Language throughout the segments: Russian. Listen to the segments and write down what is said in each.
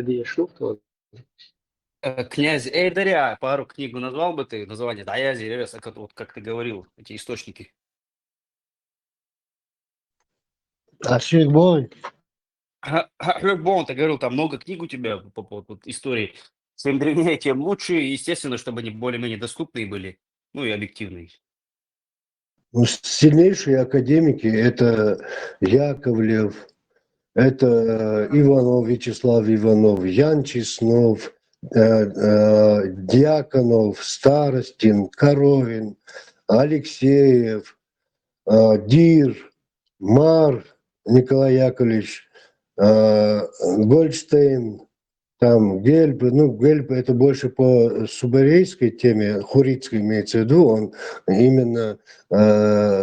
diye шрифт. Князь Эйдаря, пару книгу назвал бы ты, название, да, я Зерес, вот как ты говорил, эти источники. Аширбой. Бон, ты говорил, там много книг у тебя по поводу вот истории. Чем древнее, тем лучше, и, естественно, чтобы они более-менее доступные были, ну и объективные. Ну, сильнейшие академики – это Яковлев, это Иванов, Вячеслав Иванов, Ян Чеснов, Дьяконов, Старостин, Коровин, Алексеев, Дир, Мар Николай Яковлевич, Гольдштейн, там Гельб, ну, Гельб это больше по субарейской теме, хуритской имеется в виду, он именно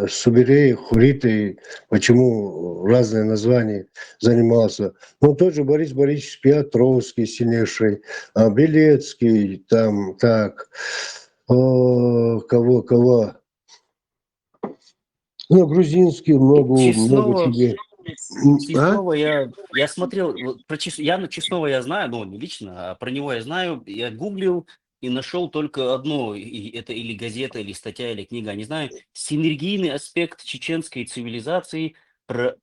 субарей, хуритой, почему разные названия занимался. Но тот же Борис Борисович Петровский, сильнейший, Белецкий, там, так, кого? Ну, грузинский много Честного, тебе. Честного я смотрел, Яна Честного я знаю, ну, не лично, а про него я знаю, я гуглил и нашел только одно, это или газета, или статья, или книга, не знаю, «Синергийный аспект чеченской цивилизации»,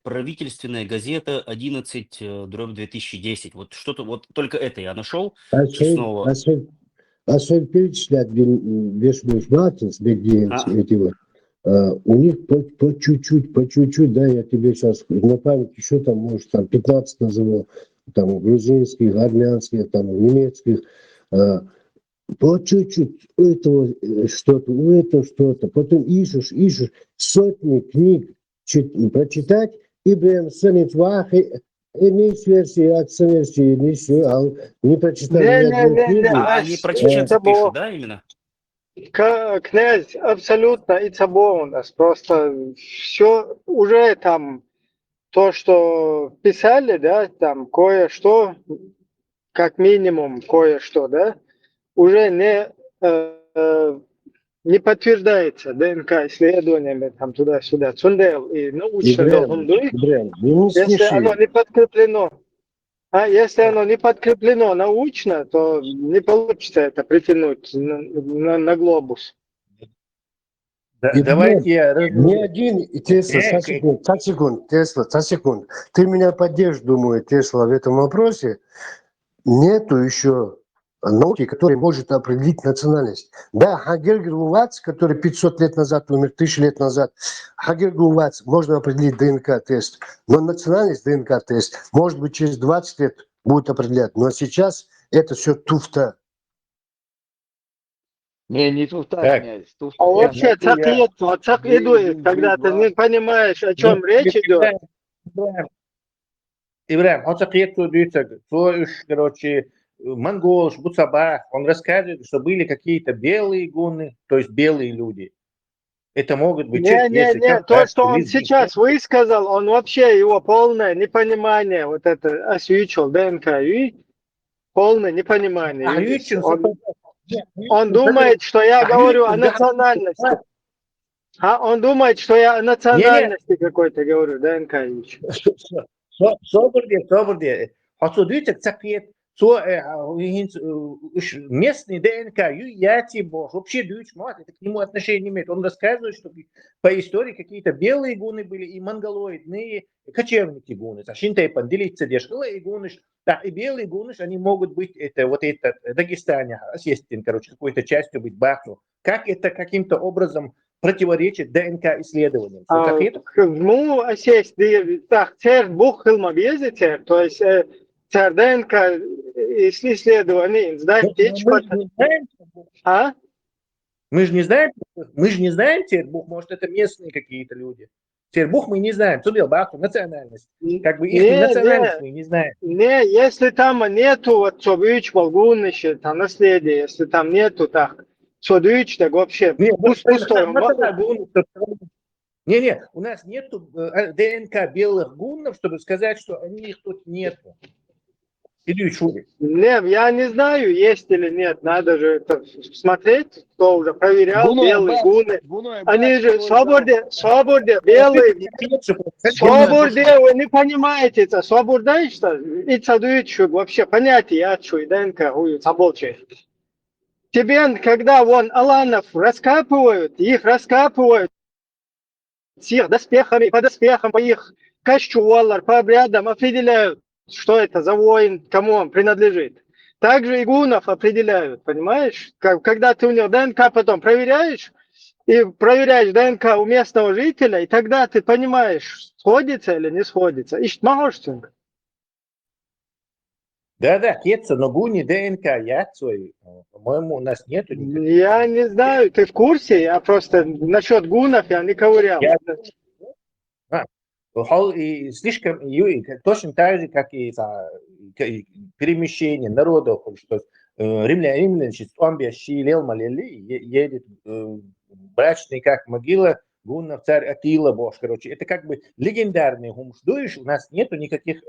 правительственная газета 11/2010. Вот что-то, вот только это я нашел, Честного. Особенно перечислять Бешмуш Мартинс, эти вот. У них по чуть-чуть, да, я тебе сейчас на память еще там, может, там 15 назову, там, грузинских, армянских, там, немецких, по чуть-чуть, у этого что-то, у этого что-то, потом ищешь, сотни книг прочитать, и прям сонет вахи, и не с версии, от версии, не прочитал ни одной книги. Они про чеченцев пишут, да, именно? Князь, абсолютно, it's about у нас. Просто все уже там, то, что писали, да, там кое-что, как минимум кое-что, да, уже не подтверждается ДНК-исследованиями там туда-сюда, цундел и научно долгунды, если оно не подкреплено. Если оно не подкреплено научно, то не получится это притянуть на глобус. Давайте я... Ни один, Тесла, за секунд. Ты меня поддержишь, думаю, Тесла, в этом вопросе. Нету еще науки, которая может определить национальность. Да, Хагергер-Лувац, который 500 лет назад умер, 1000 лет назад, Хагергер-Лувац можно определить ДНК-тест, но национальность ДНК-тест, может быть, через 20 лет будет определять. Но сейчас это все туфта. Не туфта, князь. Туфта. А вообще, цак идует, когда ты не понимаешь, о чем речь идет. Ибрахим, он цакиету дюйцаг, короче, монголш, Буцабах, он рассказывает, что были какие-то белые гунны, то есть белые люди. Это могут быть... Не, то, что он сейчас высказал, он вообще его полное непонимание, вот это освещил ДНК, и полное непонимание. Он думает, что я говорю о национальности. Он думает, что я о национальности какой-то говорю, ДНК. Соборде. Отсюда цакет, местный ДНК, вообще это к нему отношения не имеет. Он рассказывает, что по истории какие-то белые гуны были и монголоидные кочевники гуны. Шинтайпан делиться дешкалы и гуныш. Да, и белые гуныш, они могут быть, это вот это Дагестане, естественно, короче, какой-то частью быть Бахну. Как это каким-то образом противоречит ДНК-исследованиям? Ну, осесть, так, цер бухылма безетер, то есть цер ДНК исследование, мы же не знаем Тербух, может, это местные какие-то люди. Тербух мы не знаем, Цудел Баху, национальность. Как бы их национальность мы не знаем. Не, если там нету вот Цобыч, Болгуныш, там наследие, если там нету так, Цодыч, так вообще пустой. Не, у нас нету ДНК белых гуннов, чтобы сказать, что их тут нету. Не, я не знаю, есть или нет. Надо же это смотреть, кто уже проверял. Белые гуны. Они же свободе, белые. Свободе, вы не понимаете это. Свобода, что? И цадуют, вообще понятие, я чую, ДНК, соболче. Тебе, когда вон аланов раскапывают, их раскапывают с их доспехами, по доспехам, по их кащувалар, по обрядам определяют, что это за воин, кому он принадлежит. Также и гунов определяют, понимаешь? Когда ты у него ДНК потом проверяешь, и проверяешь ДНК у местного жителя, и тогда ты понимаешь, сходится или не сходится. Ищет могущественность. Да, кетца, но гуни ДНК яцой, по-моему, у нас нету никаких. Я не знаю, ты в курсе? Я просто насчет гунов я не ковырял. И слишком точно так же, как и перемещение народов, что римляне, он щилел молили, едет брачный, как могила гуннов, царь Атила, бож, короче, это как бы легендарный гумшдуиш, у нас нету никаких,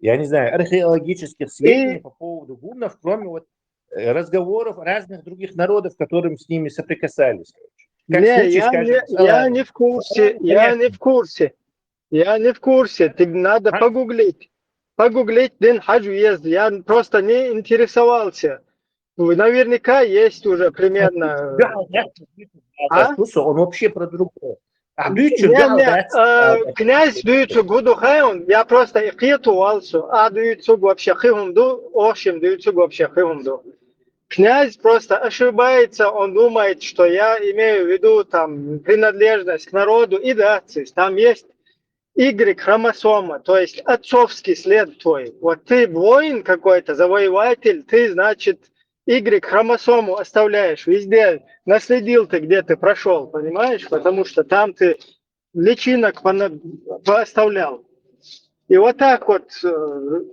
я не знаю, археологических сведений по поводу гуннов, кроме вот разговоров разных других народов, которым с ними соприкасались. Не, я не в курсе, я не в курсе. Я не в курсе, ты надо погуглить. Погуглить Дин Хаджу есть. Я просто не интересовался. Наверняка есть уже примерно. Он вообще про другое. Князь даются году хайон, я просто их хитувался, а даются вообще хивунду, общем даются вообще хивунду. Князь просто ошибается, он думает, что я имею в виду там принадлежность к народу и дацис. Там есть Y-хромосома, то есть отцовский след твой. Вот ты воин какой-то, завоеватель, ты, значит, Y-хромосому оставляешь везде. Наследил ты, где ты прошел, понимаешь? Потому что там ты личинок пооставлял. И вот так вот,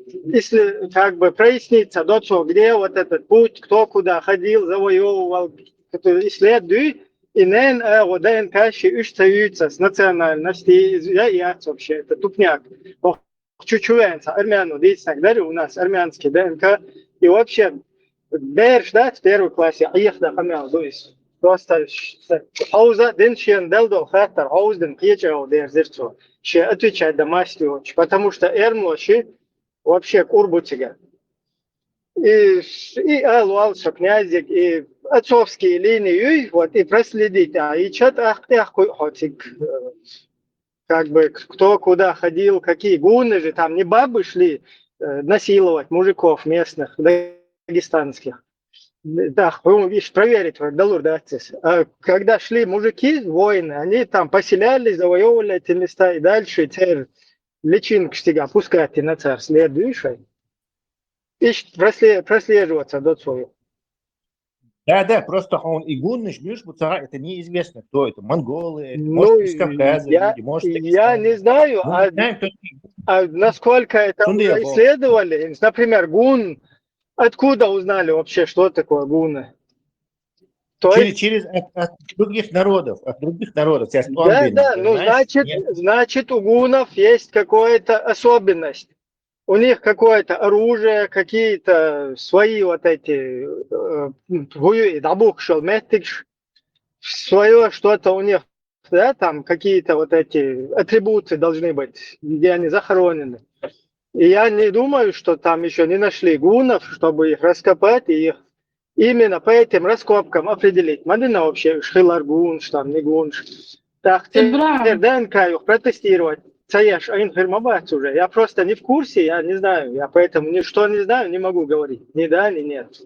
если как бы прояснится, до чего, где вот этот путь, кто куда ходил, завоевывал, исследуй, и нен ДНК ищется с национальности, я вообще, это тупняк. Чучуенца, армяну, действительно, у нас армянский ДНК, и вообще, берешь, да, в первой классе, а их дохамял, то есть, просто, хауза, дынчен, делдо, хаттар, хаузден, пьечео, дерзерцо, ще отвечать домашнего, потому что эрмлоши вообще курбутига. И алуалша князик, и отцовские линии, вот, и проследить, и что-то хотик, как бы, кто куда ходил, какие гуны же, там не бабы шли насиловать мужиков местных, дагестанских. Да, видишь, проверить, когда шли мужики, воины, они там поселялись, завоевывали эти места, и дальше теперь личинки стига пускать на царь следующий. И прослеживаться до своего. Да, просто он и гунныш, это неизвестно, кто это, монголы, может, из Кавказа люди, может, я не знаю, насколько это уже исследовали. Например, гун, откуда узнали вообще, что такое гуны? Через от других народов, Да, ну значит у гунов есть какая-то особенность. У них какое-то оружие, какие-то свои вот эти свое что-то у них, да, там какие-то вот эти атрибуты должны быть, где они захоронены. И я не думаю, что там еще не нашли гунов, чтобы их раскопать и их именно по этим раскопкам определить. Мадина вообще шхилар гунш, там не гунш. Так, теперь ДНК их протестировать. Цаяш, информация уже. Я просто не в курсе, я не знаю. Я поэтому ничто не знаю, не могу говорить. Ни да, ни нет.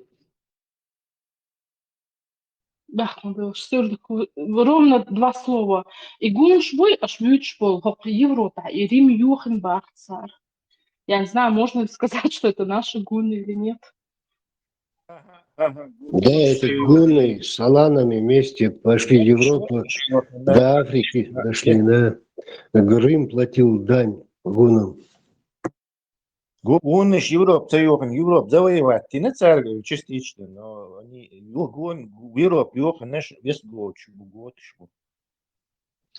Да, ровно два слова. И гуншвой ашмючпол, Еврота, и Рим Юхенбах царь. Я не знаю, можно ли сказать, что это наши гуны или нет. Да, это гуны с аланами вместе пошли в Европу, до Африки дошли, да. Рим платил дань гунам. Гуны Европа завоевать, ты на царь частично, но они в Европу, наш вес год.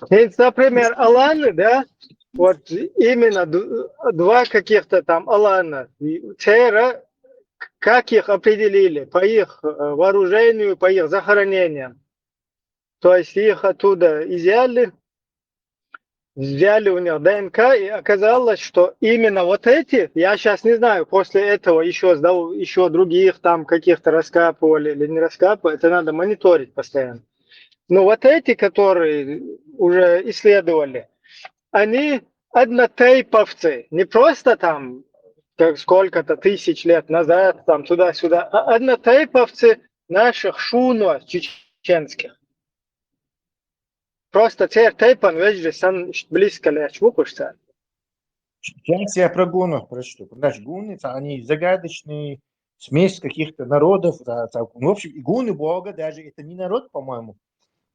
Например, Аланы, да, вот именно два каких-то там Алана. Цера, как их определили? По их вооружению, по их захоронениям. То есть их оттуда изъяли, взяли у них ДНК, и оказалось, что именно вот эти, я сейчас не знаю, после этого еще других там каких-то раскапывали или не раскапывали, это надо мониторить постоянно. Но вот эти, которые уже исследовали, они однотейповцы, не просто там как сколько-то тысяч лет назад, там туда-сюда, а однотейповцы наших шунов чеченских. Просто цер тейпан вежди сан близко лечь вукушца. Сейчас я про гунов прочту. Знаешь, гуны, они загадочные, смесь каких-то народов. В общем, и гуны Бога даже, это не народ, по-моему.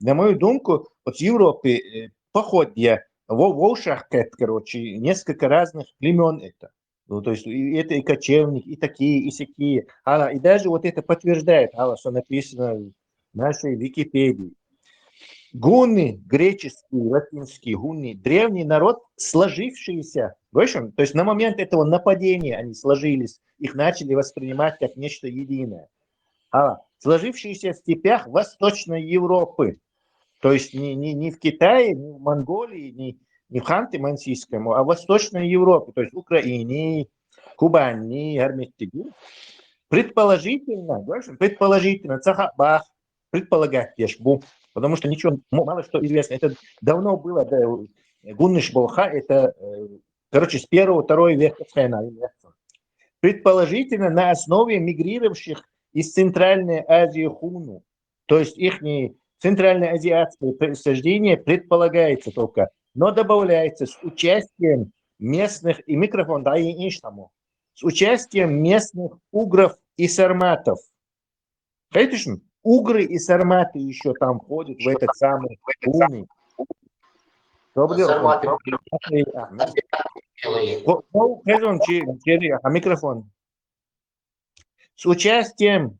На мою думку, вот в Европе походья, волшахкет, короче, несколько разных племен это. Ну, то есть это и кочевник, и такие, и сякие. И даже вот это подтверждает, что написано в нашей Википедии. Гунны, греческие, латинские гунны, древний народ, сложившийся, то есть на момент этого нападения они сложились, их начали воспринимать как нечто единое. Сложившиеся в степях Восточной Европы, то есть не в Китае, не в Монголии, не в Ханты-Мансийском, а в Восточной Европе, то есть в Украине, Кубани, Армитиги. Предположительно, Цахабах, предполагать Ешбу, потому что ничего, мало что известно. Это давно было, да, Гунныш-Болха, это, короче, с 1-2 века. Предположительно, на основе мигрировавших из Центральной Азии хуну, то есть их центральноазиатское происхождение предполагается только, но добавляется с участием местных, и микрофон, да, и инштаму, с участием местных угров и сарматов. Конечно, угры и сарматы еще там ходят в этот самый хуну. Микрофон. С участием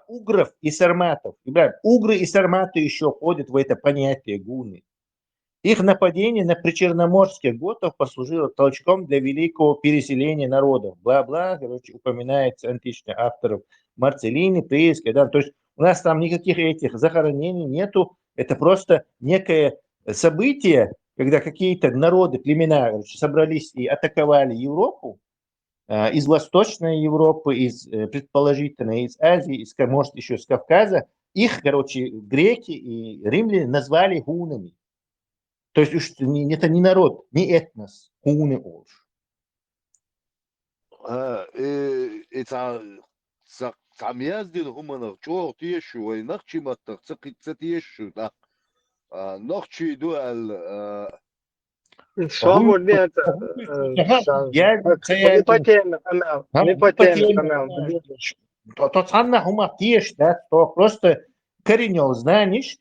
угров и сарматов. Угры и сарматы еще ходят в это понятие гуны. Их нападение на причерноморских готов послужило толчком для великого переселения народов. Бла-бла, короче, упоминается античных авторов Марцеллини, Прииски. Да? То есть у нас там никаких этих захоронений нету. Это просто некое событие, когда какие-то народы, племена собрались и атаковали Европу, из Восточной Европы, предположительно из Азии, может еще из Кавказа. Их, короче, греки и римляне назвали гунами. То есть это не народ, не этнос, гуны уж. Самияздин хуманах чор тиешу и нахчиматтах цатиешу да нахчи дуал Свободно это. Не потемно, Тот самый хума тиеш, да, то просто коренел знаешь,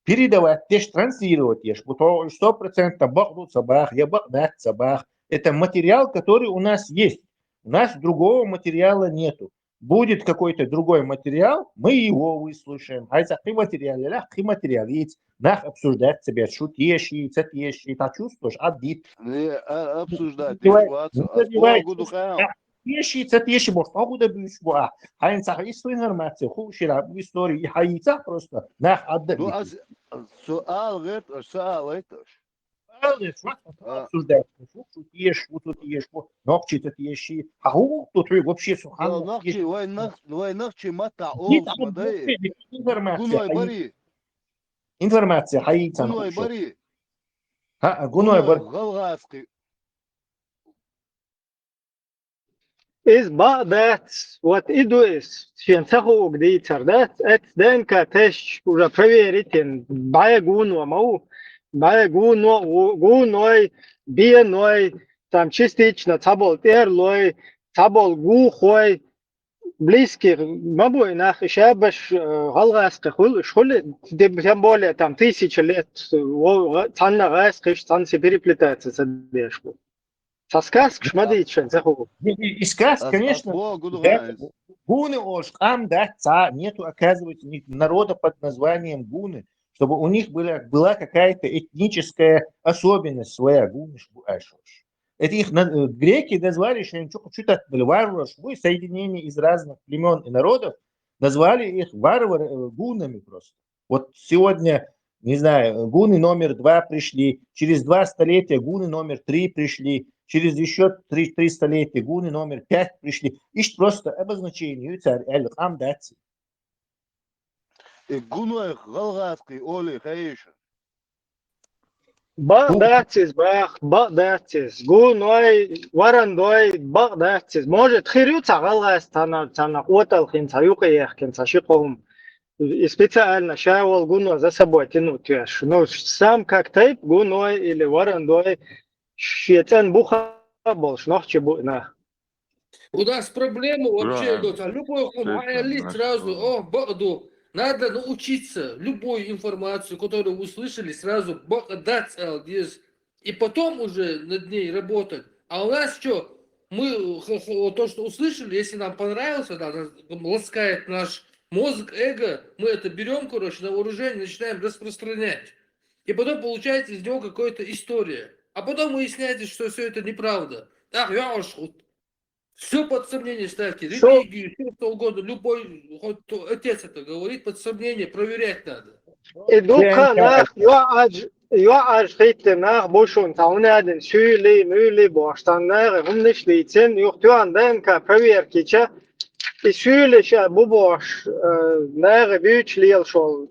передавать, транслировать, 100% бахнут собах, я бахнат собах. Это материал, который у нас есть. У нас другого материала нету. Будет какой-то другой материал, мы его выслушаем. А если материал, нах обсуждать себя, шутещи, цатещи, та чувствуешь, адит. Не обсуждать ситуацию. Цатещи, может, могут быть, а хайнцах информация, хушира, в истории, и хайнцах просто нах отдать. Суал это. Обсуждать. Тут ешь, ногти тут ешь. А тут вообще сухан. Ногти мата информация. Хайцам. Гуной бари. Гуной бари. Галгаски. Из бадат, вот иду из сенсаху где цардат, это ДНК тест уже проверить, бая гуну, мау, бая гуной, биеной, там частично табол терлой, табол гухой, близких, мабой нах еще баш галгаски, шхули, тем более там 1000 лет, цанна гаски, цанси переплетается с одеждой. Со сказок смотрите, что заху. И сказка, конечно. Гуны ошкам, да, нету, оказывается, народа под названием гуны, чтобы у них была какая-то этническая особенность своя. Гуны ашош. Это их греки назвали, что-то соединение из разных племен и народов, назвали их гунами просто. Вот сегодня, не знаю, гуны номер 2 пришли, через 2 столетия гуны номер 3 пришли, через еще 3 столетия гуны номер 5 пришли. Ищ просто обозначение. Гуной галгаски, Оли, хаиша. Багдатис, багдатис. Гуной, варандой, багдатис. Может, хирюца галгас тана отал хинца, юкаех хинца, шиком. И специально шаевал гуно за собой тянуть. Ну, сам как тайп гуной или варандой, щетен буха больш, нахче буна. У нас проблема вообще идет. Любой лист сразу, Багду, надо научиться любую информацию, которую вы услышали, сразу дать и потом уже над ней работать. А у нас что? Мы то, что услышали, если нам понравилось, да, ласкает наш мозг, эго, мы это берем, короче, на вооружение, начинаем распространять. И потом получается из него какая-то история. А потом выясняется, что все это неправда. Так, я уж все под сомнение ставьте. Религию, все что угодно. Любой хоть отец это говорит, под сомнение проверять надо. Eduka nach Arschritte nach Buschun Taunaden Schüli, Müli, Borstanare, Humnischlitzen, Juchtuan Denka, Proverkicha, и Schülische Bubosch, Nare Bütsch, Lielschol,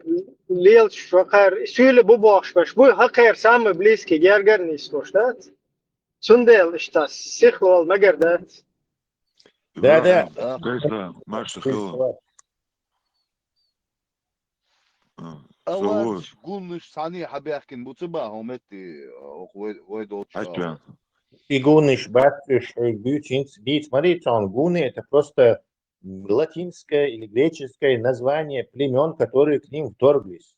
Lielschwacher, Schüle Bubosch, Verschwur, Hacker, Same, Bliski, Gerger, nicht so statt. Sundel ist das, Sichwol, Megerdat. Да. Маша, أول قلنش ثانية حبيحكن بوتبا همتي ويدوتشا. И гуны, шбатыш, бютинц, смотрите, гуны это просто латинское или греческое название племен, которые к ним вторглись.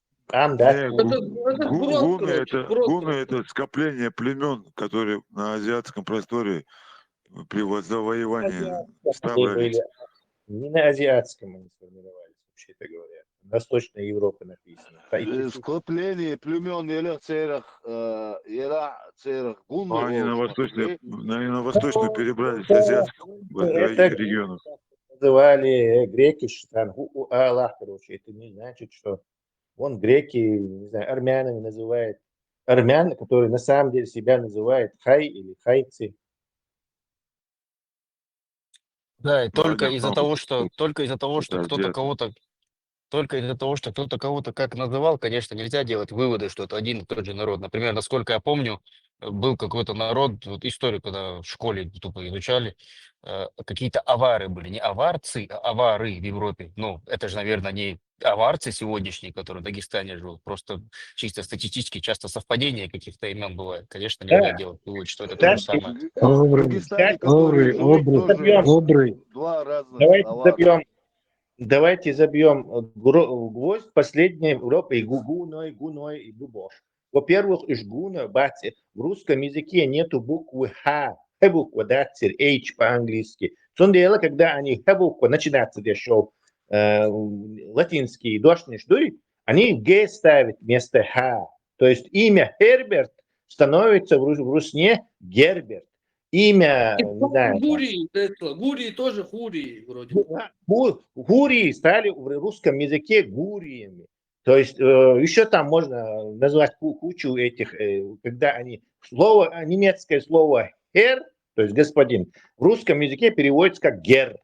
Гуны это скопление племен, которые на азиатском просторе при завоевании ставили. Не на азиатском они сформировались, вообще-то говоря. Восточной Европы написано. Скопление племен или церах гуны. Они на восточную перебрались с азиатских регионов. Называли греки, короче, это не значит, что вон греки, не знаю, армянами называют. Армян, которые на самом деле себя называют хай или хайцы. Да, и только из-за того, что кто-то кого-то как называл, конечно, нельзя делать выводы, что это один и тот же народ. Например, насколько я помню, был какой-то народ, вот историю, когда в школе тупо изучали, какие-то авары были, не аварцы, а авары в Европе. Ну, это же, наверное, не аварцы сегодняшние, которые в Дагестане живут, просто чисто статистически часто совпадение каких-то имен бывает. Конечно, нельзя делать вывод, что это то же самое. Два разных. Давайте забьем гвоздь последней Европы, гуной и бубош. Во-первых, в русском языке нету буквы Х, буква, да, H по-английски. В дело, когда они буква начинается, где шел латинский дошный штурик, они Г ставят вместо Х. То есть имя Херберт становится в русне Герберт. Имя, не знаю. Гурии тоже хурии вроде. Гурии стали в русском языке гуриями. То есть еще там можно назвать кучу этих, когда они немецкое слово «хер», то есть господин, в русском языке переводится как «гер».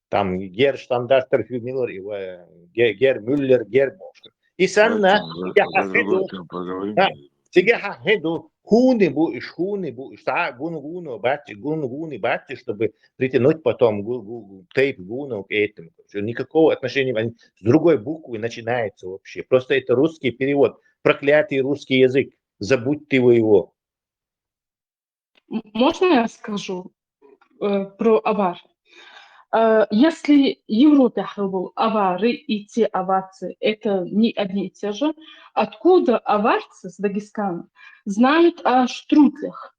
Там «гер Штандартер Мюллер, «гер Мюллер», «гер Бош. И сам на хуны будешь, гуну, бати, чтобы притянуть потом тейп гуну к этому. Никакого отношения с другой буквы начинается вообще. Просто это русский перевод. Проклятый русский язык. Забудьте вы его. Можно я скажу про авар? Если в Европе авары и те аварцы это не одни и те же, откуда аварцы с Дагестана знают о штрудлях?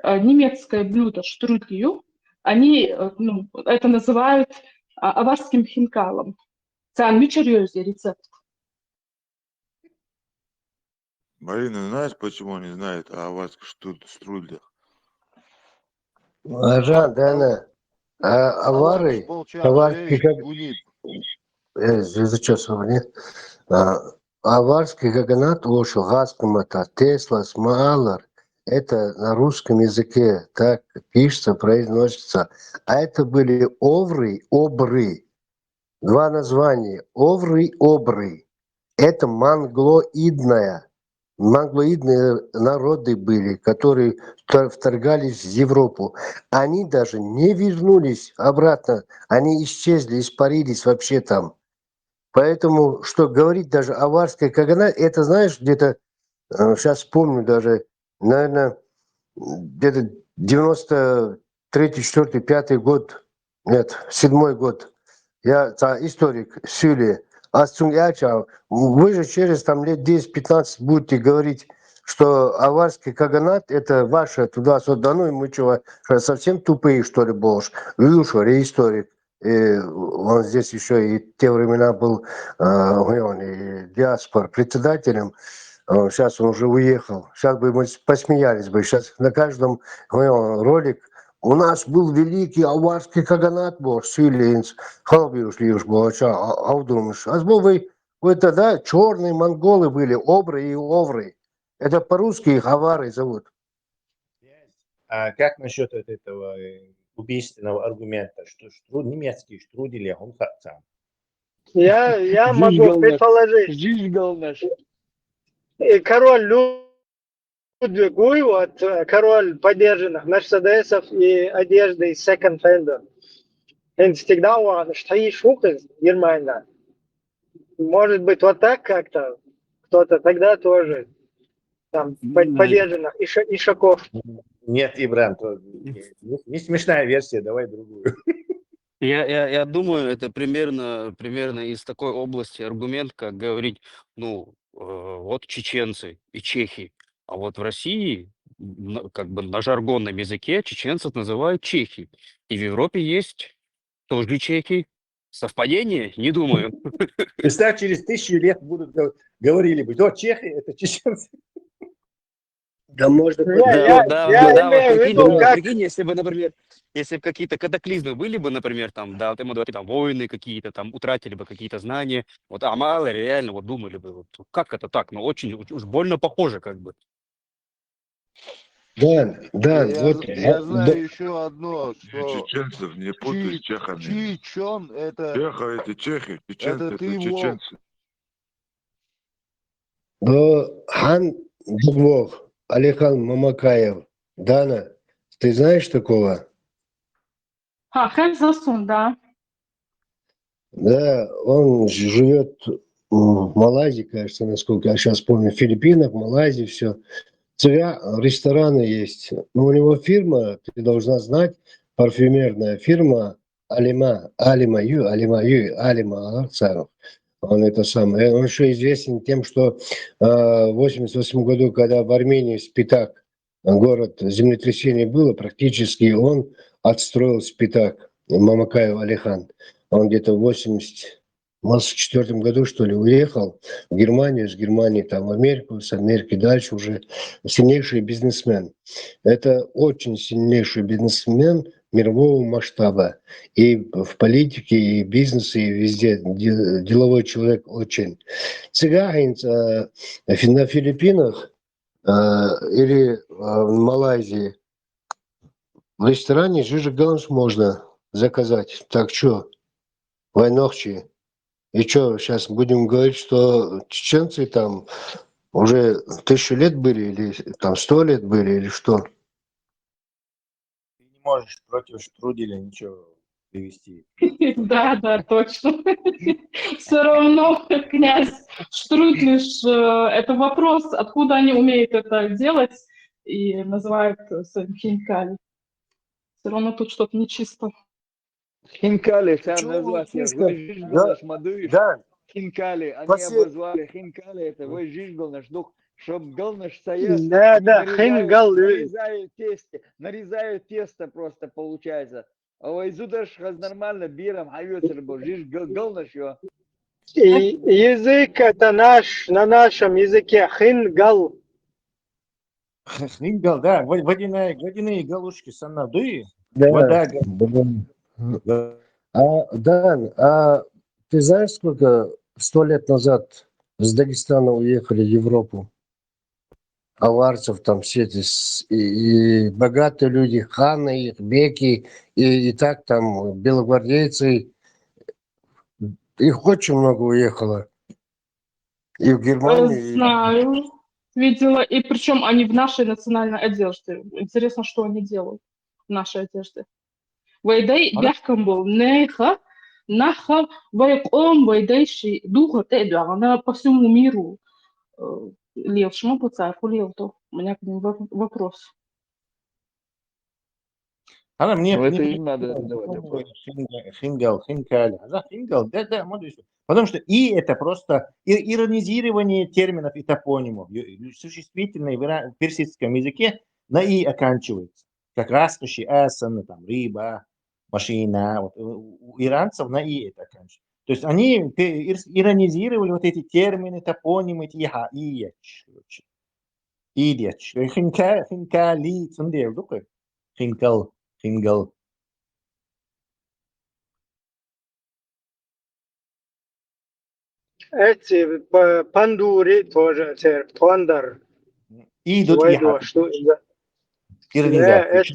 Немецкое блюдо штрудлью, они это называют аварским хинкалом. Sen mi çarıyoruz ya рецепт? Марина, знаешь, почему он не знает о аварских штруделях? Ажан, Дана, авары, аварские, как... Сейчас нет. Аварский каганат лошо гаскомата, Тесла, Смаалар. Это на русском языке так пишется, произносится. А это были овры, обры. Два названия. Овры, обры. Это монглоидные народы были, которые вторгались в Европу. Они даже не вернулись обратно. Они исчезли, испарились вообще там. Поэтому, что говорить даже аварская кагана, это, знаешь, где-то, сейчас вспомню даже, наверное, где-то 93-й, 4-й, 5-й год, нет, 7-й год. Я историк Сюли. Вы же через там, лет 10-15 будете говорить, что аварский каганат это ваше туда-сюда, ну и мы что, совсем тупые, что ли, Болш? Вы уж историк. И он здесь еще и в те времена был он и диаспор председателем. Сейчас он уже уехал. Сейчас бы мы посмеялись бы. Сейчас на каждом ролик у нас был великий аварский каганат, Сюлинс, Халбиуш, Аудумш. А вы тогда черные монголы были, обры и овры. Это по-русски их авары зовут. А как насчет этого убийственного аргумента, что немецкий штрудели, он сам? Я могу предположить. Король Людвиг Гуй, вот, король подержанных Мерседесов и одежды из Second Hand. Он всегда он стоит шутка Германия. Может быть, вот так как-то кто-то тогда тоже там подержанных ишаков. Нет, Ибран, не смешная версия, давай другую. Я думаю, это примерно из такой области аргумент, как говорить, ну, вот чеченцы и чехи, а вот в России, как бы на жаргонном языке, чеченцев называют чехи. И в Европе есть тоже чехи. Совпадение? Не думаю. Представь, через 1000 лет будут говорили бы, о, чехи, это чеченцы. Да можно... Прикинь, если бы, например, какие-то катаклизмы были бы, например, там, да, там войны какие-то, там, утратили бы какие-то знания, вот, а мало реально вот думали бы, вот, как это так, ну, очень уж больно похоже, как бы. Да, Я знаю еще одно, что Чеченцев не путай с чехами. Чечен это... Чеха это чехи, чеченцы это чеченцы. Хан Дуглов, Алихан Мамакаев. Дана, ты знаешь такого? Хан Засун, да. Да, он живет в Малайзии, кажется, насколько я сейчас помню, в Филиппинах, Малайзии, все. Рестораны есть. Но у него фирма, ты должна знать, парфюмерная фирма Алима Арцаров. Он это самое. Он еще известен тем, что в 1988 году, когда в Армении Спитак, город, землетрясение было, практически он отстроил Спитак, Мамакаев Алихан. Он где-то в 1984 году, что ли, уехал в Германию, с Германии там в Америку, с Америки дальше уже сильнейший бизнесмен. Это очень сильнейший бизнесмен мирового масштаба. И в политике, и в бизнесе, и везде деловой человек очень. Цыган на Филиппинах или в Малайзии в ресторане жижиганш можно заказать. Так что, войнохчи. И что, сейчас будем говорить, что чеченцы там уже 1000 лет были, или там 100 лет были, или что? Ты не можешь против штруделя ничего привести. Да, точно. Все равно, князь Штрудлиш, это вопрос, откуда они умеют это делать и называют своим хинкали. Все равно тут что-то нечисто. Хинкали, сам назвался. Да. Хинкали, они обозвали хинкали, это вы жиждалнаш, чтоб галнаш стоят. Да, хингал. Нарезают тесто просто получается. ой, зудаш нормально, биром, хайвесер, божиш, голнаш его. И язык это наш, на нашем языке хингал. Хингал, да, водяные галушки санады, Да, вода. да. Ты знаешь, сколько 100 лет назад с Дагестана уехали в Европу? Аварцев там все эти, и богатые люди, ханы, их, беки, и так там белогвардейцы, их очень много уехало. И в Германию, и Знаю, видела. И причем они в нашей национальной одежде. Интересно, что они делают в нашей одежде. Вайдай бяхкам был неха, наха, вайком, вайдайши, духа теду, она по всему миру. Лев, шмо по царку лев, то у меня к ним вопрос. Она мне Ну, это им надо задавать вопрос. хингал, да, потому что и это просто иронизирование терминов и топонимов. Существительные в персидском языке на и оканчивается. Как раскоши, эссен, там, рыба, машина. Вот. У иранцев на и это оканчивается. То есть они иронизировали вот эти термины, топонимы, иха, ияч. Идяч. Хинкали, цундев, дукы. Хинкал. Хингал. Эти пандури тоже, пандар. И идут Уйду, что иронизация. это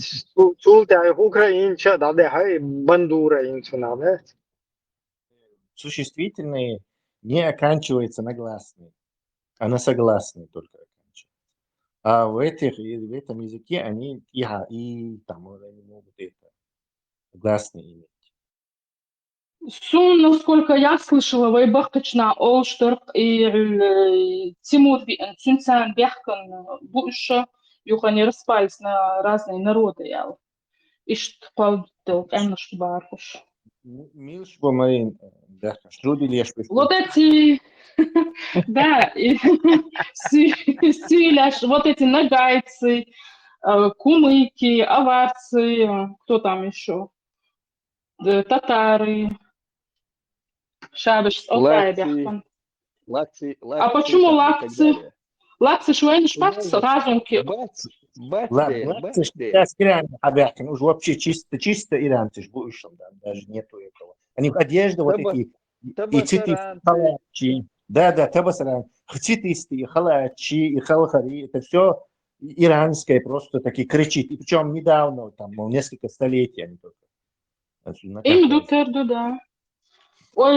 чулта украинча, да, хай бандура инчунаме. Существительные не оканчиваются на гласные, а на согласные только оканчиваются. А в этом языке они и там они могут это гласные иметь. Сун, насколько я слышала, вайбахтачна Олштерк и Тимур Цунцан Бяхкан больше юхани распались на разные народы, я. И что палдел, конечно, что баркуш. Милш Марин, да, штрудели Вот эти, да, стиляш, вот эти нагайцы, кумыки, аварцы, кто там еще, татары, шабаш, Алтая Бяхкан. Лакцы, А почему там и так лакцы? далее. Лакцы швейны шпац, разумки. Бацте. Сейчас реально обязаны, уже вообще чисто иранцы ж будешь, да, даже нету этого. Они одежда вот эти и цветы, халачи, да, табасаран, цветистые, халачи и халахари, это все иранское просто таки кричит. И причем недавно, там, несколько столетий они только. Им дутерду, да. Ой,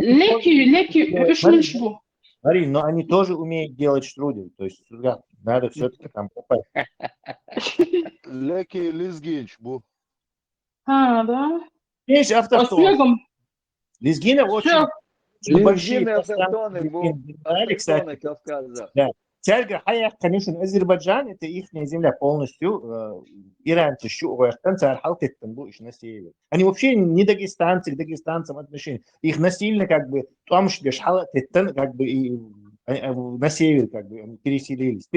леки, вишнышбу. Смотри, но они тоже умеют делать штрудель, то есть надо все-таки там попасть. Леки лизгинч бу. А, да? Есть А автохтон. Лезгины очень большие. Лезгины автохтоны, автохтоны Кавказа. Да. Тельга, Хаях, конечно, Азербайджан, это их земля полностью. Иранцы, они вообще не дагестанцы, к дагестанцам отношения. Их насильно как бы, как бы и на север как бы они переселились.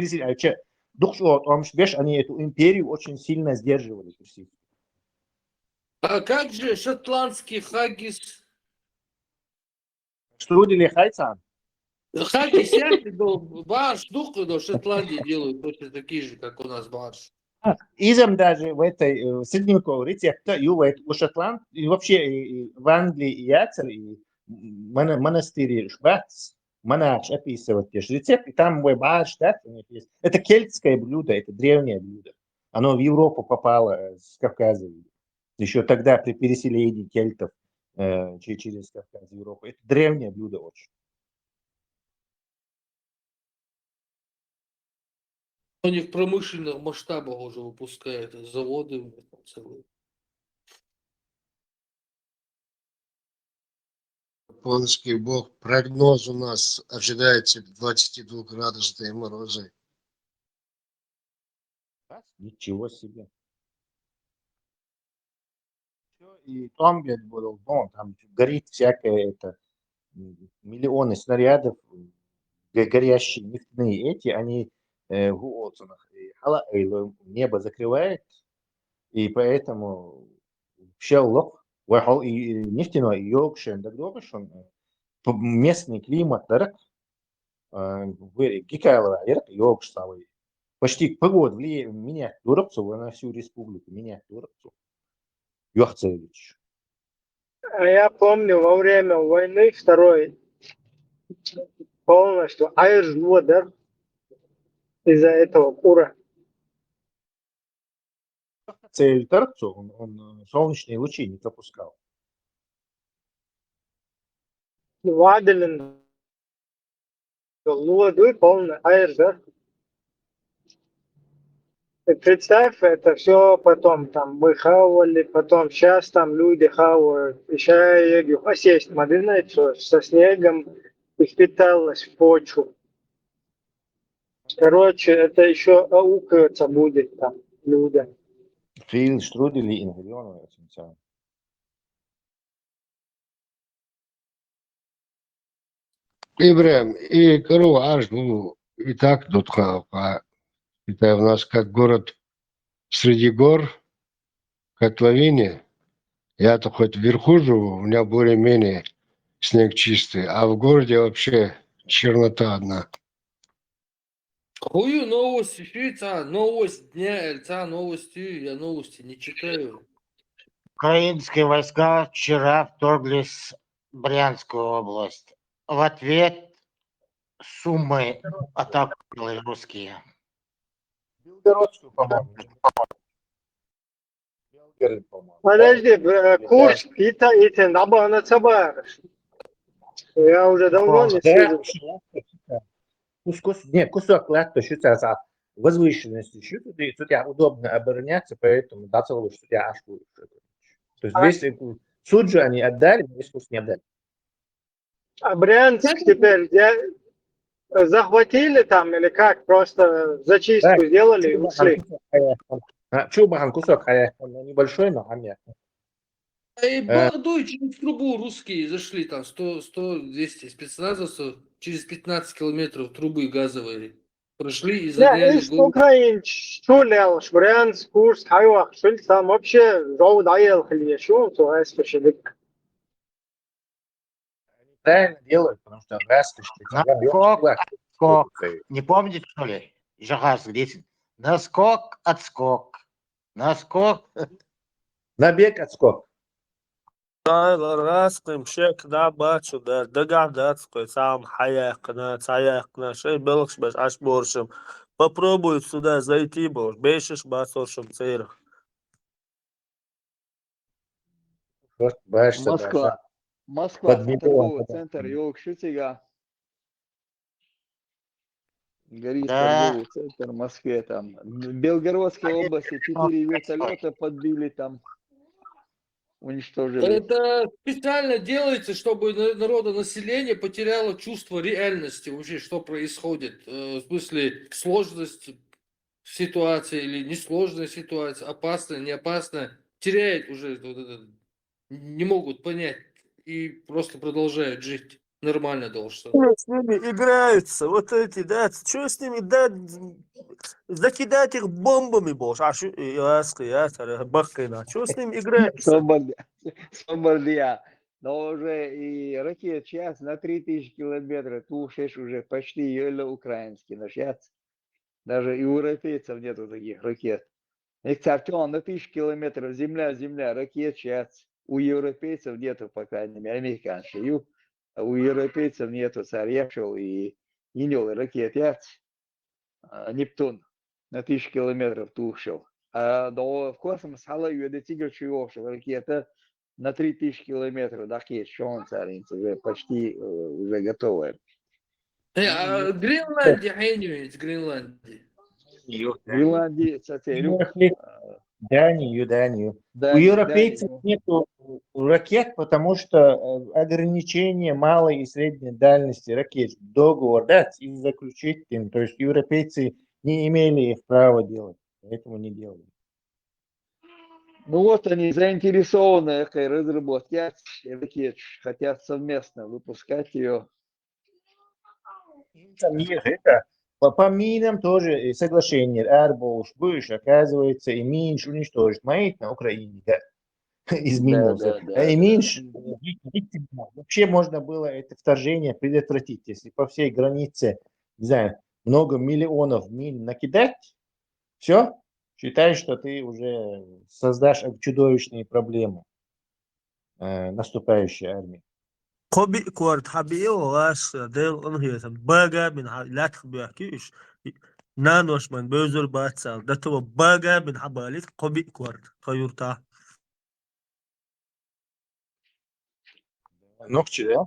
Они эту империю очень сильно сдерживали. А как же шотландский хаггис? Штрудели хайцан. Хаггис, я баш, в Шотландии делают точно такие же, как у нас баш. Изом даже в этой средневековой рецепта и у Шотланд, и вообще и в Англии и Яцер, и монастырь Шбац, монарш описывает те же рецепты, и там мой баш, да, у них есть. Это кельтское блюдо, это древнее блюдо. Оно в Европу попало с Кавказа. Еще тогда при переселении кельтов через Кавказ в Европу. Это древнее блюдо очень. Они в промышленных масштабах уже выпускают заводы целые. Полнский бог, прогноз у нас ожидается 22-градусные морозы. Ничего себе. И там, там горит всякое это, миллионы снарядов, горящие нефтяные эти, они небо закрывает, и поэтому Шеллок, вахал и нефтяной йогшен, так добршон. Местный климат, да, гикайлова, йогш самый. Почти погода меняет Дуровцу на всю республику, меняет Дуровцу. Юхцевич. А я помню, во время войны второй полностью Айржводер из-за этого кура. Цель Торцу, он солнечные лучи не пропускал. Ваделин Луадуй полный Айржводер. Представь, это все потом там мы хавали, потом сейчас там люди хавают, еще и осесть модельное со снегом и впиталось в почву. Короче, это еще аукается будет там людям. Viel Strudeli in Regionen этим самым. Ибрем, и кору аж, ну, и так тут, это у нас как город среди гор, котловине. Я-то хоть вверху живу, у меня более-менее снег чистый, а в городе вообще чернота одна. Хую новости, фица, новость дня, новости, я новости не читаю. Украинские войска вчера вторглись в Брянскую область. В ответ Сумы атаковали русские. Белгородскую, по-моему. Белгород, по-моему. Подожди, Курск, это набана цабарыш. Я уже давно не слышу. Нет, кусок латта считается возвышенностью, что тебе удобно обороняться, поэтому до целого, что тебя аж будет. То есть весь суд же они отдали, но весь курс не отдали. А Брянск теперь захватили там или как? Просто зачистку сделали и ушли? Чубахан кусок, он небольшой, но аммиак. Бородой через трубу русские зашли там 100, 200 спецназовцев через 15 километров трубы газовые прошли и заняли из Украины шулял, Брянск, Курск, Хайвах, шуль там вообще жовт аел хле, шо, то аспешилик. Правильно делают, потому что Наскок. Не помните, что ли? Жахас, где наскок, отскок. Наскок. Набег, отскок. راسكم شك دا باتشو دا دقع датской сам хаяқна шей белкш беш аш боршим. Попробуй сюда зайти бош, бешиш басоршим цейрах. Москва, торговый центр, Йог Шутига. Горит торговый центр в Москве там. В Белгородской области 4 вертолета подбили там. Уничтожили. Это специально делается, чтобы народонаселение потеряло чувство реальности вообще, что происходит. В смысле, сложность ситуации или несложная ситуация, опасная, не опасная. Теряет уже, не могут понять и просто продолжают жить. Нормально должно. С ними играются, вот эти, да, что с ними, да, закидать их бомбами, боже, а что, что с ними играются? Соболдия. Но уже и ракет сейчас на 3000 километров, тушишь уже почти еле украинский, но сейчас даже и у европейцев нету таких ракет. Их Артем на 1000 километров, земля, ракет сейчас у европейцев нету, по крайней мере, американцев. У европейцев нету царьяшел и инел ракет яц. Нептун на 1000 километров тушил. А до в космос хала юда тигр чуевшего ракета на 3000 километров дакет, что он царинца уже почти уже готовая. Гренландия, Хейнюец, Гренландия. Гренландия, царю. Данию. У европейцев нету ракет, потому что ограничение малой и средней дальности ракет. Договор дать и заключить им. То есть европейцы не имели их права делать, поэтому не делали. Ну вот они заинтересованы в этой разработке ракет, хотят совместно выпускать ее. По минам тоже соглашение Airbus будешь, оказывается, и меньше уничтожить. Мои на Украине, да. изменился. Да. И меньше вообще можно было это вторжение предотвратить, если по всей границе, не знаю, много миллионов мин накидать, все, считай, что ты уже создашь чудовищные проблемы наступающей армии. قبي كورت حبي واش ديل انهي باجا من لا تخبيكيش نانوش من بيزر باتسال ده تو باجا من حباليت قبي كورت خيورتا Ногти, да?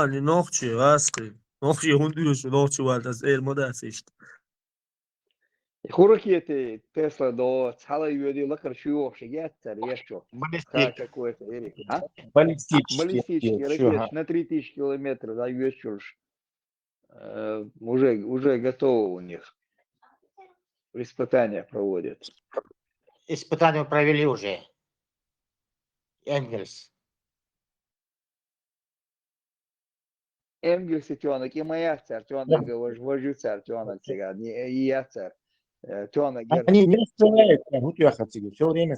ni noqchi vasqi noqchi hundiyosh noqchi waldas elmodas işte Хуракеты Тесла до цала юди лакар шуох шигет царечо. Баллистик. Какой-то, а? Баллистические. Баллистические ракеты на 3000 километров, да, вечер уже готовы у них. Испытания проводят. Испытания провели уже. Энгельс. Энгельс и тёнок, и моя царь, тёнок, вожу царь, тёнок, и я царь. Тёнок, Они не стреляют, все время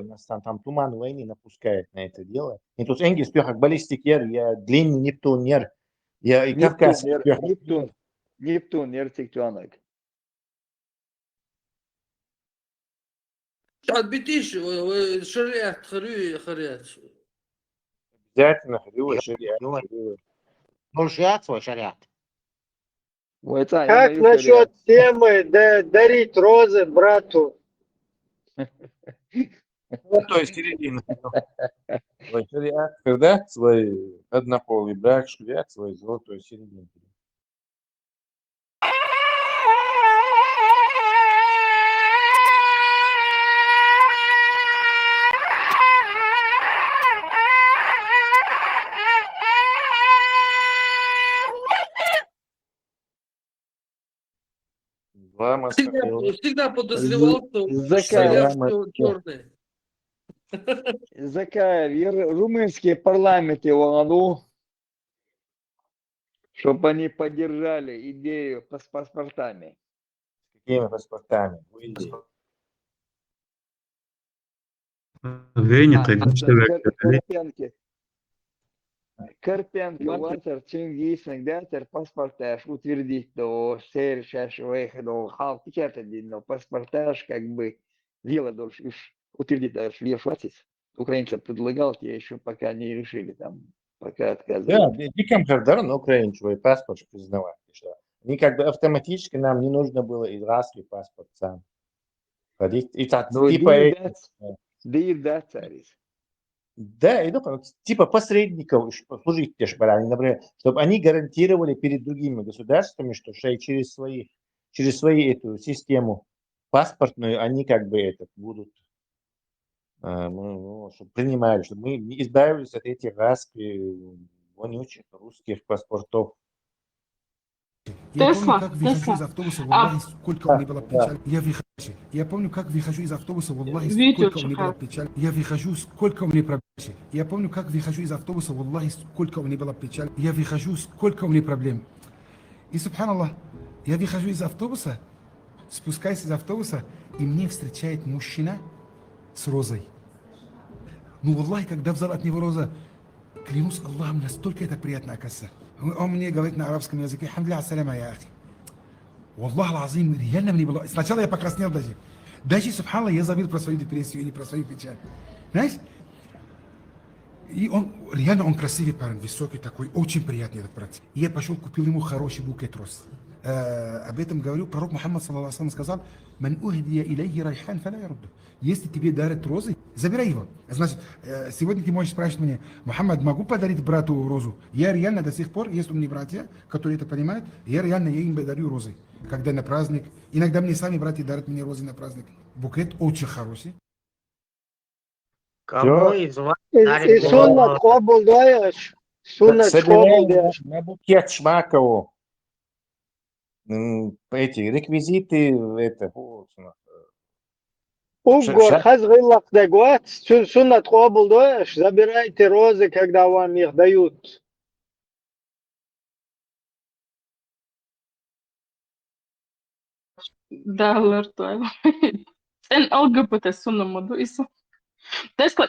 у нас там туман войны напускает на это дело. И тут Энгельс пёхак баллистикер, я длинный Нептунер, я и Кавказ. Нептун, нертик тёнок. عبيتيش شريعة خريات Обязательно ходил шариат. Ну, шариат свой, шариат. Как насчет темы дарить розы брату? Золотой середины. Свой шариат, когда свой однополый брак, шариат, свой золотой середины. Всегда подозревал, что шариат черный. Закаев, румынские парламенты волну, чтобы они поддержали идею с паспортами. Какими паспортами? Карпенко, Ватер, Чингисник, Датер, паспортаж утвердить, то серчаш выходу, халки четыре, но паспортаж как бы дело должен утвердить, даже Лев Ватис. Украинцам предлагал, те еще пока не решили, там, пока отказывают. Да, диком на украинцевый паспорт признавать. Что они как бы автоматически, нам не нужно было израильский паспорт сам. Ходить. И так, типа... Да, и типа посредников служить, например, чтобы они гарантировали перед другими государствами, что через свои эту систему паспортную они как бы это будут чтобы принимали, чтобы мы избавились от этих вонючих русских паспортов. Я помню, как выхожу из автобуса, Аллахи, сколько мне было печаль. Я помню, как выхожу из автобуса, Аллахи, сколько мне было печаль. Я выхожу, сколько мне проблем. Я помню, как выхожу из автобуса, Аллахи, сколько мне было печаль. Я выхожу, сколько мне проблем. И, субханаллах, я выхожу из автобуса, спускаюсь из автобуса, и мне встречает мужчина с розой. Ну, Аллахи, когда взял от него роза, клянусь Аллахом, настолько это приятно оказывается. Он мне говорит на арабском языке: «Хамдля ассаляма, я ахи». Аллах алазим, реально мне было... Сначала я покраснел даже. Даже, субханаллах, я забыл про свою депрессию или про свою печаль. Знаешь? И он, реально, он красивый парень, высокий такой, очень приятный этот брат. И я пошел, купил ему хороший букет роз. Об этом говорю пророк Мухаммад, саллаллаху алейхи ва саллям, сказал: «Ман ухдия илейхи райхан фаля ярудду». Если тебе дарят розы, забирай его. Значит, сегодня ты можешь спрашивать меня: «Мухаммад, могу подарить брату розу?» Я реально до сих пор, есть у меня братья, которые это понимают, я им дарю розы. Когда на праздник, иногда мне сами братья дарят мне розы на праздник. Букет очень хороший. Кому из вас И суннат хобл даешь? Суннат хобл даешь? На букет Шмакову. Эти реквизиты, это... Угор, хазгыллах дегуат, суннат хобл даешь? Забирайте розы, когда вам их дают. Да, Лертуэл. Sen LGBT sunamadı ise.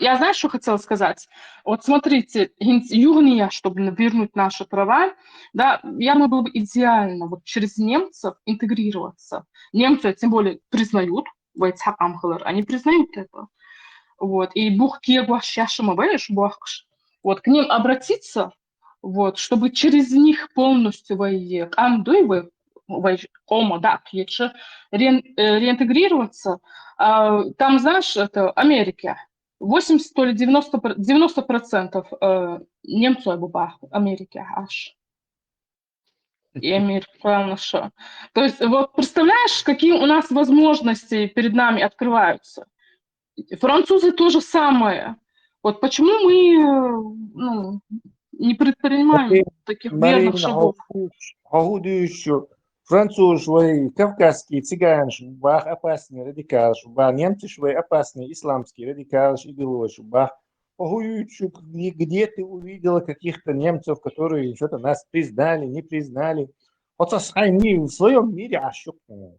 Я знаю, что хотела сказать. Вот смотрите, югния, чтобы вернуть наши права, да, я могла бы идеально вот через немцев интегрироваться. Немцы, тем более, признают, они признают это. Вот, и вот, к ним обратиться, вот, чтобы через них полностью реинтегрироваться. Там, знаешь, это Америка. 80 то ли 90% немцев в Америке аж. И Америка, правильно, что. То есть, вот представляешь, какие у нас возможности перед нами открываются. Французы то же самое. Вот почему мы не предпринимаем таких верных шагов? Французы, кавказские, цыгане, опасные радикалы, немцы, опасные исламские радикалы, где ты увидела каких-то немцев, которые что-то нас признали, не признали? Вот они в своем мире ошибку.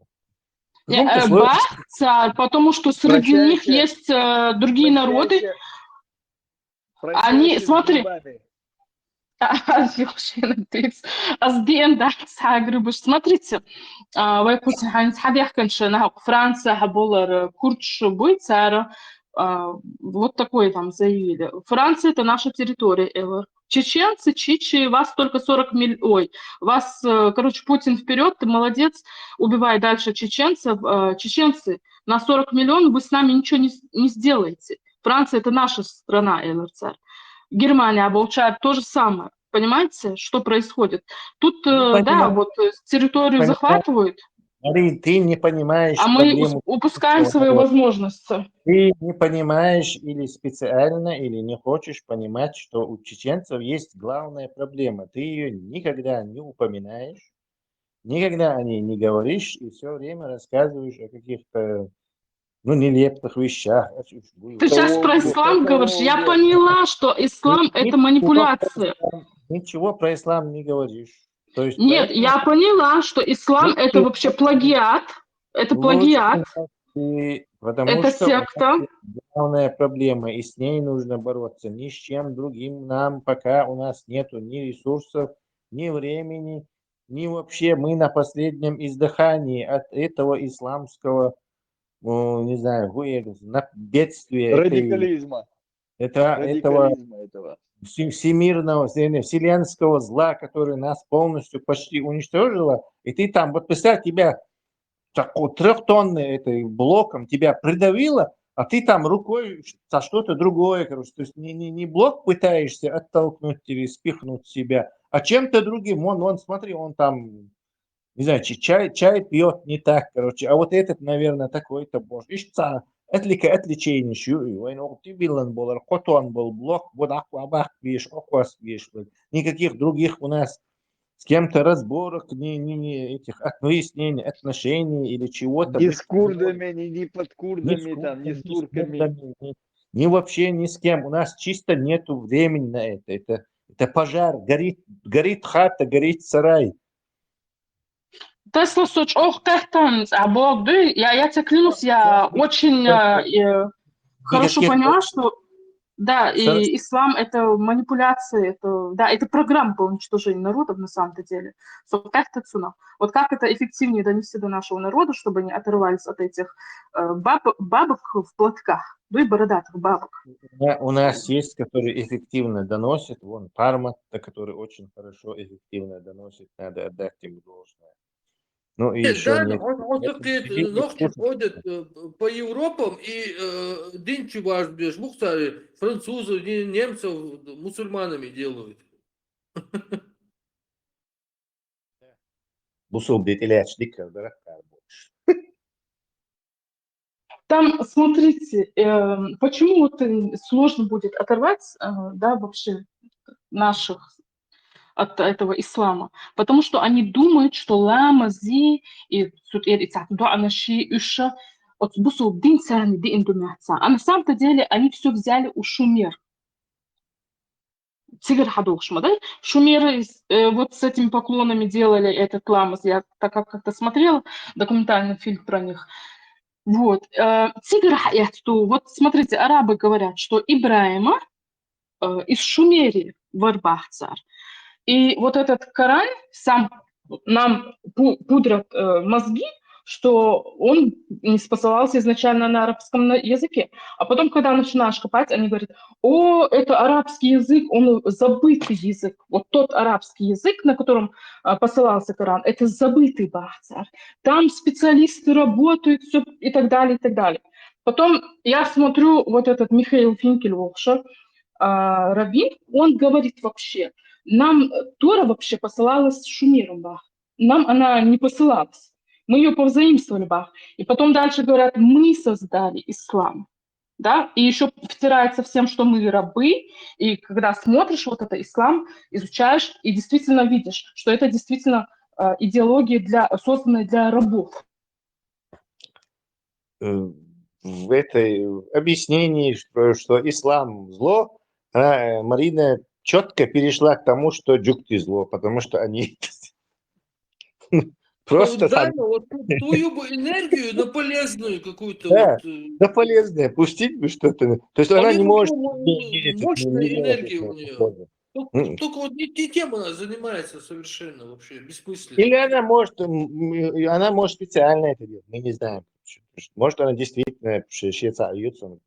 Потому что среди них есть другие народы. Они, смотри, смотрите, Франция, вот такой там заявили. Франция — это наша территория. Чеченцы, чичи, вас только 40 миллионов. Ой, вас, короче, Путин вперед, ты молодец, убивай дальше чеченцев. Чеченцы, на 40 миллионов вы с нами ничего не сделаете. Франция — это наша страна, ЛРЦ. Германия обучает то же самое. Понимаете, что происходит? Тут, да, вот территорию захватывают. Марин, ты не понимаешь а мы упускаем свои возможности. Ты не понимаешь или специально, или не хочешь понимать, что у чеченцев есть главная проблема. Ты ее никогда не упоминаешь, никогда о ней не говоришь, и все время рассказываешь о каких-то нелепых вещах. Ты сейчас про ислам говоришь. Я поняла, что ислам — это манипуляция. Ничего про ислам не говоришь. То есть, нет, поэтому... я поняла, что ислам — это вообще плагиат. Это плагиат. Это секта. Главная проблема, и с ней нужно бороться. Ни с чем другим нам пока у нас нету ни ресурсов, ни времени, ни вообще мы на последнем издыхании от этого исламского, не знаю, бедствия. Радикализма. Этого всемирного, вселенского зла, который нас полностью почти уничтожило. И ты там, вот представь, тебя такой 3-тонный этой блоком тебя придавило, а ты там рукой за что-то другое, короче. То есть не блок пытаешься оттолкнуть или спихнуть себя, а чем-то другим. Он смотри, он там, не знаю, чай пьет не так, короче. А вот этот, наверное, такой-то боже. Отличение, был блок, никаких других у нас с кем-то разборок, ни этих выяснений отношений или чего-то. Ни с курдами, ни под курдами, ни с турками. Ни вообще ни с кем. У нас чисто нету времени на это. Это пожар, горит хата, горит сарай. Я тебе клянусь, я очень хорошо поняла, что да, и ислам — это манипуляции, это программа по уничтожению народов на самом-то деле. Вот как это эффективнее донести до нашего народа, чтобы они оторвались от этих бабок в платках, и бородатых бабок. У нас есть, которые эффективно доносят. Вон Парма, который очень хорошо, эффективно доносит. Надо отдать им должное. Ну, и еще да, нет. он ногти ходят по Европам и динчи ваш бьешь, французы, немцев мусульманами делают. Там, смотрите, почему вот сложно будет оторвать, да, вообще наших от этого ислама, потому что они думают, что ламази и а на самом-то деле они все взяли у шумер. Шумеры вот с этими поклонами делали этот ламаз. Я так как-то смотрела документальный фильм про них. Вот. Тигр хаяцту. Вот смотрите, арабы говорят, что Ибраима из Шумерии варбах царь. И вот этот Коран сам нам пудрят мозги, что он не спасовался изначально на арабском языке. А потом, когда начинаешь копать, они говорят, о, это арабский язык, он забытый язык. Вот тот арабский язык, на котором посылался Коран, это забытый бахцар. Там специалисты работают, все и так далее, и так далее. Потом я смотрю, вот этот Михаил Финкель-Вохша, раввин, он говорит вообще, нам Тора вообще посылалась Шумером, Бах. Нам она не посылалась. Мы ее повзаимствовали, Бах. И потом дальше говорят, мы создали ислам. Да? И еще втирается всем, что мы рабы. И когда смотришь вот это ислам, изучаешь и действительно видишь, что это действительно идеология, созданная для рабов. В этой объяснении, что ислам зло, Марина четко перешла к тому, что джукти зло, потому что они просто да, вот твою бы энергию на полезную какую-то. Да, вот, на полезное пустить бы что-то. То есть она не может... мощная энергия у нее. Только вот не тем она занимается совершенно вообще, бессмысленно. Или она может специально это делать, мы не знаем. Может, она действительно швейцарится,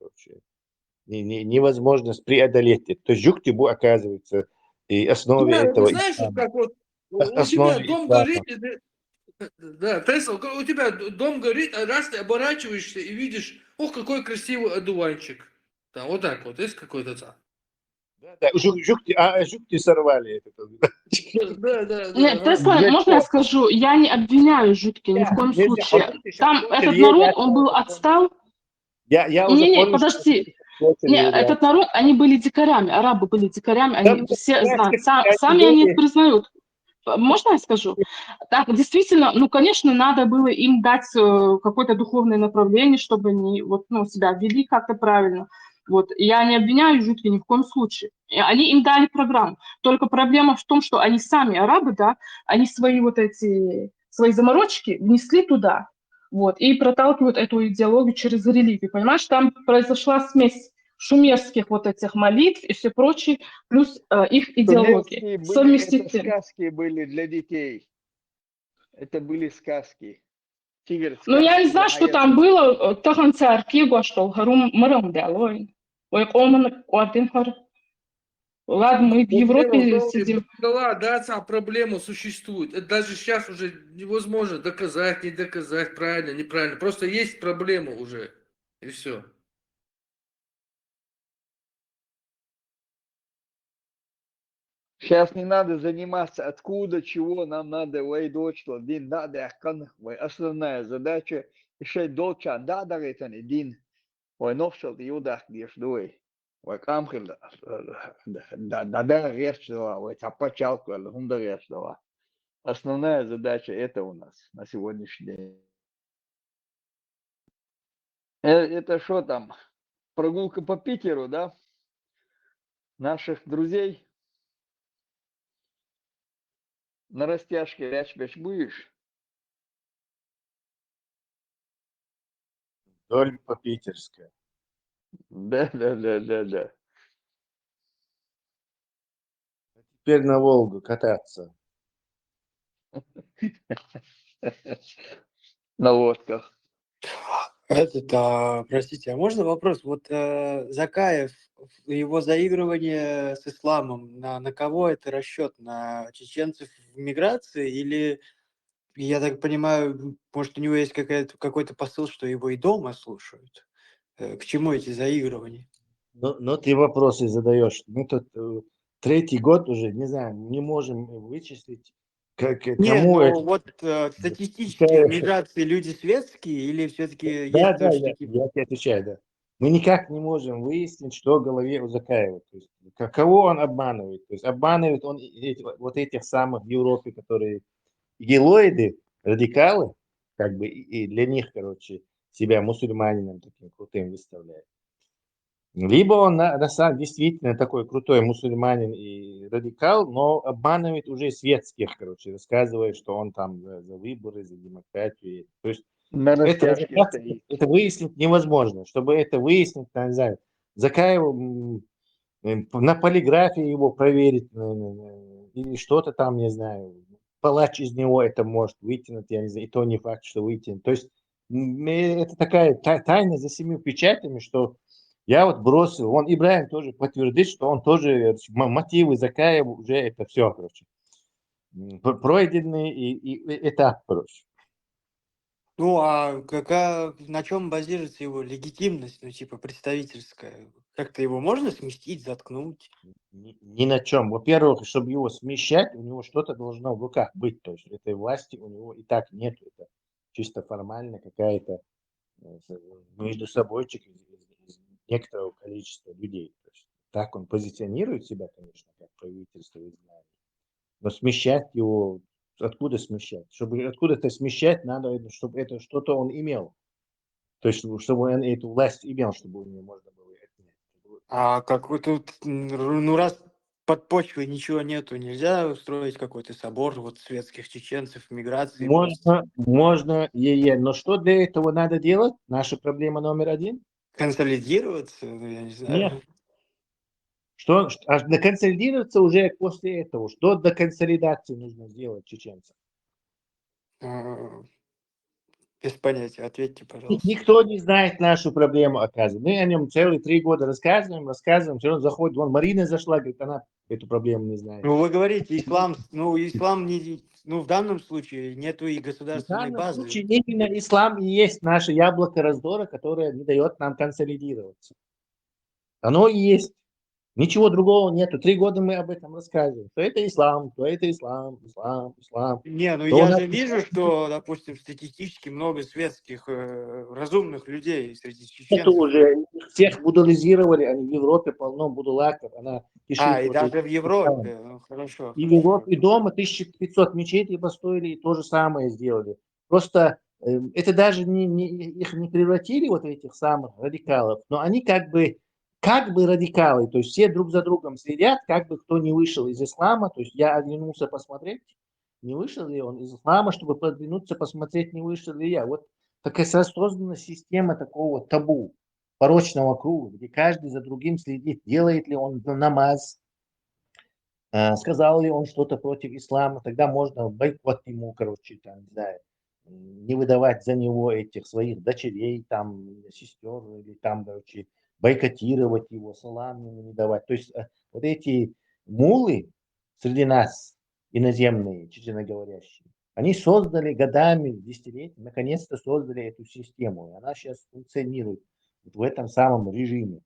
невозможность преодолеть это. То есть Жуктибу оказывается и основе да, этого. Ты знаешь, как вот у тебя дом горит, да, Тесла, у тебя дом горит, а раз ты оборачиваешься и видишь, ох, какой красивый одуванчик. Там, вот так вот, есть какой-то там. Да, жукти сорвали это. Да. Нет, Тесла, можно я скажу, я не обвиняю жутки ни в коем случае. Там этот народ, он был отстал. Не, подожди. Нет, этот народ, они были дикарями, арабы были дикарями, они все знают, сами они это признают. Можно я скажу? Так, действительно, ну, конечно, надо было им дать какое-то духовное направление, чтобы они вот, ну, себя вели как-то правильно. Вот. Я не обвиняю жутки ни в коем случае. Они им дали программу. Только проблема в том, что они сами, арабы, да, они свои вот эти, свои заморочки внесли туда, вот, и проталкивают эту идеологию через религию. Понимаешь, там произошла смесь шумерских вот этих молитв и все прочее, плюс их идеологии. Это сказки были для детей. Это были сказки. Ну, я не знаю, что там было. Тахан царки гоштол, харум марам делой. Ой, коман, квартин хар. Ладно, мы в Европе сидим. Да, проблема существует. Это даже сейчас уже невозможно доказать, не доказать, правильно, неправильно. Просто есть проблема уже. И все. Сейчас не надо заниматься, откуда, чего нам надо, дин, надо, основная задача, еще долча, да, это не дин, новшел, юдах, гешдуй, камхил, да, решила, тапачалку, хунда решила. Основная задача это у нас на сегодняшний день. Это что там, прогулка по Питеру, да, наших друзей? На растяжке рячь будешь? Вдоль по Питерской. Да. Теперь на Волгу кататься. На лодках. Простите, а можно вопрос? Вот Закаев, его заигрывание с исламом, на кого это расчет? На чеченцев в миграции или, я так понимаю, может, у него есть какой-то посыл, что его и дома слушают? К чему эти заигрывания? Ну ты вопросы задаешь. Мы тут третий год уже, не знаю, не можем вычислить, кому это... вот статистически миграции люди светские или все-таки есть... Да, я тебе отвечаю, да. Мы никак не можем выяснить, что в голове у Закаева. То есть, кого он обманывает. То есть обманывает он вот этих самых в Европе, которые гелоиды, радикалы, как бы, и для них, короче, себя мусульманином таким крутым выставляет. Либо он действительно такой крутой мусульманин и радикал, но обманывает уже светских, короче, рассказывает, что он там за выборы, за демократию. То есть На растяжке это, стоит. это выяснить невозможно. Чтобы это выяснить, там, не знаю, Закаеву на полиграфии его проверить, или что-то там, не знаю, палач из него это может вытянуть, я не знаю, и то не факт, что вытянет. То есть это такая тайна за 7 печатями, что я вот бросил, он Ибраим тоже подтвердит, что он тоже мотивы Закаева уже это все, короче, пройденный и этап, короче. Ну, а на чем базируется его легитимность, ну, типа, представительская? Как-то его можно сместить, заткнуть? Ни на чем. Во-первых, чтобы его смещать, у него что-то должно в руках быть. То есть этой власти у него и так нет. Это чисто формально какая-то между собойчик из некоторого количества людей. То есть так он позиционирует себя, конечно, как правительство изгнания. Но смещать его, откуда смещать? Чтобы откуда-то смещать, надо, чтобы это что-то он имел. То есть, чтобы он эту власть имел, чтобы у него можно было отнять. А как вы тут, ну, раз под почвой ничего нету, нельзя устроить какой-то собор вот светских чеченцев, миграции просто? Можно, но что для этого надо делать? Наша проблема номер один? Консолидироваться? Ну, я не Нет. знаю. Консолидироваться уже после этого. Что до консолидации нужно сделать чеченцам? А, Без понятия. Ответьте, пожалуйста. Никто не знает нашу проблему, оказывается. Мы о нем целые 3 года рассказываем, все равно заходит. Вон Марина зашла, говорит, она эту проблему не знает. Ну, вы говорите, ислам не, ну, в данном случае нету и В государственной данном базы. случае именно ислам и есть наше яблоко раздора, которое не дает нам консолидироваться. Оно и есть. Ничего другого нету. 3 года мы об этом рассказываем. То это ислам, то это ислам. Не, ну То у я нас же вижу, что, допустим, статистически много светских, разумных людей среди нету чеченцев. уже. Всех будализировали. Они в Европе полно будулаков. Она кишит. И вот даже в этим. Европе. Ну, хорошо, И в хорошо. Европе, и дома 1500 мечетей построили и то же самое сделали. Просто это даже их не превратили, вот этих самых радикалов, но они как бы радикалы, то есть все друг за другом следят, как бы кто не вышел из ислама, то есть я оглянулся посмотреть, не вышел ли он из ислама, чтобы продвинуться, посмотреть, не вышел ли я. Вот такая создана система такого табу, порочного круга, где каждый за другим следит, делает ли он намаз, сказал ли он что-то против ислама, тогда можно бойкот ему, короче, там, не знаю, не выдавать за него этих своих дочерей, там, сестер, или там, короче, бойкотировать его, салам ему не давать. То есть вот эти мулы среди нас, иноземные, чеченоговорящие, они создали годами, десятилетиями, наконец-то создали эту систему. И она сейчас функционирует в этом самом режиме.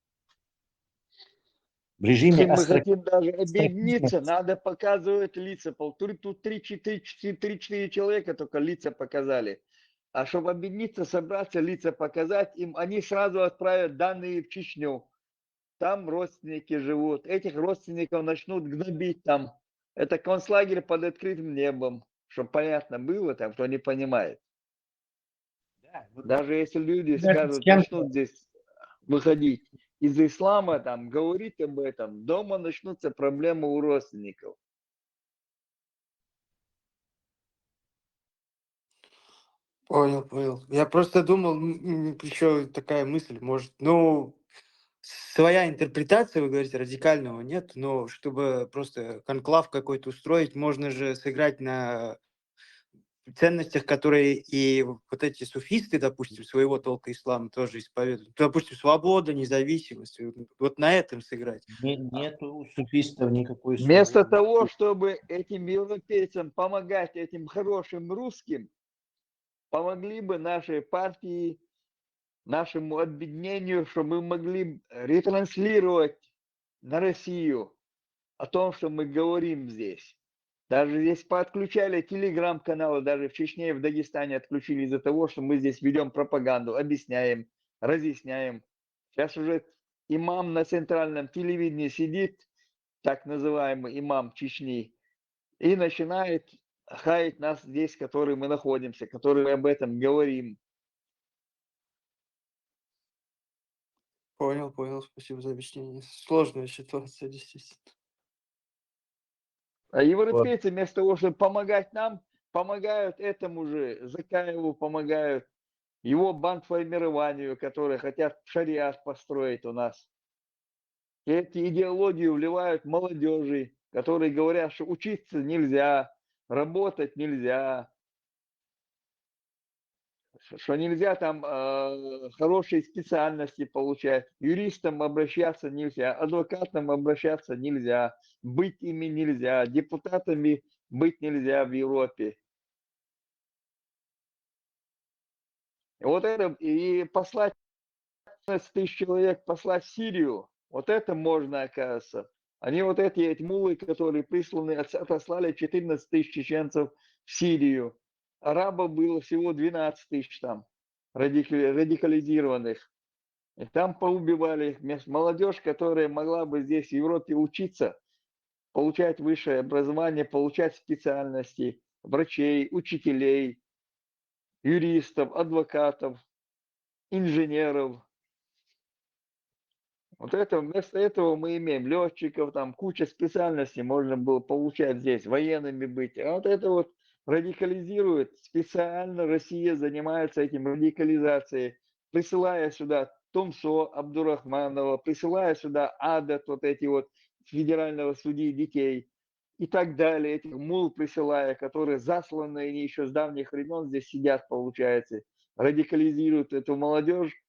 В режиме Если мы хотим даже объединиться, надо показывать лица. Тут 3-4 человека только лица показали. А чтобы объединиться, собраться, лица показать, им они сразу отправят данные в Чечню. Там родственники живут. Этих родственников начнут гнобить там. Это концлагерь под открытым небом. Чтобы понятно было там, кто не понимает. Даже если люди скажут, начнут здесь выходить из ислама, там, говорить об этом, дома начнутся проблемы у родственников. Понял. Я просто думал, еще такая мысль, может, ну, своя интерпретация, вы говорите, радикального нет, но чтобы просто конклав какой-то устроить, можно же сыграть на ценностях, которые и вот эти суфисты, допустим, своего толка ислама тоже исповедуют. Допустим, свобода, независимость. Вот на этом сыграть. Нету у суфистов никакой Вместо свободы. того, чтобы этим европейцам помогать, этим хорошим русским, помогли бы нашей партии, нашему объединению, чтобы мы могли ретранслировать на Россию о том, что мы говорим здесь. Даже здесь подключали телеграм-каналы, даже в Чечне и в Дагестане отключили из-за того, что мы здесь ведем пропаганду, объясняем, разъясняем. Сейчас уже имам на центральном телевидении сидит, так называемый имам Чечни, и начинает хаять нас здесь, которые мы находимся, которые об этом говорим. Понял. Спасибо за объяснение. Сложная ситуация, действительно. А европейцы вместо того, чтобы помогать нам, помогают этому же Закаеву, помогают его бандформированию, которые хотят шариат построить у нас. Эти идеологии вливают молодежи, которые говорят, что учиться нельзя, работать нельзя, что нельзя там хорошие специальности получать, юристам обращаться нельзя, адвокатам обращаться нельзя, быть ими нельзя, депутатами быть нельзя в Европе. Вот это и послать 15 тысяч человек, послать в Сирию, вот это можно, оказывается. Они вот эти муллы, которые присланы, отослали 14 тысяч чеченцев в Сирию. Арабов было всего 12 тысяч там, радикализированных. И там поубивали их. Молодежь, которая могла бы здесь в Европе учиться, получать высшее образование, получать специальности, врачей, учителей, юристов, адвокатов, инженеров. Вот это, вместо этого мы имеем летчиков, там куча специальностей можно было получать здесь, военными быть. А вот это вот радикализирует, специально Россия занимается этим радикализацией, присылая сюда Томсо Абдурахманова, присылая сюда Адат, вот эти вот федерального судьи детей и так далее, этих мул присылая, которые засланы, они еще с давних времен здесь сидят, получается, радикализируют эту молодежь,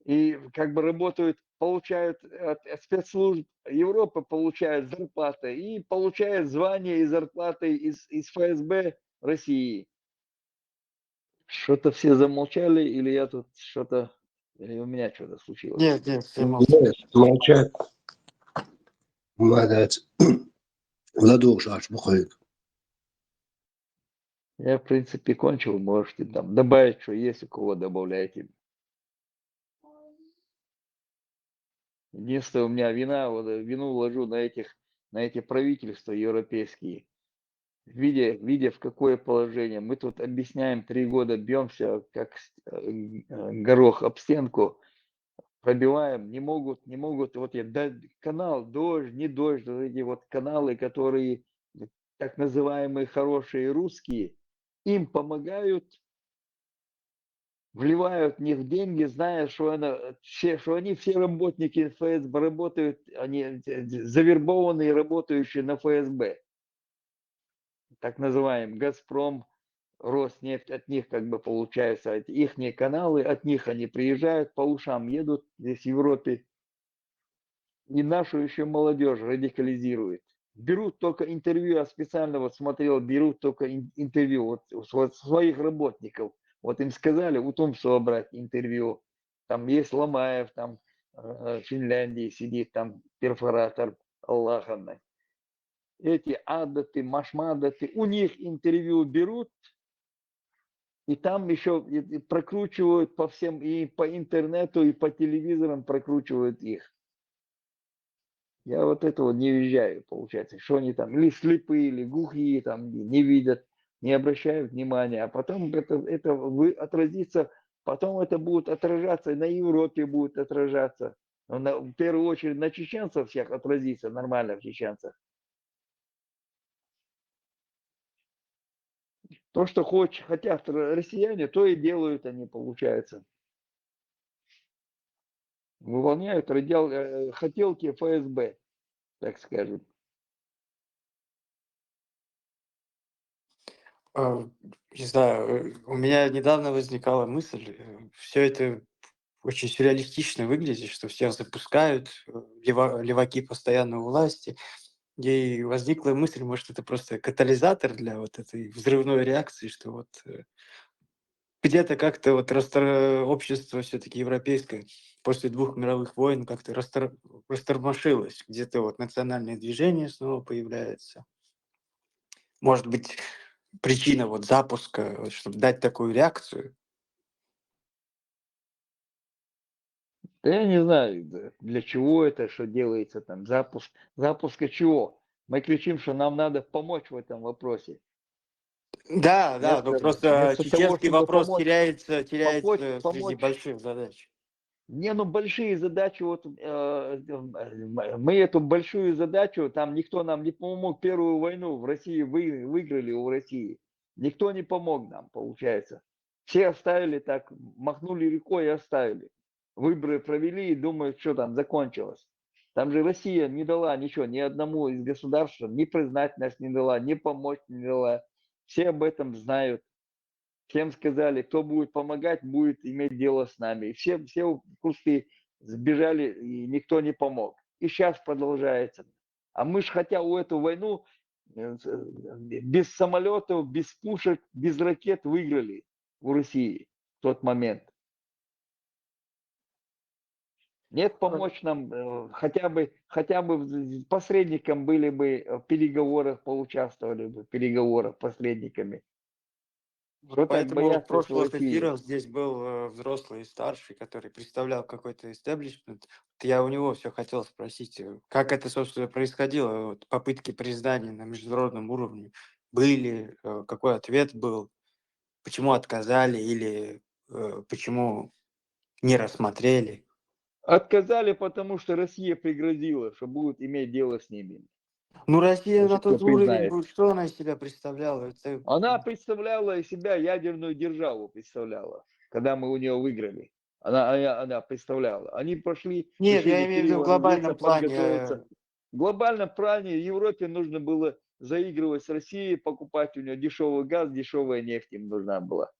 и как бы работают, получают от спецслужб Европы, получают зарплаты и получают звания и зарплаты из ФСБ России. Что-то все замолчали, или я тут что-то, или у меня что-то случилось? Нет, нет, все молчат. молчать. Молодец. Ладоши аж бухает. Я, в принципе, кончил, можете там добавить, что есть у кого добавляйте. Единственное, у меня вина, вот вину ложу на эти правительства европейские. Видя в какое положение. Мы тут объясняем 3 года, бьемся как горох об стенку, пробиваем, не могут, вот канал, дождь, не дождь, вот эти вот каналы, которые так называемые хорошие русские, им помогают, вливают в них деньги, зная, что они все работники ФСБ работают, они завербованные, работающие на ФСБ. Так называемый «Газпром», «Роснефть», от них как бы получается, ихние каналы, от них они приезжают, по ушам едут здесь в Европе, и нашу еще молодежь радикализирует. Берут только интервью, я специально вот смотрел, берут только интервью вот своих работников. Вот им сказали у Томсо брать интервью, там есть Ломаев, там в Финляндии сидит, там перфоратор Аллаховна. Эти адаты, машмадаты, у них интервью берут, и там еще и прокручивают по всем, и по интернету, и по телевизорам прокручивают их. Я вот этого не въезжаю, получается, что они там, или слепые, или глухие, там, не видят, не обращают внимания, а потом это отразится, потом это будет отражаться, на Европе будет отражаться, в первую очередь на чеченцев всех отразится, нормально в чеченцах. То, что хотят россияне, то и делают они, получается. Выполняют хотелки ФСБ, так скажем. Не знаю, у меня недавно возникала мысль, все это очень сюрреалистично выглядит, что всех запускают, леваки постоянно у власти. И возникла мысль, может, это просто катализатор для вот этой взрывной реакции, что вот где-то как-то вот общество все-таки европейское после 2 мировых войн как-то растормошилось, где-то вот национальное движение снова появляется. Может быть, причина вот запуска, вот, чтобы дать такую реакцию. Да я не знаю, для чего это, что делается там, запуска чего. Мы кричим, что нам надо помочь в этом вопросе. Да, да, но просто Вместо того, чеченский чтобы вопрос помочь, теряется среди помочь. больших задач. Не, ну большие задачи, вот мы эту большую задачу, там никто нам не помог, первую войну в России выиграли у России. Никто не помог нам, получается. Все оставили так, махнули рекой и оставили. Выборы провели и думают, что там закончилось. Там же Россия не дала ничего, ни одному из государств, ни признательность не дала, ни помочь не дала. Все об этом знают. Всем сказали, кто будет помогать, будет иметь дело с нами. И все в кусты сбежали, и никто не помог. И сейчас продолжается. А мы же, хотя у эту войну без самолетов, без пушек, без ракет выиграли у России в тот момент. Нет, помочь нам, хотя бы посредником были бы в переговорах, поучаствовали бы в переговорах посредниками. Что так Поэтому в бояться, что прошлых Россия? эфирах здесь был взрослый и старший, который представлял какой-то истеблишмент. Я у него все хотел спросить, как это, собственно, происходило, вот, попытки признания на международном уровне были, какой ответ был, почему отказали или почему не рассмотрели. Отказали, потому что Россия пригрозила, что будут иметь дело с ними. Ну, Россия на Если кто тот уровень, признает. что она из себя представляла? Это... Она представляла из себя ядерную державу, представляла, когда мы у нее выиграли. Она представляла. Они прошли, Нет, я решили имею в виду в глобальном подготовиться. плане. В глобальном плане Европе нужно было заигрывать с Россией, покупать у нее дешевый газ, дешевая нефть им нужна была.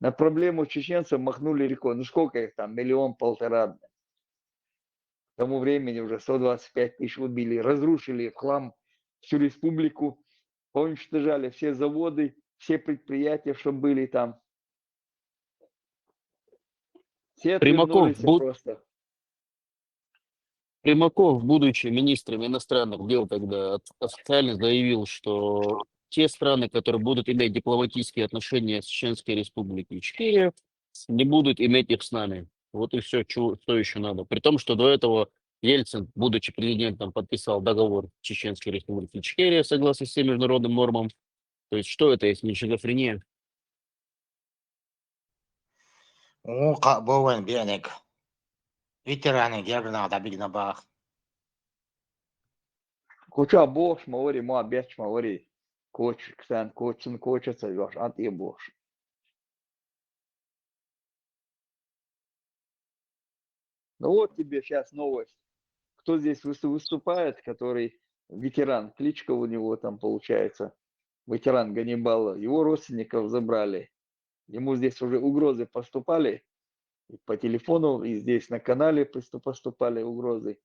На проблему чеченцев махнули рекой. Ну сколько их там? 1,5 миллиона. К тому времени уже 125 тысяч убили. Разрушили в хлам всю республику. Уничтожали все заводы, все предприятия, что были там. Все отвернулись просто. Примаков, будучи министром иностранных дел, тогда официально заявил, что те страны, которые будут иметь дипломатические отношения с Чеченской Республикой Ичкерия, не будут иметь их с нами. Вот и все, что еще надо. При том, что до этого Ельцин, будучи президентом, подписал договор Чеченской Республики Ичкерия согласно всем международным нормам. То есть что это, если не шизофрения? Боуэн Бенек. Ветераны Гербната Бигнабах. Куча бош, мавори, ма беч, мавори. Коч, ксан, кочин, кочется, ваш, анти бош. Ну вот тебе сейчас новость. Кто здесь выступает, который ветеран, кличка у него там получается, ветеран Ганнибала, его родственников забрали. Ему здесь уже угрозы поступали, и по телефону, и здесь на канале поступали угрозы.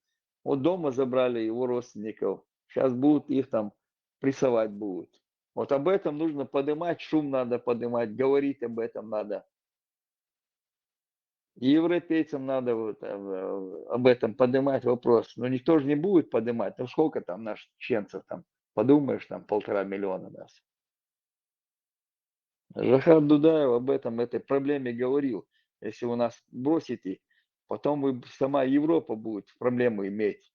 Вот дома забрали его родственников. Сейчас будут их там прессовать будут. Вот об этом нужно поднимать, шум надо поднимать, говорить об этом надо. И европейцам надо вот об этом поднимать вопрос. Но никто же не будет поднимать. Ну сколько там наших чеченцев там? Подумаешь, там 1,5 миллиона нас. Захар Дудаев об этом, этой проблеме говорил. Если вы нас бросите, потом вы, сама Европа будет проблему иметь.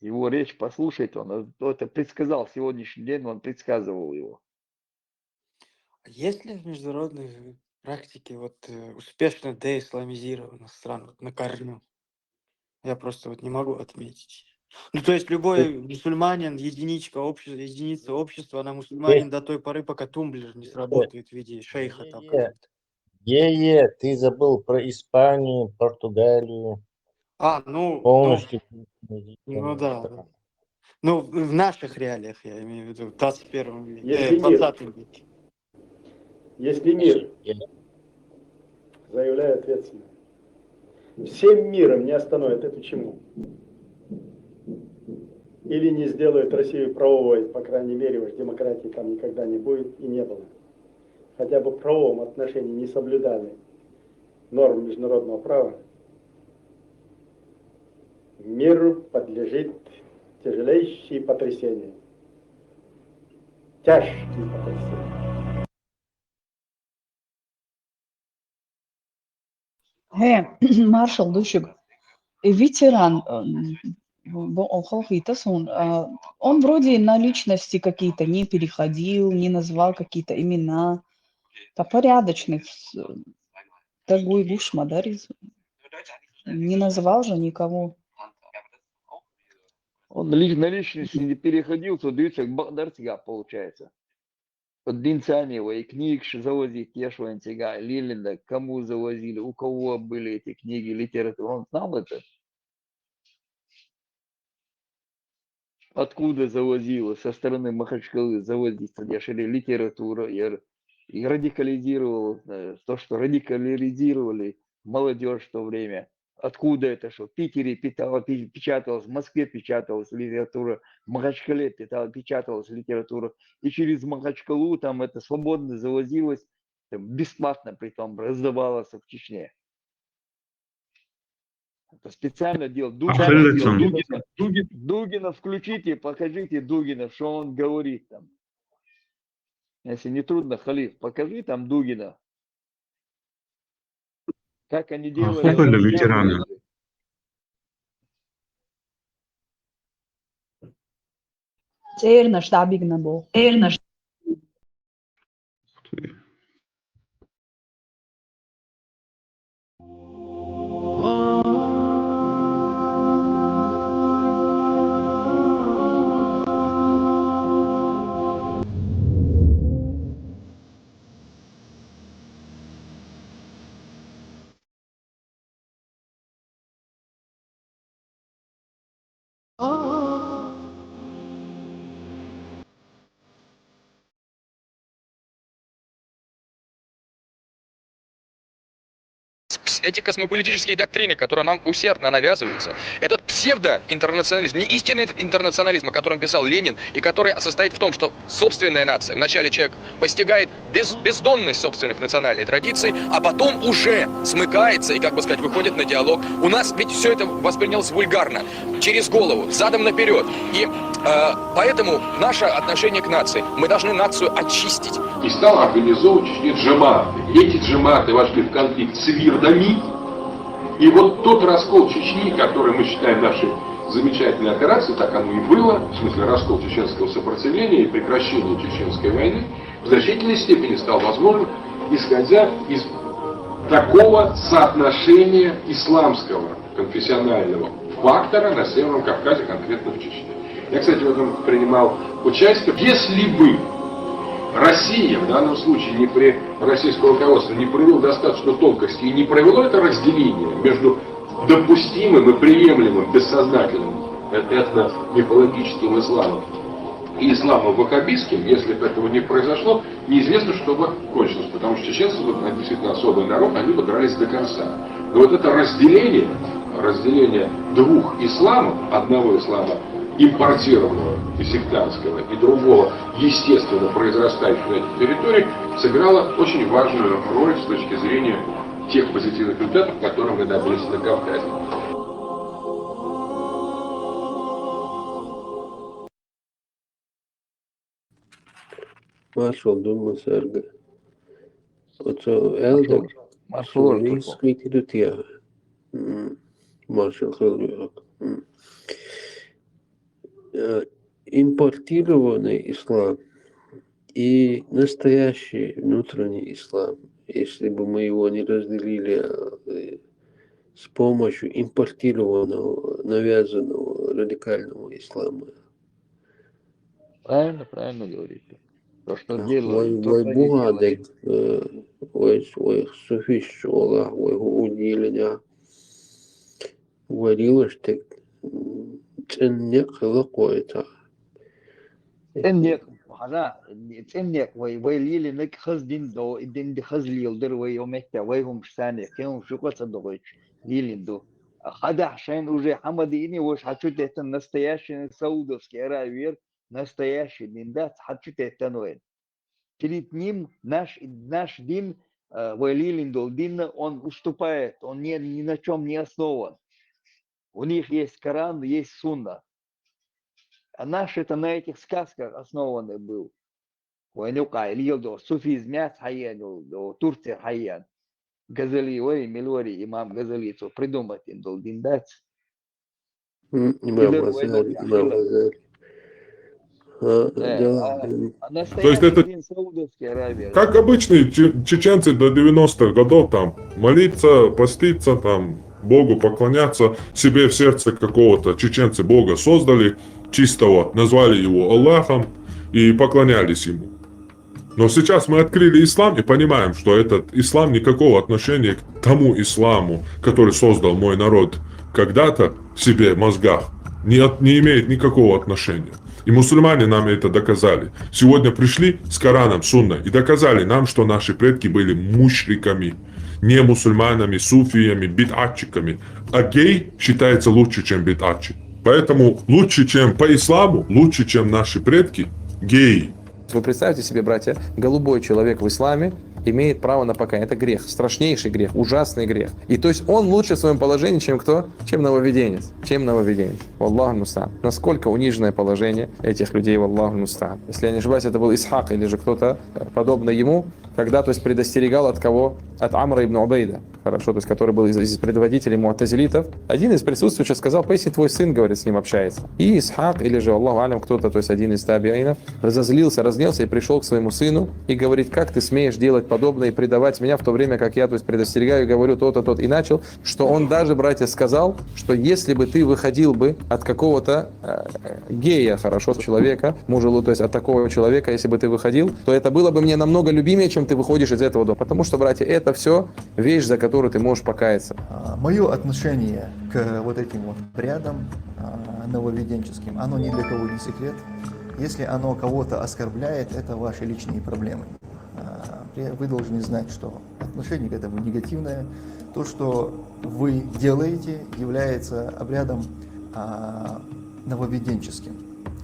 Его речь послушайте, он это предсказал сегодняшний день, он предсказывал его. Есть ли в международной практике вот успешно деисламизированных стран вот, на корню? Я просто вот не могу отметить. Ну, то есть любой мусульманин, единица общества, она мусульманин до той поры, пока тумблер не сработает в виде шейха там какого-то. Ты забыл про Испанию, Португалию. Полностью. Ну да. Ну, в наших реалиях, я имею в виду, в 21 веке, Если 20 веке. Если мир, заявляю ответственно, всем миром не остановит эту чему. Или не сделает Россию правовой, по крайней мере, уж демократии там никогда не будет и не было. Хотя бы в правовом отношении не соблюдали норм международного права, миру подлежит тяжелейшие потрясения. Тяжкие потрясения. Маршал Душик, ветеран, он вроде на личности какие-то не переходил, не назвал какие-то имена. Порядочный. Такой Гушма, да, не называл же никого. Он на личности не переходил, то дивится, как Бахдарцга получается. От Динцанева и книг завозить Ешвантига, Лилина, кому завозили, у кого были эти книги, литература, он знал это? Откуда завозило со стороны Махачкалы завозится дешевле литература и радикализировало то, что радикализировали молодежь в то время. Откуда это, что в Питере печаталась, в Москве печаталась литература, в Махачкале печаталась литература, и через Махачкалу там это свободно завозилось, там, бесплатно притом раздавалось в Чечне. Это специально делал. Дугина включите, покажите Дугина, что он говорит там. Если не трудно, Халиф, покажи там Дугина. Как они делали. ветераны. Церна штабигна был. Эти космополитические доктрины, которые нам усердно навязываются, этот псевдоинтернационализм, не истинный интернационализм, о котором писал Ленин, и который состоит в том, что собственная нация, вначале человек постигает бездонность собственных национальных традиций, а потом уже смыкается и, как бы сказать, выходит на диалог. У нас ведь все это воспринялось вульгарно, через голову, задом наперед. И поэтому наше отношение к нации, мы должны нацию очистить. И стал организовывать в Чечне джаматы. Эти джаматы вошли в конфликт с вирдами. И вот тот раскол Чечни, который мы считаем нашей замечательной операцией, так оно и было, в смысле раскол чеченского сопротивления и прекращение Чеченской войны, в значительной степени стал возможен, исходя из такого соотношения исламского конфессионального фактора на Северном Кавказе, конкретно в Чечне. Я, кстати, в этом принимал участие. Если бы Россия, в данном случае российское руководство не провело достаточно тонкости и не провело это разделение между допустимым и приемлемым бессознательным этно-мифологическим исламом и исламом ваххабистским, если бы этого не произошло, неизвестно, что бы кончилось, потому что чеченцы, действительно особый народ, они бы дрались до конца. Но вот это разделение двух исламов, одного ислама импортированного и сектантского, и другого, естественно, произрастающего на этих территориях, сыграла очень важную роль с точки зрения тех позитивных результатов, которые мы добились на Кавказе. Marshall Dumma Serge. Och så äldre så vi skiter ut i Marshall Хелвик. Импортированный ислам и настоящий внутренний ислам, если бы мы его не разделили с помощью импортированного, навязанного радикального ислама. Правильно говорите. То, что делают, Бугадек, ой, суфиш, Аллах, ой, удиления, говорила, что ценник какой-то. Ценник, вы лили на хаздин до, и дин хазлил, дырвы умехте, вы умшане, кем шукаться дойч, лилинду. Хада шайн уже хамадини, уж хочу это настоящий саудовский аравир, настоящий диндат, хочу это ноет. Перед ним наш дин, вайлилиндол дин, он уступает, он ни на чем не основан. У них есть Коран, есть Сунна. А наш это на этих сказках основанный был. Суфизм, Турция, Хайян. Газали, ой, Милори, имам Газали, придумать им дол диндат. То есть это как обычные чеченцы до 90-х годов там молиться, поститься, там Богу поклоняться, себе в сердце какого-то чеченцы Бога создали чистого, назвали его Аллахом и поклонялись ему. Но сейчас мы открыли ислам и понимаем, что этот ислам никакого отношения к тому исламу, который создал мой народ когда-то в себе в мозгах, не имеет никакого отношения. И мусульмане нам это доказали. Сегодня пришли с Кораном, Сунной и доказали нам, что наши предки были мушриками, не мусульманами, суфиями, бид'атчиками. А гей считается лучше, чем бид'атчик. Поэтому лучше, чем по исламу, лучше, чем наши предки, геи. Вы представьте себе, братья, голубой человек в исламе имеет право на покаяние. Это грех, страшнейший грех, ужасный грех. И то есть он лучше в своем положении, чем кто? Чем нововведенец. Чем нововведенец. Валлаху муста'ан. Насколько униженное положение этих людей, валлаху муста'ан. Если я не ошибаюсь, это был Исхак или же кто-то подобный ему, когда, то есть, предостерегал от кого? От Амра ибн Убейда, хорошо, то есть, который был из предводителей му'тазилитов. Один из присутствующих сказал: поясни, твой сын, говорит, с ним общается. И Исхак, или же, Аллаху алям, кто-то, то есть один из табиинов, разозлился, разнелся и пришел к своему сыну и говорит: как ты смеешь делать подобное и предавать меня, в то время как я, то есть, предостерегаю и говорю то-то, то-то. И начал, что он даже, братья, сказал, что если бы ты выходил бы от какого-то гея, хорошо, человека, мужа, то есть от такого человека, если бы ты выходил, то это было бы мне намного любимее, чем ты выходишь из этого дома. Потому что, братья, это все вещь, за которую ты можешь покаяться. Мое отношение к вот этим вот обрядам нововведенческим, оно ни для кого не секрет. Если оно кого-то оскорбляет, это ваши личные проблемы. Вы должны знать, что отношение к этому негативное. То, что вы делаете, является обрядом нововведенческим,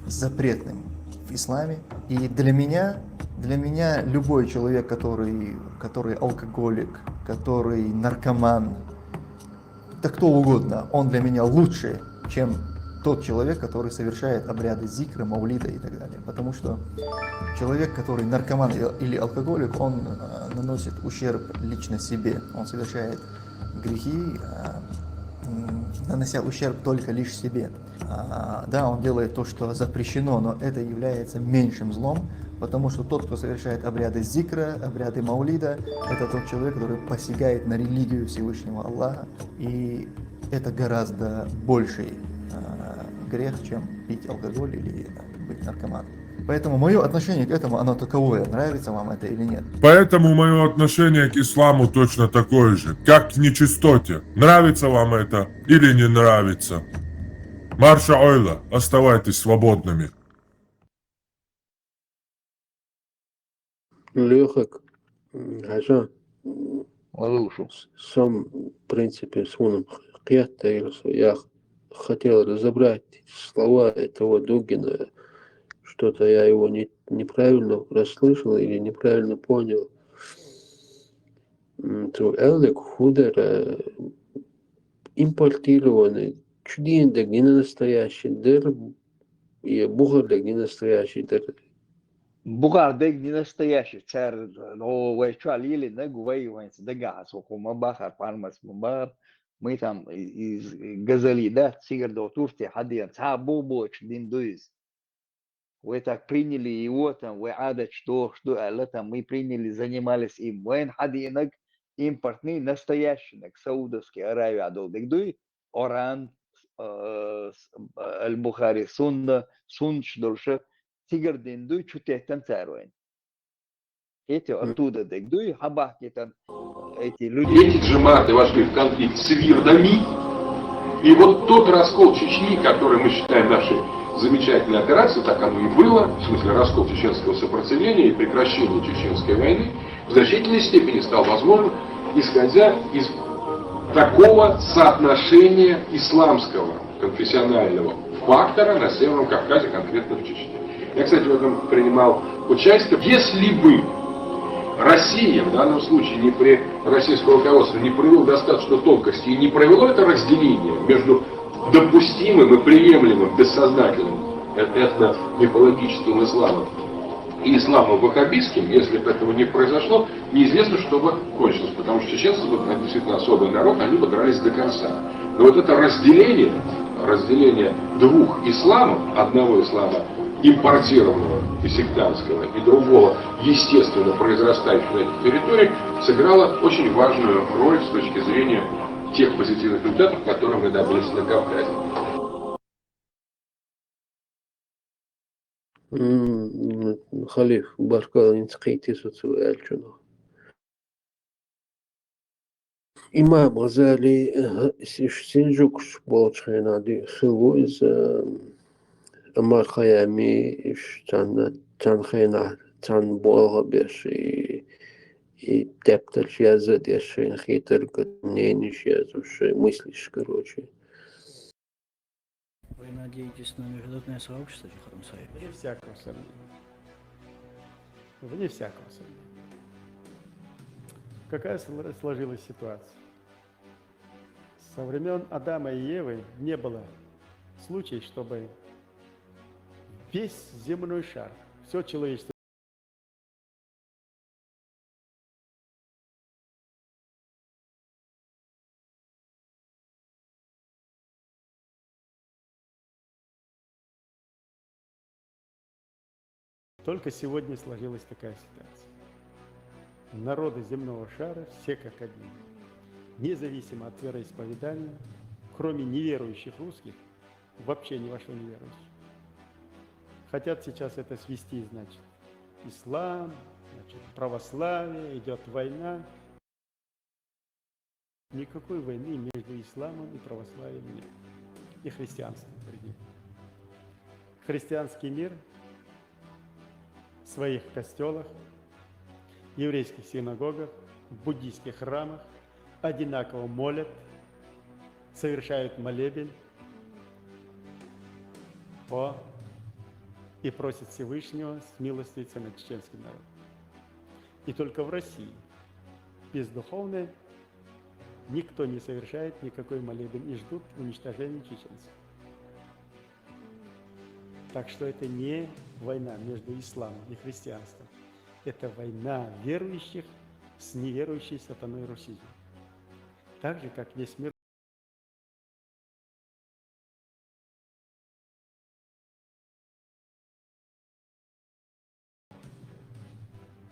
запретным в исламе. И для меня любой человек, который алкоголик, который наркоман, да кто угодно, он для меня лучше, чем тот человек, который совершает обряды зикра, маулида и так далее. Потому что человек, который наркоман или алкоголик, он наносит ущерб лично себе. Он совершает грехи, нанося ущерб только лишь себе. Да, он делает то, что запрещено, но это является меньшим злом, потому что тот, кто совершает обряды зикра, обряды маулида, это тот человек, который посягает на религию Всевышнего Аллаха, и это гораздо больший грех, чем пить алкоголь или быть наркоманом. Поэтому мое отношение к этому, оно таковое, нравится вам это или нет. Поэтому мое отношение к исламу точно такое же, как к нечистоте. Нравится вам это или не нравится? Марша ойла, оставайтесь свободными. Легок, Ажа, сам, в принципе, с уном я хотел разобрать слова этого Дугина. Что-то я его неправильно расслышал или неправильно понял. Элник худер импортированный, чудиндаг не настоящий дыр, и бугардак не настоящий дыр. Бугардак не настоящий, царь, но вы что, лили, не гувайванцы, да газ, окума бахар, пармас мумар, мы там из Газали, да, Сигарда, Турти, Хадиан, Цабубо, Чдиндуиз. Вы так приняли его там, вы адать, что там мы приняли, занимались им. Вен Хадинак, импортный, настоящий, Саудовский Аравия, Адолдегдуй, Оран, Аль-Бухари, Сунна, Сунч, Дольше, Сигардиндуй, Чутехтан Царуэн. Эти оттуда Дегдуй, Хабахки там, эти люди. Эти джематы вошли в конфликт с вирдами, и вот тот раскол Чечни, который мы считаем нашей замечательной операцией, так оно и было, в смысле раскол чеченского сопротивления и прекращение Чеченской войны, в значительной степени стал возможен, исходя из такого соотношения исламского конфессионального фактора на Северном Кавказе, конкретно в Чечне. Я, кстати, в этом принимал участие. Если бы Россия, в данном случае российское руководство, не провело достаточно тонкости и не провело это разделение между допустимым и приемлемым бессознательным этно-мифологическим исламом и исламом ваххабистским, если бы этого не произошло, неизвестно, что бы кончилось, потому что чеченцы были действительно особый народ, они бы дрались до конца. Но вот это разделение двух исламов, одного ислама импортированного и сектантского, и другого, естественно, произрастающего на этой территории, сыграло очень важную роль с точки зрения тех позитивных результатов, которые мы добились на Кавказе. خليف بركة انتقيتي سوى الجنو إمام غزالي سنجوكش بولشخينا دي خلوز أما خيامي تان خينا تان بولغ بيش تبتل شيازة ديش خيتر قدنين شيازة мыслишь, короче. Вы надеетесь на международное сообщество, Джихаром Саевич? Вне всякого сомнения. Вне всякого сомнения. Какая сложилась ситуация? Со времен Адама и Евы не было случая, чтобы весь земной шар, все человечество только сегодня сложилась такая ситуация. Народы земного шара все как один, независимо от вероисповедания, кроме неверующих русских, вообще ни во что не верующих. Хотят сейчас это свести, значит, ислам, значит, православие, идет война. Никакой войны между исламом и православием нет. И христианством, придет. Христианский мир в своих костелах, еврейских синагогах, буддийских храмах одинаково молят, совершают молебен и просят Всевышнего смилостивиться над чеченским народом. И только в России бездуховной никто не совершает никакой молебен и ждут уничтожения чеченцев. Так что это не война между исламом и христианством. Это война верующих с неверующей сатаной Руси. Так же, как весь мир.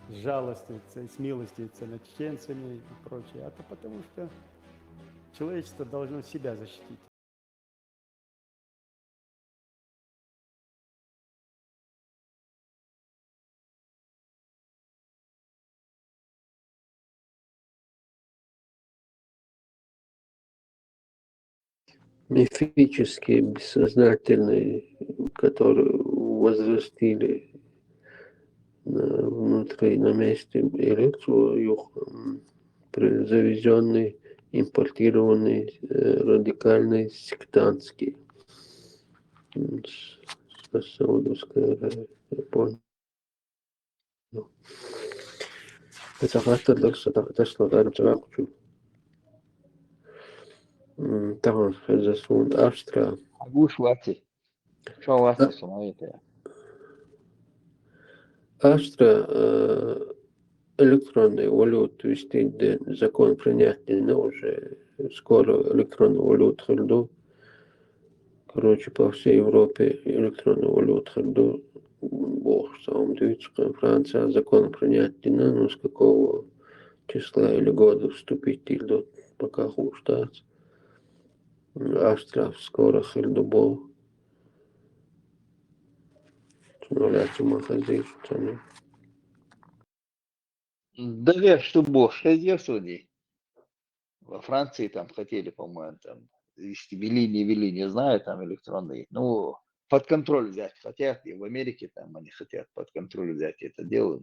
Жалостивается и смилостивится над чеченцами и прочее. Это потому что человечество должно себя защитить. Мифические, бессознательные, которые возрастили внутри, на месте электро, завезенный, импортированный, радикальный, сектантский. Саудовская Аравия, я понял. Это как-то дошло до Джаку. Tamam, Fezasund, Astra. Agush Vati. Что у вас самое-то? Astra электронную валюту ввести закон принятия, но уже скоро электронную валюту хальду. Короче, по всей Европе электронную валюту хальду. Бог сам Дюйчка, Франция закон принятия, но с какого числа или года вступить или пока хуже. Астрав скоро хильдубол. Нуляцу махазиш. Да верь, что Бог ходил судей. Во Франции там хотели, по-моему, там вели, не знаю, там электронные. Ну, под контроль взять хотят, и в Америке там они хотят под контроль взять это дело,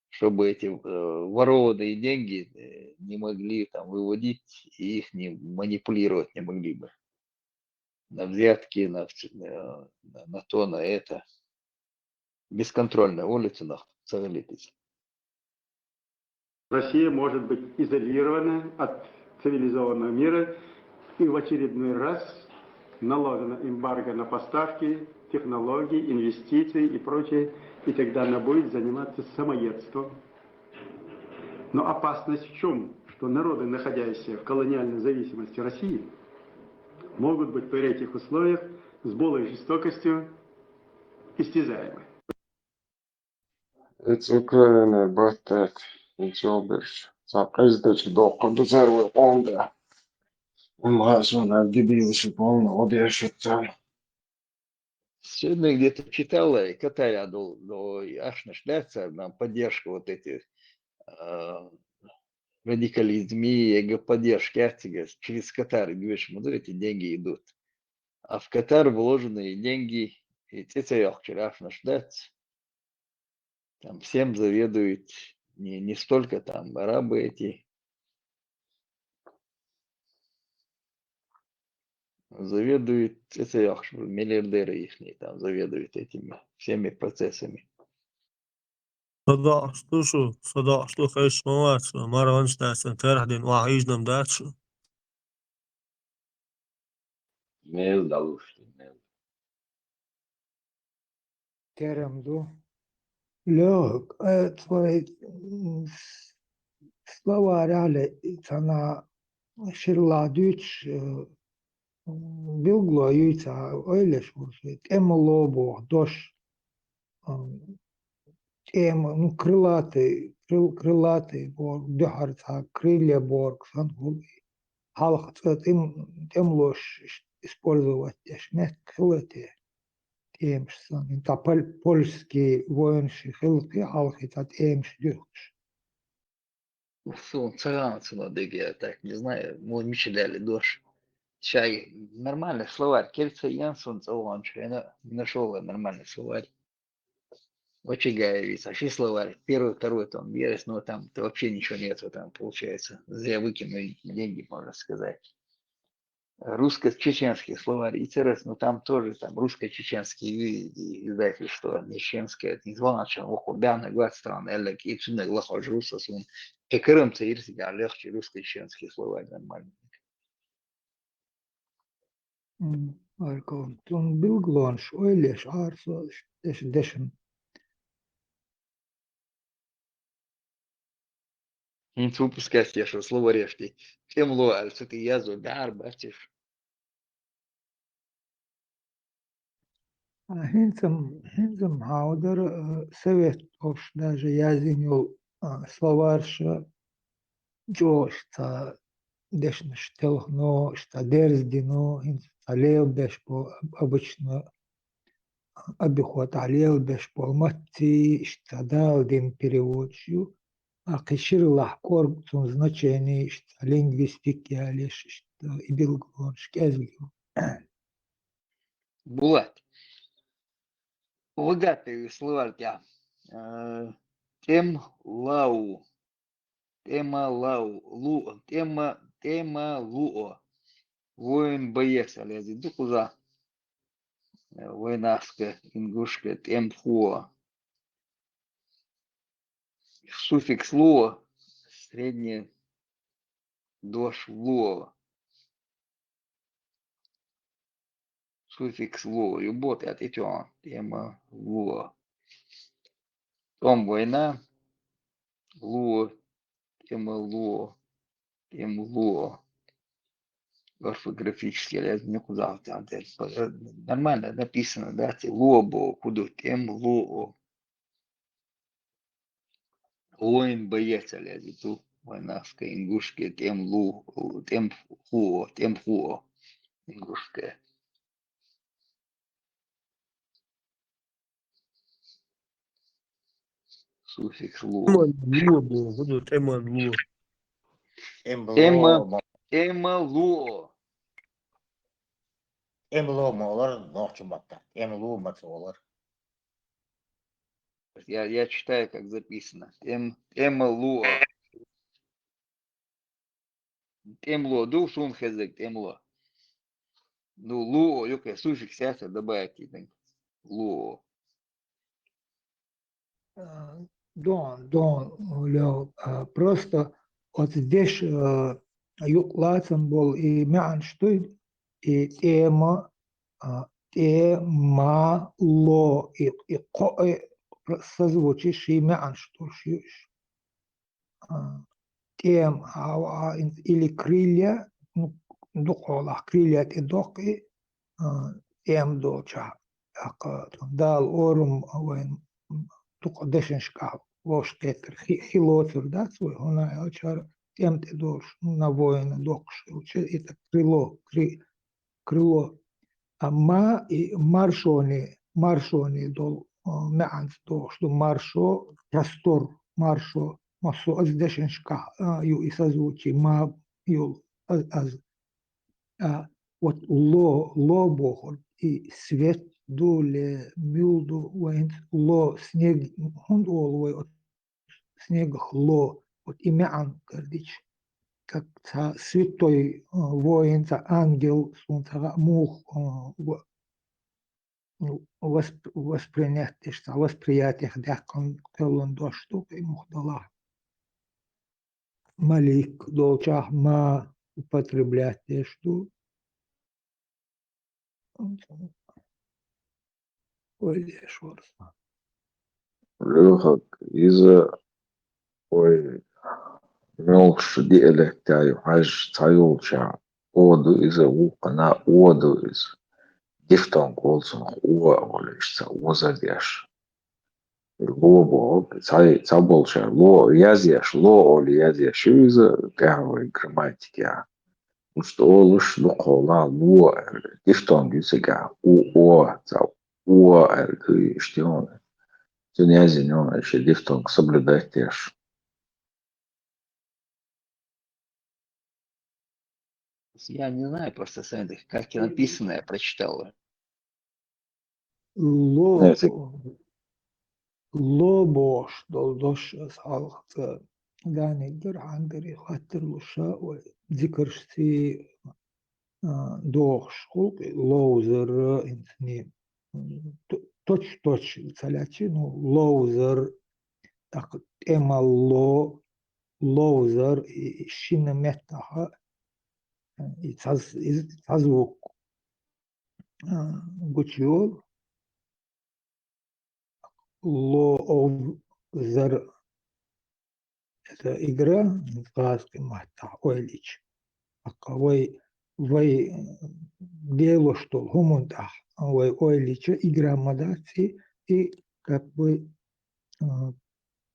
чтобы эти ворованные деньги не могли там выводить и их не манипулировать не могли бы. На взятки, на то, на это. Бесконтрольная улица на Цагалитис. Россия может быть изолирована от цивилизованного мира и в очередной раз наложена эмбарго на поставки, технологии, инвестиции и прочее, и тогда она будет заниматься самоедством. Но опасность в чем? Что народы, находящиеся в колониальной зависимости России, могут быть при этих условиях с более жестокостью истязаемы. It's Ukraine, but it's obvious. President доходу зервы онда. Мазун, Авгибилович, полно, обещать. Сегодня где-то читала, и Катаря до Ашнаштаца, нам поддержка вот этих радикализме, эго поддержки через Катар, говоришь, эти деньги идут. А в Катар вложенные деньги, и там всем заведует не столько там арабы эти, заведует миллиардеры их, там заведуют этими всеми процессами. صداقته خیش موات مرة دستن ترهدين وعيجنا مداتش Mel daluştu, mel. Теремду. Лёг, твои слова реально, она ширладыч, билгло юйца, ойлеш, может, эмолобо, дош, ну, крылатый, борг, дехарца, крылья борг, сан, халх, тем ложь использовать, шмет, крылатые. Тем, та польские воинши, хилки, халхи, та темш, дюхш. Сон цыганцы надыги, я так не знаю, мы мечтали дождь. Чай, нормальный словарь, Кельца Янсон, Цаланчу, я нашел нормальный словарь. Очень гаевиц, вообще словарь, первый, второй там, верес, но там вообще ничего нету, там получается, зря выкинули деньги, можно сказать. Русско-чеченский словарь, интересно, там тоже там русско-чеченский издательство, неченское, не звоночно, охубяна, гвад стран, элек, и цуна глахож руссосун, и крымцы, ирсига, легче русско-чеченский словарь нормально. Он был глонш, ойлеш, арсо, дешен. Выпускать я что слово решти. Тем лоаль, что ты язу, дар, бачишь. Хинцем хаудер, совет, ош, даже язинил словарша, джош, та дешн штелхно, шта дерздино, алел бешпо, обычно обиход алел бешпо, матти, штадал дин переводчу, а кишир лахкор, тун значение, шта лингвистики, алеш, шта и билглон, шкезлю. Булат. Богатые словарь я. Тем лау. Тема лау. Тема луо. Воин боец, алези. Дукуза. Войнаска, ингушка, темфуо. Суффикс луо. Среднее. Дош луо. Суффикс луо. Любот отечен. Тема луо. Том война. Луо. Тема луо. Тем луо. Орфографически никуда. Нормально написано, да? Луобо. Куда? Тем луо. Воин боец, алези. Ту войнавская, ингушская. Тем лу. Тем хуо. Тем хуо. Ингушская. Суффикс луо. Тема луо. Эмло молар, ночью батта. Эмло мацолар. Я читаю, как записано. Тема луо. Темло. Ду сун хезек. Темло. Ну, луо. Юка суффикс сяса добавить. Луо. Лёг, просто вот здесь юклацан был и мян что и тема ло и созвучишь и мян что тем или крылья, ну, духола крылья и дохи тем доча дал орум تقدشن شكاو وش كتر خيلوتر ده سوي هنا أشار تيم تدوش نبوين دوكش وش إتا كريلو أما مارشوني маршо не дол меанс до что маршо простор маршо масо аздешеншка ю и созвучи ма ю аз вот ло бохор и свет дуле мюлду вейнт ло снег хунд олвой от снегах ло вот имя ангардич как святой воин, ангел, мух воспринять, что восприятие, да, он до штуки мухдала. Малик долчах ма употреблять, что ой, шорса. Лёхак из-за ой мелкш диалектаю хаж таюлча оду из-за укана оду из дифтонг олсон уа олешца озадеш. Лобо цаболча ло язеш ло оли язеш из-за тяговой грамматики. Что лишь лукола ло дифтонг из-за о цаб о что он Тюнязин, он еще дифтонг соблюдать теж. Я не знаю просто сами, как написано, я прочитал. Лобош долдош салхт дани грандери хатер луша ой дикершти дохш хулк лоузер инсни точ цалячи ну лоузер так эмало лоузер и шинметаха и цазвук гучиол лоузер это игра в сказке мата ойлич акавай вай дело что гумунтах вай ойлича игра мадаци и как бы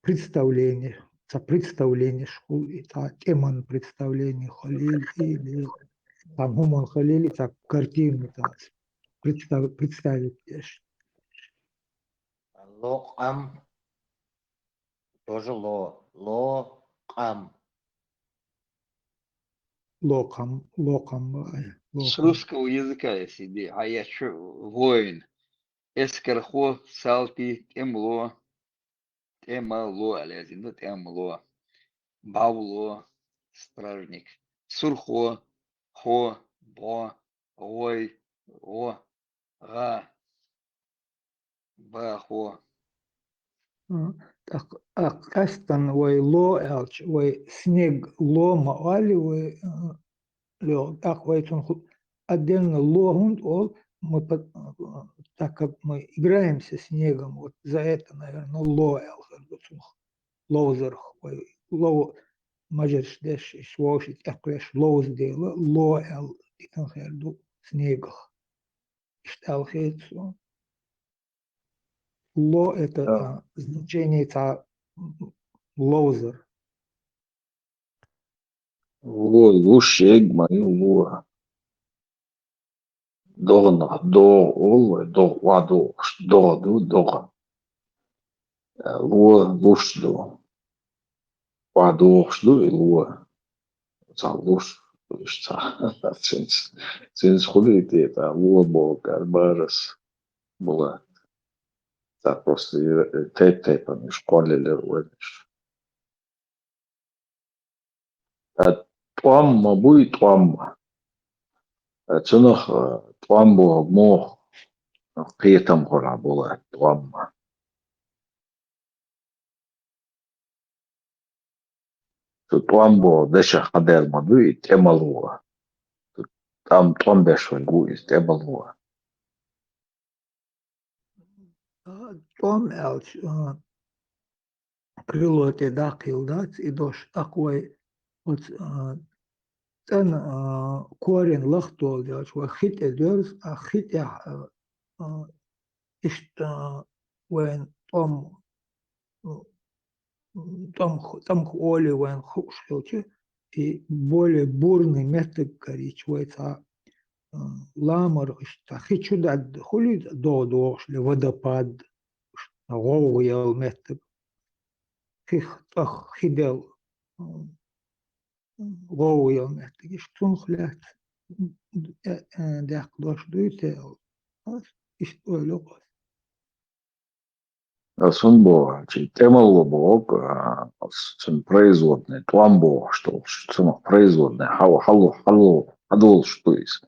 представление школ и теман представление халил или там гумон халили так картину представить Лоам тоже ло ам. локам С русского языка я себе, а я что, воин. Эскархо, салпи, темло, темало, алязин, ну темло. Бауло, стражник. Сурхо, хо, бо, ой, о, га, бахо. так кастан вой ло элч вой снег ло маали вой лё так вой отдельно ло ол мы так как мы играемся снегом вот за это наверное ло эл лоузер ло мажерш деш швошит эклеш лоуз дела ло эл иканхерду снегах шталхейцу ло это значение лоузер Ло лушег мою ло. Догна до олвай до ваду дога. Ло луш до. Ваду и ло. За луш цинс хулити это ло бо карбарас была. Так просто тейп они школили вынеш. Туамма буй туамма. Цунах туамбо мо қиетам қора бола туамма. Туамбо деша хадер мадуй темалуа. Там туамбешвай гуис темалуа. том элч крыло те дакилдац и дош такой вот ten корень лахтол делать вот хит эдерс а хит ишта вен там холи вен хушилчи и более бурный метод коричвается ламар, что хочу дать хули до водопад, غويل متر خدل غويل متر يشتون خلات داق دوش دويته يشتون لغة Sunbo, чи темало бог, сын производный, тламбо, что производный, хадол, что из.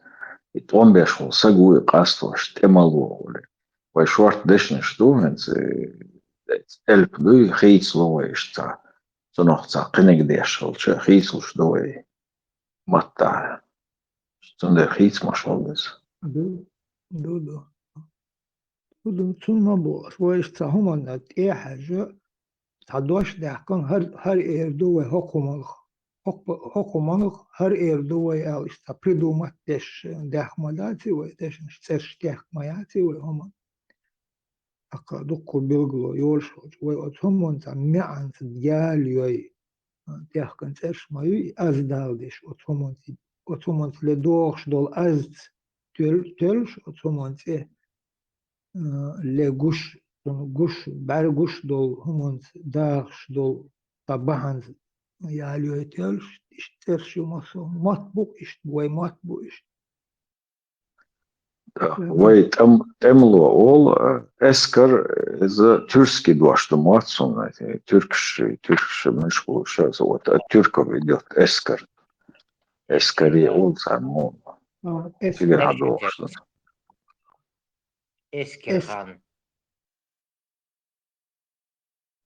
И тламбе шел, сагуи, каство, темало, vai švart dešņš dūmens, elp dūj, hītslovai, šta, sanohtsa, qinegdiešal, če hītsluš dūj, mattā, sunde hītsmašaldes. دو تون ما بوش ويش تهم أن إيه حاجة تعدوش دهكان هر إيردو حكومة هر إيردو أو استبردو ما تش دهمالاتي ويش نشترش دهمالاتي وهم أقدوكو بيلغلو يولشوج ويأتهم أنت معن تديال يوي دهكان تش ما يوي أزدالدش أتهم أنت لدوخش دول أزد تلش أتهم أنت لجوش بعد جوش دول هم داخش دول طبعا ياليو يتلش اشترشوا مطبوع اشتوي مطبوع Vai temlo ol esker za türski doštu macun, türkši mišku šās, türko vidot esker. Eskeri ol samu. Tigar doštu. Эскерхан.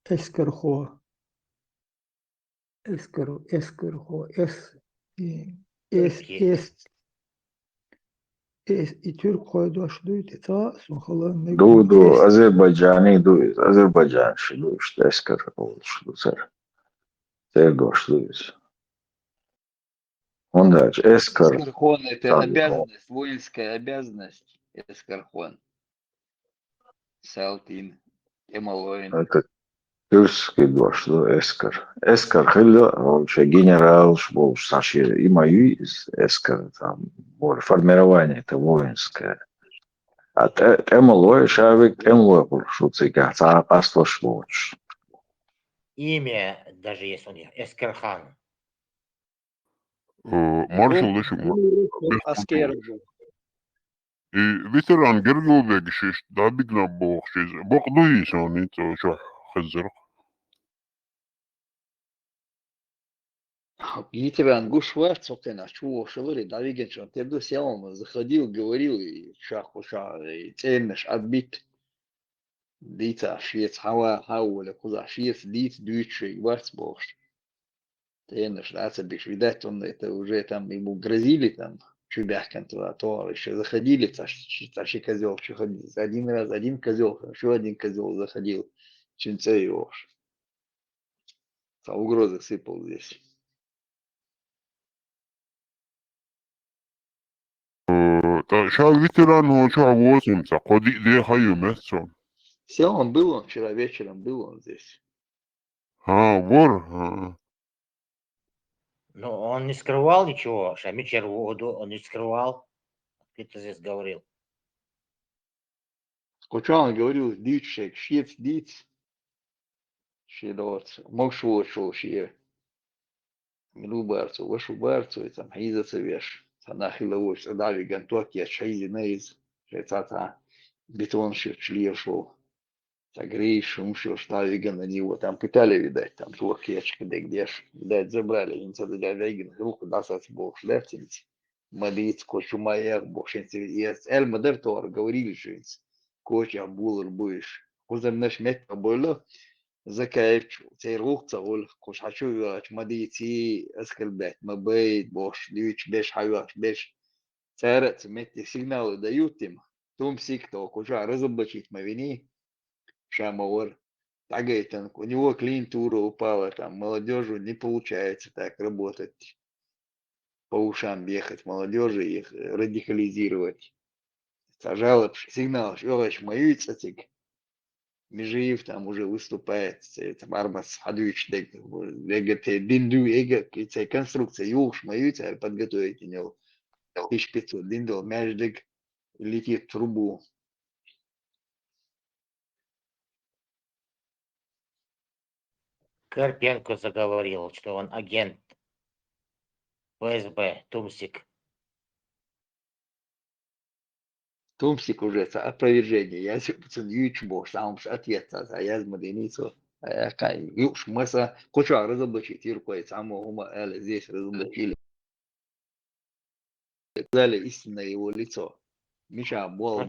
Эскерхо. И Türk koydoş duydu ta sunhalan ne Du Azerbaycani Azerbaycan şu işte esker oluştu ser doştu. Onda esker. Эскархон – это обязанность, воинская обязанность. Эскархон. Салтин, Эмалоин. Это türkski doštu esker. Esker hilla вообще генерал был Саши и мою эsker там формирование это воинское. А темлой шавик темлой был шуцика царапаство шлоч. Имя даже есть у них. Эскерхан. Marshall dışı veteran Gergol'daki şey daha bir gün bu şey. Bak duyuyorsun onu şu hazır. Видите, вы ангушварц, вот ты наш чего шелури, да видишь, он тебе до села заходил, говорил, и шах, и ценнеш отбит. Дица, швец, хауля, куда швец, диц, дючий, варц бог. Ценнеш, да, цебиш, видать, он это уже там ему грозили там, чубяхкан туда, то еще заходили, тащи козел, что ходил, один раз, один козел, еще один козел заходил, чинце его. Угрозы сыпал здесь. Şah veteran hoca возим, ходи где хаю место. Сел он был, он вчера вечером был он здесь. Вор. Ну, он не скрывал ничего, Шамичер воду он не скрывал. Ты здесь говорил. Сколько он говорил, дичек, шец, диц. Шедот, мог шел, шие. Милу барцу, вашу барцу, и там хиза цевеш. Санахиловоч, дави гантуак, я шайзи нейз. Шецата, бетон шли шел. Согрей, шум шел, штавига на него. Там пытали, видать, там туакечка, да где ж. Видать, забрали, не цеда для вегин, руку дасать бог шлефтинец. Мадиц, кочу маяк, бог шенцы. Эль мадер тор, говорили шенцы. Коча булыр будешь. Кузем наш мет поболо. زكايف تيروق تقول كوش حشويش مديتي اسكل بيت مبيت بوش ديوش بيش حيوش بيش سارت متي سيجنال دايوتيم توم سيكتو كوشا разоблачить мавини шамовар тагайтан у него клиентура упала там молодежи не получается так работать по ушам бегать молодежи их радикализировать сажал сигнал что мою цатик Межиев там уже выступает, там Армас Хадович Динду Эга, конструкция, юж мою подготовить него. 1500 линдол мяждик летит в трубу. Карпенко заговорил, что он агент ФСБ, Тумсик. Тумсик уже опровержение. Я пацан ючбо, сам ответ, а я с маденицу. Юж масса куча разоблачить Иркой, самого ума здесь разоблачили. Сказали истинное его лицо. Миша Бол.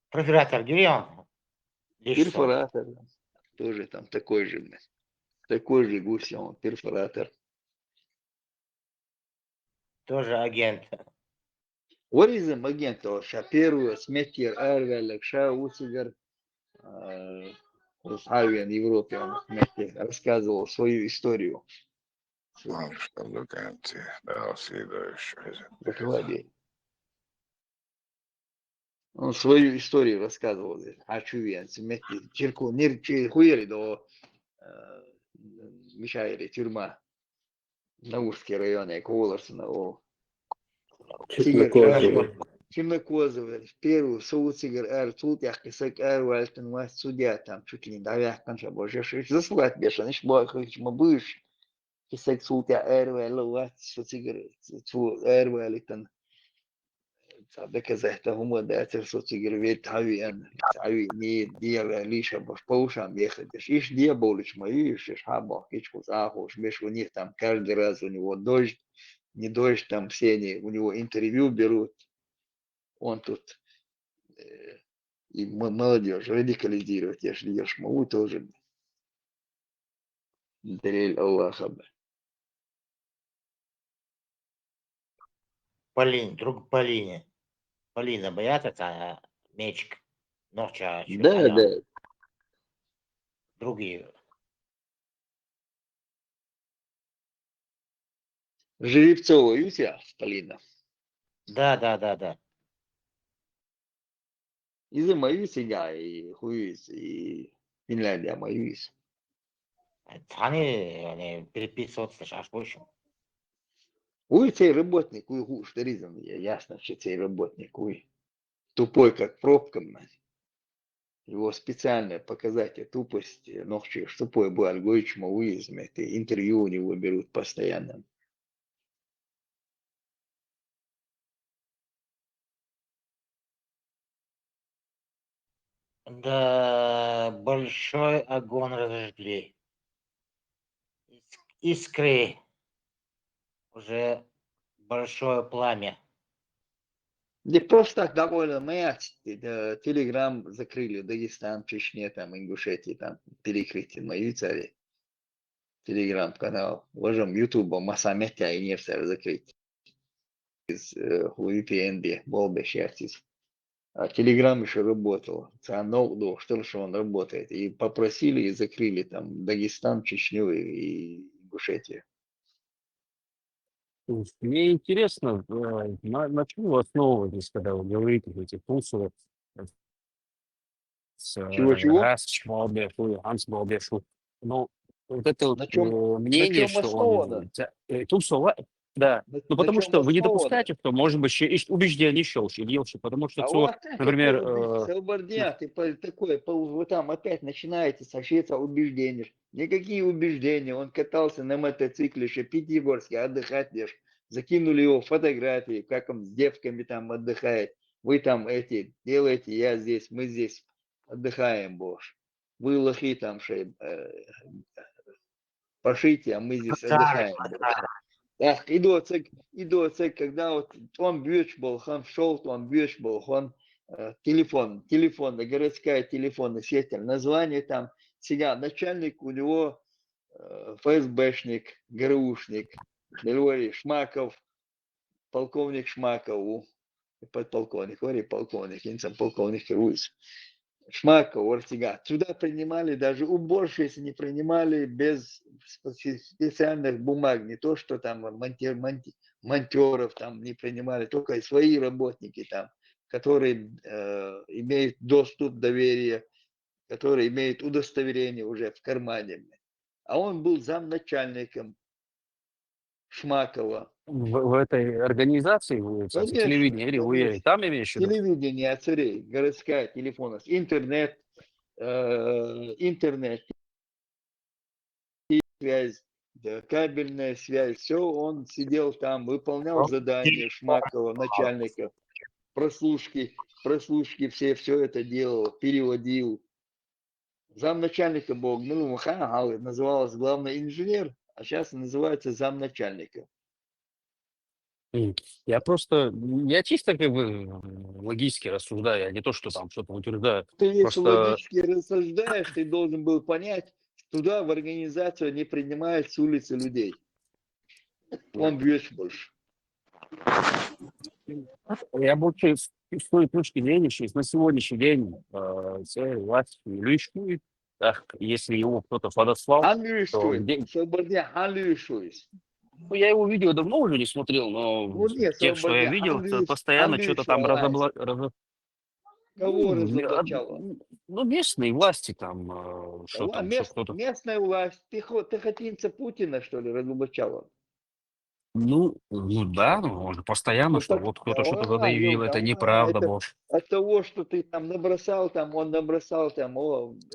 Профератор, где он? Перфоратор. Тоже там такой же гусь, он перфоратор. Тоже агент. Оризм агент, первую сметир Эрвелек, Усигер, в Европе он рассказывал свою историю. Он свою историю рассказывал. Ачувен, сметир, Чирку, хуели до Мишаили, тюрьма. Наурский район, Колорсона, Темнокозовый, первый Суцигер, Тутях, Кисак, Вальтен, Васт, судья, там чуть ли не давях, конца боже, заслугать бешеный, шбой, мабыш, Кисак, Сутя, Эрвел, Васт, Суцигер, Эрвелитон, доказать того модатер, Суцигер, ведь Тавиан, не Диава, Лиша, Башпаушам, ехать, ишь Диаболич, мою, ишь Хабах, Кичкус, Ахуш, Миш, у них там каждый раз у него дождь, не дождь, там все они у него интервью берут, он тут и молодежь радикализирует, я же могу тоже. Дарель Аллаха. Друг Полине. Полина боятся, мечик, ночью. Да. Другие. Жеребцова, Юся, Полина. Да. Из-за Маюси, да, и Хуюс, и Финляндия, Маюс. Они переписываются аж больше. Уй, цей работник, уй, гуш, туризм, ясно, что цей работник, уй. Тупой, как пробка, его специально показать тупость, ночью, тупой был алгоритм, уизм, это интервью у него берут постоянно. Да, большой огонь разожгли. Искры. Уже большое пламя. Да просто так довольно мать, Телеграм закрыли, Дагестан, Чечне, там, Ингушетии, там, перекрытие, мои цари. Телеграм-канал. Ложим Ютуба, Масаметя и нефть закрыть. Из VPN, Болбе, Шертис. А Телеграм еще работал. Цианол, что он работает. И попросили и закрыли там Дагестан, Чечню и Ингушетию. Мне интересно, на чем вы основываетесь, когда вы говорите эти пульсы с Чего? Гас, Балбешу, Ганс Балбешу. Ну, вот это вот На чем мнение, что основано? он Тусова, да. Ну, На потому чем что вы не основано? допускаете, что, может быть, убеждение щелчи, потому что, А вот так, например, Салбардия, ты такой, вы там опять начинаете сошиться убеждения. Никакие убеждения. Он катался на мотоцикле, еще Пятигорске, отдыхать лишь. Закинули его фотографии, как он с девками там отдыхает. Вы там эти делаете, я здесь, мы здесь отдыхаем, боже. Вы лохи там пошите, а мы здесь отдыхаем. Ах, идут, когда вот он бьешь был, он шел, он бьешь был, он телефон, городская телефонная сеть, название там, сега начальник у него ФСБшник, ГРУшник, Шмаков, полковник Шмаков, подполковник, полковник, полковник Руис. Шмаков, Ортига. Сюда принимали даже уборщицы, не принимали без специальных бумаг. Не то, что там монтеров там не принимали, только свои работники там, которые имеют доступ, доверие, которые имеют удостоверение уже в кармане. А он был замначальником Шмакова. В этой организации, в Конечно, телевидении, или вы конечно. там имеешь в виду? Телевидение царей, городская телефонность, интернет, интернет, связь, да, кабельная связь, все, он сидел там, выполнял задания Шмакова, начальника, прослушки все это делал, переводил. Замначальника был, называлась главный инженер, а сейчас называется замначальника. Я чисто как бы логически рассуждаю, а не то, что там что-то утверждаю. Ты если Просто, логически рассуждаешь, ты должен был понять, что туда в организацию не принимают с улицы людей. Он бьет больше. я больше с той точки зрения, что на сегодняшний день це власть лишнюю, так, если его кто-то подослал, то где... Ну, я его видео давно уже не смотрел, но тех, что я видел, то постоянно что-то там Кого разоблачало? ну, местные власти там, что там, что кто-то... Местная власть, пехотинца Путина, что ли, разоблачала? Ну да, он же постоянно, что вот кто-то что-то заявил, это неправда, боже. От того, что ты там набросал, он набросал там,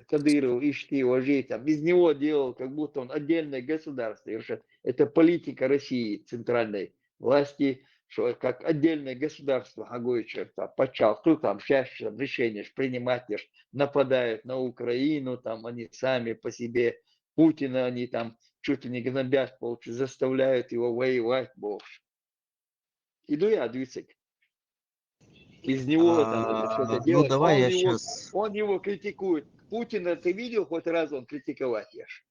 Кадыров, ищи, ложи, там, без него делал, как будто он отдельное государство. Это политика России, центральной власти, что как отдельное государство, почал, кто там сейчас решение принимать, нападают на Украину, там они сами по себе, Путина они там чуть ли не гнобят, заставляют его воевать, боже. Иду я, Двицик. Без него там что-то делать. давай я сейчас... Он его критикует. Путина ты видел хоть раз он критиковать, Яш?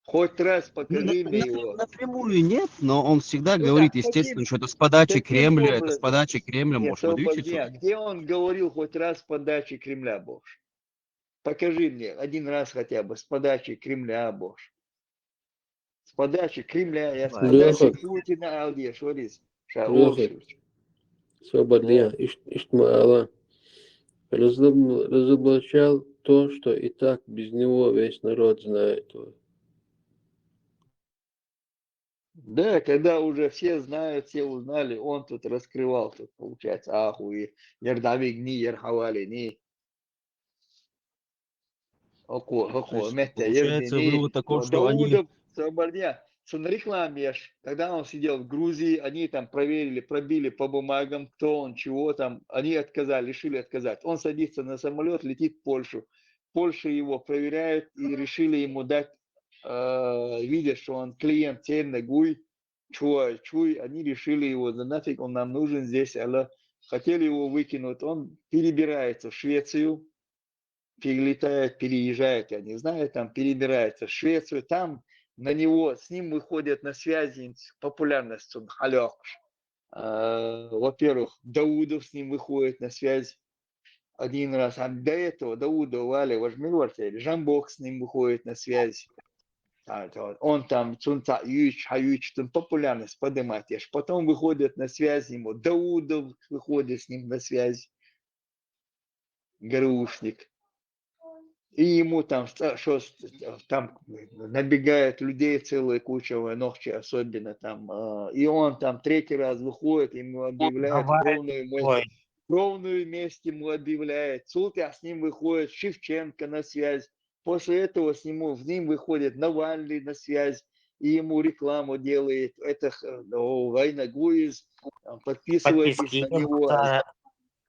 Хоть раз покажи мне его. Напрямую нет, но он всегда говорит, естественно, что это с подачи Кремля, это с подачи Кремля, может, Где он говорил хоть раз с подачи Кремля, боже? Покажи мне один раз хотя бы с подачи Кремля, боже. С подачи Кремля, я с подачи Путина, Алдия, Шорис, Шаоршевич. Свободня, Иштмаала разоблачал то, что и так без него весь народ знает. Да, когда уже все знают, все узнали, он тут раскрывал, тут получается, ахуи, ярдавигни, ярхавалини. Получается, вывод такой, что они... Когда он сидел в Грузии, они там проверили, пробили по бумагам, кто он, чего там, они отказали, решили отказать. Он садится на самолет, летит в Польшу. Польша его проверяет и решили ему дать, видя, что он клиент Цернагуй, Чуй, они решили его, да нафиг он нам нужен здесь, хотели его выкинуть. Он перебирается в Швецию, перелетает, переезжает, я не знаю, там перебирается в Швецию, там на него, с ним выходят на связи популярность он халёк. Во-первых, Даудов с ним выходит на связь один раз, а до этого Даудов, Валя, возьми, Жамбок с ним выходит на связь. Он там Цунца Юич, там популярность поднимает. Потом выходит на связь ему, Даудов выходит с ним на связь, ГРУшник. И ему там, там набегает людей целая куча, ногти особенно там. И он там третий раз выходит, ему объявляют кровную месть ему объявляет. Султя с ним выходит, Шевченко на связь. После этого с ним выходит Навальный на связь. И ему рекламу делает. Это Война Гуиз. Подписывайтесь на него.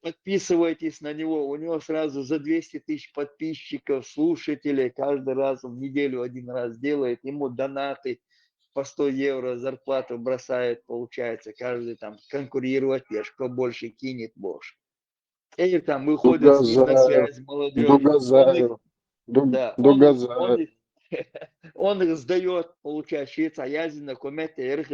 Подписывайтесь на него, у него сразу за 200 тысяч подписчиков, слушателей, каждый раз в неделю один раз делает, ему донаты по 100 евро зарплату бросает, получается, каждый там конкурировать, кто больше кинет, боже. И там выходят с ним на связь молодежь. Он их сдает, получается, швейцарязина, кометя,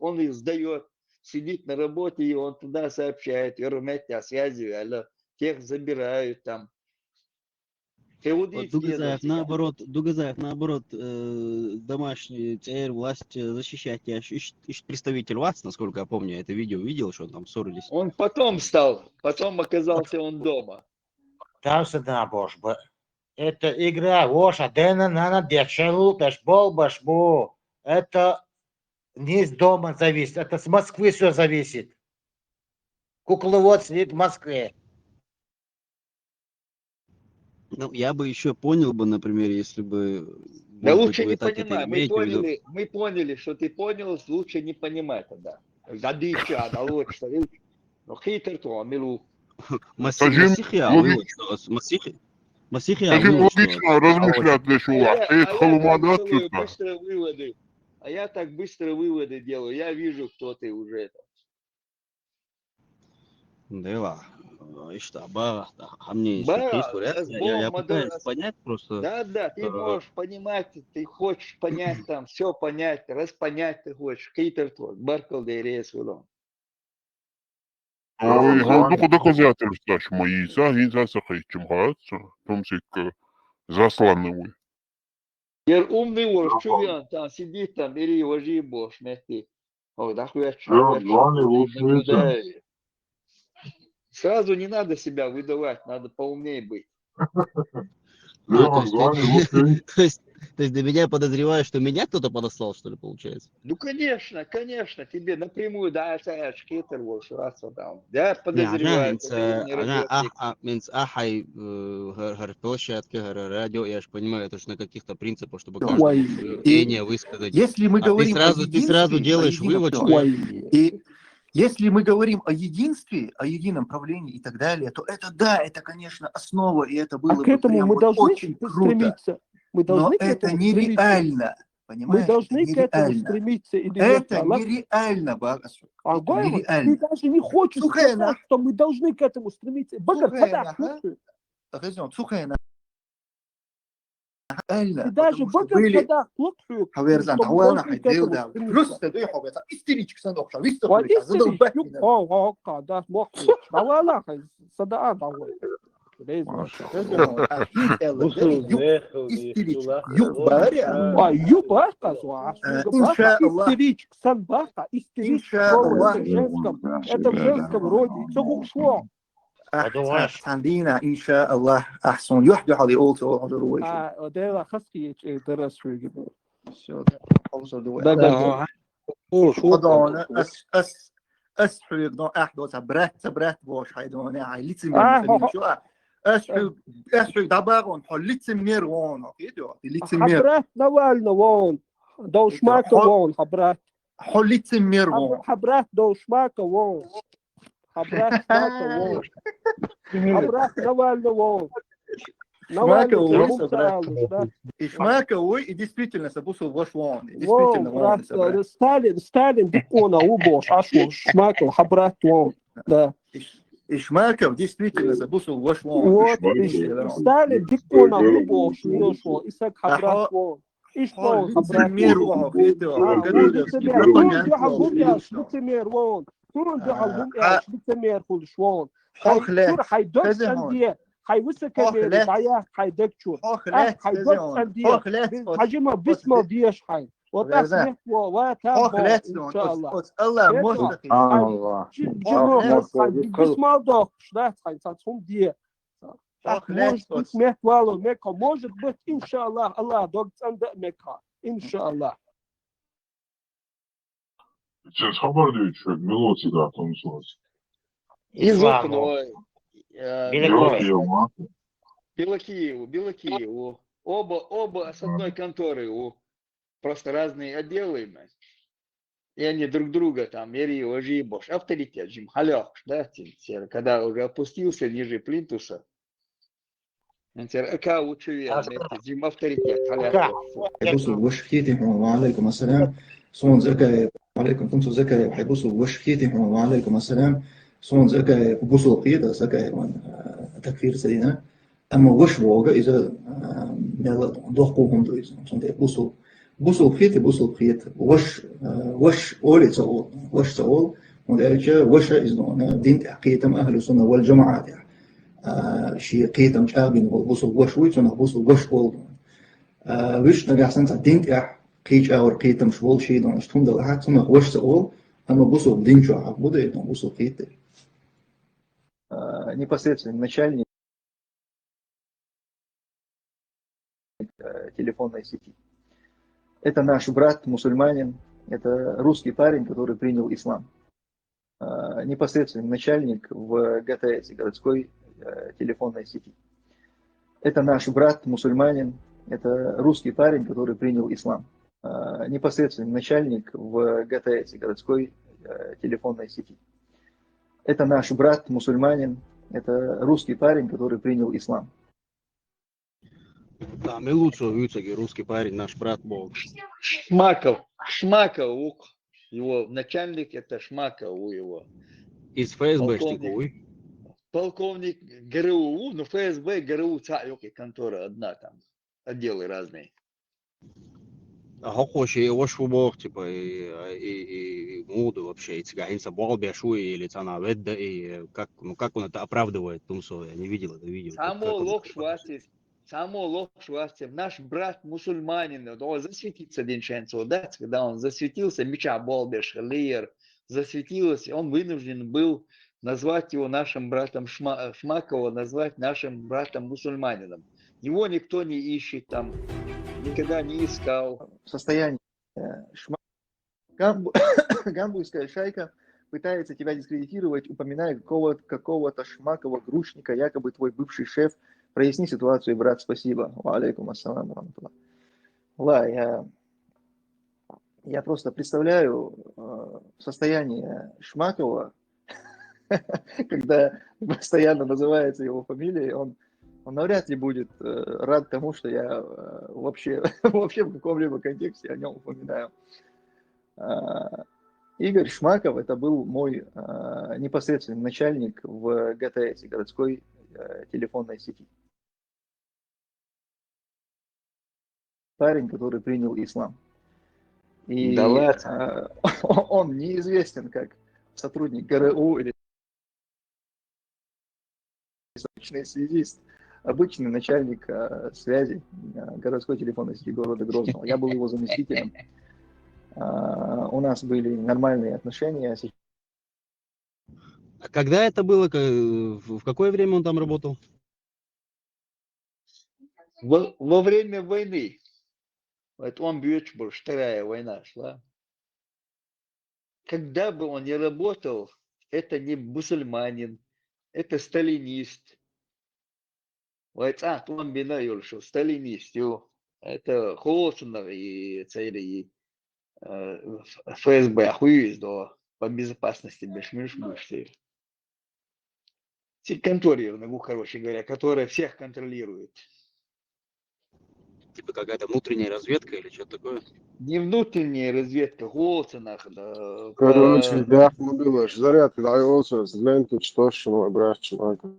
он их сдает. Сидит на работе, и он туда сообщает, о связи, тех забирают там. Дугазаев наоборот, домашний ЦР, власть защищать. Я представитель ВАЦ, насколько я помню, я это видео видел, что он там ссорились. Он потом оказался он дома. Там сюда, боже, это игра, воша, Дэна, Нана, Дячелу, Башбол, Башбо. Это Не из дома зависит, это с Москвы все зависит. Кукловод сидит в Москве. Ну, я бы еще понял бы, например, если бы, Да может быть, лучше вы не так это понимай. Мы имеете в виду. поняли, что ты понял, лучше не понимай тогда. Задича, да лучше. Ну, хитр то, милу. Масихи алло, что? Масихи алло, что? А я так быстро выводы делаю. Я вижу, кто ты уже. Да, Иштаба, а мне Да, я пытаюсь понять просто. да, ты можешь понимать, ты хочешь понять там, все понять, распонять ты хочешь. Хитр то, баркал да рейс вылом. Ой, halduku доказательства, что мои засахай, чем хается, томсик засланный. Ер умный вож, чувян, там сидит, там, бери, вожи, бош, мети. О, да наблюдает. Сразу не надо себя выдавать, надо поумнее быть. То есть до меня подозревают, что меня кто-то подослал, что ли, получается? Ну, конечно, тебе напрямую, да, это хитр вож, раз там. Я Не, подозреваю, что ты не она радиотик. ахай площадки, радио, я же понимаю, это же на каких-то принципах, чтобы каждое Ой, свое и мнение высказать. если мы А ты говорим о сразу единстве, делаешь вывод, что и если мы говорим о единстве, о едином правлении и так далее, то это да, это, конечно, основа, и это было к бы этому прям мы вот должны очень круто. стремиться. Мы Но должны к это этому стремиться. нереально. Мы Понимаешь? должны это к этому нереально. стремиться или нет? Это нереально, Багасу. Это Ты нереально. даже не хочешь сказать, что мы должны к этому стремиться. Ты даже когда плохую, Хаверзан, что мы тауана должны к этому хайдеуда. стремиться. Просто ты хоббета. Истеричка сандохша. Виста Вот хулика. Задолбать истеричка. меня. Да, моху. Давай, сада, давай. Истеричка, санбаха, истеричка, это в женском роде. Все ушло. Сандина, инша Аллах, ахсон. Юхду хали олту хадруй. ده خاصك يدرس في الجبال. خدانا أسحب دون أحد برات باش حيدون عيلتي من شو أسحب دباغون حلتي ميرون كده لتي مير حبرات نوال نوال دوش ماك وون حبرات حلتي ميرون حبرات دوش ماك وون حبرات ماك وون حبرات نوال نوال Ишмаковой и действительно собусу ваш вон. Действительно вон. Сталин дикона убош, ашу Шмаков, хабрат вон. Да. Ишмаков действительно собусу ваш вон. Вот, Сталин дикона убош, нешо, Исак хабрат вон. Ишмон хабрат вон. Лицемер вон. Турун дюхал лицемер хулш вон. Хайдок сандия. حيوسك كده حيدكشو حجمه بسمه ديش حي وتصمح وتابع ان شاء الله الله بسمه دوش да حيصوم دي может быть мехвало мека может быть иншаллах Allah докцанда мека иншаллах Сейчас хабар дают, что мелодия кончилась. Белокиеву. Оба с одной конторы. Просто разные отделы. И они друг друга там, Мери, Ожи, Бош. Авторитет, Джим Халёх, да, когда уже опустился ниже плинтуса. Ака учевер, Джим авторитет, Халёх. حيبصوا وش كيتهم وعليكم السلام صون زكاة وعليكم كنتم زكاة وحيبصوا وش كيتهم وعليكم السلام صون زكاة وبصوا قيدة زكاة تكفير سدينا أما وش ووجا إذا ضحكوهم دويز صون بصوا خيت بصوا خيت وش أولي تقول وش تقول وذلك وش إذا دين تحقيتم أهل السنة والجماعة شيء قيتم شابين بصوا وش ويتنا بصوا وش أول وش نجح سنة دين تح قيج أو قيتم شوال شيء دون أشتهم دلعات ثم وش تقول أما بصوا دين شو عبودة يتنا بصوا خيت непосредственно начальник телефонной сети. Это наш брат, мусульманин, это русский парень, который принял ислам. Непосредственный начальник в ГТС, городской телефонной сети. Это наш брат, мусульманин, это русский парень, который принял ислам. Непосредственный начальник в ГТС, городской телефонной сети. Это наш брат, мусульманин, это русский парень, который принял ислам. Да, мы лучше Юцаги, русский парень, наш брат был. Шмаков, его начальник это Шмаков у его. Из ФСБшников. Полковник ГРУ, ну ФСБ, ГРУ, контора одна там, отделы разные. А хохоши и ошфубох, типа, и моду вообще, и цыганца Балбяшу, и лицана Ведда, и как, ну как он это оправдывает, Тумсо, я не видел это видео. Само лох швасти, наш брат мусульманин, он засветится Денченцо, да, когда он засветился, Мича Балбеш, Лиер, засветился, он вынужден был назвать его нашим братом Шмакова, назвать нашим братом мусульманином. Его никто не ищет там, никогда не искал. Состояние гамбургская шайка пытается тебя дискредитировать, упоминая какого-то Шмакова, грушника, якобы твой бывший шеф. Проясни ситуацию, брат, спасибо. Ва алейкум ассалам. Я просто представляю состояние Шмакова, когда постоянно называется его фамилией, он навряд ли будет рад тому, что я вообще в каком-либо контексте о нем упоминаю. Игорь Шмаков, это был мой непосредственный начальник в ГТС, городской телефонной сети. Парень, который принял ислам. И да ладно. Он неизвестен как сотрудник ГРУ или обычный связист, обычный начальник связи городской телефонной сети города Грозного. Я был его заместителем. У нас были нормальные отношения. А когда это было? В какое время он там работал? Во время войны. Вот он был, вторая война шла. Когда бы он не работал, это не мусульманин, это сталинист. Вот, он бинаю, что сталинист, это холодно и цели ФСБ, охуюсь, да, по безопасности бешмиш-мышцы. Конторирование, короче говоря, которая всех контролирует. Типа какая-то внутренняя разведка или что-то такое? Не внутренняя разведка, Голцинах, да. Короче, да, думаешь, заряд, когда его ленту, что ж, мой брат, чувака.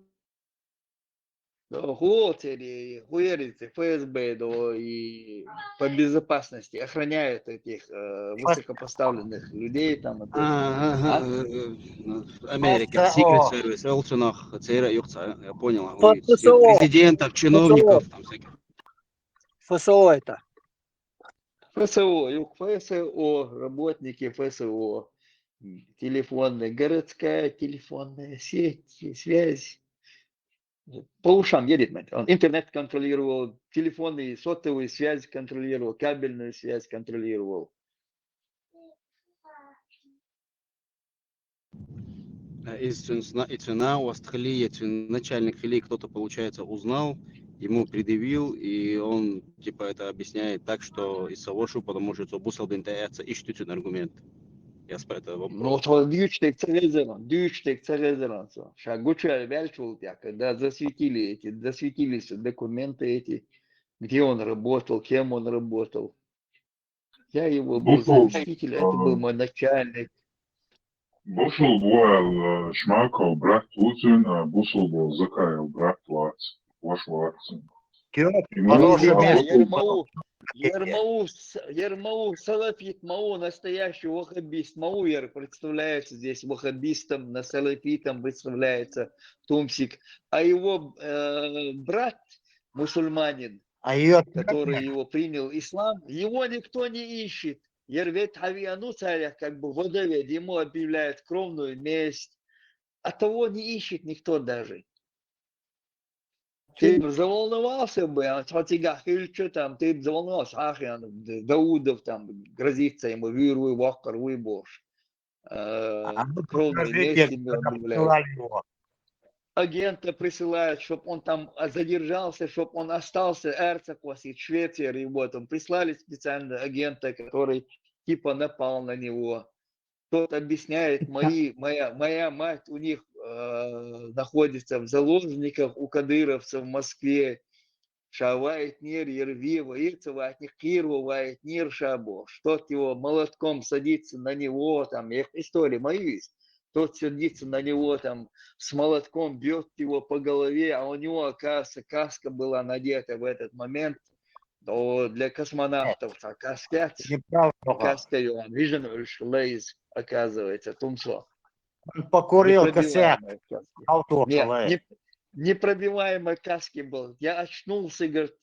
Голцери, хуерицы, ФСБ, да, и по безопасности охраняют этих высокопоставленных людей там. Америка, Secret Service, Элчинах, ЦР, Юхца, я понял. Президентов, чиновников, там всяких. ФСО это. ФСО, работники ФСО, телефонная, городская телефонная сеть, связь. По ушам едет, он интернет контролировал, телефонную, сотовую связь контролировал, кабельную связь контролировал. Из цена у Астхалии, начальник филии, кто-то, получается, узнал, ему предъявил, и он, типа, это объясняет так, что из Савошу, потому что это бусал бентаяться, ищут аргумент. Я спрашиваю вопрос. Ну, вот дючтек царезерон. Шагуча вяльчул, когда засветились документы эти, где он работал, кем он работал. Я его был заместитель, это был мой начальник. Бушел был Шмаков, брат Путин, а Бушел был Закаев, брат Лац. Ваш Лацин. Ермау, салафит, Мау, настоящий ваххабист. Мауер представляется здесь ваххабистом, на салафитом представляется Тумсик. А его брат, мусульманин, который его принял ислам, его никто не ищет. Ервет Хавиану царя, как бы водовед, ему объявляет кровную месть. А того не ищет никто даже. Ты заволновался бы, а Хатига Хильча там, ты бы заволновался, Даудов там грозится ему, Виру, Вахкар, Выбош. Кровные мести объявляют. Агента присылают, чтобы он там задержался, чтобы он остался, Эрцакос и Швеция, и вот он. Прислали специально агента, который типа напал на него. Тот объясняет, моя мать у них находится в заложниках у кадыровцев в Москве. Шавает нир, Ервива, Ирцева, от них Кирвает нир Шабош. Тот его молотком садится на него, там, их история моя есть. Тот садится на него там с молотком, бьет его по голове, а у него, оказывается, каска была надета в этот момент для космонавтов. Каска, он виден, лейз, оказывается, тумсо. Покурил косяк. Непробиваемой каски был. Я очнулся, говорит,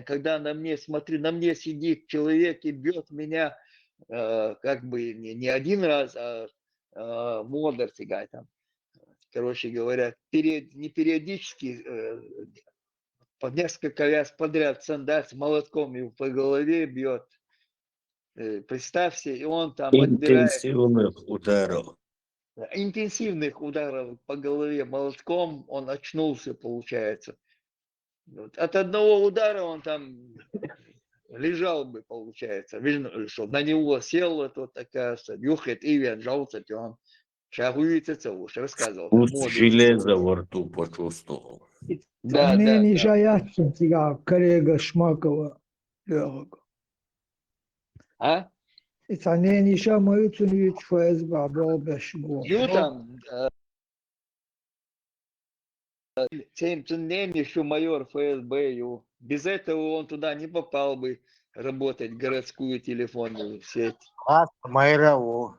когда на мне, смотри, на мне сидит человек и бьет меня, как бы не один раз, а модер тягай там. Короче говоря, не периодически, по несколько раз подряд сандать молотком его по голове бьет. Представьте, и он там Интенсивных ударов. интенсивных ударов по голове молотком, он очнулся, получается. Вот. От одного удара он там лежал бы, получается. Видно, что на него сел этот, оказывается, Юхет Ивен, жалуется, он шагуется, уж рассказывал. Вкус железа во рту почувствовал. Да, не да. жаяться, коллега Шмакова. А? İtane nişa mayutun üç faiz babal beş bu. Ну там, еще майор ФСБ, без этого он туда не попал бы работать, городскую телефонную сеть. Майраву.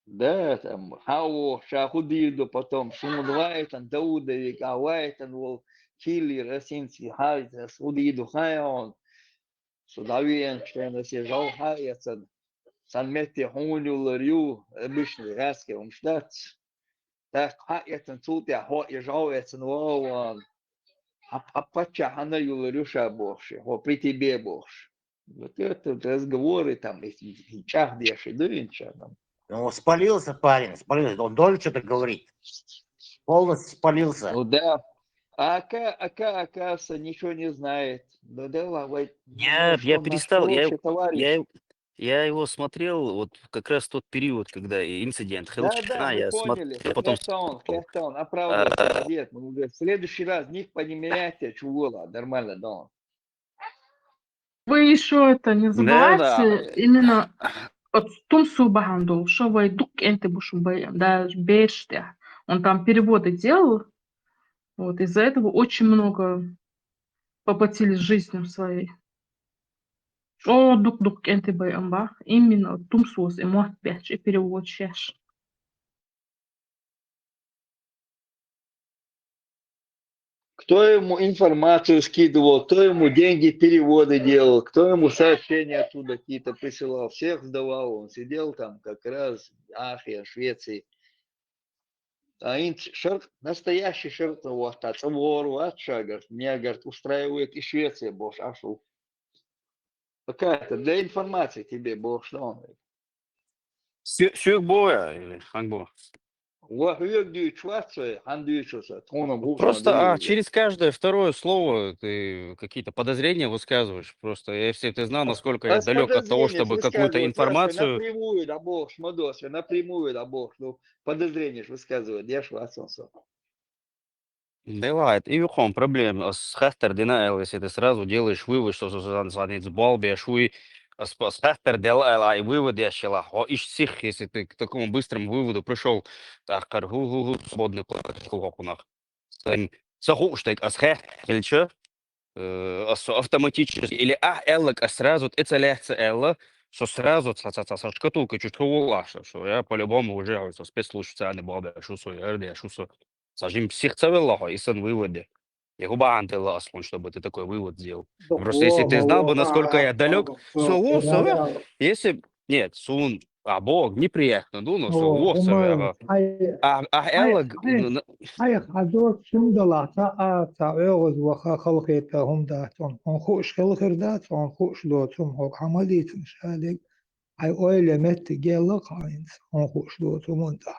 Да, там, Хау, Шахудиду, потом Шумудвайтан, Даудовик, Авайтан, Вол, Хилли, Росинский, Хайта, Судиду, Хайон, Судавиен, Штейна, Сежал, Хайяцан, Санметти, Хуню, Ларю, обычный Раски, Умштадт. Так, Хайяцан, Сутя, Хо, Ежауэцан, Вован, Апача, Хана, Юларюша, Боши, Хо, при тебе, Бош. Вот это разговоры там, если чах деши, дынча там. Ну, спалился парень, спалился. Он должен что-то говорить. Полностью спалился. Ну да. А оказывается, ничего не знает. Ну да, Я перестал, я его смотрел вот как раз тот период, когда инцидент Хелчина, мы я поняли. смотрел, потом Он оправдывается. Нет, в следующий раз них поменяйте, чувола, нормально, да. Вы еще это не забывайте, да. именно от Тумсу Баханду, что вы дук энты бушубай, да, беште. Он там переводы делал, вот, из-за этого очень много поплатились жизнью своей. О, дук энты баямба, именно Тумсус и Муатбеч, и перевод чеш. Кто ему информацию скидывал, кто ему деньги, переводы делал, кто ему сообщения оттуда какие-то присылал, всех сдавал. Он сидел там как раз в Ахе, Швеции. А настоящий шертовод, вору, говорит, меня, говорит, устраивает и Швеция, боже, ашу. Какая-то для информации тебе, боже, что он говорит. Сюрбоя или Ханбо? Просто через каждое второе слово ты какие-то подозрения высказываешь. Просто если ты знал, насколько я далек от того, чтобы какую-то информацию... Напрямую, да бог, шмадос, напрямую, да бог, ну, подозрения высказывают, я швасался. Бывает. И в проблем с Хастер если ты сразу делаешь вывод, что с Балби, Шуи, с Хастер и вывод я щела. Иш всех, если ты к такому быстрому выводу пришел, так, свободный плакунах. Сахуштейк, или что? Автоматически. Или эллок, сразу, это ляхца элла, что сразу со шкатулкой чуть лаша, что я по-любому уже спецслужб специальный Балби, шусу, РД, шусу. Сажим всех целых и сын выводы. Я губа антиласлон, чтобы ты такой вывод сделал. Просто если ты знал бы, насколько я далек, если... Нет, Сун, А Бог неприятно, ну, но هو совсем, هم هاي Элла, هاي حدوك شم دلعتا تعوض وخا خلقيتا هم داتون هم خوش خلقر دات هم خوش دوتهم هم عملية مشالك هاي اويلة مت جيلق عينس هم خوش دوتهم وندع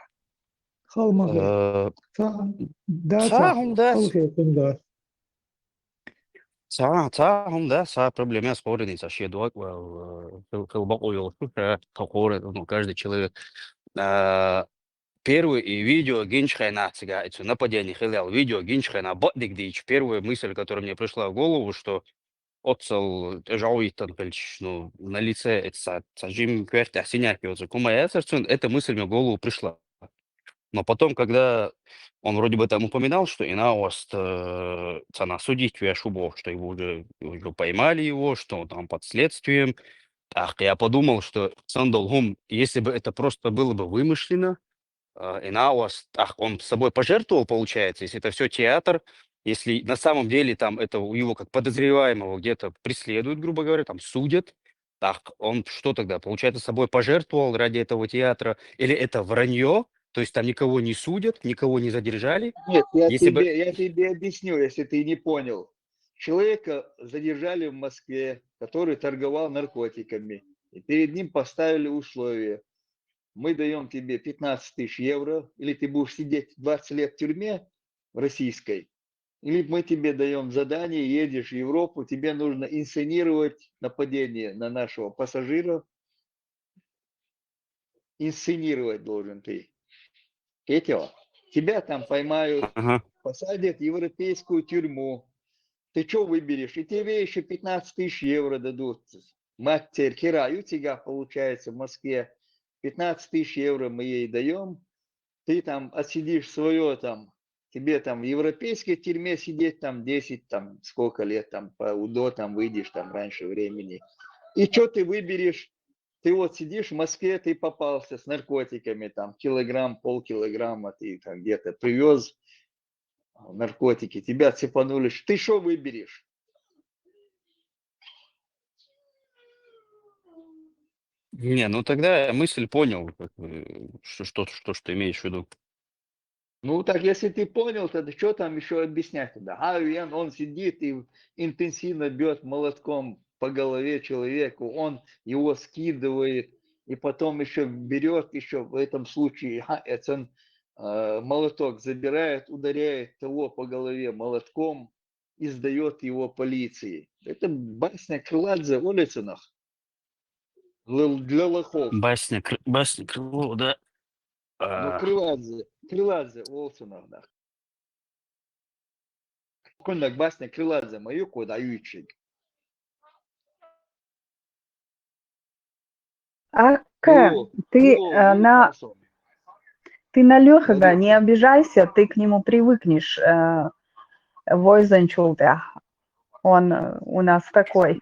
خل مغي داتا Sağım da, خلقيتهم دات sağım da, проблема спорный, вообще дуак, глубоко его такое, ну, каждый человек. Первый и видео гинчхайна цыгается, нападение хилял, видео гинчхайна бодик дичь. Первая мысль, которая мне пришла в голову, что отцел жауитан пельч, ну, на лице это сажим кверти, синяки, вот кумая сердцун, эта мысль мне в голову пришла. Но потом, когда он вроде бы там упоминал, что Инаост цена судить Шубов, что его уже поймали его, что он там под следствием. Ах, я подумал, что Сандалгум, если бы это просто было бы вымышленно, Инаост, ах, он с собой пожертвовал, получается, если это все театр, если на самом деле там это его как подозреваемого где-то преследуют, грубо говоря, там судят, так, он что тогда, получается, собой пожертвовал ради этого театра, или это вранье, то есть там никого не судят, никого не задержали? Нет, Если бы... я тебе объясню, если ты не понял. Человека задержали в Москве, который торговал наркотиками. И перед ним поставили условия. Мы даем тебе 15 тысяч евро, или ты будешь сидеть 20 лет в тюрьме российской, или мы тебе даем задание, едешь в Европу, тебе нужно инсценировать нападение на нашего пассажира. Инсценировать должен ты. Этего. Тебя там поймают, посадят в европейскую тюрьму. Ты что выберешь? И тебе еще 15 тысяч евро дадут. Мать хера, у тебя получается в Москве 15 тысяч евро мы ей даем. Ты там отсидишь свое там. Тебе там в европейской тюрьме сидеть там 10, там сколько лет, там по УДО там выйдешь там раньше времени. И что ты выберешь? Ты вот сидишь в Москве, ты попался с наркотиками, там килограмм, полкилограмма, ты там где-то привез наркотики, тебя цепанули. Ты что выберешь? Не, ну тогда я мысль понял, что ты имеешь в виду. Ну так если ты понял, тогда что там еще объяснять тогда? Он сидит и интенсивно бьет молотком по голове человеку, он его скидывает, и потом еще берет, еще в этом случае, он молоток забирает, ударяет его по голове молотком и сдает его полиции. Это басня Крыладзе в улицах для лохов. Басня Крылова, да. Ну, Крыладзе в улицах, да. Конdak басня Крыладзе мою кодаючий. Ты на Лёхага не обижайся, ты к нему привыкнешь. Войзанчултя. Он у нас такой.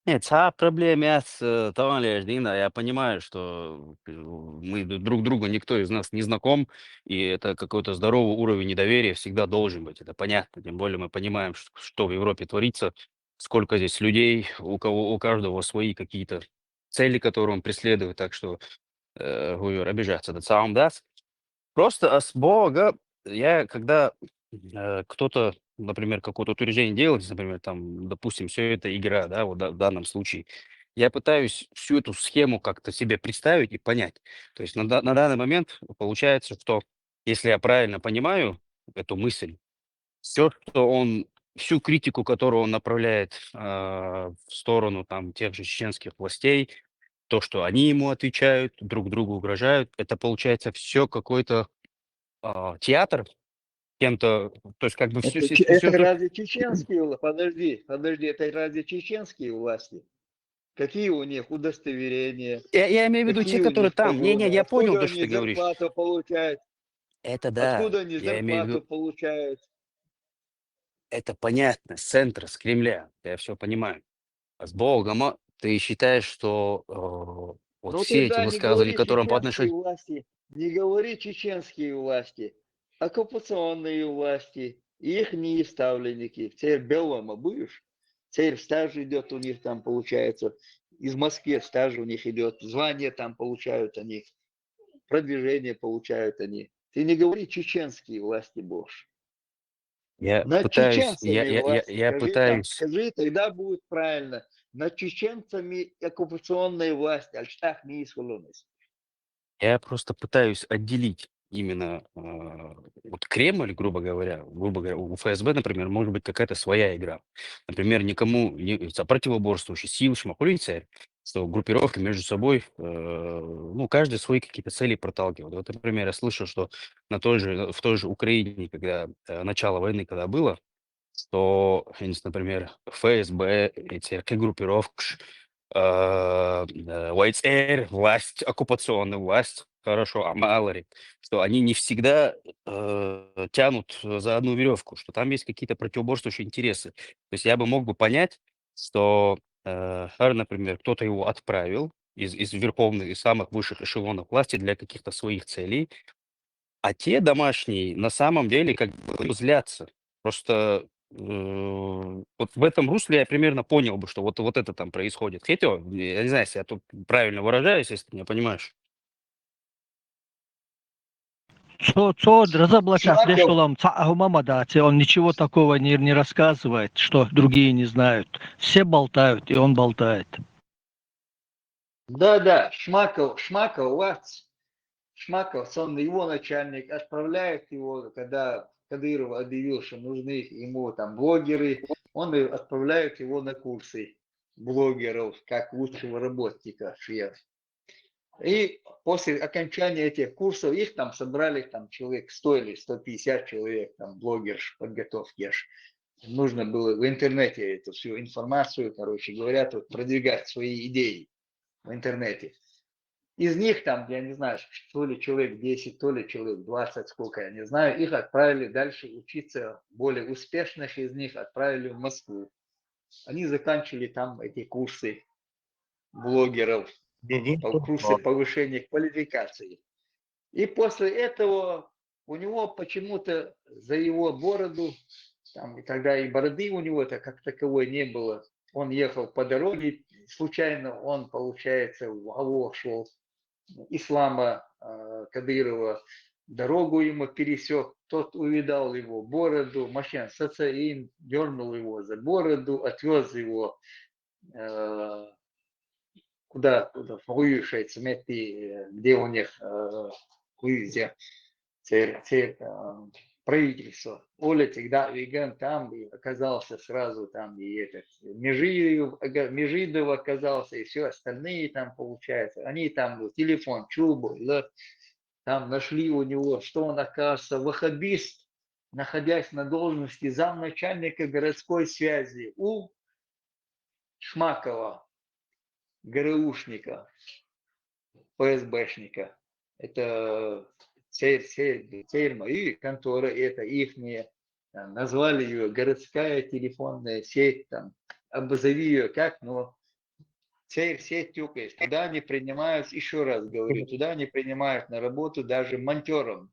Нет, проблема с товарищем Дина. Я понимаю, что мы друг другу, никто из нас не знаком, и это какой-то здоровый уровень недоверия всегда должен быть. Это понятно. Тем более мы понимаем, что в Европе творится, сколько здесь людей, у каждого свои какие-то цели, которые он преследует. Так что, говорю, обижаться до сам даст. Просто с Бога, я когда кто-то, например, какое-то утверждение делает, например, там, допустим, все это игра, да, вот в данном случае, я пытаюсь всю эту схему как-то себе представить и понять. То есть на данный момент получается, что если я правильно понимаю эту мысль, все, что он, всю критику, которую он направляет в сторону там тех же чеченских властей, то, что они ему отвечают, друг другу угрожают, это получается все какой-то театр кем-то, то есть как бы все... Это разве чеченские, подожди, это разве чеченские власти? Какие у них удостоверения? Я имею в виду те, которые там. Не, я понял, то, что ты говоришь. Откуда они зарплату получают? Это да. Откуда они зарплату получают? Это понятно, с центра, с Кремля. Я все понимаю. А с Богом ты считаешь, что вот все эти высказывания, которые он по отношению... Не говори чеченские власти, оккупационные власти, их ставленники. Теперь белым будешь? Теперь стаж идет у них там, получается, из Москвы стаж у них идет, звания там получают они, продвижение получают они. Ты не говори чеченские власти больше. Над чеченцами власти, скажи, тогда будет правильно. Над чеченцами оккупационные власти, альштах не исхолонность. Я просто пытаюсь отделить именно вот Кремль, грубо говоря, у ФСБ, например, может быть какая-то своя игра. Например, никому не противоборствующие силы шмахулицы, что группировки между собой, ну, каждый свои какие-то цели проталкивают. Вот, например, я слышал, что в той же Украине, когда начало войны, когда было, что, я не знаю, например, ФСБ, эти группировки, White Air, власть, оккупационная власть, хорошо, а мало ли, что они не всегда тянут за одну веревку, что там есть какие-то противоборствующие интересы. То есть я бы мог бы понять, что, например, кто-то его отправил из верховных, из самых высших эшелонов власти для каких-то своих целей, а те домашние на самом деле как бы злятся. Просто вот в этом русле я примерно понял бы, что вот это там происходит. Хотя, я не знаю, если я тут правильно выражаюсь, если ты меня понимаешь. Он ничего такого не рассказывает, что другие не знают. Все болтают, и он болтает. Да, Шмаков, он его начальник, отправляет его, когда Кадыров объявил, что нужны ему там блогеры, он отправляет его на курсы блогеров, как лучшего работника швед. И после окончания этих курсов их там собрали там человек 100 или 150 человек, там блогерш подготовки. Нужно было в интернете эту всю информацию, короче говоря, тут продвигать свои идеи в интернете. Из них там, я не знаю, то ли человек 10, то ли человек 20, сколько, я не знаю, их отправили дальше учиться, более успешных из них отправили в Москву. Они заканчивали там эти курсы блогеров, курсы повышения квалификации. И после этого у него почему-то за его бороду, там, тогда и бороды у него-то как таковой не было, он ехал по дороге, случайно он, получается, в голову шел Ислама Кадырова, дорогу ему пересек, тот увидал его бороду, машина Сацаин дернул его за бороду, отвез его куда в Хуюшей Цмети, где у них Хуюзе, правительство. Оля тогда веган там и оказался сразу там и этот Межидов оказался и все остальные там получается. Они там телефон Чубу, там нашли у него, что он оказывается ваххабист, находясь на должности замначальника городской связи у Шмакова, ГРУшника, ФСБшника. Это фирма и контора, это ихняя, назвали ее городская телефонная сеть, там, обозови ее как, но сеть тюкает. Туда не принимают, еще раз говорю, туда не принимают на работу даже монтером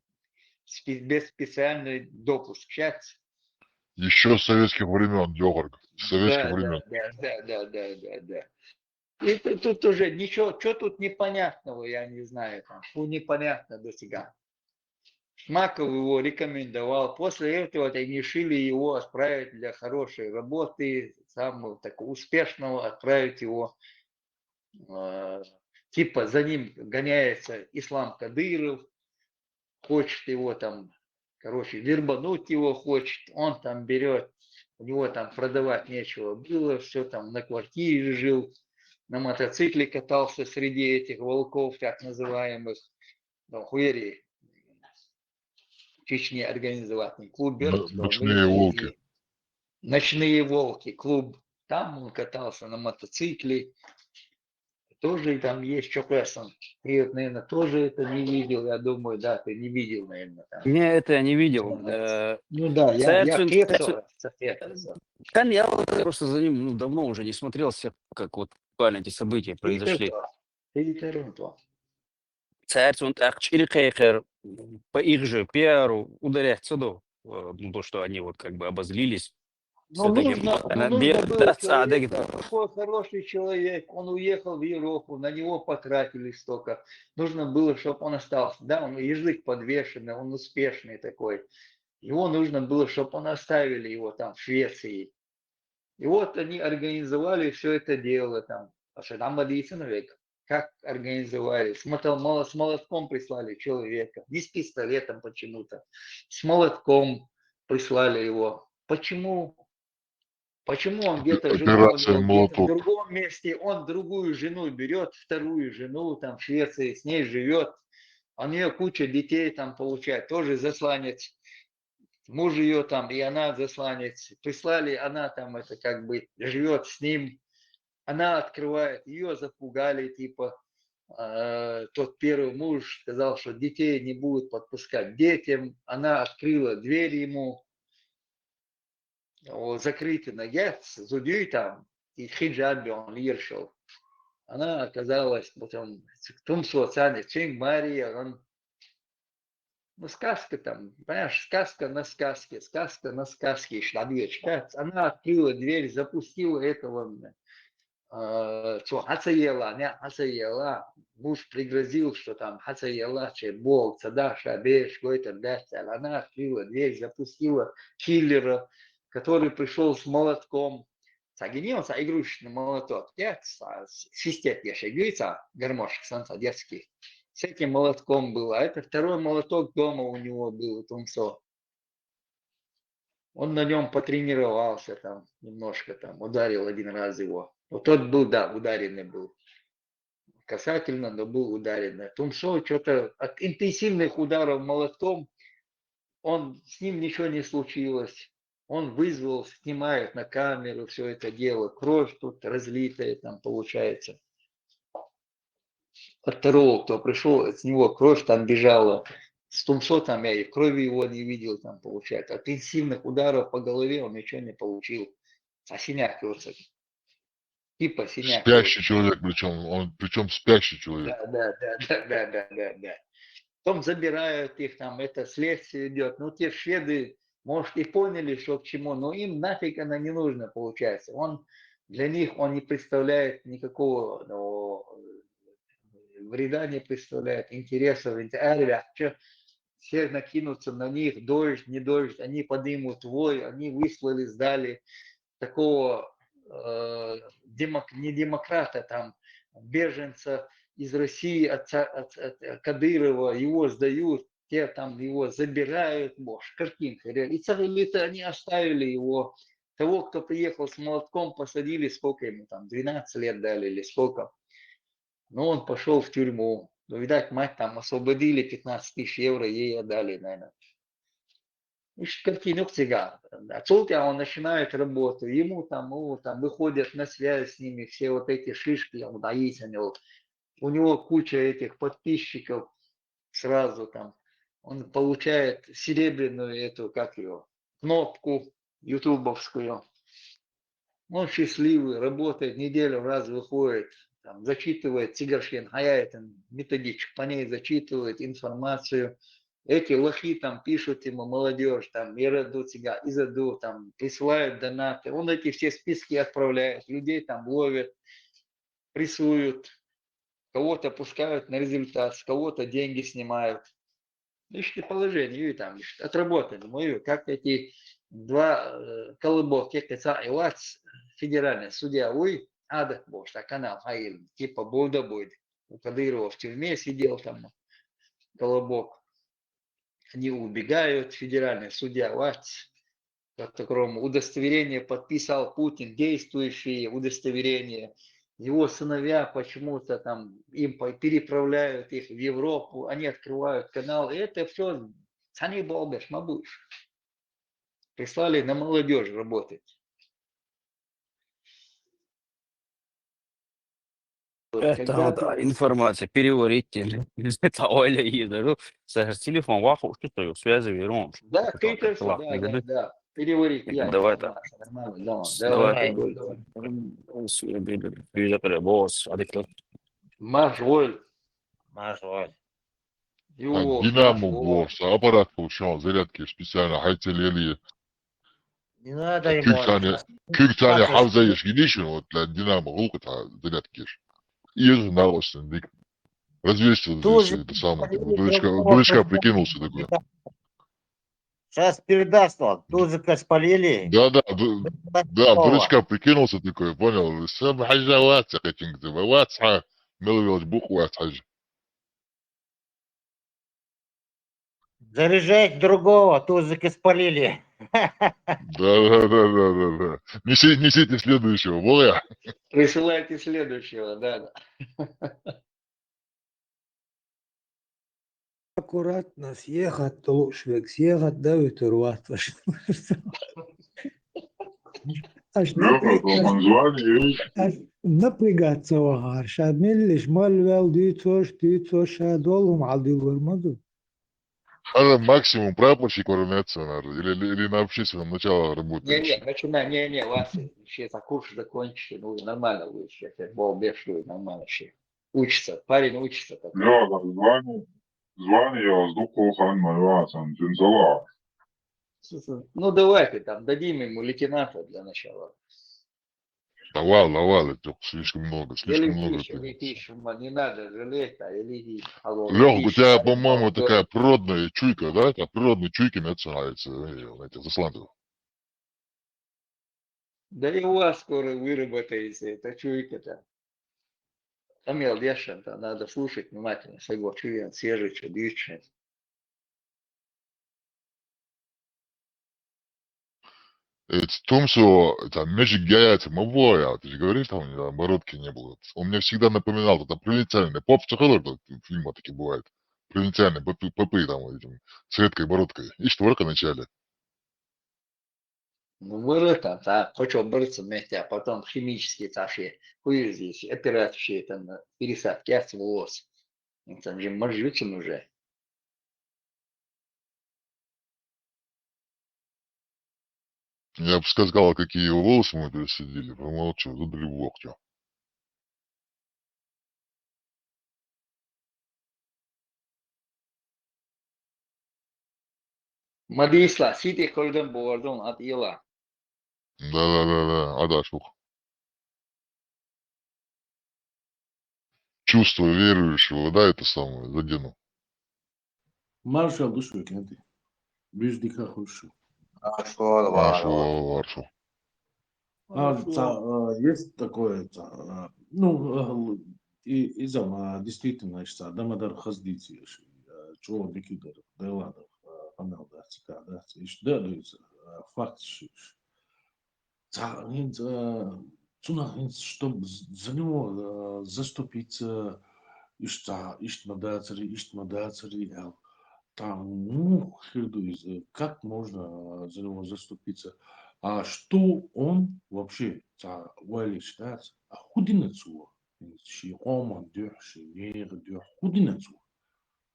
без специальный допуск. Сейчас. Еще с советских времен, Георг, с советских времен. Да. И тут уже ничего, что тут непонятного, я не знаю, там, непонятно до сега. Шмаков его рекомендовал. После этого они решили его отправить для хорошей работы, самого такого успешного, отправить его, типа за ним гоняется Ислам Кадыров, хочет его там, короче, вербануть его хочет, он там берет, у него там продавать нечего было, все там на квартире жил, на мотоцикле катался среди этих волков, так называемых, ну, хуери, в Чечне организованный клуб. Ночные волки. Ночные волки, клуб. Там он катался на мотоцикле. Тоже там есть Чопессон. Ты, наверное, тоже это не видел. Я думаю, да, ты не видел, наверное. Там. Не, это я не видел. Ну да, я просто за ним давно уже не смотрелся, как вот буквально эти события произошли. Царь по их же пиару ударять судов, то, что они вот как бы обозлились. Ну, нужно было человека, такой хороший человек, он уехал в Европу, на него потратили столько. Нужно было, чтобы он остался. Да, он язык подвешенный, он успешный такой. Его нужно было, чтобы он оставили его там в Швеции. И вот они организовали все это дело там. Как организовали? С молотком прислали человека. Не с пистолетом почему-то. С молотком прислали его. Почему? Почему он где-то жену Операция где-то в «Молоток». другом месте, он другую жену берет, вторую жену там в Швеции, с ней живет, у нее куча детей там получает, тоже засланец, муж ее там, и она засланец, прислали, она там это как бы живет с ним, она открывает, ее запугали, типа, тот первый муж сказал, что детей не будут подпускать к детям, она открыла дверь ему, закрытый нагец, зудюй там, и хиджабе он лиршил. Она оказалась потом в том социальном, чем Мария, он, ну, сказка там, понимаешь, сказка на сказке, шлабьечка. Она открыла дверь, запустила этого, Хацаела, муж пригрозил, что там Хацаела, Бог, Цадаша, Беш, какой-то Бехцель. Она открыла дверь, запустила киллера, который пришел с молотком. Сагинился игрушечный молоток. Я свистет, я шагается, гармошек санца детский. С этим молотком было. А это второй молоток дома у него был, Тумсо. Он на нем потренировался там немножко, там ударил один раз его. Вот тот был, да, ударенный был. Касательно, но был ударенный. Тумсо что-то от интенсивных ударов молотком, с ним ничего не случилось. Он вызвал, снимает на камеру все это дело. Кровь тут разлитая там получается. От второго, кто пришел, с него кровь там бежала. С Тумсо там я и крови его не видел там получается. От интенсивных ударов по голове он ничего не получил. А синяк вот. Типа синяк. Спящий человек, причем спящий человек. Да. Потом забирают их, там это следствие идет. Ну, те шведы, может, и поняли, что к чему, но им нафиг она не нужна, получается. Для них он не представляет никакого вреда, не представляет, интересов. Все накинутся на них, дождь, не дождь, они поднимут вой, они выслали, сдали такого не демократа, там, беженца из России от Кадырова, его сдают, те там его забирают, картинка. И целые-то они оставили его, того, кто приехал с молотком, посадили, сколько ему там, 12 лет дали или сколько. Но он пошел в тюрьму. Ну, видать, мать там освободили, 15 тысяч евро ей отдали, наверное. Картинок цыган. Отсюда он начинает работу, ему там выходят на связь с ними все вот эти шишки, у него куча этих подписчиков сразу там, он получает серебряную эту, кнопку ютубовскую, он счастливый, работает, неделю раз выходит, там, зачитывает Цигаршин, методичку, по ней зачитывает информацию. Эти лохи там пишут ему, молодежь, там, Ираду, Изаду, там, присылают донаты. Он эти все списки отправляет, людей там ловят, прессуют, кого-то пускают на результат, с кого-то деньги снимают. Ищите положение, и там, отработали. Мою, как эти два колыбок, федеральный судья, адак был, что канал, типа Болда будет. У Кадырова в тюрьме сидел там, колыбок. Они убегают, федеральный судья Вац, по которому удостоверение подписал Путин, действующие удостоверения. Его сыновья почему-то там, им переправляют их в Европу, они открывают канал. И это все, они балбеш, мабуш. Прислали на молодежь работать. Это да, информация, переварите. Это Оля Ида. Телефон ваху, что связи вернем. Да, да. Переварить. Давай так. Давай. Мажоль. Динамо босс, аппарат получал, зарядки специально, хайтелели. Не надо ему. Kırk tane Havza Ешгинишин вот для Динамо Луката заряд киш. И это нарочно. Развесил здесь это самое. Дурачка прикинулся такой. Сейчас передаст он. Тузика спалили. Да, дурачка прикинулся такой, понял? Сам хажа ватса хотим где. Ватса мелвилж бух ватса. Заряжать другого, тузики спалили. Да. Несите следующего, Воля. Присылайте следующего, да. Аккуратно съехать, то лучше съехать, да, и турват. Аж напрягаться вагар. Шад миллиш мальвел дюйцош шадолум алдил вармаду. Надо максимум прапорщик равняться надо. Или на общественном начало работать. Не, вас сейчас курс закончите, ну нормально будет сейчас. Бог бешует, нормально все. Учится, парень учится. Звание воздухового анмайвасан, Джинзала. Ну давайте там дадим ему лейтенанта для начала. Давал, это слишком много. Не надо жалеть, а или Лех, у тебя, по-моему, такая природная чуйка, да? Это природные чуйки начинаются, этих засланцев. Да и у вас скоро выработается эта чуйка-то. Амел Дешин-то надо слушать внимательно, своего чуя, свежий, чудичный. Это в том, что там между гаяцем обоя, ты же говоришь, там оборотки не было. Он мне всегда напоминал, это провинциальный, поп-психолог, фильмы такие бывают. Провинциальные попы там этим, с редкой бородкой. И четверка в начале. Ну, мы там, хочу бороться вместе, а потом химические наши, хуй здесь, операции, там, пересадки, волос. Там же моржутин уже. Я бы сказал, какие волосы мы пересадили, помолчу, задали в локтю. Мадисла, сити колден бордон от ила. Да, Адашух. Чувство верующего, да, это самое, задену. Маршал душой, кенты. Беждика хушу. Маршал. Есть такое, ну, изама действительно, что дамадар хаздити, чего дикидер, деладов, амел да, цика, да, да, факт, чтобы за него заступиться, мадацари, там, ну, как можно за него заступиться? А что он вообще вали считается? А худинецу, оман дёрши, нер худинецу,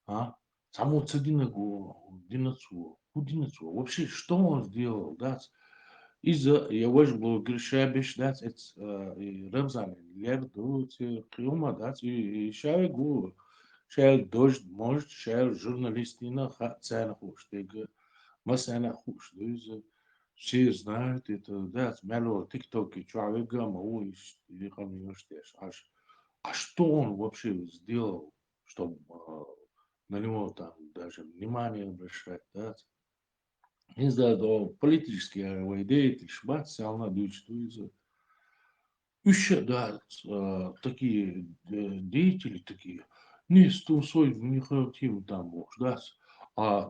а? Само цадинагу, худинецу. Вообще, что он сделал, да? Из-за его же был грешабиш, да, это Рамзан, лерду, киома, да, и шайгу. Шайл дождь, может, шайл журналистина цена хуш, тега масана хуш, все знают это, да, смело тиктоки, человека, мауиш, или а что он вообще сделал, чтобы на него там даже внимание обращать, да? Из-за того политические идеи, шбат, сялна дучту, еще, да, такие деятели такие, не стусой не хотим там уж, да, а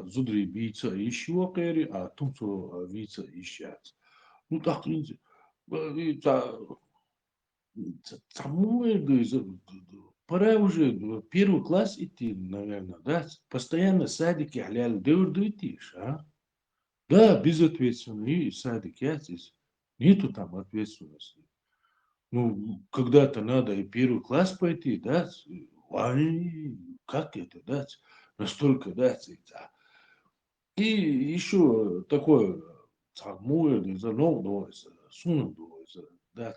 зудри бийца еще кэри, а тумцу вица ищать. Ну так, пора уже первый класс идти, наверное, да, постоянно садики халял идти, а? Да, безответственно, и садик, я здесь, нету там ответственности. Ну, когда-то надо и первый класс пойти, да, как это, да, настолько, да, и еще такое, за нового, да,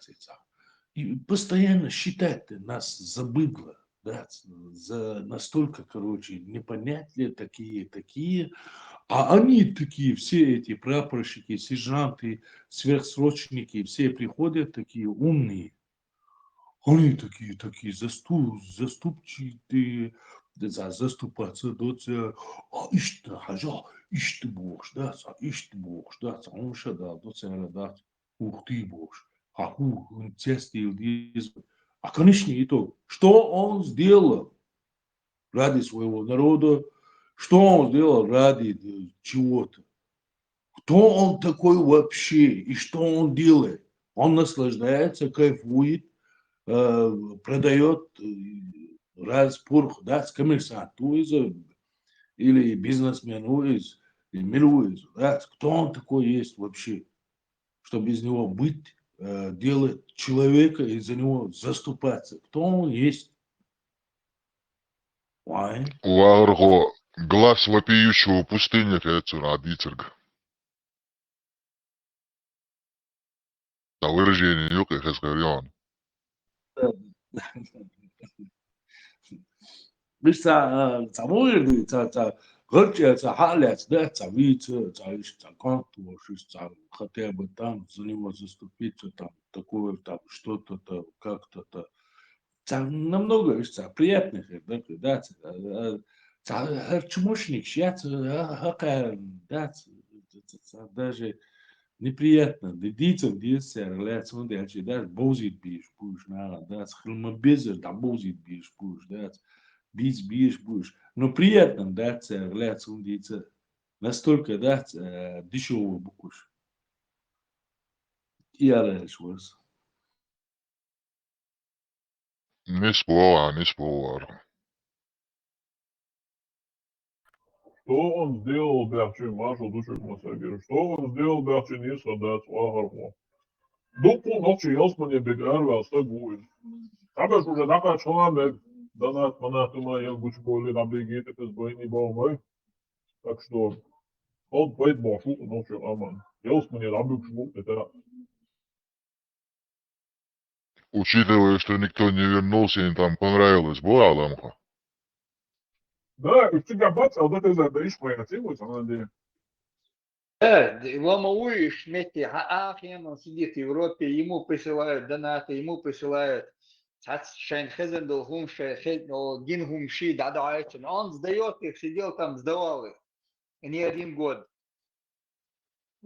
и постоянно считать нас за быдло, да, за настолько, короче, непонятные такие, А они такие, все эти прапорщики, сержанты, сверхсрочники, все приходят такие умные. Они такие заступчивые, заступаться, доця, а işte haja, işte boş ders, işte boş ders, он шадал, доця радат, ух ты boş, он тестил, а конечный итог, что он сделал ради своего народа, что он сделал ради чего-то, кто он такой вообще и что он делает, он наслаждается, кайфует, продает распорх, да, с коммерсант, или бизнесмен, или милуиз, да, кто он такой есть вообще, чтобы без него быть, делать человека и за него заступаться, кто он есть. Ларго, глаз вопиющего пустыни, рецура, адицерг. А выражение юка, я сказал. Bis zamoldi, гърчия, халец, да, вице, контур, хотя бы там за него заступиться, там такое, там что-то, как-то, там намного приятных, да, чмошник, сейчас, да, даже неприятно, дедицам, детям, relação de dar bozit bicho, push, nada, да, хлмобезер, да, bozit bicho, push, да, бич, будешь. Но приятно, да, relação de настолько, да, дешевый букуш. И ареш. Не спорю, не спорю. Что он сделал, Берчин, Маша, душек Масагир? Что он сделал, Берчин, Исра, да, Свахармо? Дуку ночи Елсмане Бегарва, Стагуин. Табеш уже такая человек, Донат, Манатума, Елгуч, Боли, Набегит, это с Бойни Баумой. Так что он поет Бошу, ночью Аман. Елсмане Рабюкшму, это... Учитывая, что никто не вернулся, им там понравилось, была Аламха. Да, и всегда бац, а вот это задаешь моя тема, она где... Ломовую шмети, он сидит в Европе, ему присылают донаты, ему присылают Шайнхезендл, Гингумши, Дадайчен. Он сдает их, сидел там, сдавал их. Не один год.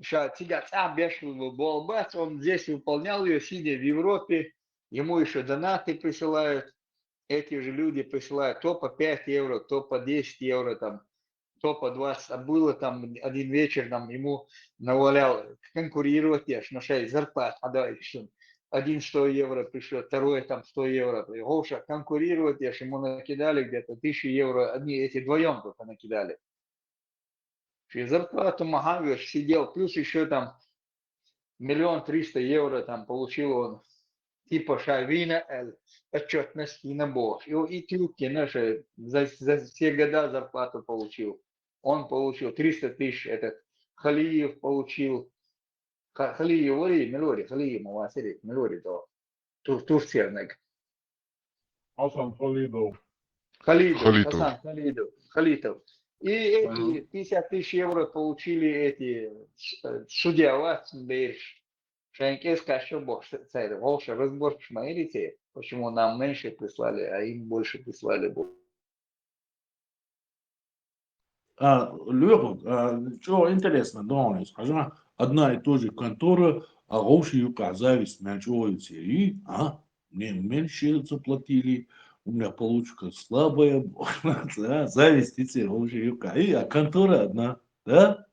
Сидят, бешеный был бац, он здесь выполнял ее, сидя в Европе, ему еще донаты присылают. Эти же люди присылают то по 5 евро, то по 10 евро, там, то по 20. А было там один вечер, там, ему навалял конкурировать, но 6 зарплат, а да, один 100 евро пришлет, второй там 100 евро. Гоша, конкурировать, ему накидали где-то 1000 евро, одни эти вдвоем только накидали. И зарплату Магавиш сидел, плюс еще там 1 300 000 евро там получил он. Типа Шавина, отчетность и набор. И Тюки наши за все года зарплату получил. Он получил 300 000, этот Халиев получил. Халиев, Мелори, Халиев, Мавасири, Мелори, то Турция. Асан Халидов. Асан Халидов. И эти 50 000 евро получили эти судья Ватсенберж. Шайнкеска еще больше, Волша, разбор шмаилите, почему нам меньше прислали, а им больше прислали. Лёха, что интересно, да, скажем, одна и та же контора, а Волша юка зависть началась, и, мне меньше заплатили, у меня получка слабая, зависть эти Волша юка, а контора одна, да?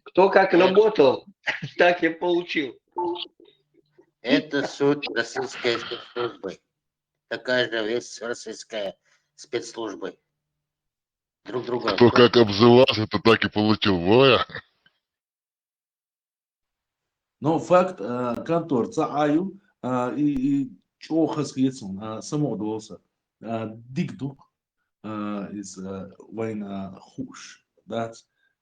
Кто как работал, так и получил. Это суть российской спецслужбы. Такая же весь российская спецслужба. Друг друга. Кто как обзывался, то так и получил. Воя. Но факт, контор цааю, и чего хасхецун, самодолса, дикдук из война хуш, да,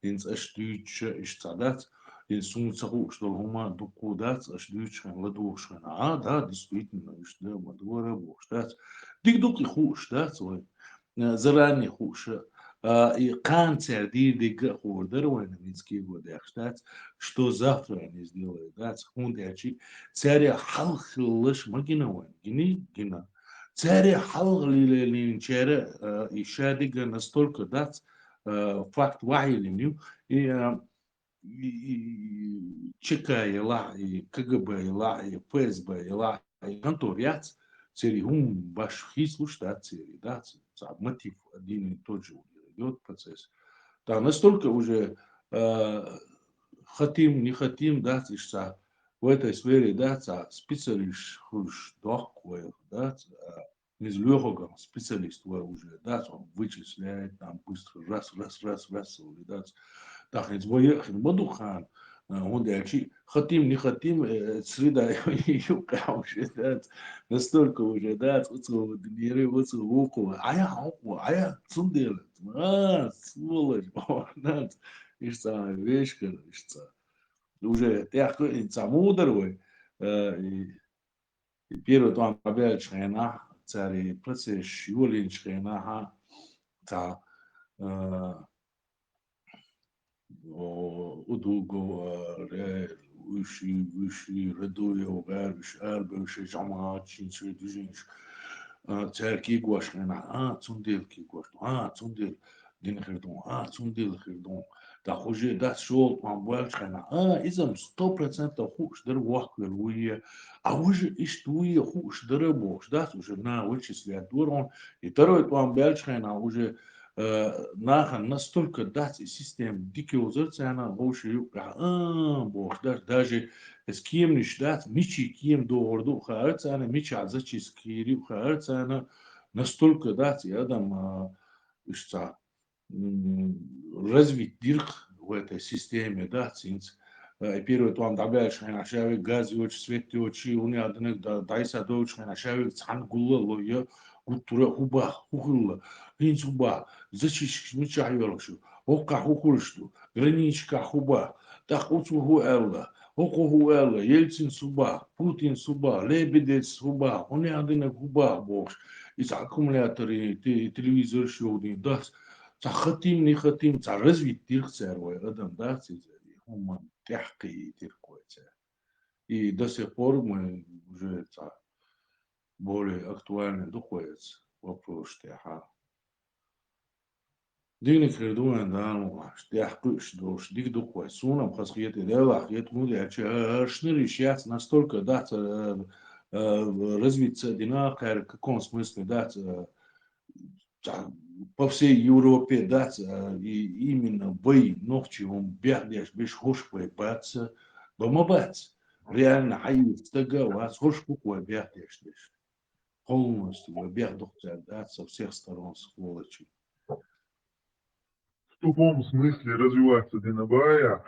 из аштюча, ишцадат, из сумцаху, что гума дуку, да, аштюча, ладушка, да, действительно, что мадура бош, да, дикдук и хуш, да, свой. заранее хуже. И канцер дига хордер войнаминский год штат, что завтра они сделают, да, хундячи, царя халхлыш магинован, гина. Царя халглилин чара и шадига настолько, да, факт вайлиню, и ЧК ла, и КГБ ла, и ФСБ ла, и конторяц, цари баш хислу штат цари, да, мотив один и тот же идет процесс. Да, настолько уже хотим, не хотим, да, в этой сфере, да, специалист хуш дохуя, да, из легкого специалист уже, да, он вычисляет там быстро, раз, да, так, из боях, мадухан, он дальше, хотим, не хотим, среда юка уже, да, настолько уже, да, а я цундел, сволочь, да, и что, вещь, что уже тех, мудрый, и первый там объявил шхена, цари процесс юлин шхена, та удуго выши радуя гарш арбеш жамаат чинче дижинш церки гошхена цундилки гош цундил дин хердон цундил хердон да хуже да шол ман большхена изам 100% хуш дер вахвер уе уже иштуе хуш дер бош да уже на вычислять дурон и второй план большхена уже нахан настолько дать систем дикий узорцена больше бог даже с кем не ждать мичи кем до орду харцена мича зачиски харцена настолько дать адам что развить дирк в этой системе да цинц первый план добавишь на шаве газ очень свет очень у меня одних дайса дочь на шаве цангула лоя культура хуба хухула инсуба зачищ меча ёлошу ока хухуршту граничка хуба так уцуху элла окуху элла ельцин суба путин суба лебедец суба он один хуба бож из аккумуляторы телевизор шоудин дас за хотим не хотим за развить диркцерой адам да хуман тяжкий диркоется и до сих пор мы уже более актуально доходит вопрос, что динг хердуан да, что дик доходит, сунам хасхиет и дела, хет муля, шныры сейчас настолько да развиться динакер, в каком смысле да по всей Европе да и именно бой ночи он бегаешь без хош поебаться, домобаться. Реально, аюс тага вас хош кукой бегаешь. Полностью объедутся, да, со всех сторон сволочи. В тупом смысле развиваться Динабая.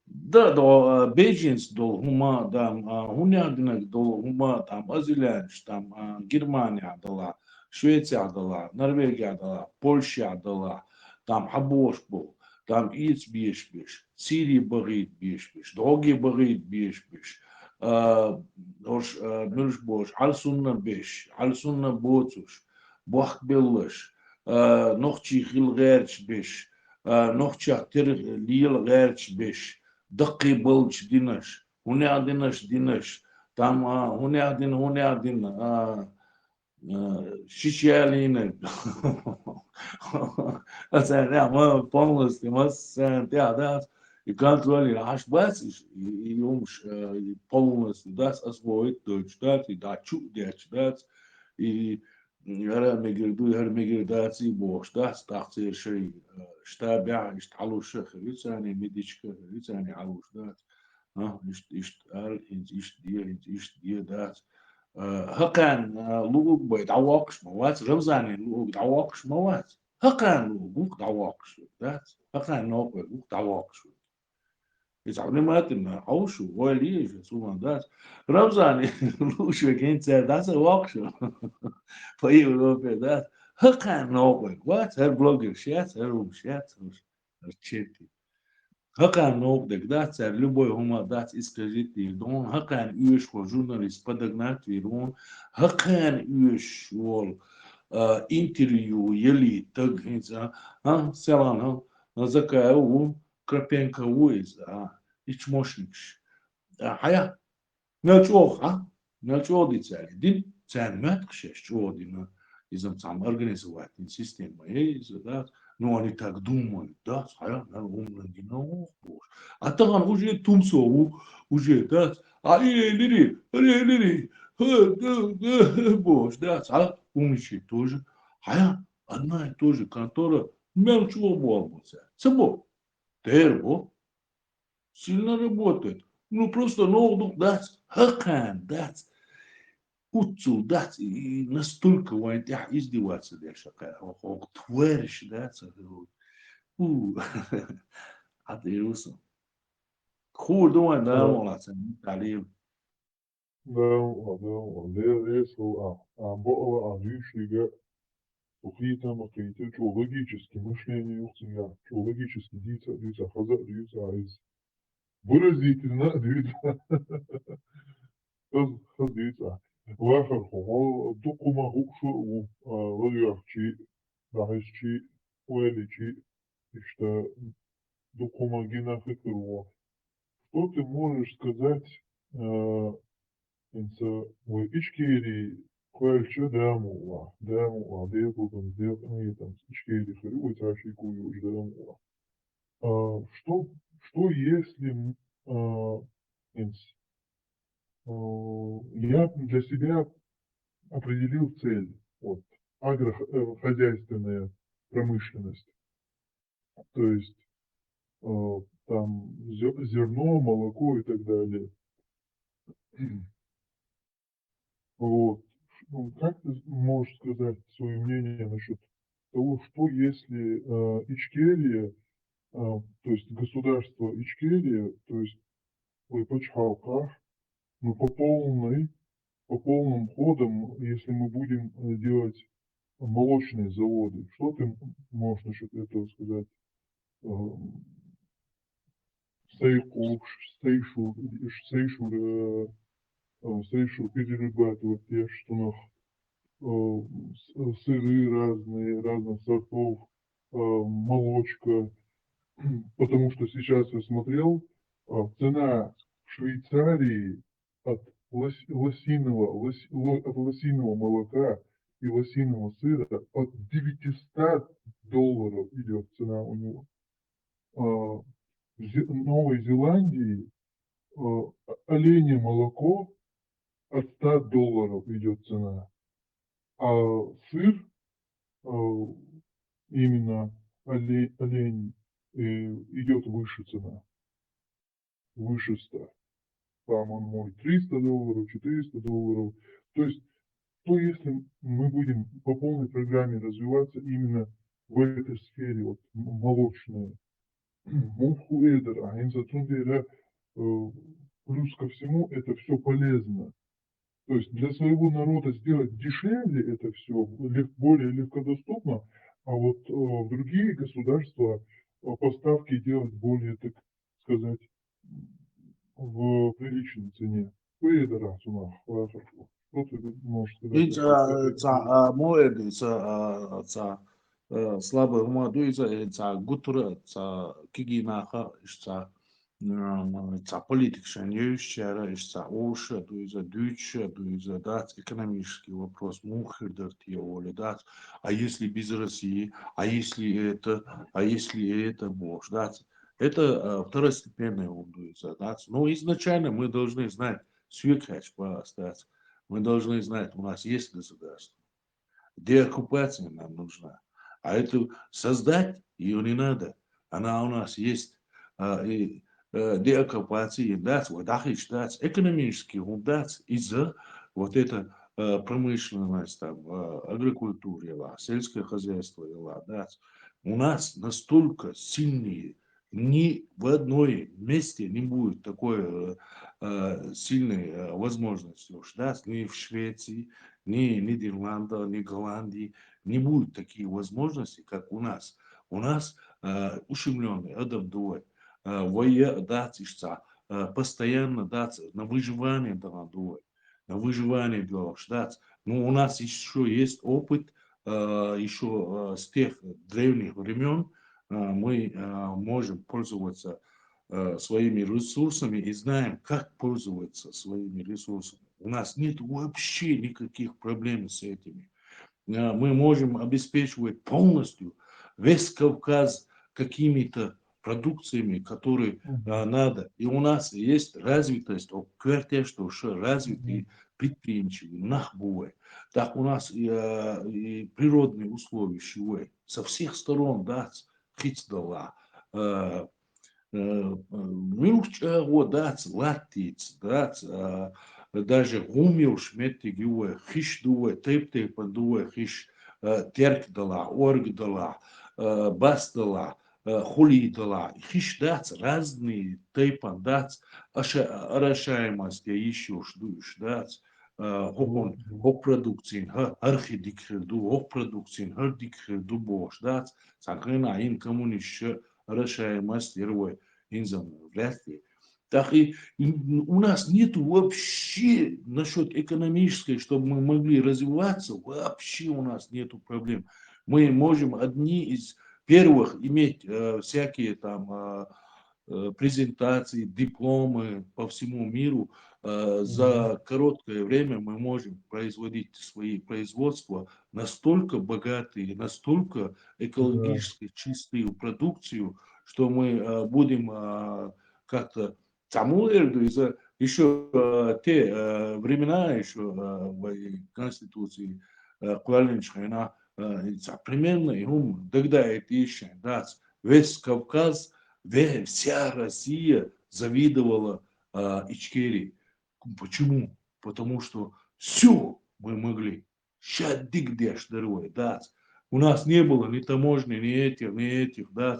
Да, до Бейджинс, до Хума, там, Хунядинок, до Хума, там, Азилянш, там, Германия дала, Швеция дала, Норвегия дала, Польша дала, там, Хабош был, там, Иц Бешбеш, Сирия Барит Бешбеш, Доги Барит Бешбеш, Мюршбош, Алсунна Беш, Алсунна Боцуш, Бах Беллаш, Нохчи Хилгерч Беш, Нохча Тир Лил Герч Беш, دقي بولش دينش هنا دينش دينش تام هنا دين شيشالين مثلا ما بونلس مثلا ده يكنترول العش بس يومش بونلس ده اسمه دوتش ده داتشو ده هر ميجرداتي بوش ده تقصير شيء شتابع يشتعلو الشيخ يساني ميديشك يساني علوش ده يشتقال يشتدي ده هكان لوق بيدعواقش موات رمزاني لوق دعواقش موات هكان لوق دعواقش ده هكان نوق لوق دعواقش يزعلني ما تنا عوشو وليش سوما ده رمزاني لوش وكين تسير ده سواقش في أوروبا ده هكان نوق وات هر بلوجر شات هر شات هر تشيتي Hakan nokdek dat любой хума dat искажит дон hakan üş ko jurnalist подогнать вирон hakan üş wol интервью ели так селан закая у Крапенко уиз iç moşnik haya ничего дицали дин цен мэткшеш чодина изам сам организовательная система да но они так думают да хая на умный геном а там уже тумсову уже да лири бош да умничает тоже хая одна и та же контора мелчего болбуца собой тербо сильно работает. Ну просто ноутбук дац, хакан дац, уцу дац, и настолько войдя издеваться дальше, как творишь дац, а ты русом. Худой, да, молодцы, талиб. Логически мышление, логически дится, хазар дится, выразительно дится, дится. Лахар хо, докума хукшу, лагерчи, дахешчи, уэличи, что докума гина хикру. Что ты можешь сказать, в Ичкерии, кое-что дамула, деякутан, деякутан, Ичкерии, хрю, таши кую, дамула. Что если я для себя определил цель, вот, агрохозяйственная промышленность, то есть там зерно, молоко и так далее. Вот. Как ты можешь сказать свое мнение насчет того, что если Ичкерия, то есть государство Ичкерия, то есть Пачхалках, мы по полным ходам, если мы будем делать молочные заводы, что ты можешь насчет этого сказать? Сейшу перерабатывать те, что сыры разные, разных сортов, молочка, потому что сейчас я смотрел, цена в Швейцарии от лосиного молока и лосиного сыра от $900 идет цена у него. В Новой Зеландии оленье молоко от $100 идет цена, а сыр, именно олень, идет выше цена, выше 100. Там он может $300, $400. То есть, что если мы будем по полной программе развиваться именно в этой сфере, вот, молочной, плюс ко всему это все полезно. То есть для своего народа сделать дешевле это все, более легкодоступно, а вот в другие государства поставки делать более, так сказать, в приличной цене. Что ты можешь сказать? Слабый умадуйца, гутура, кигинаха, политик шаньющая, оша, дуйза, дюча, дуйза, дать экономический вопрос, мухердер теоли, дать, а если без России, а если это, может, дать. Это второстепенная ундуйца, дать. Но изначально мы должны знать, свекач, дать. Мы должны знать, у нас есть государство. Деоккупация нам нужна. А это создать ее не надо. Она у нас есть. Деоккупации, дать, экономический дать из-за вот это промышленность, там, агрикультура, сельское хозяйство, дать. У нас настолько сильные, ни в одной месте не будет такой сильной возможности, дать, ни в Швеции, ни в Нидерландах, ни в Голландии не будет такие возможности, как у нас. У нас ущемленный, адаптовый. постоянно на выживание на выживание но у нас еще есть опыт еще с тех древних времен. Мы можем пользоваться своими ресурсами и знаем, как пользоваться своими ресурсами. У нас нет вообще никаких проблем с этими. Мы можем обеспечивать полностью весь Кавказ какими-то продукциями, которые надо. И у нас есть развитость, что развитые предприимчивые, нахбуэ. Так у нас и природные условия шивы. Со всех сторон, да, хитдала. Милча водац, латиц, да, даже гумил шмети гюэ, хиш дуэ, тейп дуэ, хиш терк дала, орг дала, бас дала, хули дала, хиш дац, разные тейпан дац, арашаемость я еще ждуешь, дац, хок продукцин, архидикхерду, хок продукцин, хардикхерду бош, дац, сакрена ин коммуниш решаемость первой инзам вряд ли. Так и у нас нет вообще насчет экономической, чтобы мы могли развиваться, вообще у нас нету проблем. Мы можем одни из первых иметь всякие там презентации, дипломы по всему миру. За короткое время мы можем производить свои производства настолько богатые, настолько экологически чистую продукцию, что мы будем как-то еще те времена, еще в Конституции Куалинчхайна, примерно ему тогда это еще, да, весь Кавказ, вся Россия завидовала Ичкерии. Почему? Потому что все мы могли. Щадик дорогой, да. У нас не было ни таможни, ни этих, да.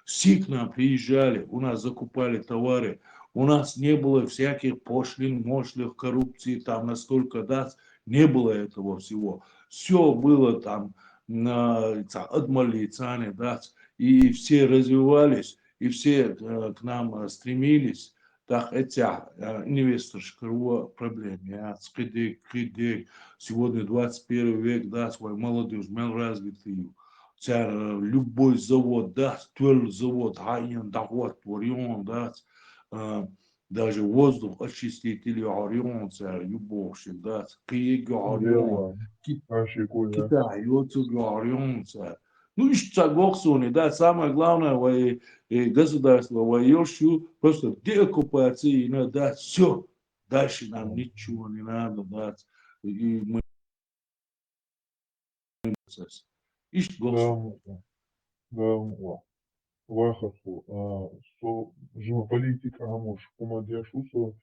Все к нам приезжали, у нас закупали товары, у нас не было всяких пошлин, мошлих, коррупции, там настолько, да, не было этого всего. Все было там отмалицане, да, и все развивались, и все к нам стремились. Так, это инвесторская проблема. Сегодня 21 век, да, свой молодежь, развитый. Любой завод, да, завод, да, вот, Орион, да, даже воздух очистители Орион, любовь, да, Киев, Орион, Китай, Орион, ну, и что, да, самое главное, государство воюющее, просто деоккупации, да, все, дальше нам ничего не надо, да, и мы Политика, может, помогашуса,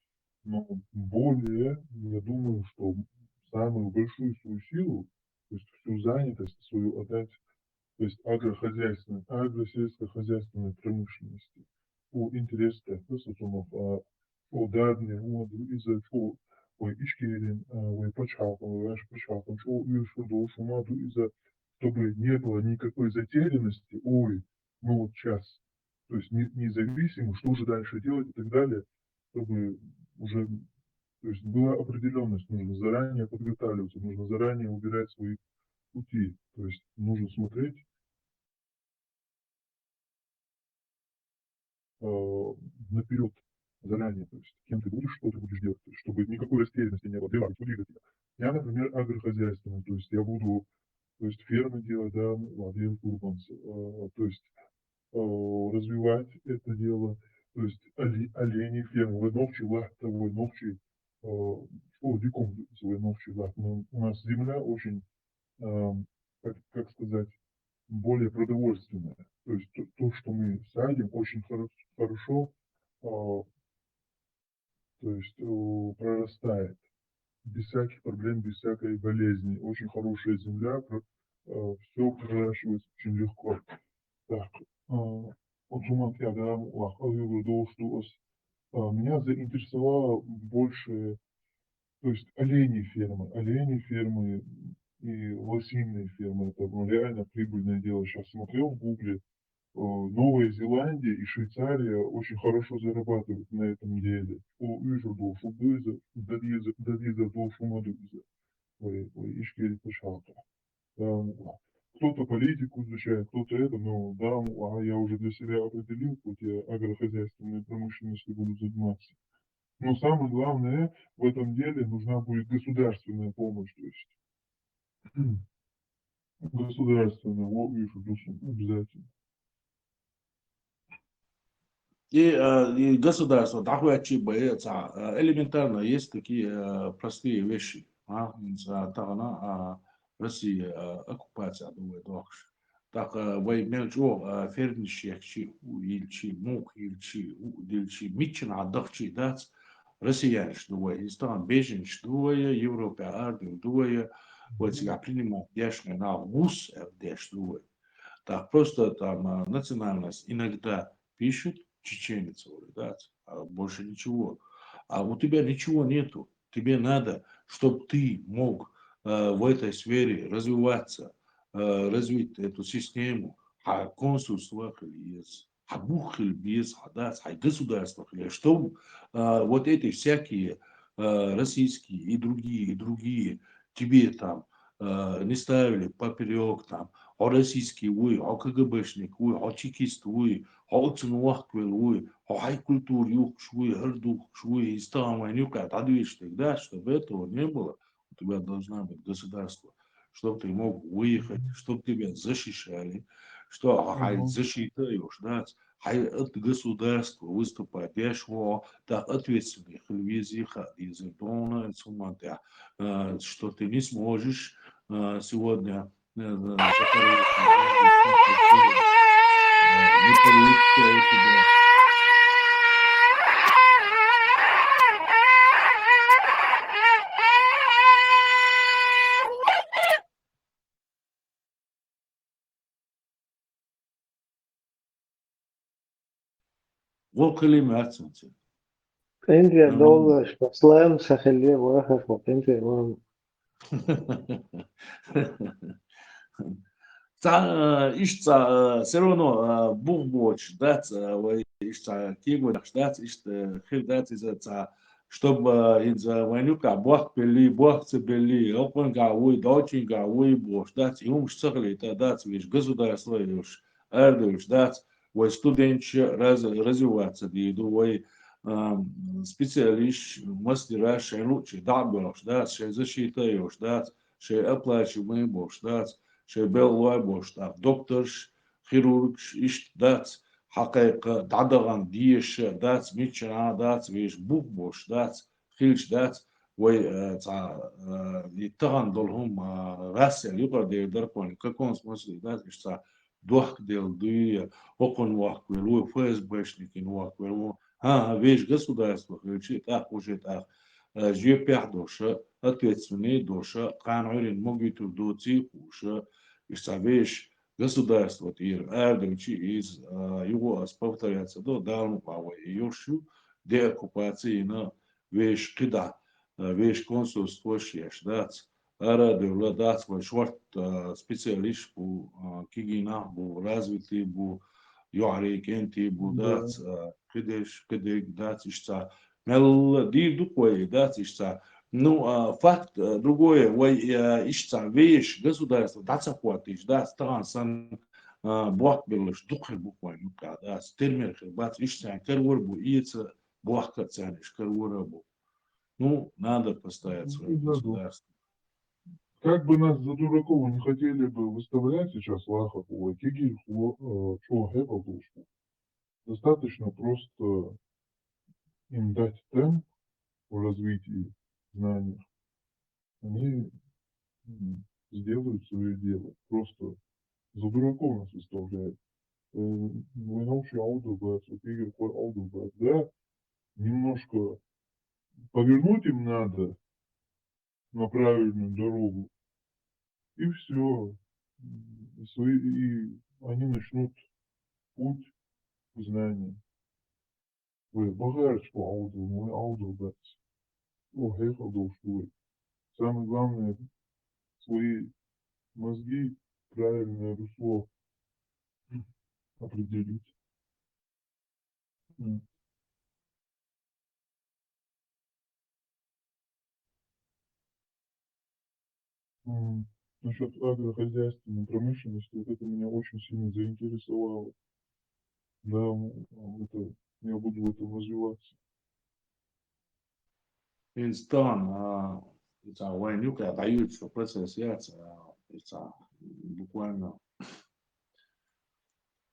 но более, я думаю, что самую большую свою силу, то есть всю занятость свою отдать, то есть агрохозяйственной, агросельскохозяйственной промышленности, по интересам государств, по данным, из-за чего ой, ичкерин, ой, почалком, ой, почалком, чего уйшу до шумаду, из-за чтобы не было никакой затерянности, ой, ну вот сейчас, то есть независимо, что же дальше делать и так далее, чтобы уже, то есть была определенность, нужно заранее подготавливаться, нужно заранее убирать свои пути, то есть нужно смотреть наперед, заранее, то есть кем ты будешь, что ты будешь делать, чтобы никакой растерянности не было. Я, например, агрохозяйственный, то есть я буду, то есть фермы делать, да, владеем урбанс, то есть развивать это дело, то есть оленей ферму, войновчий лад, войновчий, диком войновчий лад. У нас земля очень, как сказать, более продовольственная. То есть то, что мы садим, очень хорошо, то есть прорастает без всяких проблем, без всякой болезни. Очень хорошая земля, все проращивается очень легко. Так, вот я думал, что меня заинтересовало больше, то есть оленей фермы и лосиные фермы. Это реально прибыльное дело. Сейчас смотрел в Гугле, Новая Зеландия и Швейцария очень хорошо зарабатывают на этом деле. Кто-то политику изучает, кто-то это, но да, я уже для себя определил, хоть я агрохозяйственной промышленностью буду заниматься. Но самое главное, в этом деле нужна будет государственная помощь, то есть государственная, вот вижу, обязательно. И государство, элементарно есть такие простые вещи. Россия оккупация думает, так вы мелчо фернищехчи уильчи мухильчи удильчи митчин отдохчи дац россияне что истан бежен что Европе армию дуя вот сега принимал яшный на вуз что так просто там национальность иногда пишет чеченец, да, а больше ничего. А у тебя ничего нету. Тебе надо, чтобы ты мог в этой сфере развиваться, развить эту систему. А консульство есть, а бухель без, да, а государство, чтобы вот эти всякие российские и другие тебе там не ставили поперек там, а российский уй, а КГБшник уй, а чекист уй, а ценуахквел уй, а хай-культур юх шуй, хердух шуй, истама нюка, тадвишник, да, чтобы этого не было, у тебя должна быть государство, чтобы ты мог выехать, чтобы тебя защищали, что хай защитаешь, да, хай от государства выступать, яшво, да, ответственных визиха из Дона, что ты не сможешь сегодня не получится у тебя. وكلمات انت دولش بسلام سخليه واخف وانت امام все равно бухбоч, да, кигу, да, хирдат из чтобы из войнука бог цебели, опанга уй, дочинга уй бош, да, и сахли, да, виж государство юж, эрдуш, да, вой студент развиваться, диду, вой специалист, мастера, шей лучше, да, бош, да, шей защита юж, да, шей оплачиваемый бош, да, شي بيل بوش تا دكتورش خيروغش إيش دات حقيقة دعدغان ديش دات ميتشنا دات ويش بوك بوش دات خيلش دات وي تا يتغان دولهم راسل يقدر دير دركون ككون سمسلي دات إيش تا دوخ ديل دوي هوكون واق ويلو فاز باشنيكين واق ويلو ها вещь государства включит так уже так жье пяхдоша ответственные доша канурин могут доти уша вещь государство тир эрдучи из его повторяется до давно павой юшу деоккупации на вещь кида вещь консульство шеш дац арадула дац свой шварт специалист по кигина по развитый по يعري كنتي بودات كدش دات اشتا мел дир дукой дат ишта ну факт другое вой ишта вещь государство даца хватиш да стран сан блок белыш духай буквально да стермер бат ишта керворбу ица блок цаниш керворбу ну надо поставить свое государство. Как бы нас за дураков не хотели бы выставлять сейчас Лахову, достаточно просто им дать темп в развитии знаний, они сделают свое дело. Просто за дураков нас выставляют. Да, немножко повернуть им надо на правильную дорогу, и все. И они начнут путь к знанию. Вы богатство аудио, мой аудио, да. Самое главное, свои мозги правильное русло определить. М. Насчет агрохозяйственной промышленности, вот это меня очень сильно заинтересовало. Да, это, я буду в этом развиваться. Инстан, это войну, когда дают, что процесс яйца, это буквально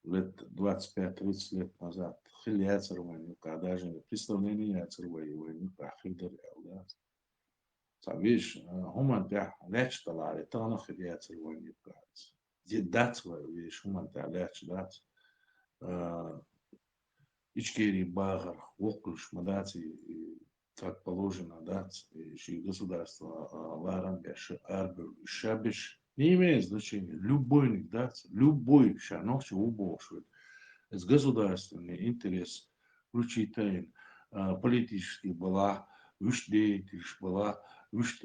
лет 25-30 лет назад. Хил яйцер войну, когда даже представление яйцер войну, хил да. Видишь, هم ليش طلع لي تانا خليات الوين يبقى جدات видишь هم ليش دات ичкери багар окуш мадати как положено дать и государство ларам беши арбер шабиш не имеет значения любой дать любой шанок убошит с государственный интерес включитель политический была уж деятельность была уж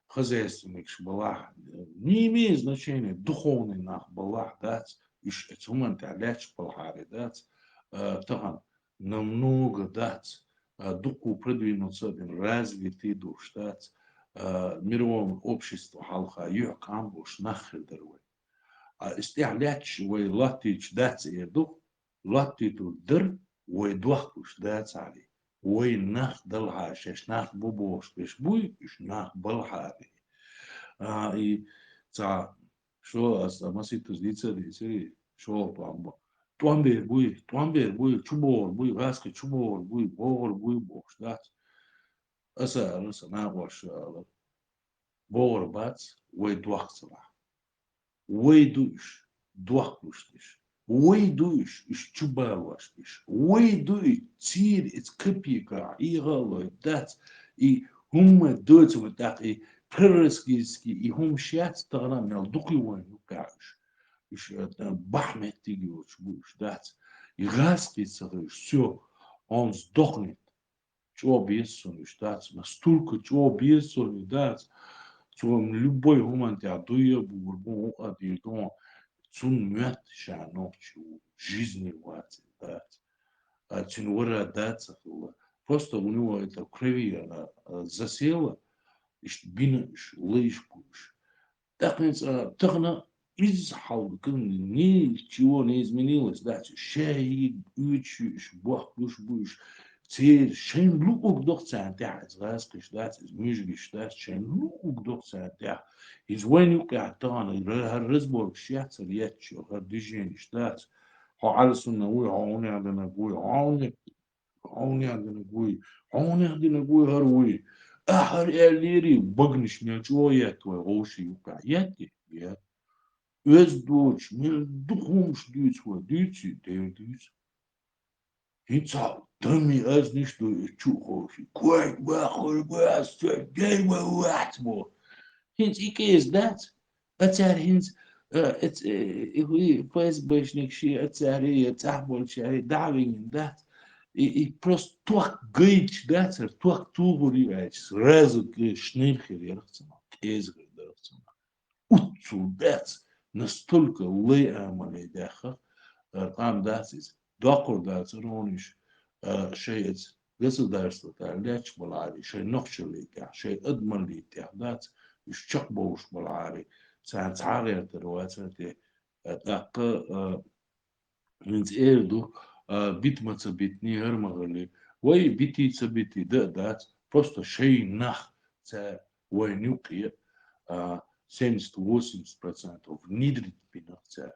хозяйственных была не имеет значения духовный нах была дать уж это момент лечь полхари дать там намного дать духу продвинуться развитый душ дать мировому обществу халха ее камбуш нахер дорогой استعلاش ويلاتيش دات يدو لاتيتو در ويدوخش دات علي وينخ دلها شش نخ بوبوش بش بوي إش نخ بلحاري и تا شو أصلا ما سيتوس دي سري شو بامبا توامبير بوي تشبور بوي غاسك تشبور بوي بور بوش دات أسا ناقوش بور بات ويدوخ صلاح ويدوش دوخلوشتش ويدوش إش تشبالوشتش ويدوش تير إت كبيكا إيغالو دات إي هم دوت متاق إي برسكيسكي إي هم شات تغرام نال دوكي وين يقعش إش بحمة تيجيوش بوش دات إغاسكي تسغيش سو он сдохнет чего бессонный дат настолько чего бессонный дат Цум любой гуманти адуя бурбу адилдон цун мят шаночу жизни вати дат цун вора дат просто у него это в крови она засела и бинш лыж пуш так из халкин ничего не изменилось да шей учиш бах буш Ці шен лукук doch центя, згас киштац, між киштац, шен лукук doch центя. Из войну катана, разбор шац, речь, движение штац. Хаалсун науи, хауни адана гуи, хауни адана гуи, хауни адана гуи харуи. Ахар элири, багниш ничего я твой гоши юка. Яти, я. Öz доч, мен духумш дюц, дюци, дюц. Инца, дами аз ништо чухоши. Кой бахор бас, гей ватмо. Хинц ике is that. Атар хинц ФСБшник ши атари тахбол ши давин that. И просто туак гейч датер, туак тугури вач. Сразу шнырхер ярцема. Кезгер дарцема. Утцу дат. Настолько лей амалей даха. Там датис. Доктор датер рониш. شيء государство تعليش بالعالي شيء نقش اللي تاع شيء أضمن اللي تاع ذات يشق بوش بالعالي سان تعالي ترواتي تاق من إيردو بيت ما تبيتني هرمغلي وي بيتي تبيتي ذات просто شيء نخ تا وينوكي 70-80% внедрить пинахца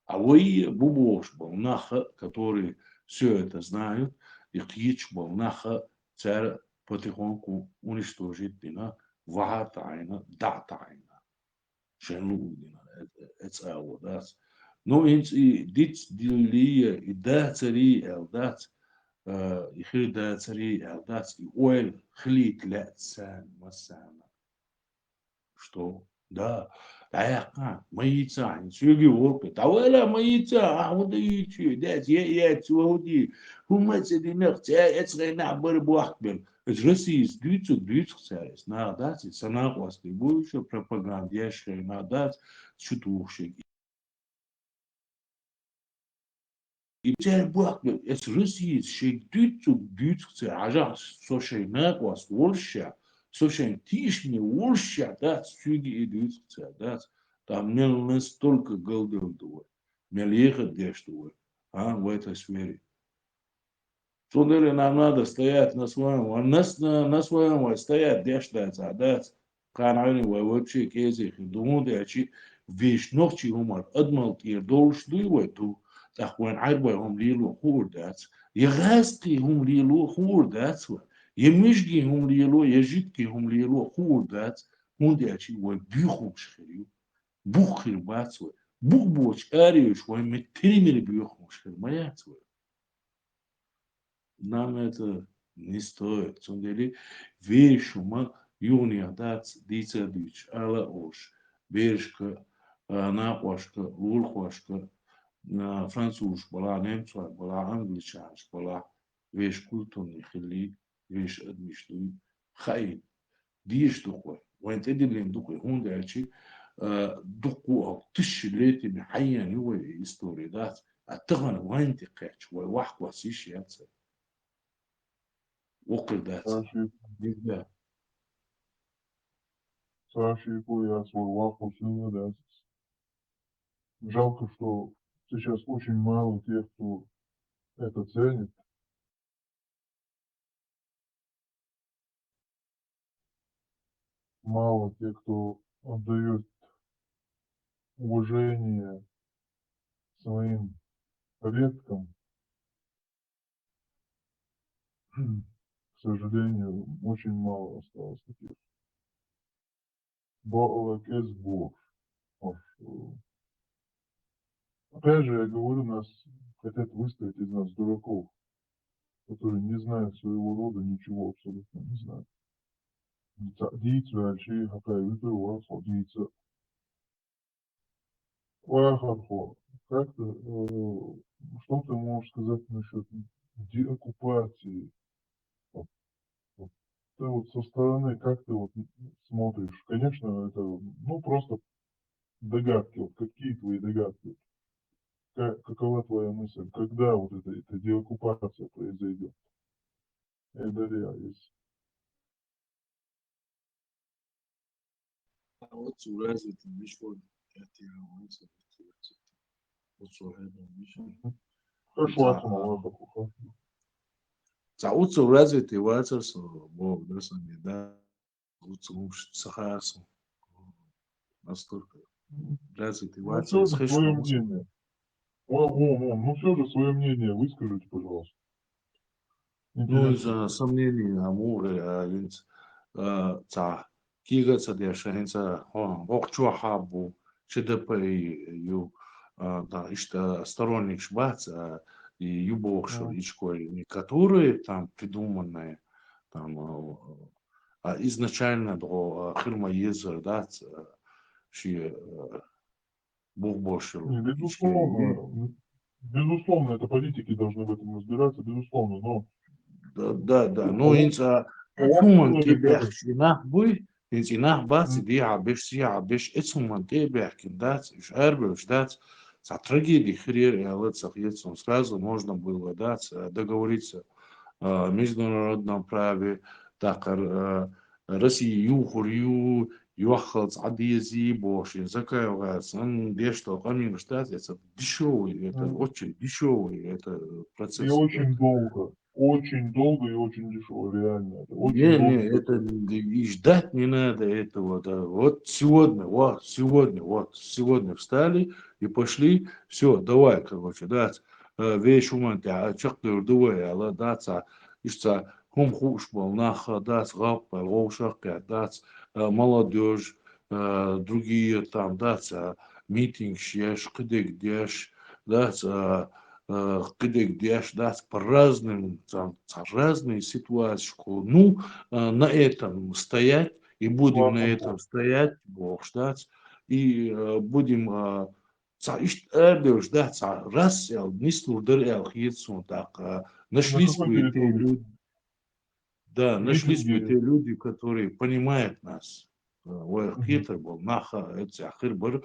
а вы бубош был наха который все это знают, их ячбал наха царь потихоньку уничтожить дина, вага тайна, да тайна. Шенлудина, это аводас. Но и дит дилия, и да цари элдат, и хил да цари элдат, и ойл хлит лецан масана. Что? Да. Аяка, маица, сюги ворпе, тавала маица, вот и чу, дать, я цуди, хумацы динах, это бар бахбен. Это Россия дюйцу царис, на дать, санах вас не больше пропаганда, я на дать, чутушек. И теперь бак, это Россия, шей дютцы, ажа, сошей накwas, ворща, сошей тишни, ворща, да, сюги и дютцы, да, там не настолько голдового, не ехать дештового, в этой сфере. Сударь, нам надо стоять на своем, на своем стоять, дештаться, да, канали вообще кезих, думаю, ачи, вещь ночи умар, адмал тир, должны в эту, تخوان عربة هم ليلو خور داتس يغاستي هم ليلو خور داتس يمشجي هم ليلو يجدكي هم ليلو خور داتس هون داتشي وبيخو شخريو بوخير باتسوي بوخ بوش اريوش ومترمي بيخو شخر ما ياتسوي нам это не стоит. Сундели вешума юния датс дицадич ала ош бершка напашка лулхашка француз была немца была англичан была веш культурный хили веш адмишлуй хай диш духой وانت دلين دухой هون دالشي دقو او تشليتي بحيان هو هيستوري دات اتغن وين تقيتش وواحد واسيش ياتسي وقدات جدا Сашику я свой ваху сына, да. Жалко, что сейчас очень мало тех, кто это ценит. Мало тех, кто отдает уважение своим предкам. К сожалению, очень мало осталось таких. Бог из Бог. Опять же, я говорю, нас хотят выставить из нас дураков, которые не знают своего рода, ничего абсолютно не знают. Дийцы, альши, хакай, выпивал, дийцы. Вахархо, как ты, что ты можешь сказать насчет деоккупации? Ты вот со стороны, как ты вот смотришь? Конечно, это, ну, просто догадки. Вот какие твои догадки? Какова твоя мысль? Когда вот эта деоккупация произойдет? Это есть. Вот развитый мешок, Зауцу развитый вацерс, бог, да, сами, да, сахарсу, настолько развитый Ну, все вацерс, же свое мнение. Ну, все же свое мнение выскажите, пожалуйста. ну, из-за сомнений, амуры, винц, кига цадешахинца, охчуа хабу, ЧДП, ю, да, ишта сторонник шбац, и юбокшир, ичкой, которые там придуманные, там, изначально до Хирма Езер, да, ши бог-бошил. Безусловно, это политики должны в этом разбираться, безусловно, но... Да, но инца хуман тебях шинах буй, инца инах бац, ди абеш си абеш, эцуман тебях киндац, иш эрбеш дац, за трагедии хрер и алецах ецум сразу можно было, да, договориться о международном праве, так, Россия юхурью, юахалц адиези боши, закаевается, он дешто, камин штат, это дешевый, это очень дешевый, это процесс. И очень долго и очень дешево, реально. Это И ждать не надо этого, да. Вот сегодня встали и пошли, все, давай, короче, да, вещь уманте, а чактор давай, ала, да, ишца, хум хушбал, наха, да, гаппа, лошака, да, молодежь, другие там, да, митинг, шеш, кыдык, деш, да, кыдык, деш, да, по разным, там, разные ситуации, ну, на этом стоять, и будем на этом стоять, Бог ждать, и будем, да, раз, не слудер, так, нашлись бы те люди, да, нашлись бы те люди, которые понимают нас. وخيتر بالناخ أخير بر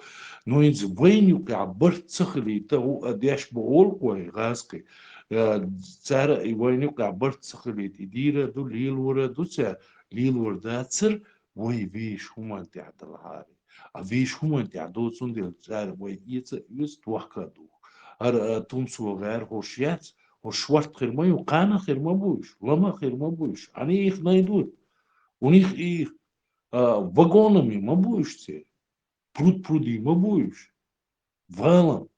نوينز وين يعبر تسخلي تو أديش بقول كوي غاسكي تسار وين يعبر تسخلي تدير دو ليلور دو تسار ليلور داتسر وي فيش هما تعدل هاري أفيش هما تعدو صندل تسار وي يس توحكدو هر تمسو غير هوشيات وشوارت خير ما يقانا خير ما بوش لما خير ما بوش أني إخ نايدود ونيخ إخ вагонами мы будешь те, пруд-пруди мы будешь, валом.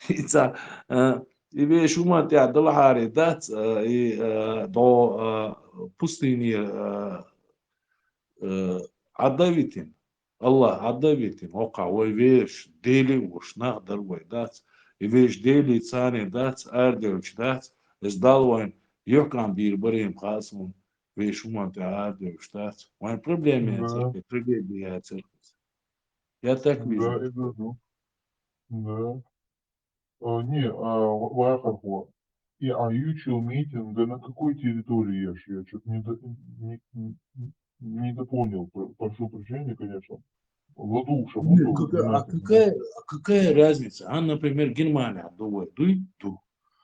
И вещь ума тебя доллары дать и до пустыни отдавить. Аллах отдавить. Ока ой вещь дели уж нахдар ой дать. И вещь дели цаны дать, ардевич дать. Сдал он, ёкам бир барим хасмун. Вещь ума тебя ардевич дать. Моя проблема церковь, трагедия церковь. Я так вижу. Да, это да. Не, Вахарху. И Аютчил митинг, да на какой территории я что-то не допонял, прошу прощения, конечно. Ладуша, какая разница? Например, Германия думает,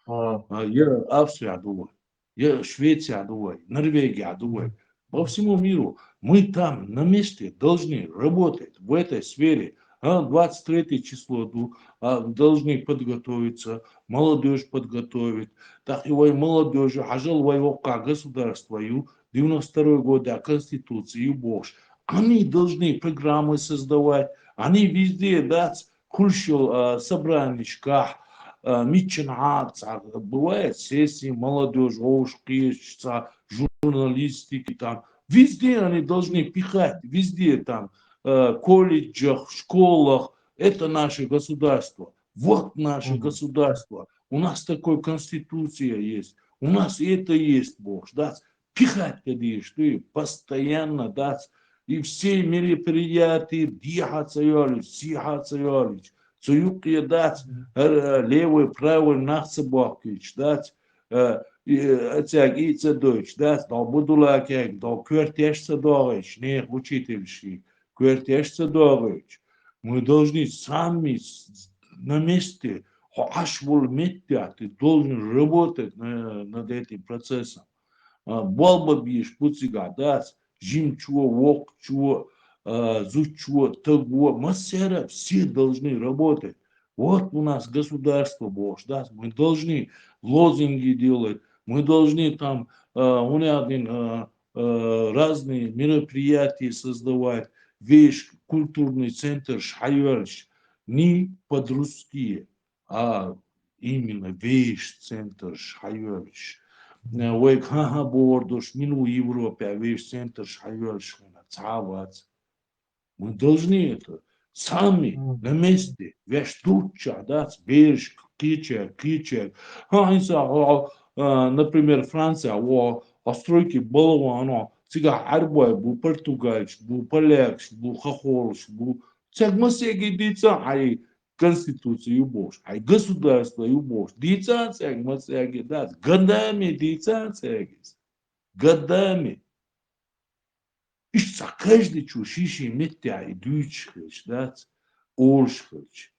я Австрия думаю, я Швеция думаю, Норвегия думаю. По всему миру мы там на месте должны работать в этой сфере. 23 число должны подготовиться, молодежь подготовить. Так и молодежь, ажал воевка государства, 92 года Конституции, Бож. Они должны программы создавать, они везде дать кульшил собраничках, митчинат, бывает сессии, молодежь, ошки, журналистики там. Везде они должны пихать, везде там, колледжах, школах. Это наше государство. Вот наше государство. У нас такая конституция есть. У нас это есть, Бог. Да? Пихать, конечно, ты постоянно, да? И все мероприятия, Цуюк дать, левый, правый, нахцебакич, дать, это дочь, дать, да будулакек, да квертешься дорож, не учительщик, квертешься дорож. Мы должны сами на месте, аж волметя, ты должен работать над этим процессом. Болба бишь, пуцига, дать, жим чего, вок чего, зучо, того, массера, все должны работать. Вот у нас государство, Бог, да? Мы должны лозунги делать, мы должны там разные мероприятия создавать, вещь, культурный центр Шайверш, не по-русски, а именно вещь, центр Шайверш. Вейк ха бордуш, мину Европе, вещь, центр Шайверш, цавац. Мы должны это сами на месте, вещь туча, да, береж, кичер. Например, Франция, стройки было, оно, сега арбой, был португальч, был полякч, был хохолч, был... Цег масеги дица, ай конституцию бож, ай государство бож, дица цег масеги, да, годами дица цегис, годами. İşte каждый чушиши метя и дючхач, да, олшхач.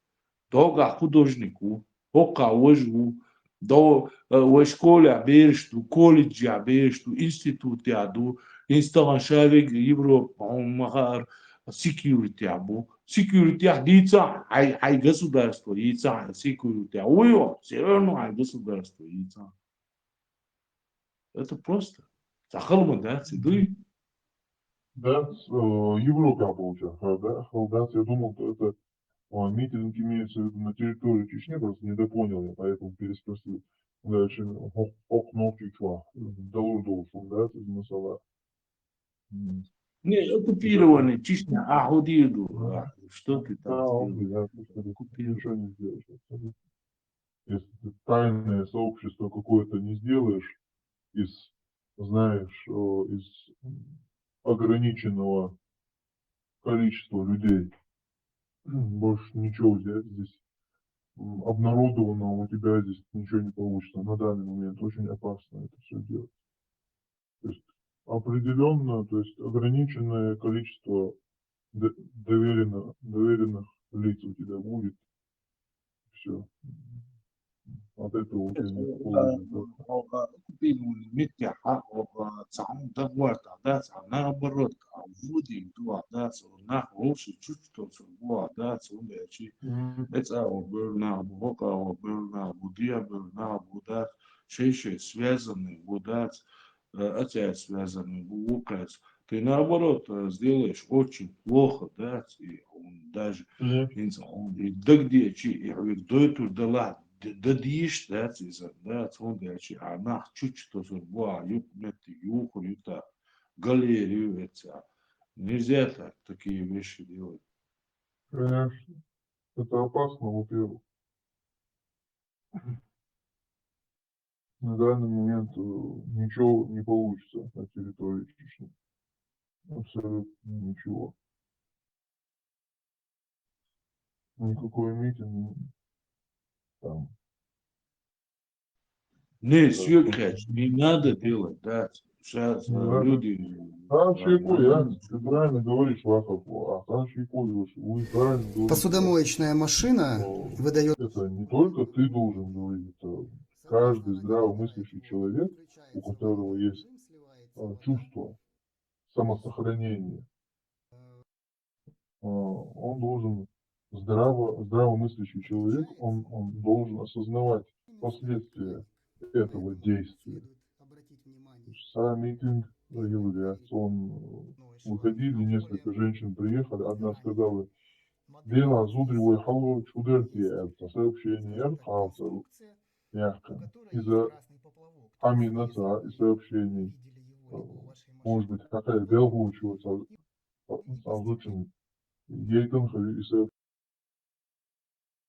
Дога художнику, ока ожу, до в школе берешту, колледжа берешту, институте аду, инсталаншавик Европа, махар, security абу, security дица, ай государство, яйца, security, ой, все равно ай государство, яйца. Это просто. Захалма, да, цидуй. Да, Европа получается, да, Халдас, я думал, что это митинг имеется в виду на территории Чечни, просто недопонял я, поэтому переспросил. Дальше, Окнокичва, Далурдолшун, да, из Масала. Не, оккупированный Чечня, Ахудиду, что ты там сделал? Ничего не сделаешь. Если ты тайное сообщество какое-то не сделаешь из, знаешь, из ограниченного количества людей, больше ничего взять здесь обнародованного у тебя здесь ничего не получится. На данный момент очень опасно это все делать. То есть определенно, то есть ограниченное количество доверенных лиц у тебя будет. Все. От этого у тебя никакого результата. Наоборот, вводим туда, да, на лучше чувствовать, да, это на бока, на будия, на буда, шесть связаны, буда, опять связаны, букас. Ты наоборот сделаешь очень плохо, да, и он даже, он и да где, и до этого дала. Да дишь, да, да, он дальше, а на чуть-чуть тоже, юг, юта, галерею, это. Нельзя так такие вещи делать. Конечно. Это опасно, во-первых. На данный момент ничего не получится на территории Чечни. Абсолютно ничего. Никакой митинг там. Не, Сюркач, не надо делать, да. Сейчас люди... Ты правильно говоришь, Вахов, вы правильно говорите. Посудомоечная машина выдает... Это не только ты должен говорить, это каждый здравомыслящий человек, у которого есть чувство самосохранения, он должен, здравомыслящий человек, он должен осознавать последствия этого действия. Сам митинг является, выходили, несколько женщин приехали, одна сказала, Дела зудривой халу чудерти, это сообщение Эрхауса, мягко, из-за амината и сообщений, может быть, какая белгучивается, озвучен Гейтенхове и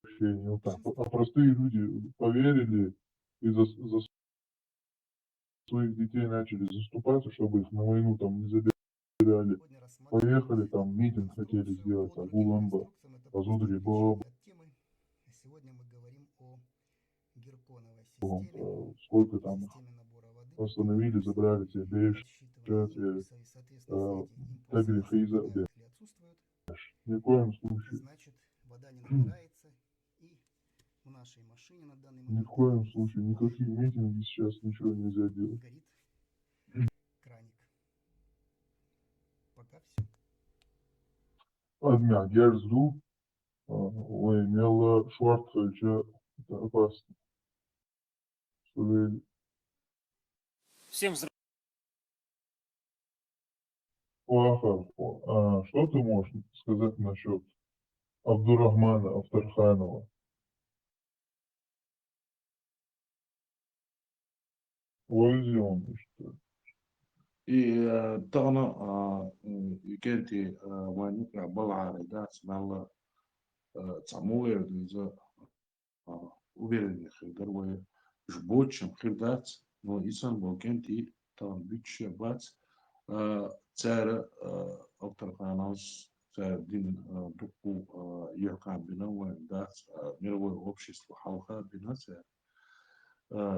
сообщений, вот так. А простые люди поверили и за своих детей начали заступаться, чтобы их на войну там не забирали. Поехали, там митинг хотели сделать, а Гуламба, а Зудри Баба. Сколько там их остановили, забрали себе бейш, Тагри Фейза, ни в коем случае. Ни в коем случае, никакие митинги сейчас ничего нельзя делать. Одна, я жду, ой, имела Шварцвальча, это опасно. Всем Вахов, что ты можешь сказать насчет Абдурахмана Авторханова? Вользи он, что ли? И тана кенти маника балара да смала цамуэр за уверенных дарвая жбочем хирдац но исан бол кенти тан bütçe бац цара Авторханос цар дин дуку юркан бина да мировое общество халха бина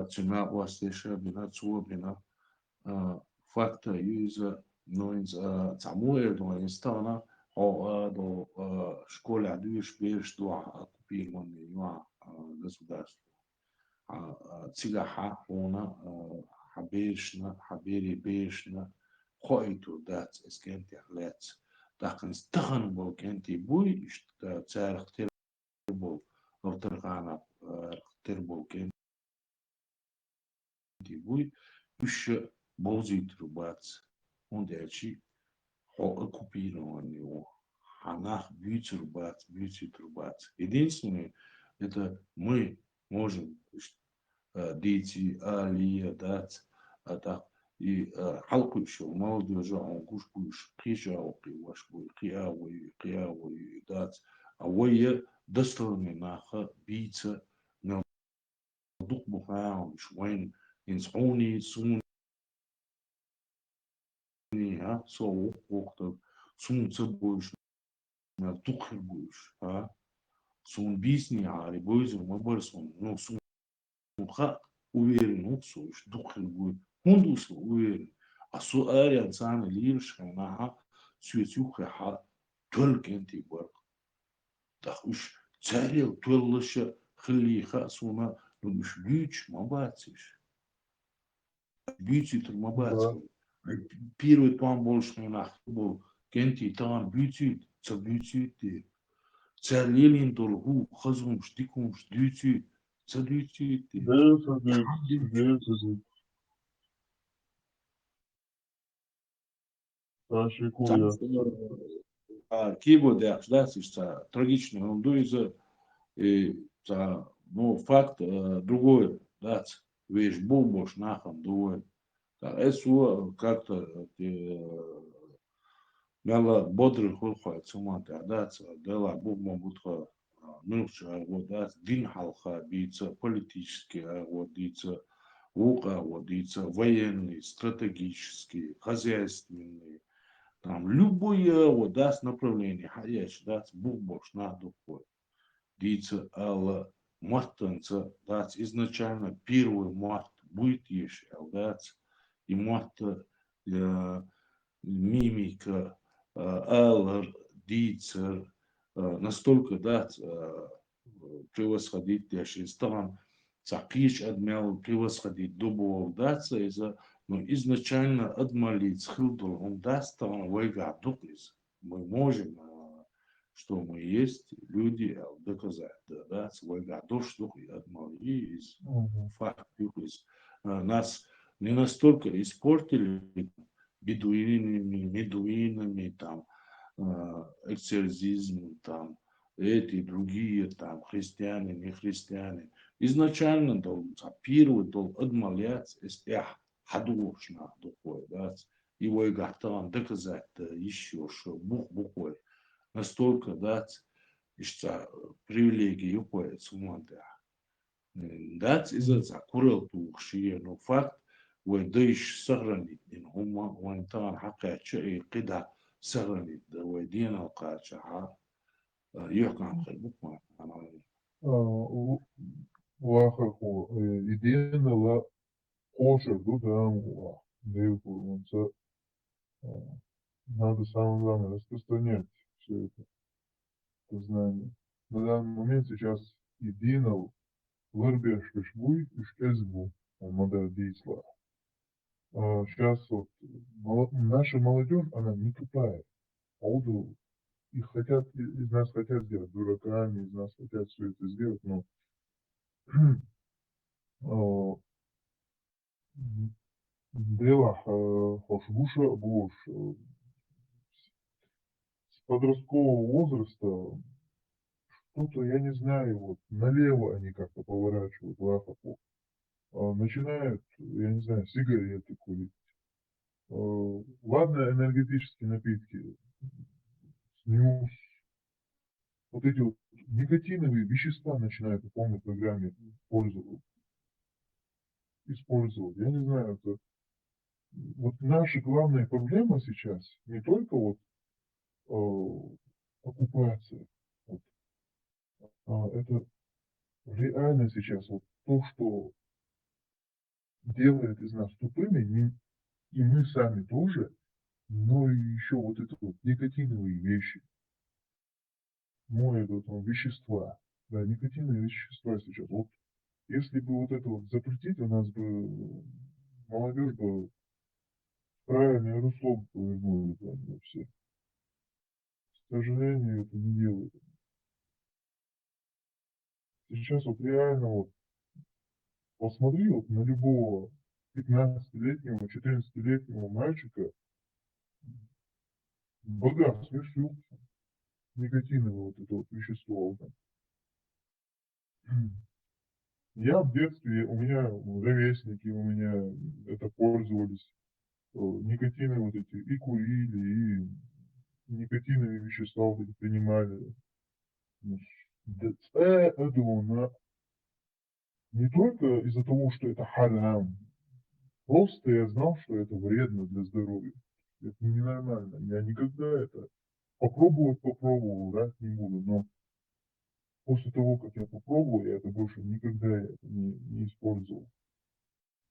цена уастеша бина цуа бина факта юза ноинз цамуэр до инстана до школа дюш беш до оккупир мон юа государство цигага она хабешна хабери бешна хойту дат эскенти лец дахан стхан бол кенти буй царх тербол Авторхана тербол кенти буй үш Бозит рубац, он дальше оккупирован его. Она бьется рубац. Единственное, это мы можем дети, алия, дать, и халку еще, молодежь, он кушкуш, кишауки, вашкуй, киавой, дать, а вы достойны наха, бийца, на дух бухаун, швайн, инсони, сун, so hochta zum zerbusch na tuchel busch zum bisni ali boizu mabarson no sum kha уверен сущ духел будет хундус уверен السؤال إنسان ليش هنا سويتوخ تلك أنت برق تخش تاريخ تولش خلي خاصونا مش بيتش ما باتش بيتي ما باتش первый план больше не нахбол кенти тан бюти ца бюти ти ца лилин долгу хазумш дикумш дюти ца дюти ти кибо дяш да ца трагично он дуиза ца ну факт другой да вещь бомбош нахам дуой это как-то Мела бодрый хулха цумата да дела бумма бутха нурча вот да дин халха бица политический вот дица ука вот дица военный стратегический хозяйственный там любое вот да направление хаяч да бумбош на духой дица алла мартанца да изначально первый март будет еще да и марта мимика Аллар, Дицер, настолько, да, превосходительный стран, Цакиш адмял превосходить Дубов, да, но изначально адмалить Хилдул, он даст там войга духлис. Мы можем, что мы есть, люди, доказать, да, войга душ, дух и адмали из факт духлис. Нас не настолько испортили, медуинами, там, эксцерзизм, там, эти другие, там, христиане, не христиане. Изначально первый должен отмолять, если хадушна духой, да, его и готован доказать еще, что Бог буквой настолько, да, что привилегии уходят с ума, да, из-за закурил тухшие, но факт, وديش سغرني إن هم وإن تان حقا شيء قدا سغرني ودين القاچها يحكم خلبك ما Лахаху, идея ла кошер, да, девку, надо самое главное распространять все это знание. На данный момент сейчас идея вырбешь швуй, эсбу, модель дейсла. Сейчас вот наша молодежь, она не тупая. Их хотят, из нас хотят сделать дураками, из нас хотят все это сделать, но дело хошбуша буш с подросткового возраста что-то, я не знаю, вот налево они как-то поворачивают лахапу. Начинают, я не знаю, сигареты курить. Ладно, энергетические напитки, снюс, вот эти вот никотиновые вещества начинают в полной программе использовать. Я не знаю, это вот наша главная проблема сейчас не только вот оккупация, вот, это реально сейчас вот то, что делает из нас тупыми, и мы сами тоже, но и еще вот это вот никотиновые вещи, вещества, да, никотиновые вещества сейчас. Вот если бы вот это вот запретить, у нас бы молодежь бы правильное русло повернули бы все. К сожалению, это не делают. Сейчас вот реально вот посмотри вот на любого 15-летнего, 14-летнего мальчика, богат, смешил никотиновое вот это вот вещество. Я в детстве, у меня ровесники, у меня это пользовались, никотиновые вот эти, и курили, и никотиновые вещества вот эти принимали. Не только из-за того, что это харам, просто я знал, что это вредно для здоровья. Это ненормально. Я никогда это попробовал, да, не буду, но после того, как я попробовал, я это больше никогда не использовал.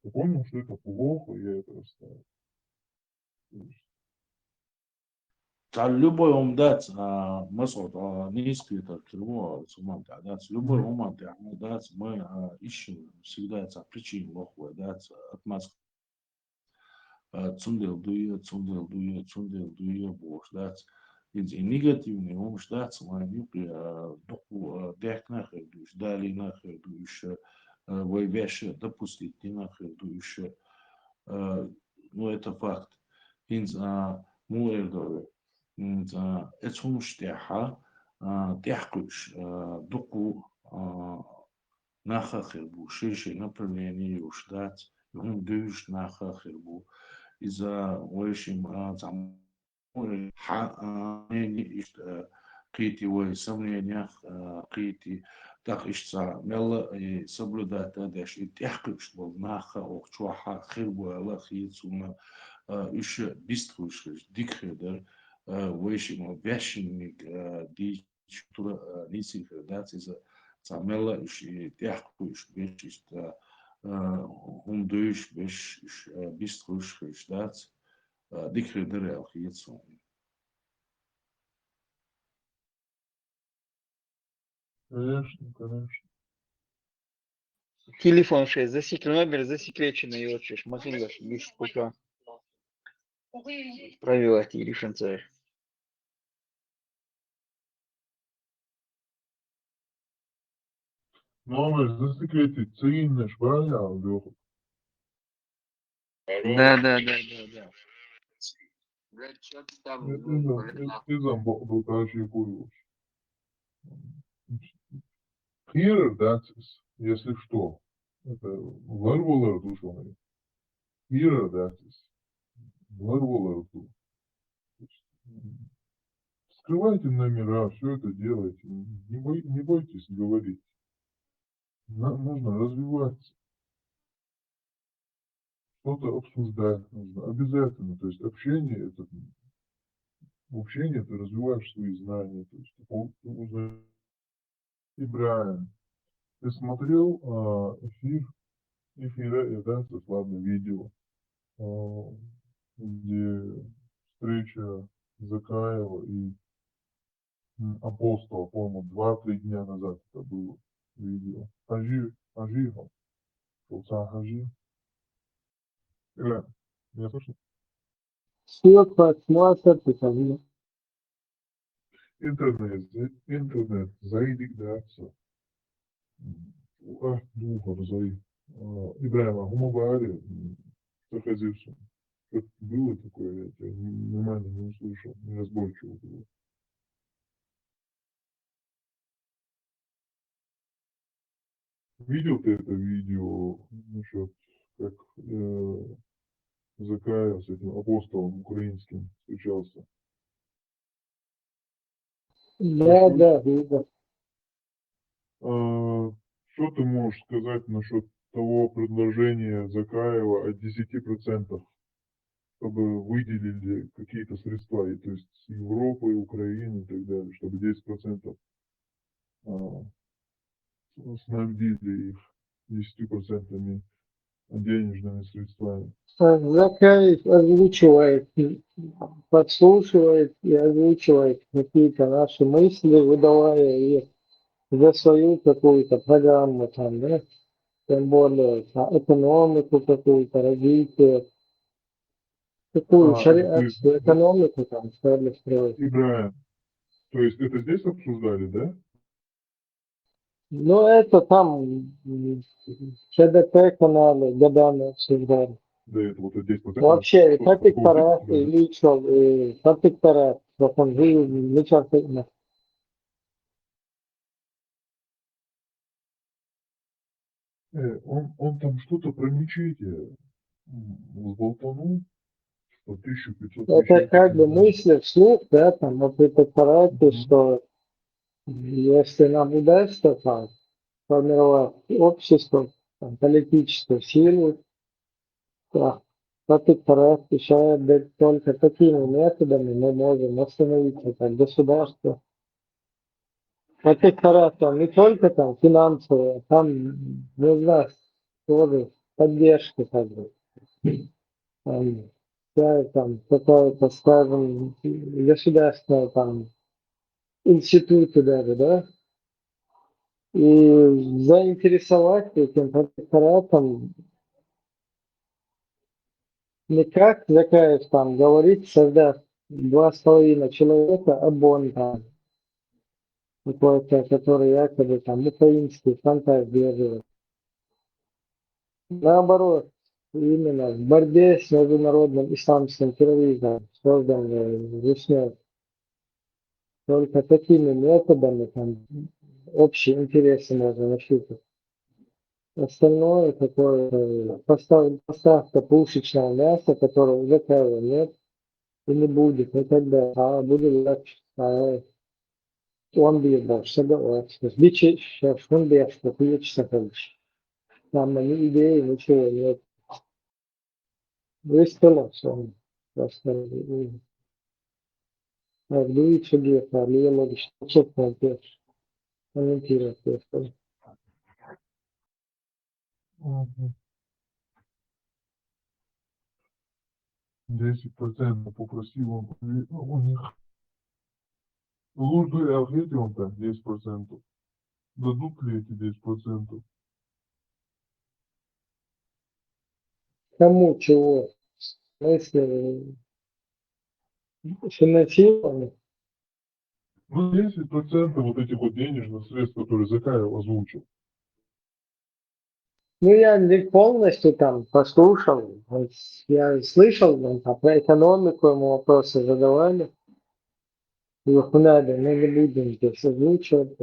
Я понял, что это плохо, я это оставил. любой умдат, مسعود низкий это криво, любой ум мы ищем всегда причину лохвой, отмазку. Цундел дуя бош, негативный ум, мы духу дэх нахер душ, дали нахер душ, вой веше допустить нахер душ, ну это факт. Муэрдове. Это штеха, тяхкуш, дуку нахахербу, шиши направление ушдать, дюш нахахербу, из-за войшим там قيتي وسمنينيا قيتي تاخشتا ملا соблюдать дальше и тяхкуш был наха охчуаха хирбу ала хитсуна еще биструшиш дикхедер вейшим вяшинник ди чутура нисихер датиза самела и тяхкуш бешист хундуш беш биструшиш дат дикхедер ала хитсуна. Конечно, конечно. Телефон 6, номер засекреченный, и вот что, смотришь, без пока правила решенца. Номер засекретить, цинешь, правильно, Лёха? Да. Ты там болтающий будешь. Here, that's, если что, это варволар душой. Here, that's, варволар душ. Скрывайте номера, все это делайте. Не бойтесь говорить. Нужно развиваться. Что-то обсуждать нужно. Обязательно. То есть общение ты развиваешь свои знания. То есть ты узнаешь. И Брайан, ты смотрел эфира, да, славное видео, где встреча Закаева и Апостола, по-моему, 2-3 дня назад это было видео. Хажи, Шулца Хажи. Меня слышно? Интернет, зайди, да, все. Духа, зайди. Ибраима, Гумабари, Сахазиршин. Что-то было такое, я тебя нормально не услышал, неразборчиво было. Видел ты это видео насчет, как Закаев с этим апостолом украинским встречался? Да, видел. Что ты можешь сказать насчет того предложения Закаева от 10%, чтобы выделили какие-то средства, то есть с Европы, Украины и так далее, чтобы 10% снабдили их 10% денежными средствами? Закаев озвучивает, подслушивает и озвучивает какие-то наши мысли, выдавая их за свою какую-то программу там, да, тем более экономику какую-то, развитие, какую шариатскую экономику там стали строить. Ибраим, то есть это здесь обсуждали, да? Ну, это там ЧДП каналы годами обсуждали. Да, это вот 10%. Вообще, протекторат или что, протекторат, вот он жил, нечасто. Он там что-то про мечети взболтанул, что 1500 Это как бы мысли вслух, да, там, о протекторате, что если нам удастся там формировать общество, там, политическую силу, то протекторат решает дать только такими методами мы можем остановить это государство. Протекторат там не только там финансовая, там нужна тоже поддержка как бы. да, там какое-то, скажем, государственное там институты даже, да, и заинтересовать этим протекторатом не как Закаев там говорит, создав 2,5 человека, а он там какой-то, который якобы там украинский фантазии делает. Наоборот, именно в борьбе с международным исламским терроризмом, созданной Русней, только такими методами там общие интересы можно нащупать. Остальное такое поставка пушечного мяса, которого у Закаева нет и не будет никогда, а будет легче. Он будет больше давать. Бичи сейчас он бьет, что ты часовщик. Там ни идеи, ничего нет. Выстало все. Просто Дует себе, ali логично, четко пишешь. Комментирует просто. Мгм. 10% попросил он у них. Лучше ответил он так, 10%. Дадут ли эти 10%? Кому чего? Если финансирование. Ну, 10% вот этих вот денежных средств, которые Закаев озвучил. Ну, я не полностью там послушал. Вот я слышал, там, про экономику ему вопросы задавали. Их надо, мы не будем здесь озвучивать.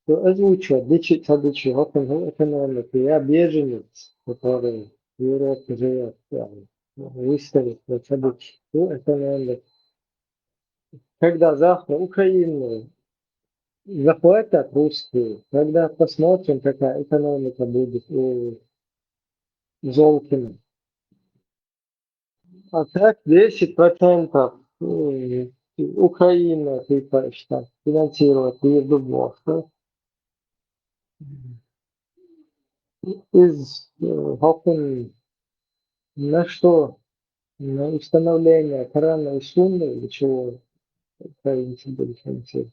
Озвучивать, лечить экономику. Я беженец, который в Европе живет. Выставить экономику. Когда завтра Украину захватят русские, когда посмотрим, какая экономика будет у Золкина. А так 10% Украина, типа, что финансировать Евдубов. Из Хофен на что? На установление Корана и Сунны или чего украинцы будут финансировать?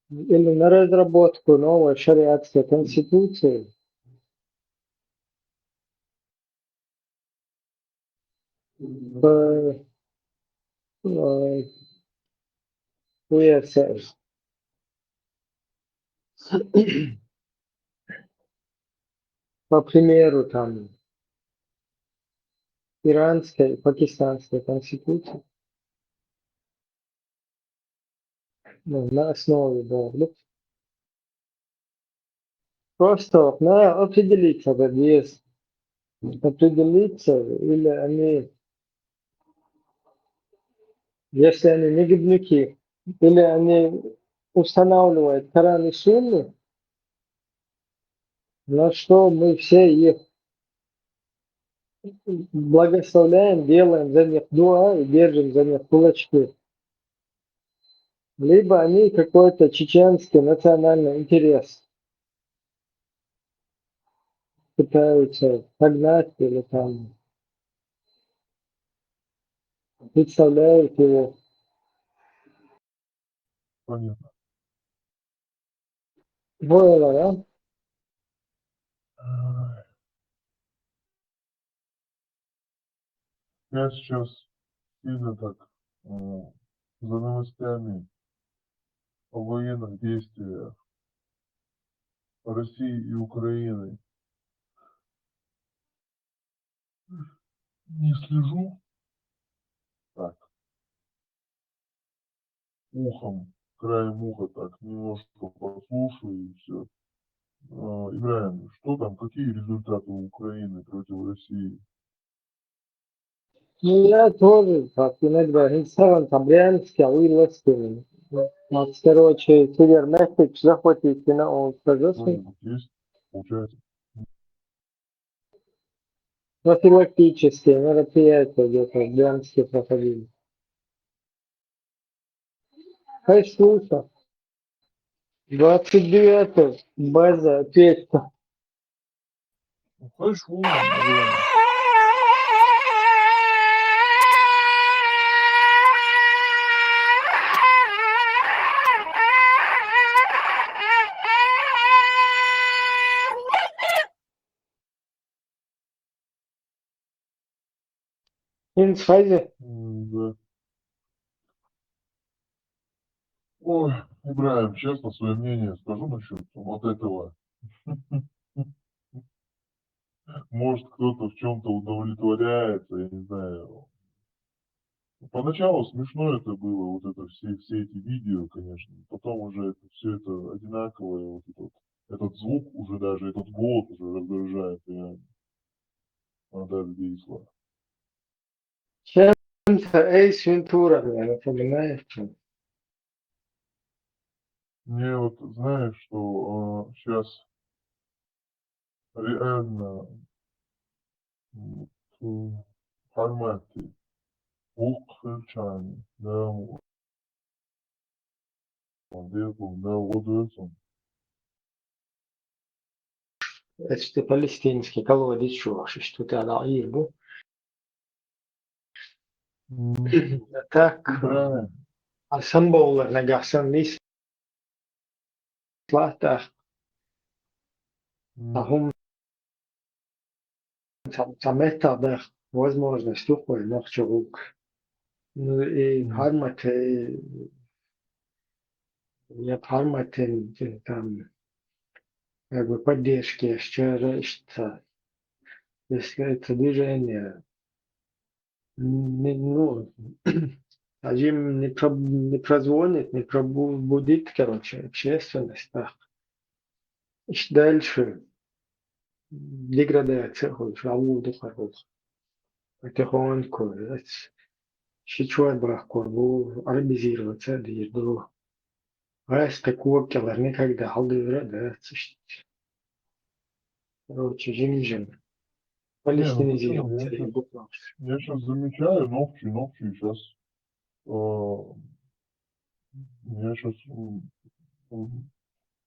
Или на разработку новой шариатской конституции в УСС. По примеру, там, иранской, пакистанской конституции, ну, на основе, да, ну, просто вот надо определиться, как есть, определиться, или они, если они не гибнюки, или они устанавливают Коран и Сунну, на что мы все их благословляем, делаем за них дуа и держим за них кулачки. Либо они какой-то чеченский национальный интерес пытаются погнать или там представляют его. Понятно. Было, да? Я сейчас сильно так за новостями о военных действиях России и Украины не слежу. Так, ухом, краем уха так немножко послушаю и все. Играем. Что там, какие результаты у Украины против России? Ну, я тоже, как иногда, инструмент там Брянский, а Уилловский. Вот, короче, кибернетик захватить на он скажет. Что-нибудь есть? Получается. Профилактические мероприятия где-то в Брянске проходили. Хайшуша. 29 база Петька. Хорошо, наверное. Да. Ой, Ибраим, честно, свое мнение скажу насчет вот этого. Может, кто-то в чем-то удовлетворяется, я не знаю. Поначалу смешно это было, вот это все эти видео, конечно. Потом уже это, все это одинаковое, вот этот звук уже даже, этот голос уже раздражает, реально. Надо весело. انت ايش فنتورا يعني понимаешь? Мне вот, знаешь, что сейчас реально в формате Укрчане, да, да, вот это. Este palestinski kalodi čuvaš, što te da irbu. Tak, Да. alsan bowler nagahsan lis slata. Ahum самета да возможность такой нахчевук. Ну и хармате я харматен там как бы поддержки еще что если это движение ну один не прозвонит, не пробудит, короче, общественность, да. И дальше деградация ходит, шавуду ходит. Потихоньку, сейчас брахкорбу арабизироваться, дирду. Раз такого киллер никогда халдывра, да, короче, жим-жим. Не, ну почему? Палестинизироваться, Я сейчас замечаю, новчи сейчас. Я сейчас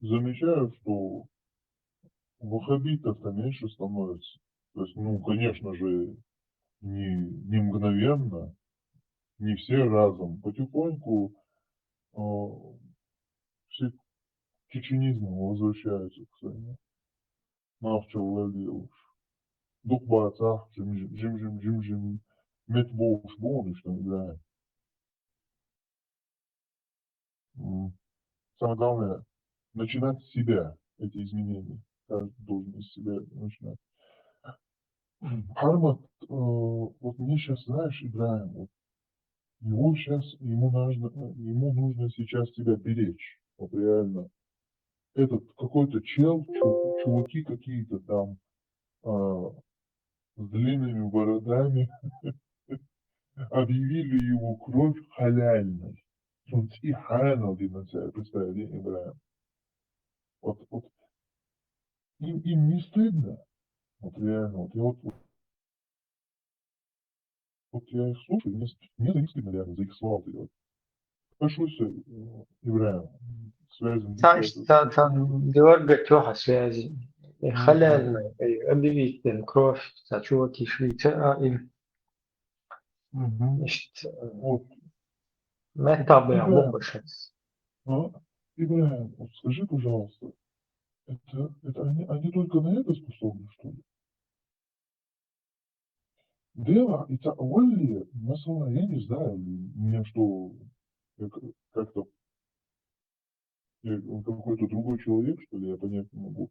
замечаю, что ваххабитов-то меньше становится. То есть, ну, конечно же, не мгновенно, не все разом. Потихоньку все к чеченизму возвращаются, кстати. Навчал ловил. Дух борца, жим-жим, метбоуш, что играет. Самое главное, начинать с себя, эти изменения. Каждый должен из себя начинать. Хармат, вот мне сейчас, знаешь, Ибраим, вот ему нужно сейчас тебя беречь. Вот реально. Этот какой-то чуваки какие-то там с длинными бородами объявили его кровь халяльной. И ханал на себя, представили, Ибраим. Вот им не стыдно. Вот реально, вот я их слушаю, мне за них стыдно реально, за их слова делать. Пошусь, Ибраим, связан. там дергать тоже связи. Халяльно, объявить кровь, чуваки швейца, им Вот. метабы обошли. Ибраим, вот скажи, пожалуйста, это они только на это способны, что ли? Дело, это Олли, масала, я не знаю, мне что, как-то какой-то другой человек, что ли, я понять не могу.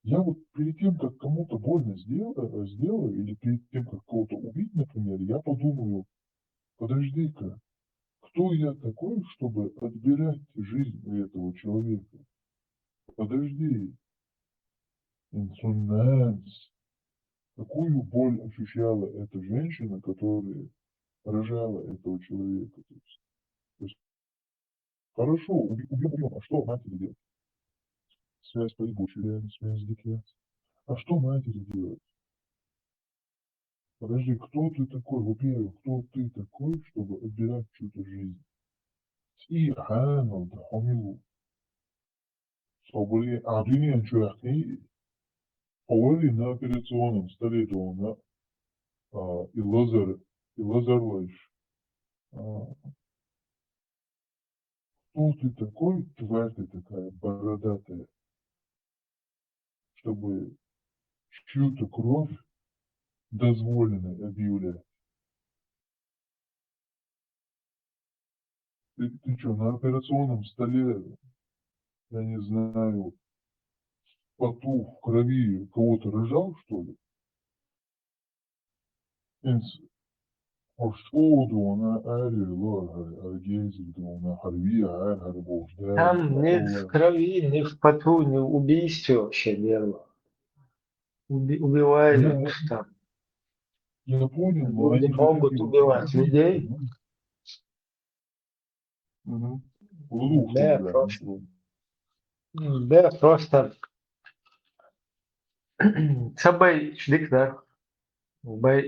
Я вот перед тем, как кому-то больно сделаю, или перед тем, как кого-то убить, например, я подумаю, подожди-ка, кто я такой, чтобы отбирать жизнь у этого человека? Подожди. Инсульнанс. Какую боль ощущала эта женщина, которая рожала этого человека? То есть хорошо, убьем, а что матери делать? Связь поебучая, реально, связь дикляция. А что матери делать? Подожди, кто ты такой? Во-первых, кто ты такой, чтобы отбирать чью-то жизнь? И ханал, да хомилу. Соболе, а дюния чуахни, повали на операционном столе дома, и лазер лайш. Кто ты такой, тварь ты такая бородатая, чтобы чью-то кровь дозволенной объявлять? Ты что, на операционном столе, я не знаю, в поту, в крови кого-то рожал, что ли? Оштоудуна арило аргезидуна харвия арбожда. Там не в крови, не в поту, не в убийстве вообще дело. Убивали там. Я понял, но Люди они могут хотели убивать людей. Да, просто Цабаич, диктатор.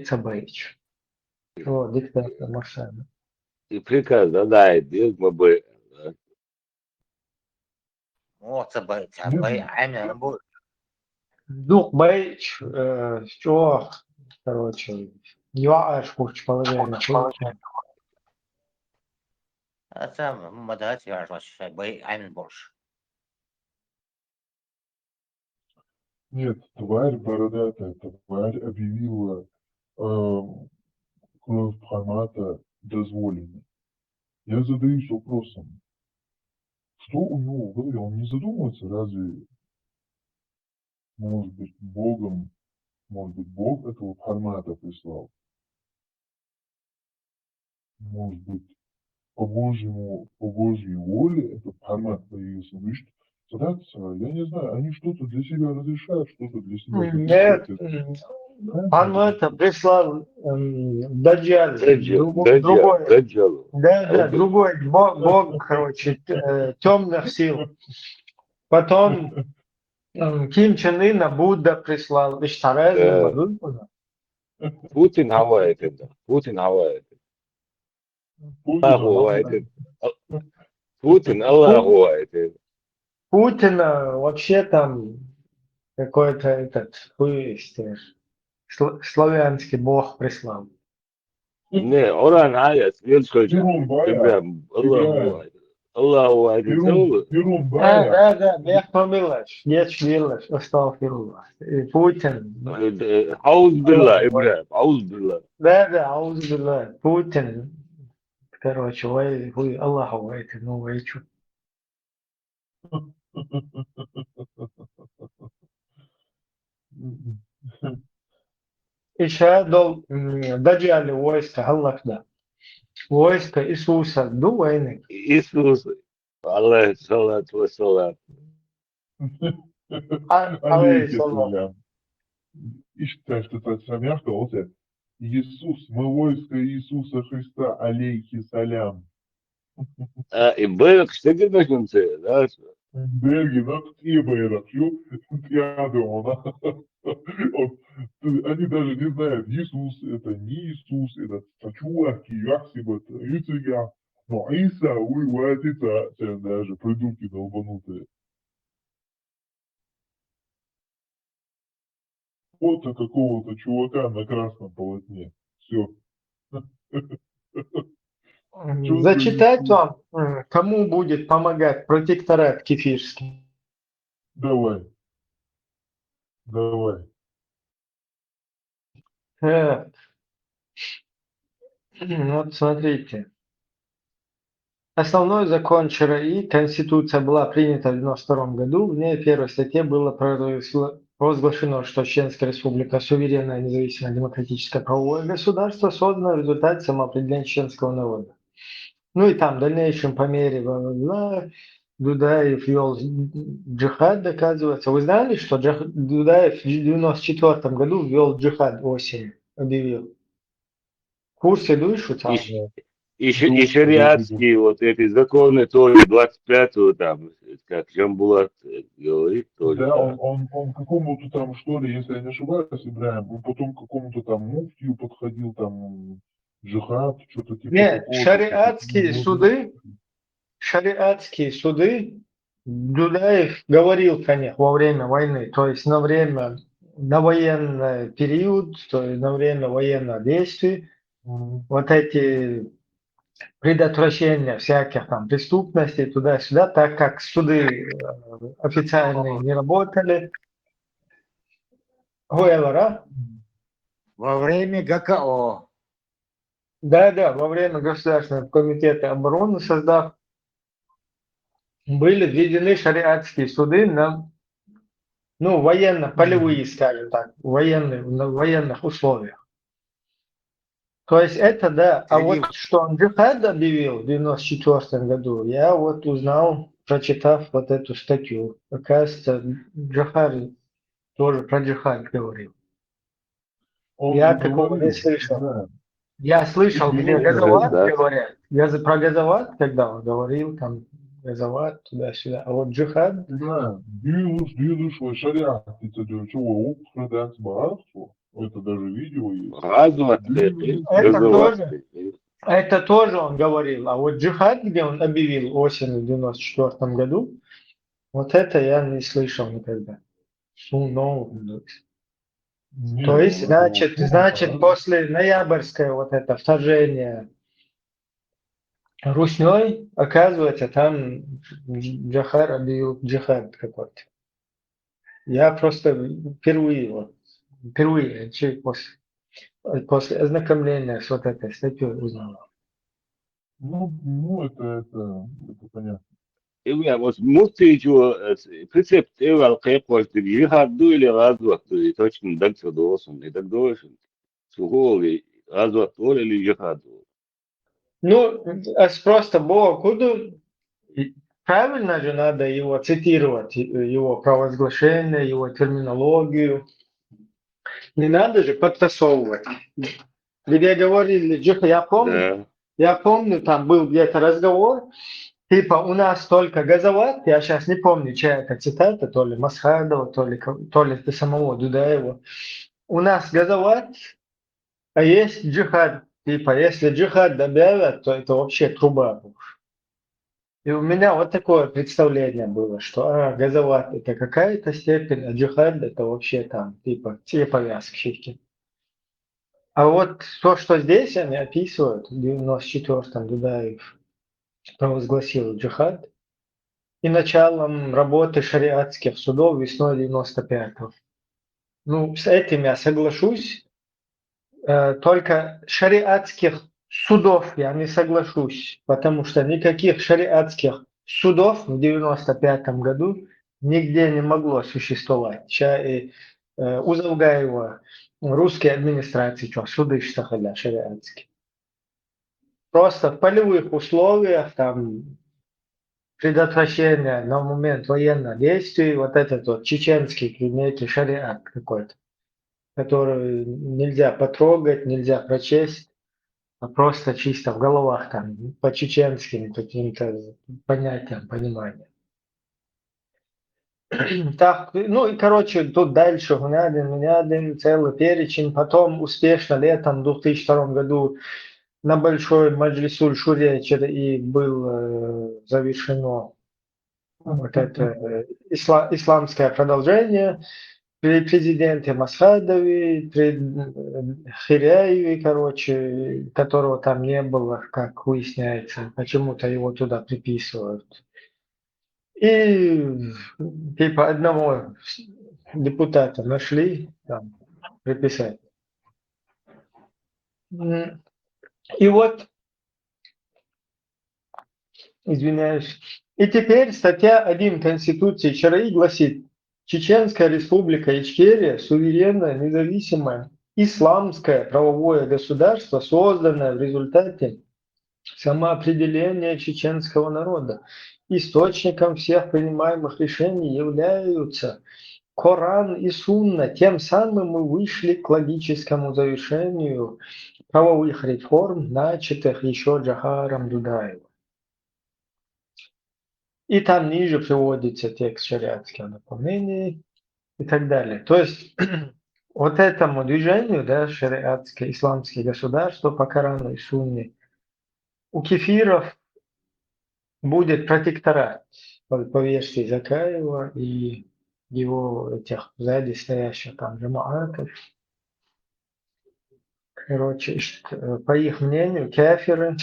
Цабаич. О, диктатор машина. И приказ задает без МБ. О, цабай, амя, Дух Бэйч, что, короче, юаш курч половина. а сам мадать я ваш бай амин больше. Нет, тварь бородатая, тварь объявила кровь Хамата дозволенной. Я задаюсь вопросом, что у него в голове? Он не задумывается, разве, может быть, Богом, может быть, Бог этого Хамата прислал? Может быть, по Божьей воле этот Хамат появился? Ну и что? Тогда, я не знаю, они что-то для себя разрешают, что-то для себя Нет, Хамата прислал Даджаль, другой. Да, другой бог, короче, темных сил. Потом Ким Чен Ына Будда прислал. Путин хавает это. Путин хавает. Путин Аллах хавает. Путина вообще там какой-то этот славянский бог прислал. Не, Оран Ая, светской тебя Аллах хавает. Да, бег помилаш, дечь вилаш, осталфирулlah. Путин. Аузбилла, Ибрахим, аузбилла. Да, аузбилла. Путин. Короче, Аллах хавает, ну вы чё. Еще Даджали войска Аллахда. Войска Иисуса до войны. Иисус, Аллах, салат, вассалам. Алейхиссалям. İşte самях olsa Иисус, мы войско Иисуса Христа, алейхиссалям. И Бог всегда начнется, да? Belki iyi bayrak yok, пьяный он. Они даже не знают, Иисус это не Иисус, это чувак, Яхсиб это Юцигя. Но Иса, Уатица, даже придурки долбанутые. Фото какого-то чувака на красном полотне. Все. Зачитать вам, кому будет помогать протекторат кефирский? Давай. Вот смотрите. Основной закон ЧРИ, Конституция была принята в 1992 году. В ней в первой статье было провозглашено, что Чеченская республика суверенное, независимое, демократическое правовое государство, создано в результате самоопределения чеченского народа. Ну и там в дальнейшем по мере Дудаев вел джихад, доказывается. Вы знали, что Дудаев в 1994 году ввел джихад осенью, объявил? В курсе душу там? И шариатские вот эти законы тоже 25-го там, как Жамбулат говорит, тоже. Да, он какому-то там, что ли, если я не ошибаюсь, Ибраим, он потом к какому-то там муфтию подходил, там, джихад, что-то типа Нет, такого. шариатские суды, Дудаев говорил про них во время войны, то есть на военный период, то есть на время военных действий, вот эти предотвращения всяких там преступностей туда-сюда, так как суды официальные не работали. Во время ГКО. Да, во время Государственного комитета обороны создав, были введены шариатские суды на, ну, военно-полевые, скажем так, на военных условиях. То есть это да. А вот что он джихад объявил в 94 году, я вот узнал, прочитав вот эту статью. Оказывается, Джахар тоже про джихад говорил. Он Я и такого не говорил, слышал. да. Я слышал, И где Это газоват да. говорят. Я про газоват, когда он говорил, там газоват, туда-сюда. А вот джихад, Да, Дилуш, шариат, это чего, Фреденс Баратство, это даже видео есть. Газоват, газоват. это тоже он говорил. А вот джихад, где он объявил осенью в 94 году, вот это я не слышал никогда. Ну, no. Не, То есть, он это вот значит, после ноябрьское вот это вторжение Русней, оказывается, там Джахар объявил джихад какой-то. Я просто впервые после ознакомления с вот этой статьей узнал. ну это понятно. إيه بس ممكن جو прецепт إيه القيق والتجي هادو إلى غازوات توشن دكتور دوسن إذا دوسن سهولي غازوات طول اللي جهادو. Ну, просто Богу правильно же надо его цитировать, его провозглашение, его терминологию. Не надо же подтасовывать. Где говорили, я помню, там был где-то разговор, типа у нас только газоват, я сейчас не помню, чья это цитата, то ли Масхадова, то ли самого Дудаева. У нас газоват, а есть джихад. Типа, если джихад добавят, то это вообще труба. И у меня вот такое представление было, что газоват это какая-то степень, а джихад это вообще там, типа, те повязки. А вот то, что здесь они описывают, в 94-м Дудаев провозгласил джихад, и началом работы шариатских судов весной 95-го. Ну, с этим я соглашусь, только шариатских судов я не соглашусь, потому что никаких шариатских судов в 95-м году нигде не могло существовать. У Завгаева русской администрации, что суды штахаля шариатские. Просто в полевых условиях, там, предотвращения на момент военных действий, вот этот вот чеченский некий шариат какой-то, который нельзя потрогать, нельзя прочесть, а просто чисто в головах там по чеченским каким-то понятиям, пониманиям. Так, ну и короче, тут дальше у меня один целый перечень. Потом успешно летом в 2002 году на большой Маджлисуль Шуре и был завершено вот это исламское продолжение при президенте Масхадове, при Хиряеве, короче, которого там не было, как выясняется, почему-то его туда приписывают. И типа одного депутата нашли там приписать. И вот, извиняюсь, и теперь статья 1 Конституции ЧРИ гласит: Чеченская республика Ичкерия – суверенное, независимое, исламское правовое государство, созданное в результате самоопределения чеченского народа. Источником всех принимаемых решений являются Коран и Сунна. Тем самым мы вышли к логическому завершению правовых реформ, начатых еще Джахаром Дудаевым. И там ниже приводится текст шариатских дополнений и так далее. То есть вот этому движению, да, шариатское, исламские государства по Корану и Сунне, у кефиров будет протекторат по версии Закаева и его этих сзади стоящих там джамаатов. Короче, по их мнению, кафиры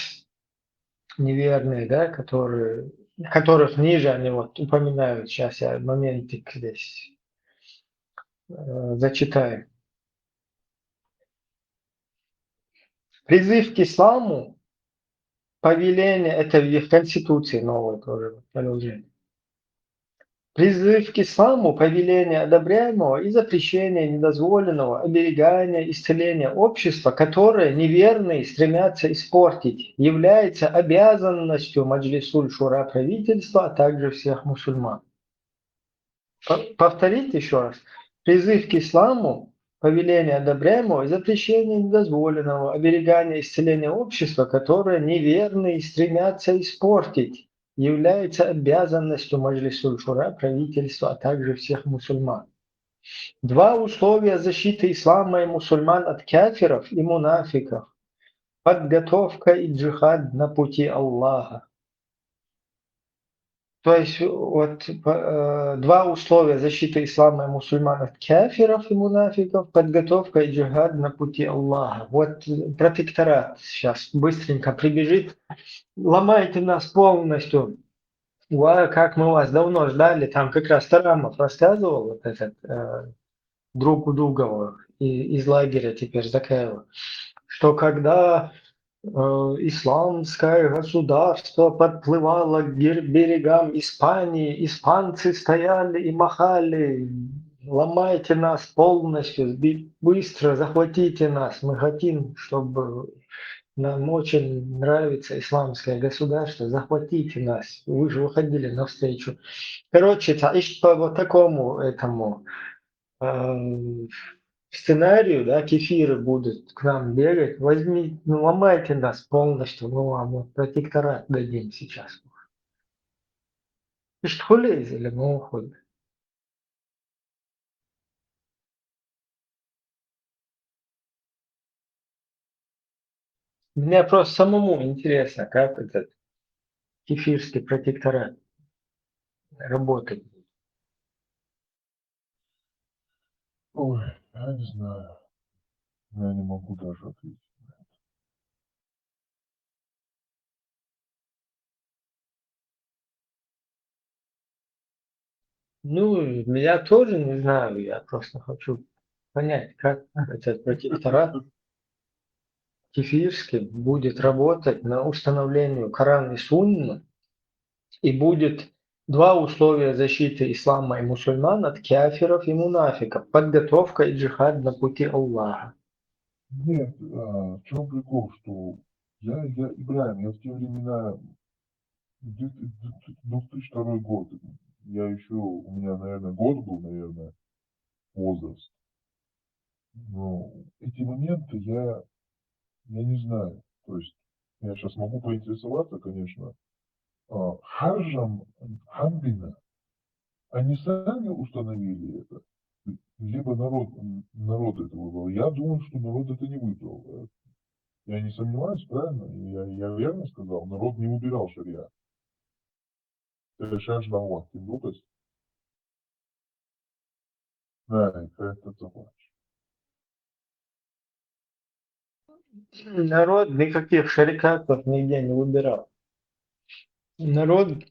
неверные, да, которых ниже они вот упоминают. Сейчас я моментик здесь зачитаю. Призыв к исламу, повеление, это в их конституции новое тоже продолжение. Призыв к исламу, повеление одобряемого и запрещение недозволенного, оберегания, исцеления общества, которое неверные стремятся испортить, является обязанностью Маджлисуль Шура правительства, а также всех мусульман. Повторить еще раз. Призыв к исламу, повеление одобряемого и запрещение недозволенного, оберегания, исцеления общества, которое неверные стремятся испортить, является обязанностью Маджлисуль Шура правительства, а также всех мусульман. Два условия защиты ислама и мусульман от кафиров и мунафиков. Подготовка и джихад на пути Аллаха. То есть вот два условия защиты ислама и мусульман от кафиров и мунафиков, подготовка и джихад на пути Аллаха. Вот протекторат сейчас быстренько прибежит, ломайте нас полностью. Как мы вас давно ждали, там как раз Тарамов рассказывал, вот этот друг Удугова из лагеря теперь Закаева, что когда исламское государство подплывало к берегам Испании, испанцы стояли и махали: ломайте нас полностью, быстро захватите нас, мы хотим, чтобы нам очень нравится исламское государство, захватите нас. Вы же выходили навстречу. Короче, по вот такому этому сценарию, да, кефиры будут к нам бегать. Возьмите, ломайте нас полностью, мы вам вот протекторат дадим сейчас. И что лезли, мы уходим. Мне просто самому интересно, как этот кефирский протекторат работает. Ой, я не знаю. Я не могу даже ответить. Ну, я тоже не знаю, я просто хочу понять, как этот протекторат кефирский будет работать на установлению Корана и Сунны, и будет два условия защиты ислама и мусульман от кафиров и мунафиков: подготовка и джихад на пути Аллаха. Нет, в чем прикол, что я Ибраим, я в те времена, 2002 год, я еще, у меня, наверное, год был, наверное, возраст. Но эти моменты я не знаю. То есть я сейчас могу поинтересоваться, конечно, Харжам Хамбина, они сами установили это, либо народ это выбрал. Я думаю, что народ это не выбрал. Я не сомневаюсь, правильно? Я верно сказал, народ не выбирал шариат. Это шашдаллах, ты глупость? Да, это такое. Народ никаких шарикатов нигде не выбирал. Народ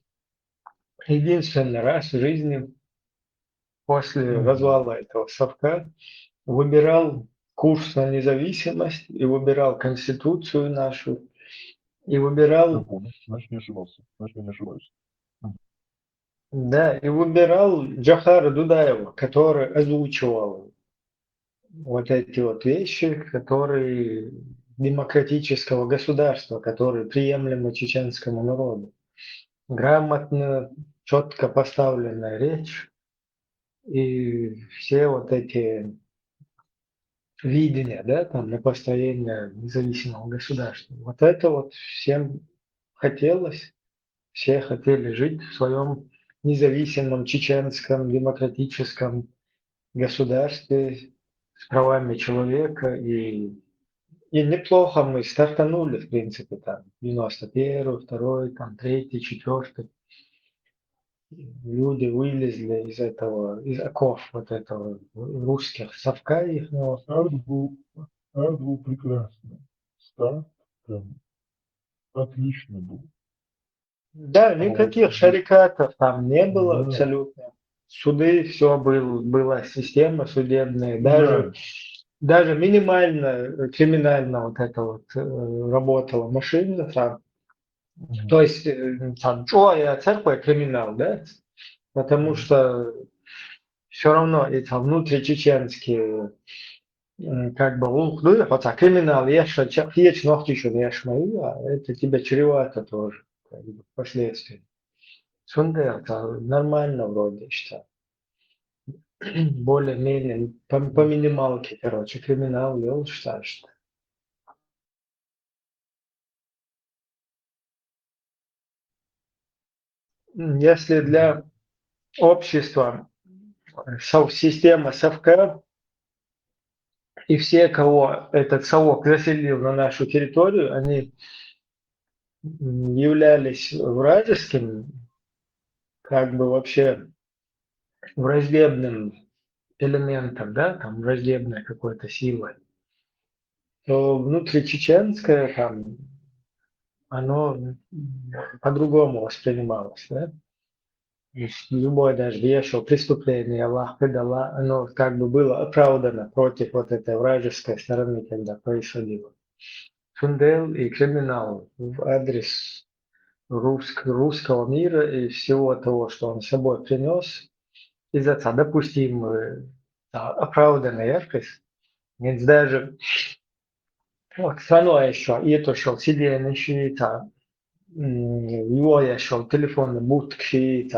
единственный раз в жизни после развала этого совка выбирал курс на независимость, и выбирал конституцию нашу, и выбирал... Значит, не ошибался. Значит, я не ошибаюсь. Да, и выбирал Джохара Дудаева, который озвучивал вот эти вот вещи, которые демократического государства, которые приемлемы чеченскому народу. Грамотно, четко поставленная речь и все вот эти видения, да, там, на построение независимого государства. Вот это вот всем хотелось, все хотели жить в своем независимом чеченском демократическом государстве с правами человека, и неплохо мы стартанули, в принципе, там, 91-й, 2-й, там, 3-й, 4-й. Люди вылезли из этого, из оков вот этого русских совка их. Старт был прекрасный. Старт прям отличный был. Да, никаких шарикатов там не было абсолютно. Суды, все была система судебная. даже минимально криминально вот это вот работала машина там. То есть там, я церковь криминал, да? Потому что все равно эти внутричеченские как бы ну, хотя криминал есть noch еще не это тебя чревато тоже как бы, впоследствии. Сунде это нормально вроде что. Более-менее по минималке, короче, криминал вел, считаешь. Если для общества система совка и все, кого этот совок заселил на нашу территорию, они являлись вражеским, как бы вообще враждебным элементом, да, там враждебной какой-то силой, то внутричеченское там оно по-другому воспринималось, да. Любое даже вешал преступление, Аллах предала, оно как бы было оправдано против вот этой вражеской стороны, когда происходило. Фундел и криминал в адрес русского мира и всего того, что он с собой принес, из-за допустим, оправданная яркость, ведь даже вот страну еще, и это шел сиденье щита, его я шел телефонный будки,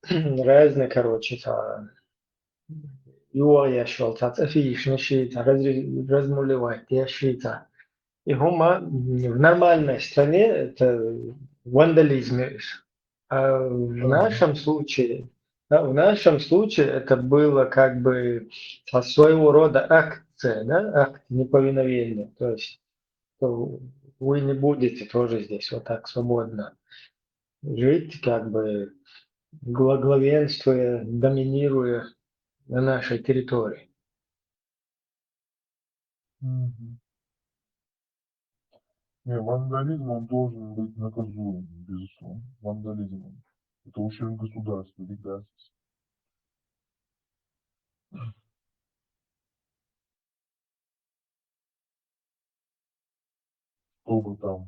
разные, короче, его я шел, афишные щита, размулевать, я щита. И хума в нормальной стране это вандализм. А в нашем случае, да, в нашем случае это было как бы своего рода акция, да, акт неповиновения. То есть вы не будете тоже здесь вот так свободно жить, как бы главенствуя, доминируя на нашей территории. Мгм. Не, вандализм, он должен быть наказуем, безусловно. Вандализм. Это ущерб государству, всегда. Что бы там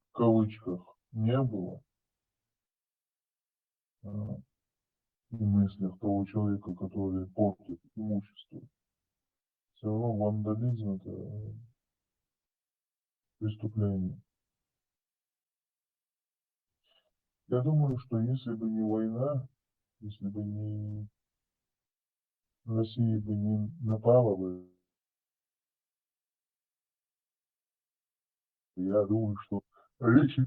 в кавычках не было, в мыслях того человека, который портит имущество, все равно вандализм это преступление. Я думаю, что если бы не война, если бы не Россия бы не напала бы, я думаю, что речи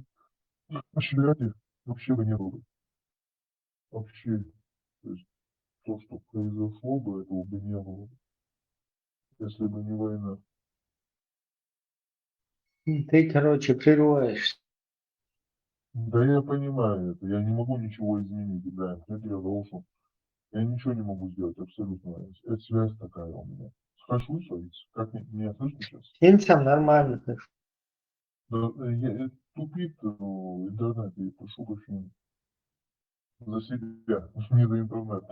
о шариате вообще бы не было. Вообще, то есть то, что произошло бы, этого бы не было, если бы не война. Ты, короче, прерываешь. Да я понимаю это, я не могу ничего изменить, да, это я должен. Я ничего не могу сделать, абсолютно. Это связь такая у меня. Схожу, как меня слышно сейчас? Инсам нормально. Да, тупит интернет, и прошу прощения. За себя, не за интернет.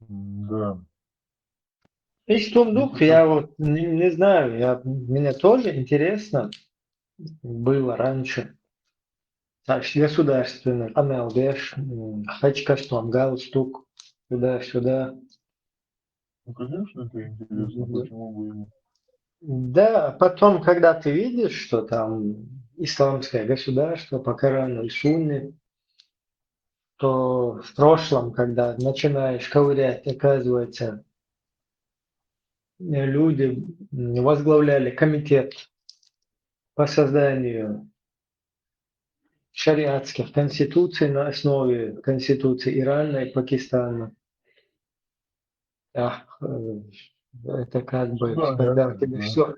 Да. И что вдруг, я вот не знаю, мне тоже интересно было раньше. Так, государственный НЛДш, Хачкаштон, галстук, туда-сюда. Ну, конечно, это интересно, почему бы и нет. Да, потом, когда ты видишь, что там исламское государство по Корану и Сунне, то в прошлом, когда начинаешь ковырять, оказывается, люди возглавляли комитет по созданию шариатских конституций на основе конституции Ирана и Пакистана. Это как бы, когда тебе все...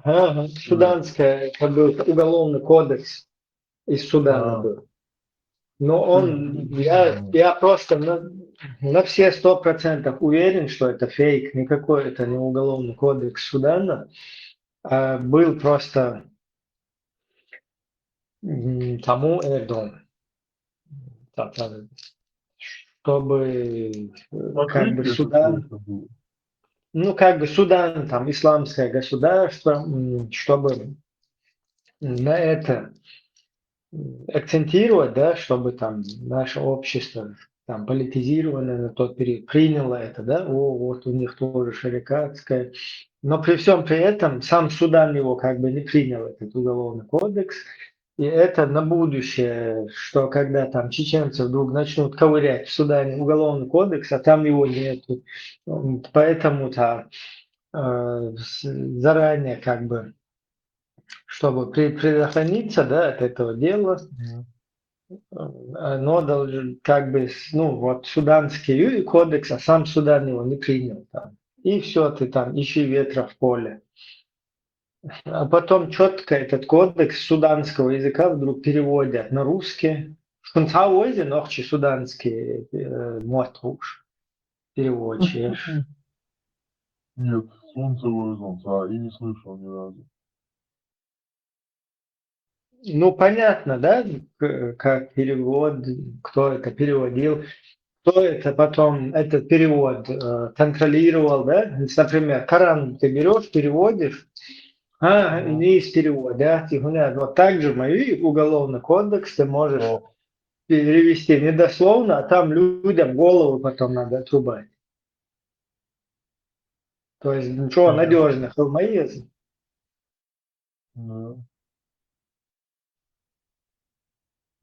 Суданская, это был уголовный кодекс из Судана был. Но он, я просто на все 100% уверен, что это фейк, никакой это не уголовный кодекс Судана, а был просто тому Эрдон. чтобы как бы Покрытие Судан, какое-то было. ну как бы Судан, там исламское государство, чтобы на это акцентировать, да, чтобы там наше общество там политизированное на тот период приняло это, да, вот у них тоже шариатское. Но при всем при этом сам Судан его как бы не принял, этот уголовный кодекс. И это на будущее, что когда там чеченцы вдруг начнут ковырять в Судане уголовный кодекс, а там его нету. Поэтому-то заранее как бы, чтобы предохраниться, да, от этого дела, оно должен как бы, ну вот суданский кодекс, а сам Судан его не принял там. И все, ты там ищи ветра в поле. А потом четко этот кодекс суданского языка вдруг переводят на русский. Шунцауэзи нохчи суданский мотруш переводчик. Нет, солнцевое солнце, и не слышал ни разу. Ну понятно, да, как перевод, кто это переводил, кто это потом этот перевод контролировал, да? Например, Коран ты берешь, переводишь, не из перевода, да, вот так же мои уголовный кодекс ты можешь перевести не дословно, а там людям голову потом надо отрубать. То есть ничего надежных мои. Да.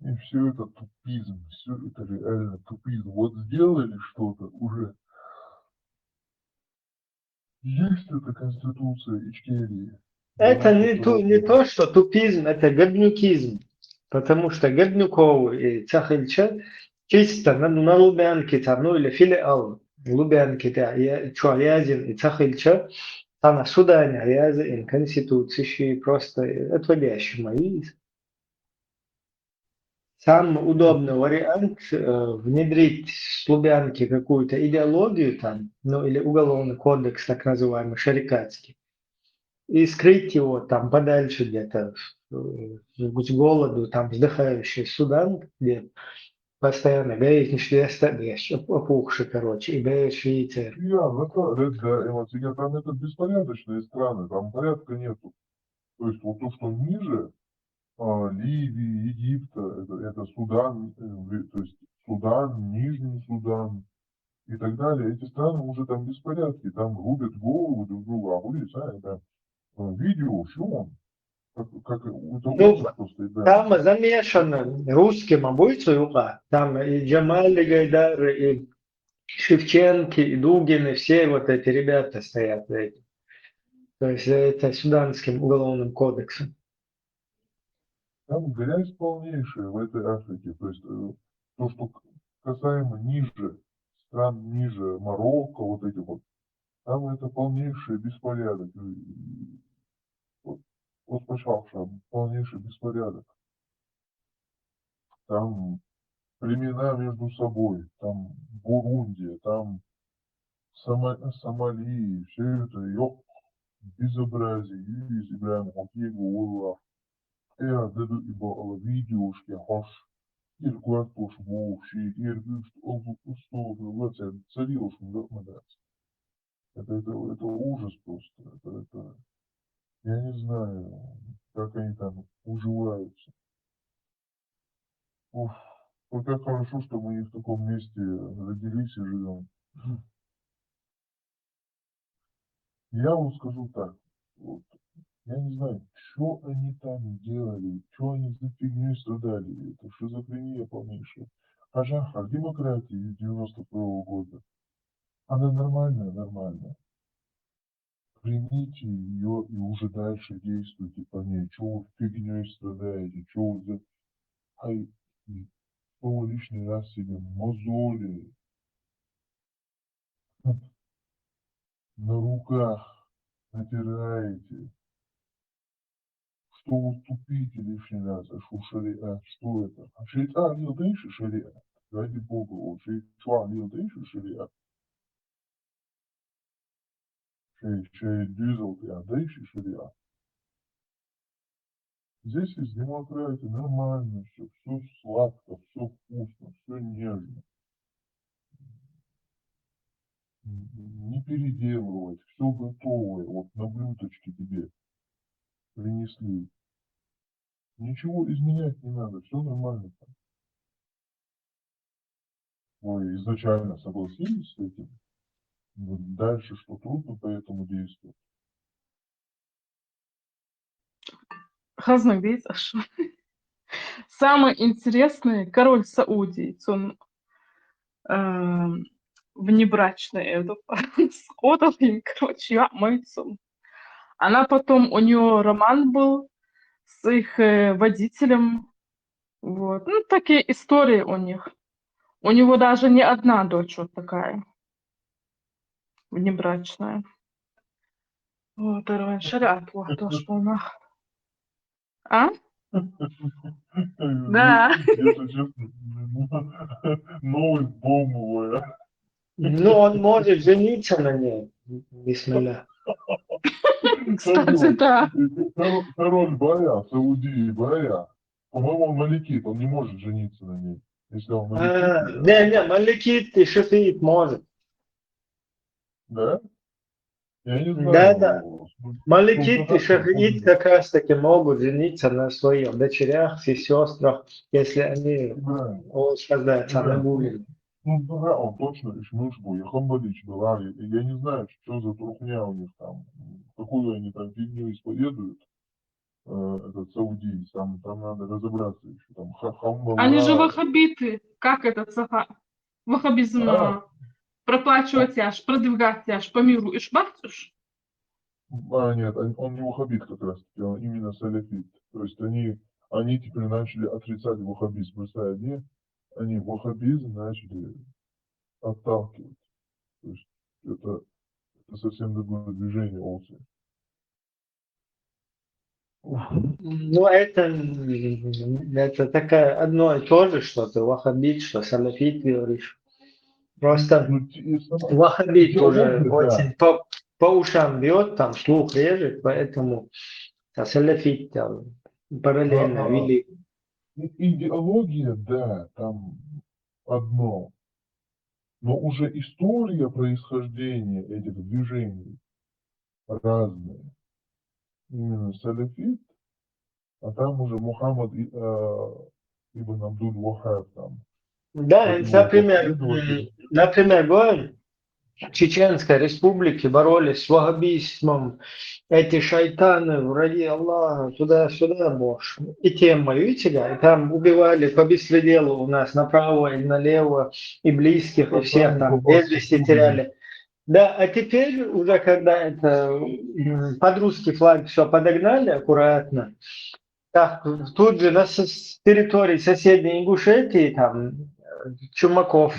И все это тупизм, все это реально тупизм. Вот сделали что-то уже. Есть эта конституция Ичкерии. Это не то, что тупизм, это гаднюкизм. Потому что Гаднюков и Цахильча чисто на Лубянке, там, ну или филиал Лубянки, да, Язин и Цахильча, там на Судане, Язин, Конституции, просто отводящий мои. Самый удобный вариант внедрить с Лубянки какую-то идеологию там, ну или уголовный кодекс, так называемый, шарикатский, и скрыть его там подальше где-то с голоду, там вздыхающий Судан, где постоянно гаишнички оставишь, опухший, короче, и гаишницы. Да, там это беспорядочные страны, там порядка нету. То есть вот то, что ниже Ливии, Египта, это Судан, то есть Судан, Нижний Судан и так далее. Эти страны уже там беспорядки, там рубят голову друг друга, а вы, это видео, все, как это ужас просто. Да. Там замешано русским обойцу, там и Джамаль Гайдар, и Шевченки, и Дугин, и все вот эти ребята стоят за этим. То есть это суданским уголовным кодексом. Там грязь полнейшая в этой Африке. То есть то, что касаемо ниже, стран ниже Марокко, вот эти вот, там это полнейший беспорядок. Вот пожалуйста, полнейший беспорядок. Там племена между собой, там Бурундия, там Сомали, все это, безобразие, и Ибраим Хокегу, Улла, Даду Ибала, видеошки, хош, Иркуат Пош, Вовши, Иргюш, Олбу Пустов, Лаця, Царилов, Мадас. Это ужас просто. Это, я не знаю, как они там уживаются. Уф, вот как хорошо, что мы не в таком месте родились и живем. Я вам скажу так, вот, я не знаю, что они там делали, что они за фигней страдали, это шизофрения полнейшая. А Жахар, демократия из 91-го года, она нормальная. Примите ее и уже дальше действуйте по ней. Чего вы фигней страдаете, чего вы что вы лишний раз себе мозоли на руках натираете. Что вы тупите лишний раз, а что шариат, что это? А шариат лил дальше шариат, ради бога, вот шариат лил дальше шариат. Шариат дюзел, а дальше шариат. Здесь есть демократия, нормально все, все сладко, все вкусно, все нежно. Не переделывать, все готовое, вот на блюдечке тебе принесли. Ничего изменять не надо, все нормально. Вы изначально согласились с этим? Вот дальше что, трудно по этому действовать? Хазнак аш. Самый интересный король Саудии, он внебрачный этот, сходил им, короче, yapmayın. Она потом, у нее роман был с их водителем. Вот. Ну, такие истории у них. У него даже не одна дочь вот такая, внебрачная. Вот, Эрвин, шарят, вот, то, что она. А? Да. Если честно, новость бомбовая. Ну, он может жениться на ней, бисмилля. Кстати, да. Король Баря, Саудии Баря, по-моему, он маликит, он не может жениться на ней. Если он маликит, Не, маликит и шафиит может. да? Я не Да. знаю. Маликит и шафиит как раз таки могут жениться на своих дочерях и сестрах, если они сказать, на Гугле. Ну да, он точно Ишмыш был, и Хамбалич была, и я не знаю, что за трухня у них там, какую они там фигню исповедуют, этот Саудий, там надо разобраться еще, там Хамбала. Они же ваххабиты. Как этот ваххабизм проплачивать аж, продвигать аж по миру и шбахтуш? Нет, он не ваххабит как раз таки, он именно саляфит. То есть они теперь начали отрицать ваххабизм. Представляете, они ваххабизм начали отталкивать. То есть это совсем другое движение Олси. Ну, это такая одно и то же, что ты ваххабит, что салафит говоришь. Просто ваххабит уже очень по ушам бьет, там слух режет, поэтому салафит там параллельно вели. Идеология, да, там одно. Но уже история происхождения этих движений разная. Именно салафит, а там уже Мухаммад ибн Абдуль Вахаб там. Да, например, говорим, в Чеченской республике боролись с ваххабизмом, эти шайтаны, враги Аллаха, туда-сюда, боже. И тема, видите, да, и там убивали по беспределу у нас направо и налево, и близких, и всех там без вести теряли. Да, а теперь уже, когда это под русский флаг все подогнали аккуратно, так, тут же на территории соседней Ингушетии, там, Чумаков,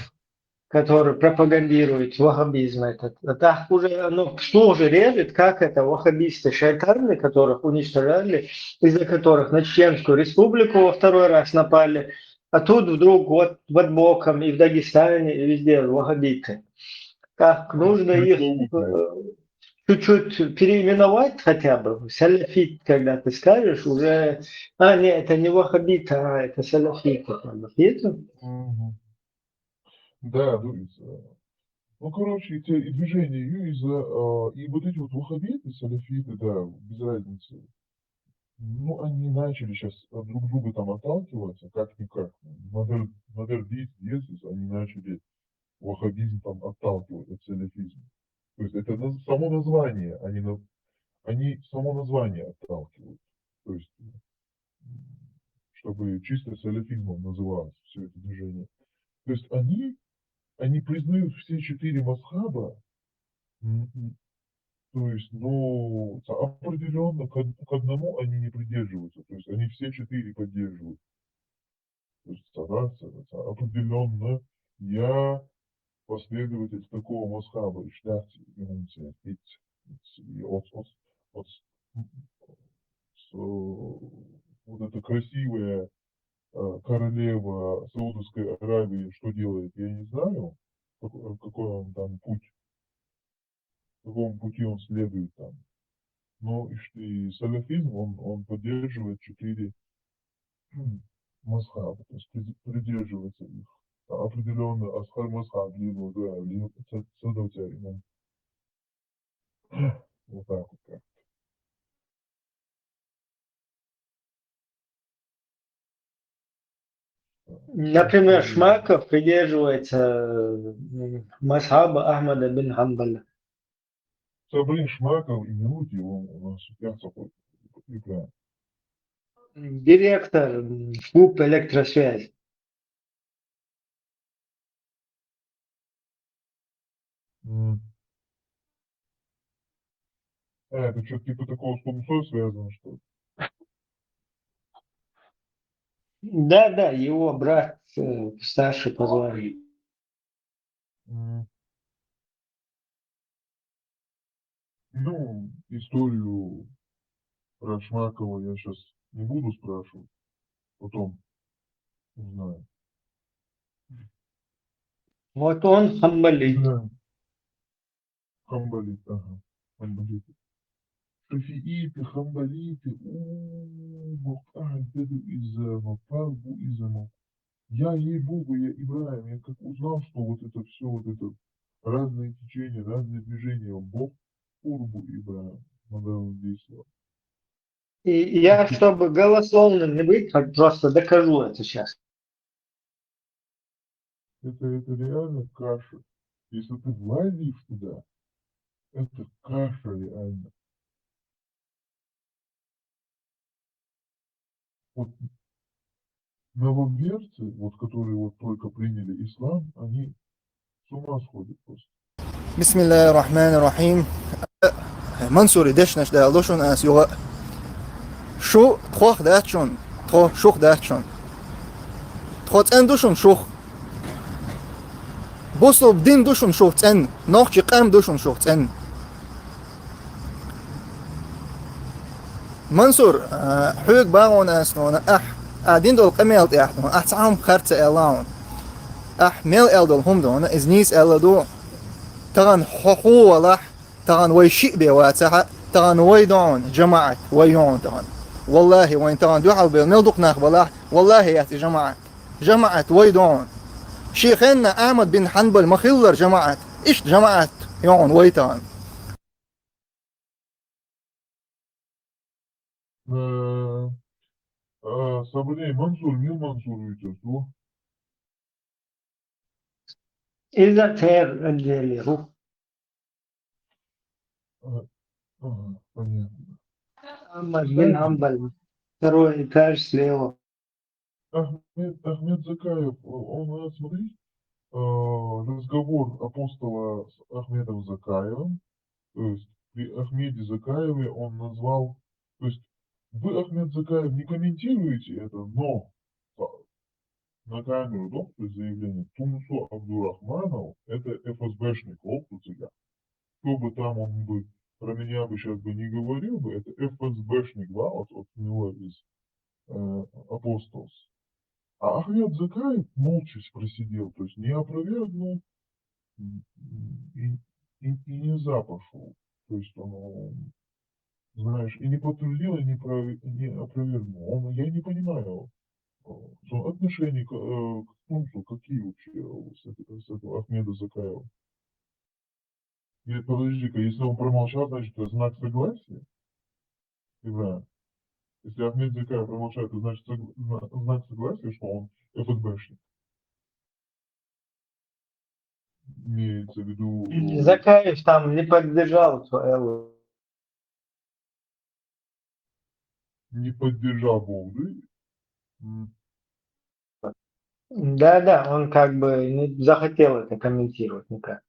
который пропагандирует ваххабизм этот. А так уже оно вслух же режет, как это ваххабисты шайтаны, которых уничтожали, из-за которых на Чеченскую республику во второй раз напали, а тут вдруг вот под боком и в Дагестане, и везде ваххабиты. Как нужно их чуть-чуть переименовать хотя бы. Салафит, когда ты скажешь, уже... нет, это не ваххабит, это салафит. Да, ну, короче, и движение ЮИЗа, и вот эти вот ваххабиты, салафиты, да, без разницы. Ну, они начали сейчас друг друга там отталкиваться, как-никак. Модердист, они начали ваххабизм там отталкивать от салафизма. То есть это само название, они само название отталкивают. То есть, чтобы чисто салафизмом называлось все это движение. То есть они признают все 4 масхаба, то есть, ну, определенно к одному они не придерживаются. То есть они все 4 поддерживают. То есть, определенно я последователь такого масхаба, и шляхте, вот эта красивая королева Саудовской Аравии что делает, я не знаю, какой он там путь, по какому пути он следует там. Но и салафизм, он поддерживает 4 масхаба, то есть придерживается их. определенный Асхар Масхаб, либо, да, либо Садовтя имам. Вот так вот. Как. Например, Шмаков придерживается масхаба Ахмада бин Хамбаля. Сабрин Шмаков, именуйте его у нас в Перцах, прикольно. Директор ФУП электросвязи. Это что-то типа такого с Тумсой связано, что ли? Да, его брат старший по званию. Ну, историю про Шмакова я сейчас не буду спрашивать, потом узнаю. Вот он хамбалит. Да. Хамбалит, ага. Хамбалит. Шафииты, хамбалиты, Мухтаду из Палбу из Я, ей-богу, я Ибраим, я как узнал, что вот это все, вот это разные течения, разные движения, Бог Урбу Ибраим, Мадам Висла. И я, чтобы голословным не быть, просто докажу это сейчас. Это реально каша. Если ты влазишь туда, это каша реально. Вот нововерцы, вот которые вот только приняли ислам, они с ума сходят просто. بسم الله الرحمن الرحيم منصور دشنش ده لوشون اس يو شو تخوخ داتشون تخو شوخ داتشون تخوت ان دوشون شوخ بوسو بدين دوشون شوخ ان نوخ قام دوشون شوخ ان منصور حوق باغون اس نون قاعدين دول قميلت احنا احتعام خرطة اعلان ميل الدول هم دون ازنيس الدو تغن حقوق ولا تغن ويشيء بواتها تغن ويدون جماعة ويون تغن والله وين تغن دو حلبي نلدق ناخبلا والله ياتي جماعة ويدون شيخنا أحمد بن حنبل مخلر جماعة إيش جماعة يون ويتغن Сабрей Мансур, Мил Мансур участвовал. إذا تير اللي هو Понятно. أحمد بن حنبل второй этаж слева. Ахмед Закаев, он, смотри, разговор апостола с Ахмедом Закаевым, то есть при Ахмеде Закаеве он назвал, то есть вы, Ахмед Закаев, не комментируете это, но на камеру, да, то есть заявление Тумсо Абдурахманов, это ФСБшник, я. Кто бы там он бы, про меня бы сейчас бы не говорил бы, это ФСБшник, да, вот от него из апостолов. А Ахмед Закаев молча просидел, то есть не опровергнул и не за пошел. То есть он, знаешь, и не подтвердил, и не опровергнул. Я не понимаю, отношения к Тумсу какие вообще с этого Ахмеда Закаева. Подожди-ка, если он промолчал, значит, это знак согласия? Ибраим. Если Ахмед Закаев промолчал, это значит знак согласия, что он ФСБшник. Имеется в виду... Закаев там не поддержал Эллу. Не поддержал Бог, да? Да, он как бы не захотел это комментировать никак.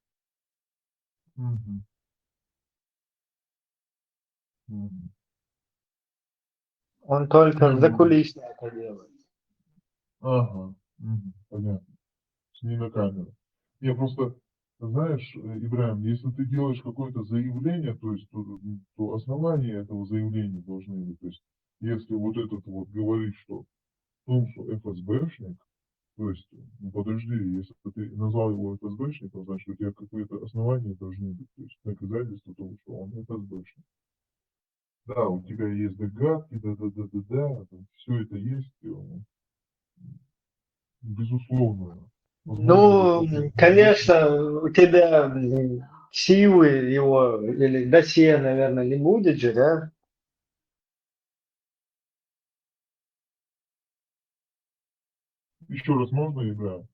Он только закулисно это делает. Ага, понятно. Не на камеру. Я просто, знаешь, Ибраим, если ты делаешь какое-то заявление, то есть то основания этого заявления должны быть. То есть если вот этот вот говорит, что Тумсу ФСБшник, то есть, ну подожди, если ты назвал его ФСБшником, значит у тебя какое-то основание должны быть, то есть доказательства того, что он ФСБшник. Да, у тебя есть догадки, да, все это есть, безусловно. Ну, конечно, у тебя силы его, или досье, наверное, не будет же, да? Еще раз можно, Ибрагим,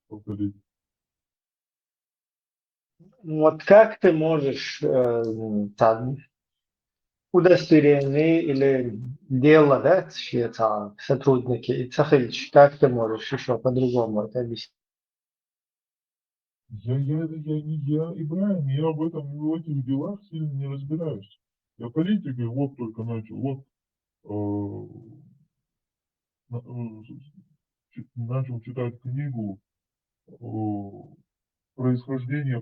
повторить? Вот как ты можешь там, удостоверение или дело, да, там, сотрудники, и Цахилич, как ты можешь еще по-другому это объяснить? Я, Ибрагим, я в этих делах сильно не разбираюсь. Я политикой вот только начал, на- э, начал читать книгу происхождение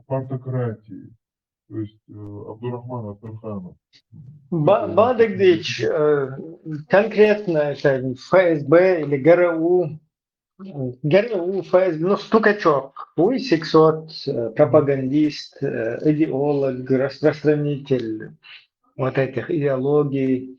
партократии, то есть Абдурахмана Тархана. Бадыгдыч, конкретно это ФСБ или ГРУ, ГРУ, ФСБ, ну, стукачок, хуй сексот, пропагандист, идеолог, распространитель вот этих идеологий,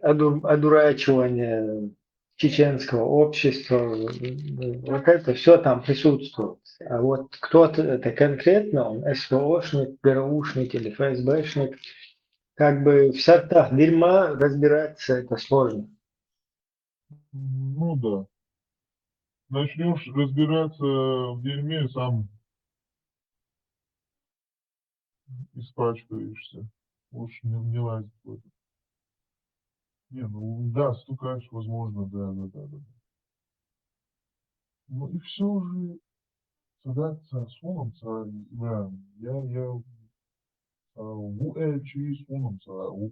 одурачивание чеченского общества, вот это все там присутствует. А вот кто-то это конкретно, он СВОшник, ГРУшник или ФСБшник, как бы в сортах дерьма разбираться это сложно. Ну да. Начнешь разбираться в дерьме, сам испачкаешься. Лучше не лазить в это. Не, ну да, стукаешь, возможно, да. Ну и все же, задаться слонца, да, я у Эльчи слонца, у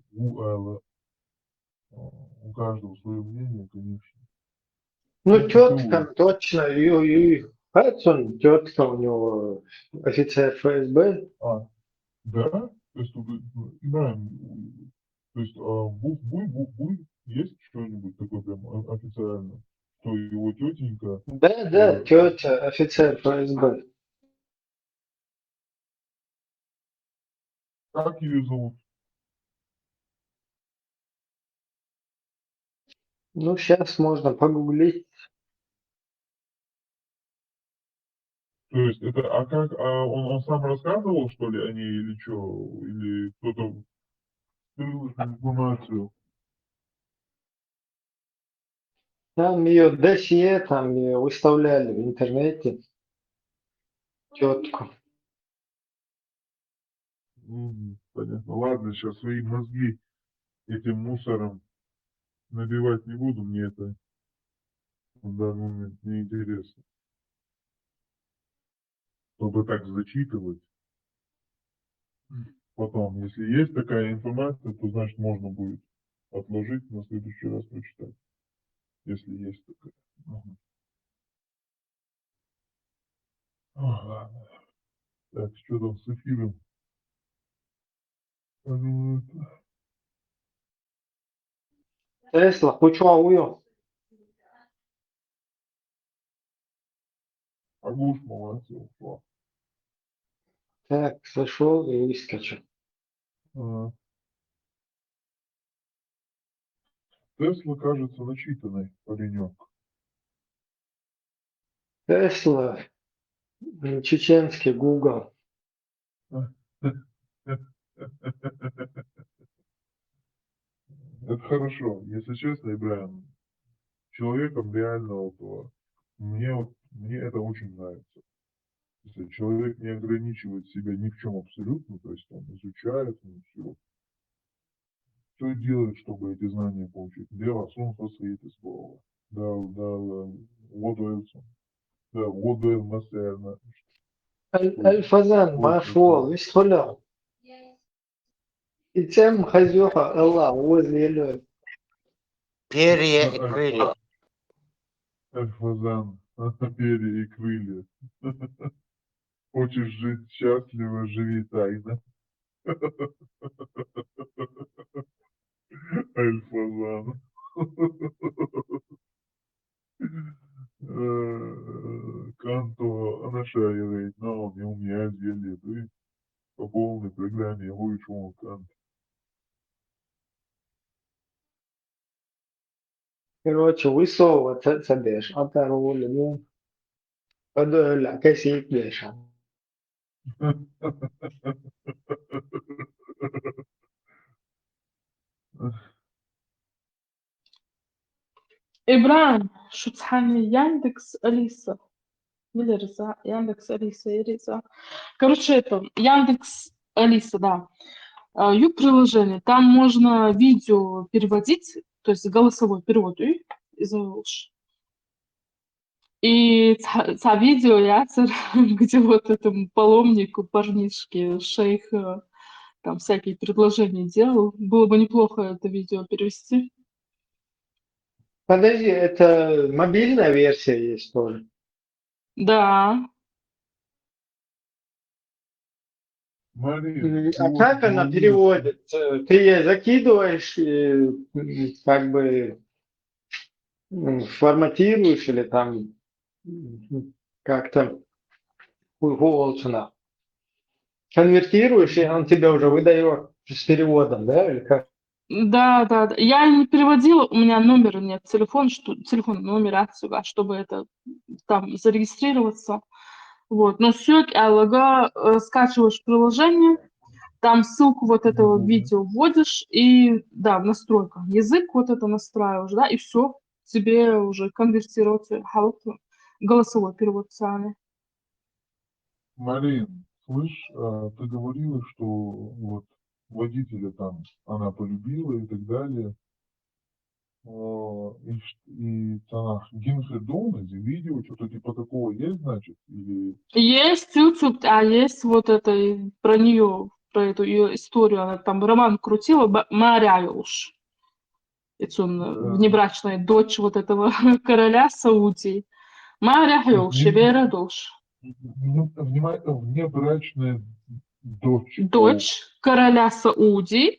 каждого свое мнение, конечно. Ну, Тут тетка, ПТУ. точно, и Хадсон, тетка у него офицер ФСБ. Да? То есть, Ибрагим, то есть, есть что-нибудь такое прям официально, что его тетенька, Да, тетя, офицер ФСБ. как ее зовут? Ну, сейчас можно погуглить. То есть, это, он сам рассказывал, что ли, о ней, или что, или кто-то скрыл информацию? Там ее досье, там ее выставляли в интернете, тетку. Понятно. Ладно, сейчас свои мозги этим мусором набивать не буду, мне это в данный момент не интересно. Чтобы так зачитывать. Потом, если есть такая информация, то значит можно будет отложить, на следующий раз прочитать. Если есть такая. Мгм. Ладно. Так, что там с эфиром? Вот. Тесла, кучу ауё. Агуш, молодец, ушла. Так, зашел и выскочил. Ага. Тесла кажется начитанный паренек. Тесла, чеченский Google. Это хорошо. Если честно, Ибрагим, человеком реально мне это очень нравится. Если человек не ограничивает себя ни в чем абсолютно, то есть он изучает, он все делает, чтобы эти знания получить. Дело солнце стоит из слова. Да, вот Уэлсон. Да, вот Мастерна. Аль-Фазан, Машуал, Висхуля. И тем хазёха Аллах возле Перья и крылья. Аль-Фазан, перья и крылья. Хочешь жить счастливо, живи тайно. Аль-Фазан. Канто Анашаевой, но он не умеет делить, по полной программе выучил Кант. Короче, высовываться цадеш, а пароли, ну, подойла, косик деша. إبراهيم شو تحني Яндекс Алиса. Или Риза, Яндекс Алиса и Риза. Короче, это Яндекс Алиса, да. Ю приложение. Там можно видео переводить, то есть голосовой перевод из English. И та видео яцер, где вот этому паломнику, парнишке, шейх, там всякие предложения делал. Было бы неплохо это видео перевести. Подожди, это мобильная версия есть тоже? Да. Марин, ты А вот как она говоришь, переводит? Ты ей закидываешь, как бы форматируешь или там как-то голосно конвертируешь, и он тебе уже выдает с переводом, да, или как? Да, да, да. Я не переводила, у меня номера нет, телефон, номер отсюда, чтобы это там зарегистрироваться. Вот. Но все, скачиваешь приложение, там ссылку вот этого видео вводишь, и да, в настройках язык вот это настраиваешь, да, и все, тебе уже конвертируется голосовой перевод сами. Марин, слышь, ты говорила, что вот водителя там она полюбила и так далее. И там Гинфридон, видео, что-то типа такого есть, значит? Или... Есть YouTube, а есть вот это про нее, про эту ее историю, она там роман крутила, Маряюш. Это внебрачная дочь вот этого короля Саудии. Маряюш, Шеберадуш. Внебрачная дочь. Дочь короля Саудии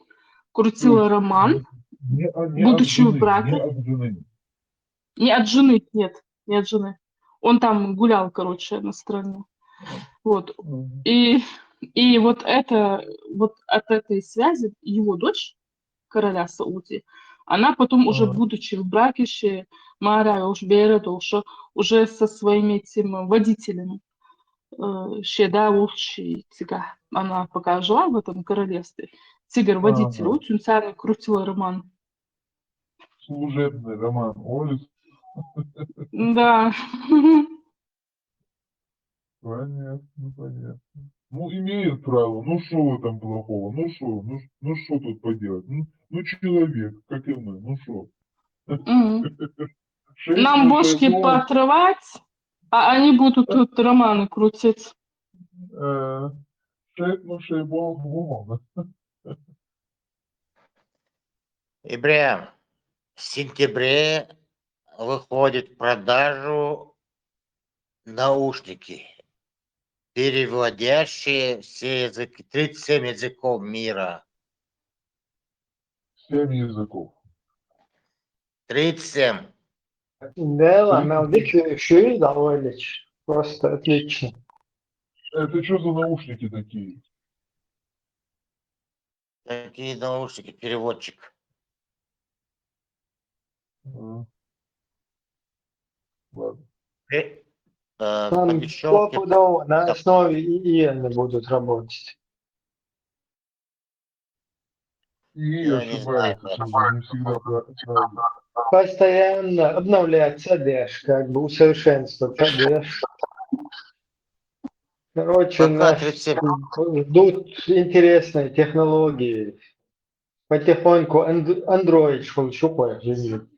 крутила роман, будучи в браке. Не от жены. Не от жены, нет, не от жены. Он там гулял, короче, на стороне. Вот. И вот от этой связи его дочь, короля Саудии, она потом уже, будучи в браке, уже со своим этим водителем, она пока жила в этом королевстве, водитель, очень сильно крутила роман. Служебный роман, Олес. Да. Понятно. Ну, имеет право. Ну, что в этом плохого? Ну, что тут поделать? Ну, человек, как и мы. Ну, что? Нам бошки поотрывать, а они будут тут романы крутить. Ибрahim, в сентябре выходит в продажу наушники, переводящие все языки, 37 языков мира. 7 языков. 37. Да, налдик шире довольно. Просто отлично. Это что за наушники такие? Такие наушники, переводчик. Ладно. Там стопудово на основе ИИН будут работать. И ошибается, не всегда правильно. Постоянно обновляться дэш, как бы усовершенствоваться дэш. Короче, нас ждут интересные технологии. Потихоньку Android шелчукой жизнь.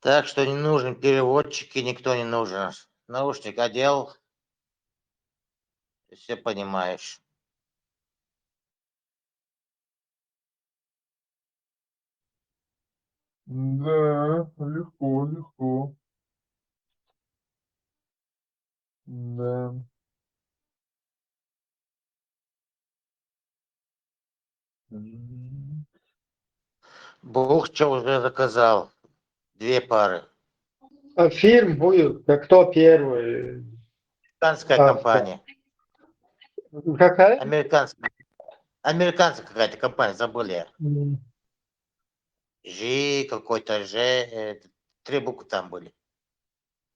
Так что не нужен переводчик, и никто не нужен. Наушник одел, все понимаешь. Да, легко. Да. Бог что уже заказал? 2 пары. А фирм будет, да кто первый? Американская компания. Какая? Американская какая-то компания, забыл я. Жи какой-то, Ж, 3 буквы там были.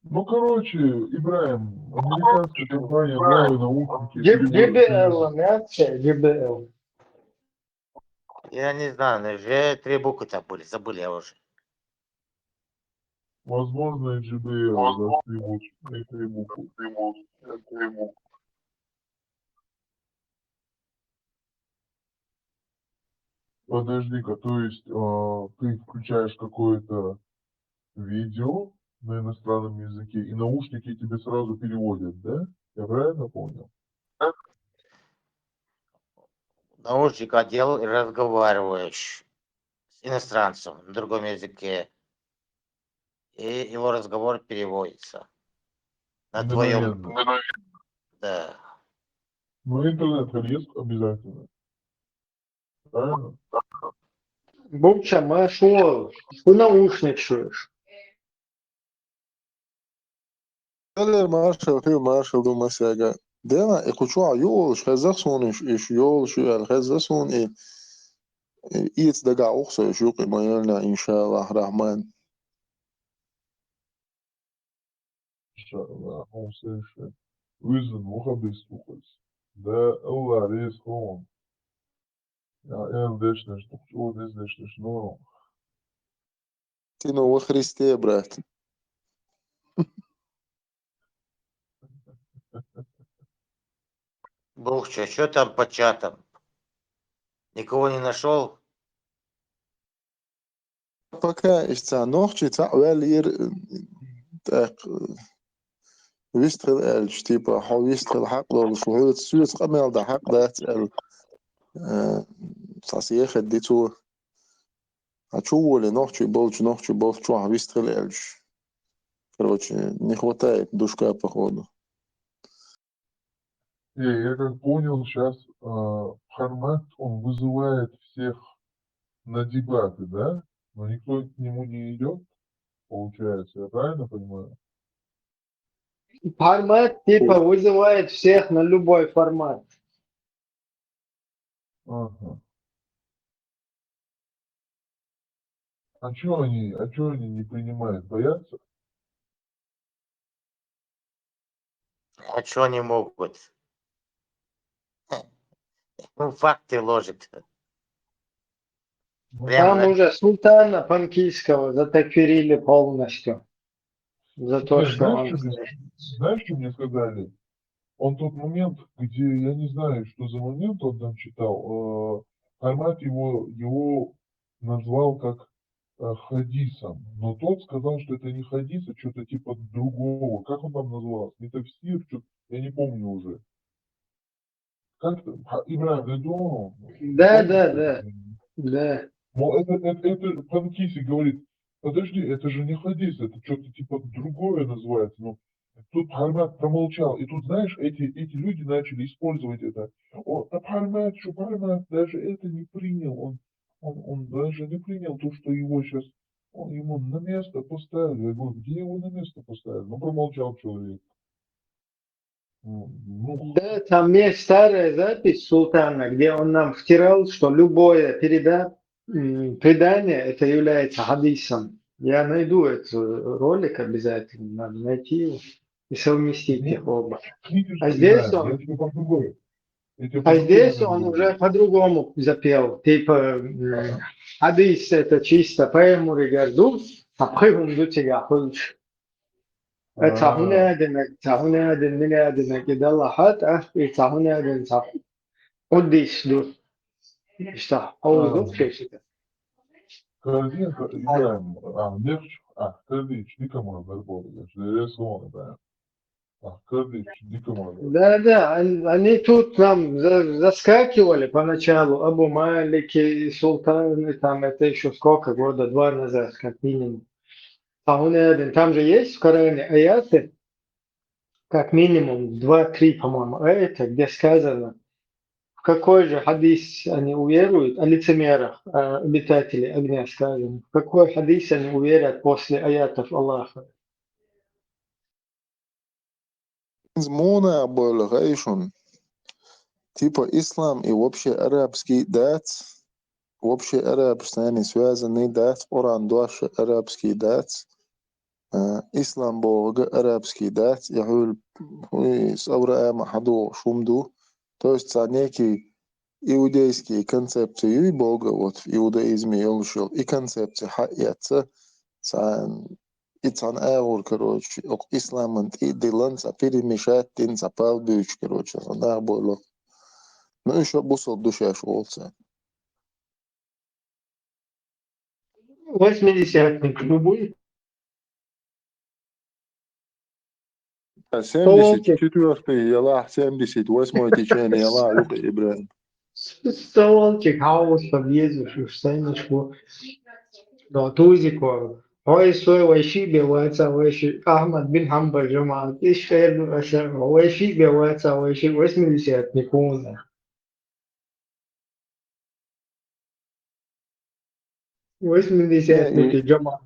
Ну, короче, Ибраим, американская компания «Новые наушники» GBL, мясо, GBL. Я не знаю, но Ж, 3 буквы там были, забыл я уже. возможно, и JBL, да, три буквы. Подожди-ка, то есть ты включаешь какое-то видео на иностранном языке, и наушники тебе сразу переводят, да? Я правильно понял? Наушник одел и разговариваешь с иностранцем на другом языке. И его разговор переводится на твоем... Мгновенно. Да. Ну, интернет есть обязательно. Правильно? Буча, машло, наушничаешь. Öyle marshal do masaga. Dena ikuchua yol shazaksun ish yol shu al khazasun it daga oqsa shuqi mayalna inshallah rahman. İnşallah. O sevşe. Üzün muhabbis tukuz. Da Allah reis kon. Ya el deşneş tukuz, o deşneş no. Tino во Христе, брат. Бухча, что там по чатам? Никого не нашел? Пока ishta noqchi ta'wal yir taq ويستغل الش تيبا حو يستغل حق لو شهودة السويس قمل ده حق ده تسأل صاصيخ ديتو هتشو اللي نوخчи болчу а выстрел эльш. Короче, не хватает душка походу. Я как понял, сейчас формат, он вызывает всех на дебаты, да? Но никто к нему не идет, получается, я правильно понимаю? Формат типа вызывает всех на любой формат. Ага. А чё они не принимают? Боятся? А что они могут? Ну, факты ложат. Прям Там уже султана Панкийского затакфирили полностью. За то, Нет, что он... знаешь, что мне сказали? Он тот момент, где, я не знаю, что за момент он там читал, формат его назвал как хадисом, но тот сказал, что это не хадис, а что-то типа другого. Как он там назывался? Не тафсир, что-то, я не помню уже. Как там? Ибраим, ты думал? Да. Мол, это Панкиси говорит, подожди, это же не хадис, это что-то типа другое называется. Но тут Хармат промолчал. И тут, знаешь, эти люди начали использовать это. Хармат, что Хармат даже это не принял. Он даже не принял то, что его сейчас, ему на место поставили. Я говорю, где его на место поставили? Ну, промолчал человек. Да, там есть старая запись султана, где он нам втирал, что любое предание это является хадисом. Я найду этот ролик обязательно, надо найти его и совместить их оба. А здесь он уже по-другому запел. Типа хадис это чисто пеймури гарду, а пеймур дутига хулш. تعهنا دن من دن كده الله حتى تعهنا دن صح قديش دول اشتاق أو ذوق كذا Картинка, играем, легче, кардич, никому надо было, рисовано, да. Кардич, никому надо. Да, они тут нам заскакивали поначалу, Абу Малики, Султаны, там это еще сколько, года 2 назад, как минимум. Там же есть в Коране аяты, как минимум 2-3, по-моему, аята, где сказано, в какой же хадис они уверуют, о лицемерах, обитателей огня сказано, в какой хадис они уверят после аятов Аллаха. Мона оболгайшун. Типа ислам и вообще арабский дат вообще арабский связанный дать, Коран дальше арабский дать, Ислам бога арабский дать, я говорю, с Авраама хаду шумду, то есть некий иудейские концепции бога, вот в иудаизме елшил, и концепции хаяца, ицан эур, короче, ислам и диланца перемешать тин запал бюч, короче, да, было. Ну еще бусал душа шолца. 80-ник любой. 74-й, яла, 78-й течение, яла, юка Ибрахим. Столчик, хаос, побьезешь, уж сайничку. Да, тузико. Ой, свой вайши бевается, вайши. Ахмад бин Хамбаль Джамаат. Иш хайр асар. Вайши бевается, вайши. 80-ник умна. 80-ник Джамаат.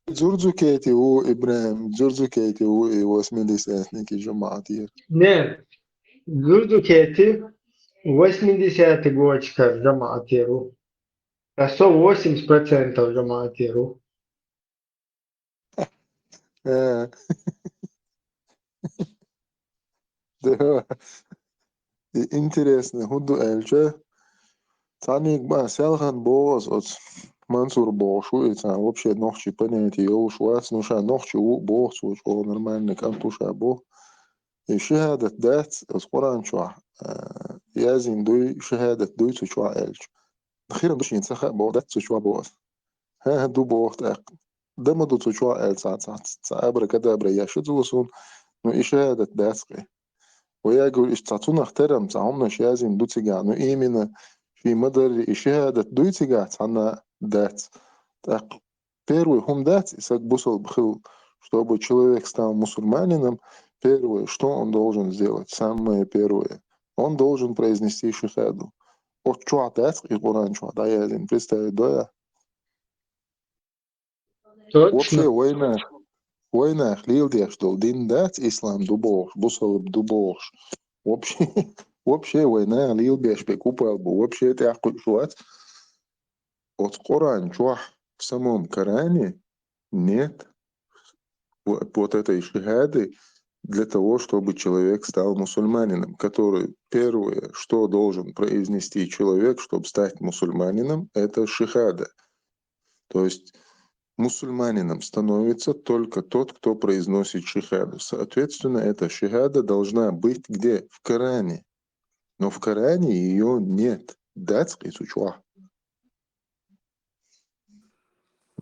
Джурджукети у Ибрахим, Джурджукети у 80-ник Джамаатир. Нет. Гурдукети 80-й годчика Джамаатиру. А 180% Джамаатиру. Да. Интересно, худу эльче. Таник ба селхан боос от Мансур бошу, это вообще ночи понятие ушвац, ну ша ночи у бос, что нормально кантуша бо. И шахадат дат с Коран шва. Язин дуй шахадат дуй шва эльч. أخيرا دوش ينسخ بودات شوا بوس ها دو بوخت ده ما دو شوا ال ساعة أبرة كده أبرة يا شو تلوسون نو إشهادة داسقي ويقول إشتاتون احترم تعمنا شازم دو تيجا نو إيمنا في مدر إشهادة دو تيجا عنا دات первый هم дать, как бусал бхил, чтобы человек стал мусульманином, первое, что он должен сделать, самое первое, он должен произнести шахаду. От чуатец и Коран чуата, я один представить доя. Вообще война хлилдеш дол дин дать ислам дубош, бусал дубош. Вообще война хлилдеш пекупал бу, вообще это ахуй чуат. От Коран чуах в самом Коране нет вот этой шахады для того, чтобы человек стал мусульманином, который первое, что должен произнести человек, чтобы стать мусульманином, это шахада. То есть мусульманином становится только тот, кто произносит шахаду. Соответственно, эта шахада должна быть где? В Коране. Но в Коране ее нет. Датский сучуа.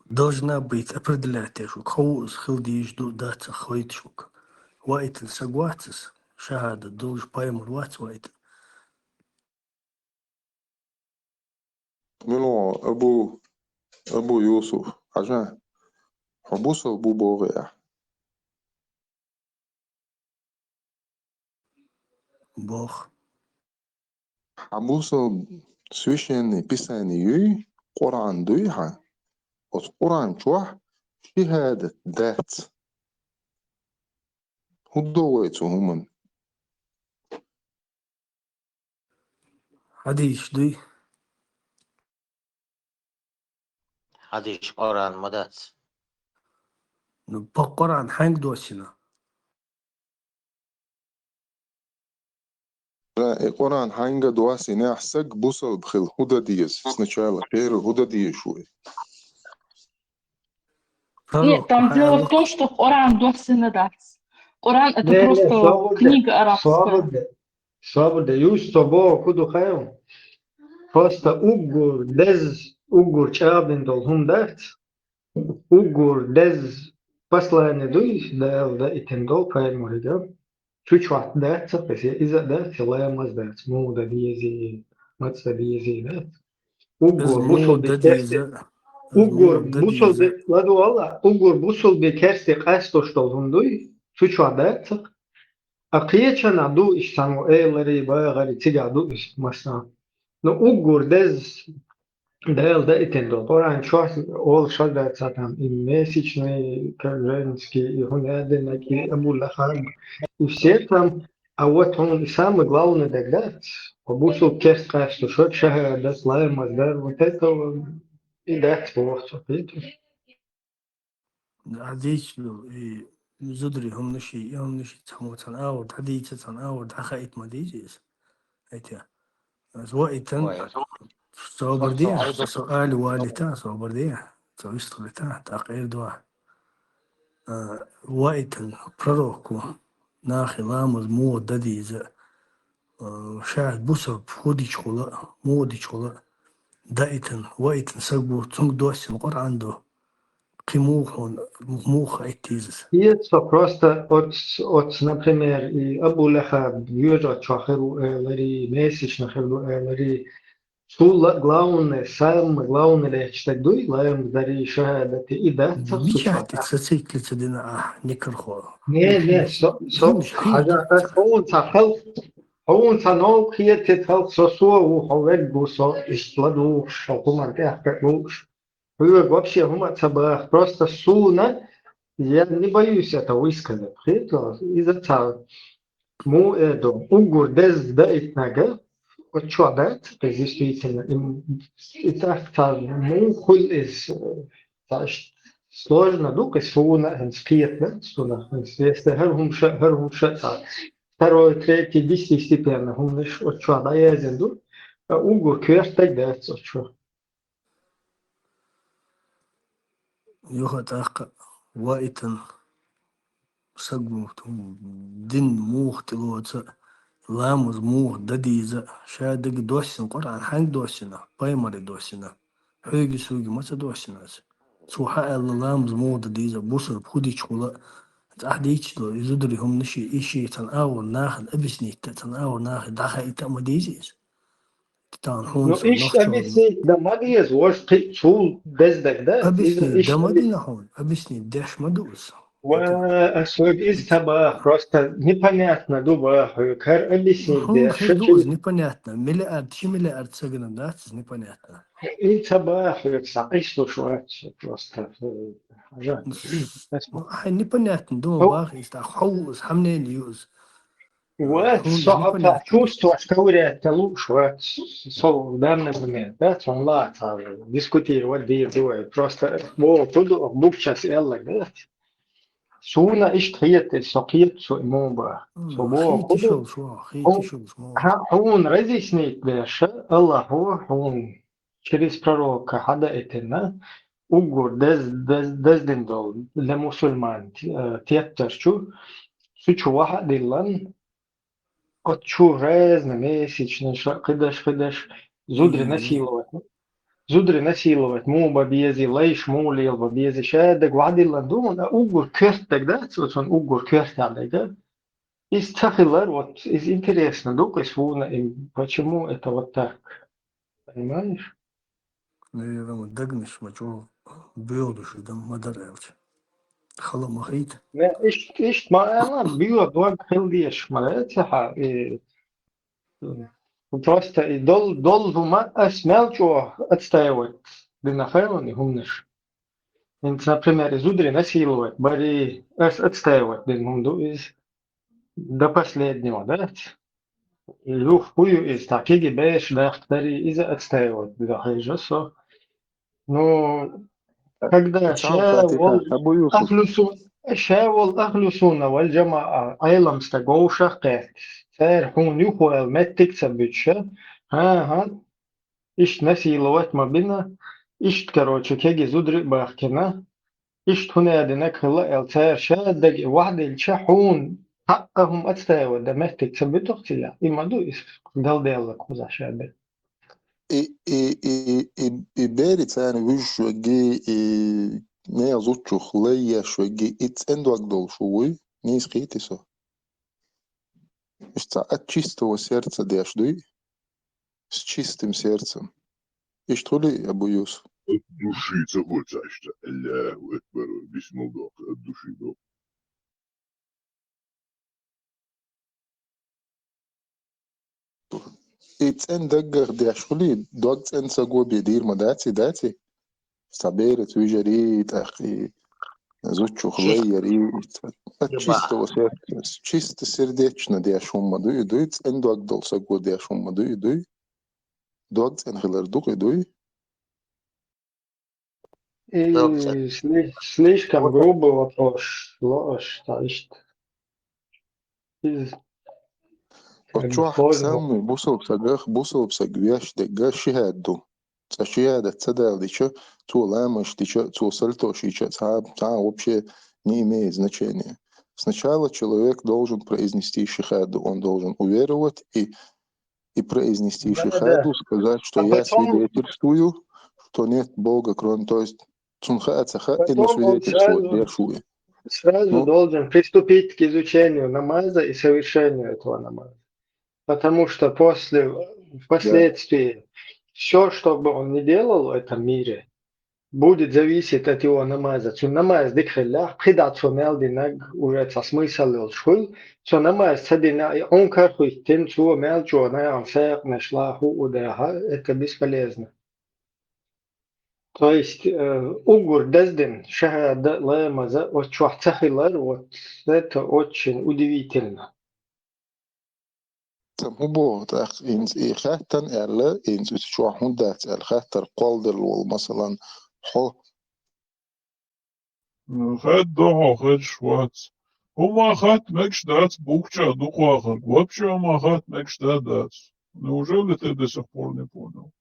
Должна быть определять, что хаос хилдиш до даться хвайтшук. Вайтен согласен, шахада должен поймать вайтен. Мило Абу Юсуф, ажа, хабусал бу богая. Бог. Хабусал священный писание юй, Коран дуйха, от Коран чуах, шахада дат. Худовается уман. Hadis duy. Hadis Koran مدات. Ну, по Коран ханг досина. Коран ханга дуасина ахсак бусал бхил худа диез. Сначала первый худа диез шуй. Нет, там дело в том, что Коран досина дать. Коран это просто книга арабская. Свобода, юж собо куду хаем. Просто угур дез угур чабин дол хум дат. Угур дез послание дуй да итен дол паймори да. Чуть ват дат, сапеси иза дат, силая маз дат. Муда диези, маца диези дат. Угур бусол бекерси. Угур бусол бе ладу алла. Угур бусол бекерси қастош дол хум дуй. Чуть ват дат. Акиечана ду иштану элери багари тига ду ист масна. Но угур дез дел да итендо. Коран чуас ол шада цатам и месячный женский и хуняденаки абулла хан. И все там, а вот он самый главный дегдат. وبوسو كيس قاس شو شهادة سلايم مصدر وتلك إذا تبوح صفيته عديش له زدري هم نشي تحموت عن أورد حديثة عن أورد حخايت ما ديجيس أيتها زوائتن صوبردية سؤال والتا صوبردية سو يشتغلتا تأقير دوا وائتن بروكو ناخي لامز مو دديزة شاهد بوسر خودي شغلا مودي شغلا دايتن وائتن سقبو تنق دوسي القرآن دو قيموخ ايتيزس Isso просто от, например, и Абу Лахаб, Юра Чахару Элари, Месяч Нахару Элари, Сула главное, самое главное, речь так дуй, лаем дари шахадати и да, بيشاهد تسيكلت دينا نكرخو не, حاجة هون تنو هي تتهل سوسو وحوك بوسو اشتلدو شاكوما تحكوش هو вообще هما تبах просто суна. Я не боюсь это высказать. Из-за того, му это угур дез дает нага, вот что дает, это действительно. И так му хуй из сложно, ну, как суна, скиет, суна, если херхум ша, второй, третий, десятистепенно, хум лишь вот что дает зенду, угур кверх дает, вот что. يوهتاق وايتن سقبو دين موخ تلوتsa لامز موخ دديزا شادق دوسن قرآن حنق دوسنا بايمري دوسنا حيقي سوقي ما تدوسنا سوحا الله لامز موخ دديزا بوصر بخودي شغلا تحديش لو يزدري هم نشي إشي تناول ناخد أبسني تناول ناخد داخل إتا مديزيز Ну, ищ объяснить, да, магия, вож чул бездак, да? Объясни, да мадина хон, объясни, дашь мадус. Из таба просто непонятно, дуба, кар объяснить, Хон хердуз непонятно, миллиард сагана, да, непонятно. И таба, иш слушать, просто. Непонятно, дума бах, из так хоуз, хамнен юз. صعب чувствовать, что говорят, лучше в данный момент, да, он лата дискутировать, делать, просто тут букчас элла, да, суна иштрит, сокит, сумоба, сумоба, он разъяснит, что Аллаху, он через пророка хада этина, угур дездендол для мусульман, теттерчу, сучу واحد دلان قد شو رازنا месячно قدش زودر насиловать مو ببيزي ليش مو ليل ببيزي شادق وعد اللندوم угур кертек да вот он угур кертек да из тахилар вот из интересно дука свуна почему это вот так понимаешь? Наверное, дагнешь мачо бьёдуш да мадаревч خلا مخيط لا ايش ما انا بيو دوغ خلديش ما تها просто дол вума смелчо отстаивать динахайлони хумнеш. Например, из удри насиловать, бори отстаивать динхумду из до последнего, да? Люх хую из такиги беш дахтари из отстаивать динахайжосо. Но когда شاول أهل السنة والجماعة أيلم استجوشة قات سير هون يخو المتك سبتشة ها إيش نسي لوات ما بينا إيش كروتش كيجي زودر باخكنا إيش هنا دينك هلا السير شادق واحد الشحون حقهم أتستاوى ده متك سبتوختيا إما دو إيش دل ديالك وزا شادق بارد يعني وش وجي не зучу хлея шоги its эндуагдол шуй не искитисо. Что от чистого сердца дяшдуй с чистым сердцем. И что ли обуюс? От души цогольцашта. Аллаху акбар. Бисмилlah. От души до. Its эндагар дяшули догц энсаго бедир мадати дати. Sabere, Twijari, Taki, Звучу хлеер и чисто сердечно деш умма дуй эндуак долса го деш умма дуй дуак ценхилер дуй И слишком грубый вопрос. وتروح سامي بوصل بسجاش دقا شهادو شهادة цадал дича то ламаш дича то сальтошича та вообще не имеет значения. Сначала человек должен произнести шахаду, он должен уверовать и произнести шахаду, сказать, что я свидетельствую, что нет Бога, кроме, то есть цунха ацаха и на свидетельствовать вершуя. Сразу должен приступить к изучению намаза и совершению этого намаза. Потому что впоследствии все, что бы он ни делал в этом мире, будет зависеть от его намаза. Цун намаз дикхеллах, придатшонел динаг уже со смысл шхуй, цун намаз цадина и он кархуйтин цу мелчу на ансех нашлаху удаха, это бесполезно. То есть угур дездин шахада лаймаза от чуахтахилар, вот это очень удивительно. Самубо так инс и хаттан эрла инс учуахун дат الخاتر قالدر والمثلا حو خد ده خد شوات هما خد مكش дат букча духахар вообще هما خد мекш дат. Неужели ты до сих пор не понял?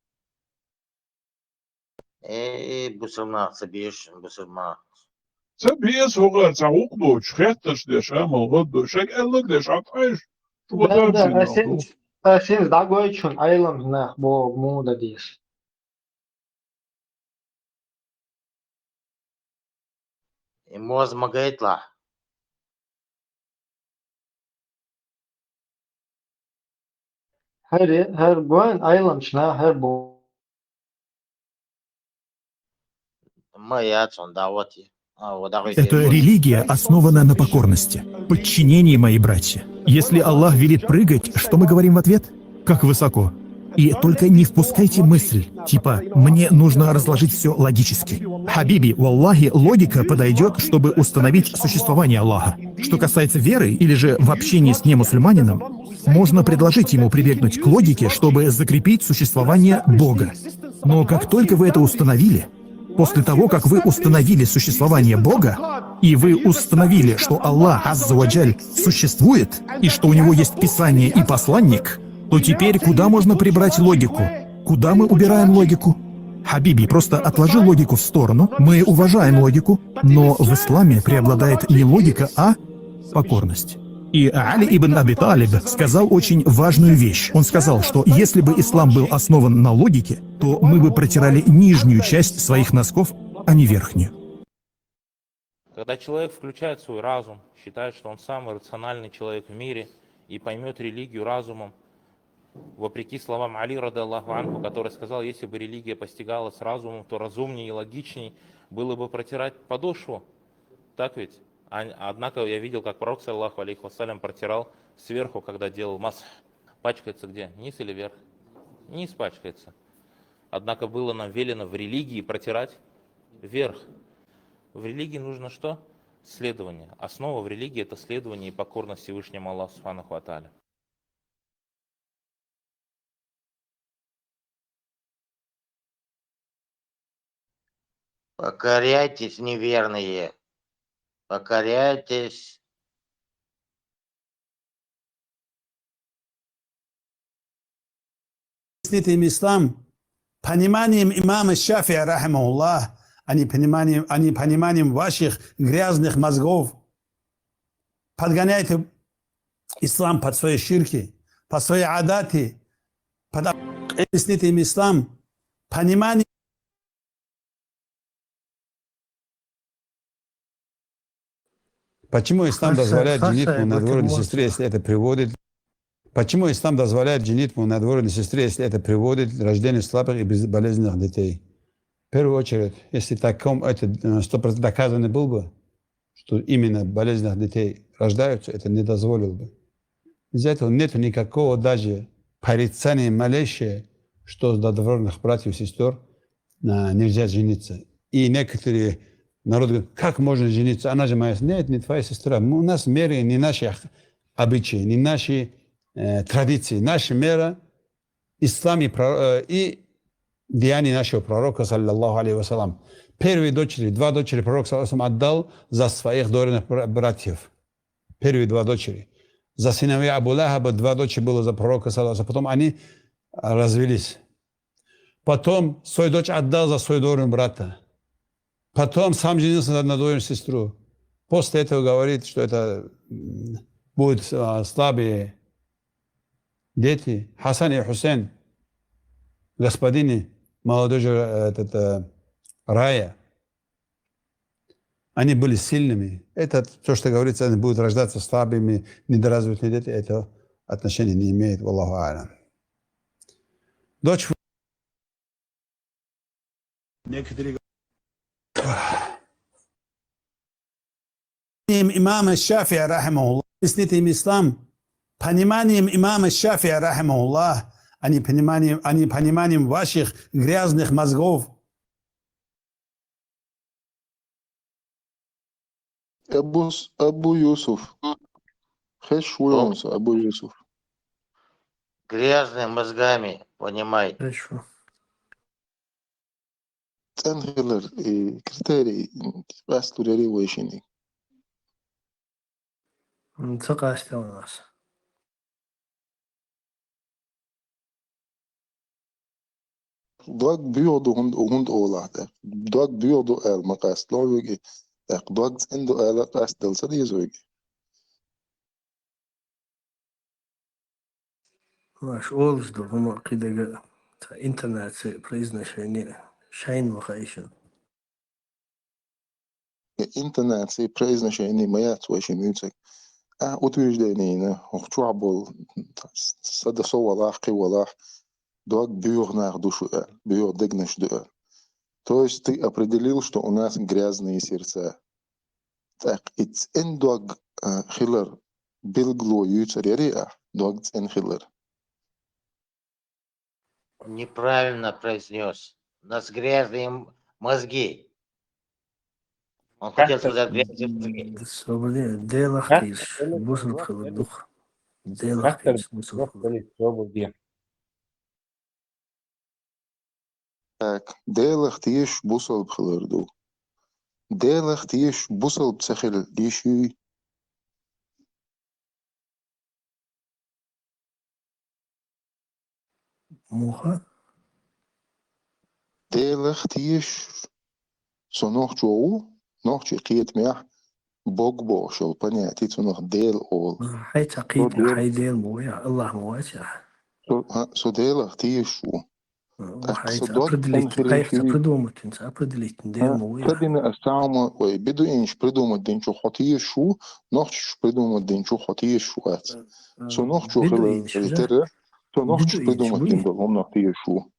بسمع سبيش بسمع سبيس هو تعوقدو شخيتش ديش عمل غدو شك قالك ديش عطايش شو Да, بتابجي синс дагойчун айлам знах бо муда дис. موز ما يطلع Her buen айлам шна her бо. ما ياتون دعوتي Эта религия основана на покорности, подчинении, мои братья. Если Аллах велит прыгать, что мы говорим в ответ? Как высоко. И только не впускайте мысль, типа «мне нужно разложить все логически». Хабиби, валлахи, логика подойдет, чтобы установить существование Аллаха. Что касается веры или же в общении с немусульманином, можно предложить ему прибегнуть к логике, чтобы закрепить существование Бога. Но как только вы это установили, после того, как вы установили существование Бога, и вы установили, что Аллах Азза ва Джаль существует, и что у него есть Писание и посланник, то теперь куда можно прибрать логику? Куда мы убираем логику? Хабиби, просто отложи логику в сторону. Мы уважаем логику, но в исламе преобладает не логика, а покорность. И Али ибн Аби Талиб сказал очень важную вещь. Он сказал, что если бы ислам был основан на логике, то мы бы протирали нижнюю часть своих носков, а не верхнюю. Когда человек включает свой разум, считает, что он самый рациональный человек в мире и поймет религию разумом, вопреки словам Али, рады Аллаху анху, который сказал, если бы религия постигалась разумом, то разумнее и логичнее было бы протирать подошву. Так ведь? Однако я видел, как пророк, саллаху алейхи вассалям, протирал сверху, когда делал масх. Пачкается где? Низ или вверх? Низ пачкается. Однако было нам велено в религии протирать вверх. В религии нужно что? Следование. Основа в религии — это следование и покорность Всевышнему Аллаху субханаху ва тааля. Покоряйтесь, неверные. Покоряйтесь. Объяснить им ислам пониманием имама Шафия, рахимахуллах, а не пониманием ваших грязных мозгов. Подгоняйте ислам под свои ширки, под свои адаты. Объясните им ислам пониманием. Почему ислам дозволяет женитьбу на двоюродной сестре, если это приводит... Почему ислам дозволяет женитьбу на двоюродной сестре, если это приводит к рождению слабых и безболезненных детей? В первую очередь, если таком это 100% доказано было бы, что именно болезненных детей рождаются, это не дозволил бы. Из-за этого нет никакого даже порицания малейшего, что до двоюродных братьев и сестер нельзя жениться. И некоторые Народ говорит, как можно жениться? Она же моя. Нет, не твоя сестра. У нас меры не наши обычаи, не наши традиции. Наша мера – ислам и деяния нашего пророка, саллаллаху алейхи вассалам. Первые дочери, 2 дочери пророк саллаллаху алейхи вассалам отдал за своих дорогих братьев. Первые 2 дочери. За сыновей Абу Лахаба 2 дочери было за пророка саллаллаху алейхи вассалам. Потом они развелись. Потом свою дочь отдал за свою дорогого брата. Потом сам женился на двоюродную сестру. После этого говорит, что это будут слабые дети. Хасан и Хусейн, господины молодежи рая, они были сильными. Это то, что говорится, они будут рождаться слабыми, недоразвитыми дети. Это отношения не имеет. Валлаху а'лям. Дочь некоторые имама Шафия, рахимахуллах, объясните им ислам пониманием имама Шафия, рахимахуллах, а не пониманием ваших грязных мозгов. Абу Юсуф. Хэш уйонса, Абу Юсуф. Грязными мозгами, понимай. Хорошо. Ценхелер и критерий пастурери войшини. Цакасти у нас. Dag buurdo hond oorlog. Dag buurdo el makast lovigi. Dag endo el kast del sadizwigi. Наш олжду, мы когда интернет произношение шайн махаишен. Internet se произношение моя войшини мюцек. Утверждение, чуабол, садасо валах, кивалах. Dag buur naar душу, buur дегнеш дуэль. То есть ты определил, что у нас грязные сердца. Так, it's in dag хиллер билгло ютсарериа, dag in хиллер. Неправильно произнес. У нас грязные мозги. Он хотел сказать грязные мозги. Свободе, делахтиш, бусул дух. Делахтиш, бусул. Так, делах тиеш бусал бхилерду. Делах тиеш бусал бцахил лишуй. Муха. Делах тиеш сонох чоу, нох чикиет мях богбо шел понятие сонох дел ол. Хай тaqid, хай дел моя, Аллах моя. So делах тиеш шу. Предина осталма, ой, беду инш придумать денчу хотие шу, нохч придумать денчу хотие шуац. Со нохчу хилтере, то нохч придумать денчу нохтие шу.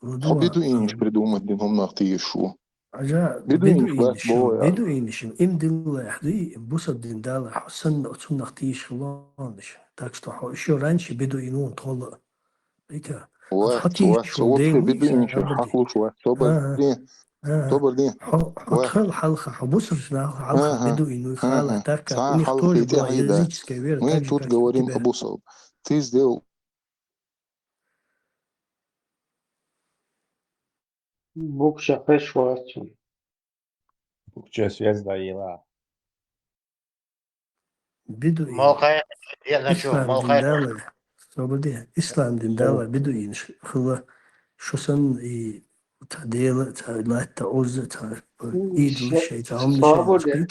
Беду инш придумать денчу нохтие шу. Беду инш, им дилла хди, бусад дин дала, хасан отсун нохтие шуланш. Так что еще раньше беду инун толла. Это واحد بدو إنش حقله شوية صبر ليه حل حلقة حبوس حلقة بدو إنه يخالع تاكا حلقة تحيدا وين توت جواريم أبو صوب تيز ديو Букча хэшватчун. Букча связь даила. بدو موقع يلا شوف موقع Свободе. Ислам дин дала бедуин хла шосан и тадела та оз та идл шейтан Свободе.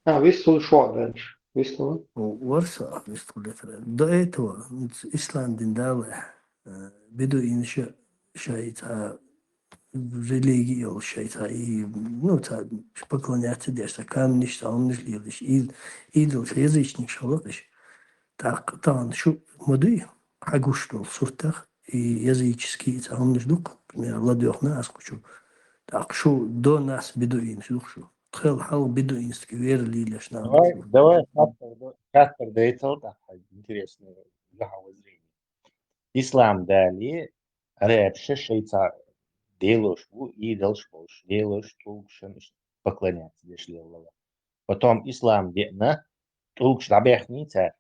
Вистул шо дальше? Вистул? Варса вистул это. До этого Ислам дин дала бедуин шейта религию шейта и ну та поклоняться дешта камни что он не лишь идол язычник шалаш так там что моды агуштол суртах и языческие там не ждут например ладох нас хочу так что до нас бедуин что тхел хал бедуинский верли лишь нам Давай Каспер Дейтл, интересное воззрение. Ислам дали рэпше шейца делаешь, идолш больше, делаешь, толкшен, поклоняться, дешли Аллаха. Потом ислам, на толкш дабяхни царь.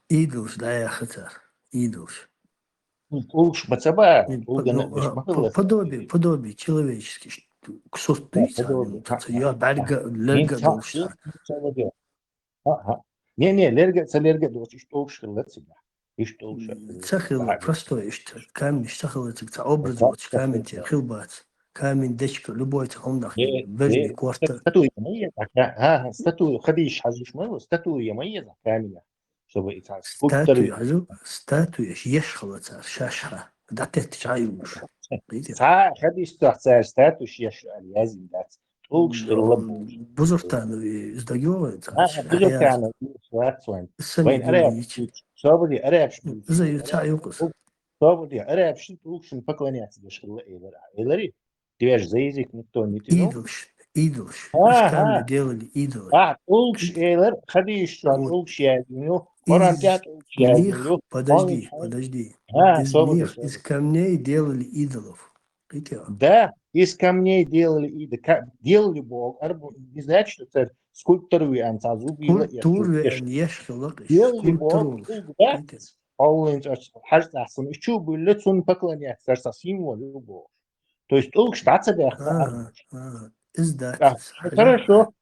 Идолш, да, я хотел. Идолш. Толкш бацаба, толгана беш махалас. Подобие человеческий. Ксот ты, я лерга должен. Не, лерга должен, толкш хилаться. Цахил простой, что камень, цахил это образ, вот камень тебе хилбац. Камень, дечка, любой цахомдах, вежми, кварта. Статуя моя, статуя, ходишь, хазуш моего, статуя моя, камень. Чтобы это статуя, ешхала цар, шашха. Да ты чаюш. Ходишь, царь, статуя, ешхала, язин, да. Толкш хилбац. Бузуртанови издагивают. Бузуртанови, сватсван. Вайн араб, сободи, араб. Сободи, араб, толкшин поклоняться, дешхила Эйлари. Тебя же за язык никто не тянул. Идолш. Из камня делали идолы. Толкш Эйлар, ходишь, толкш язиню. Подожди. Из камней делали идолов. Да, из камней делали идолов. Делали Бог. Не знаете, что это скульпторы антазубила. Делали Бог. Аллин, хаждахсан. Ищу были цун поклоняться. Это символ Бога. То есть толк штатся бяхна. Хорошо,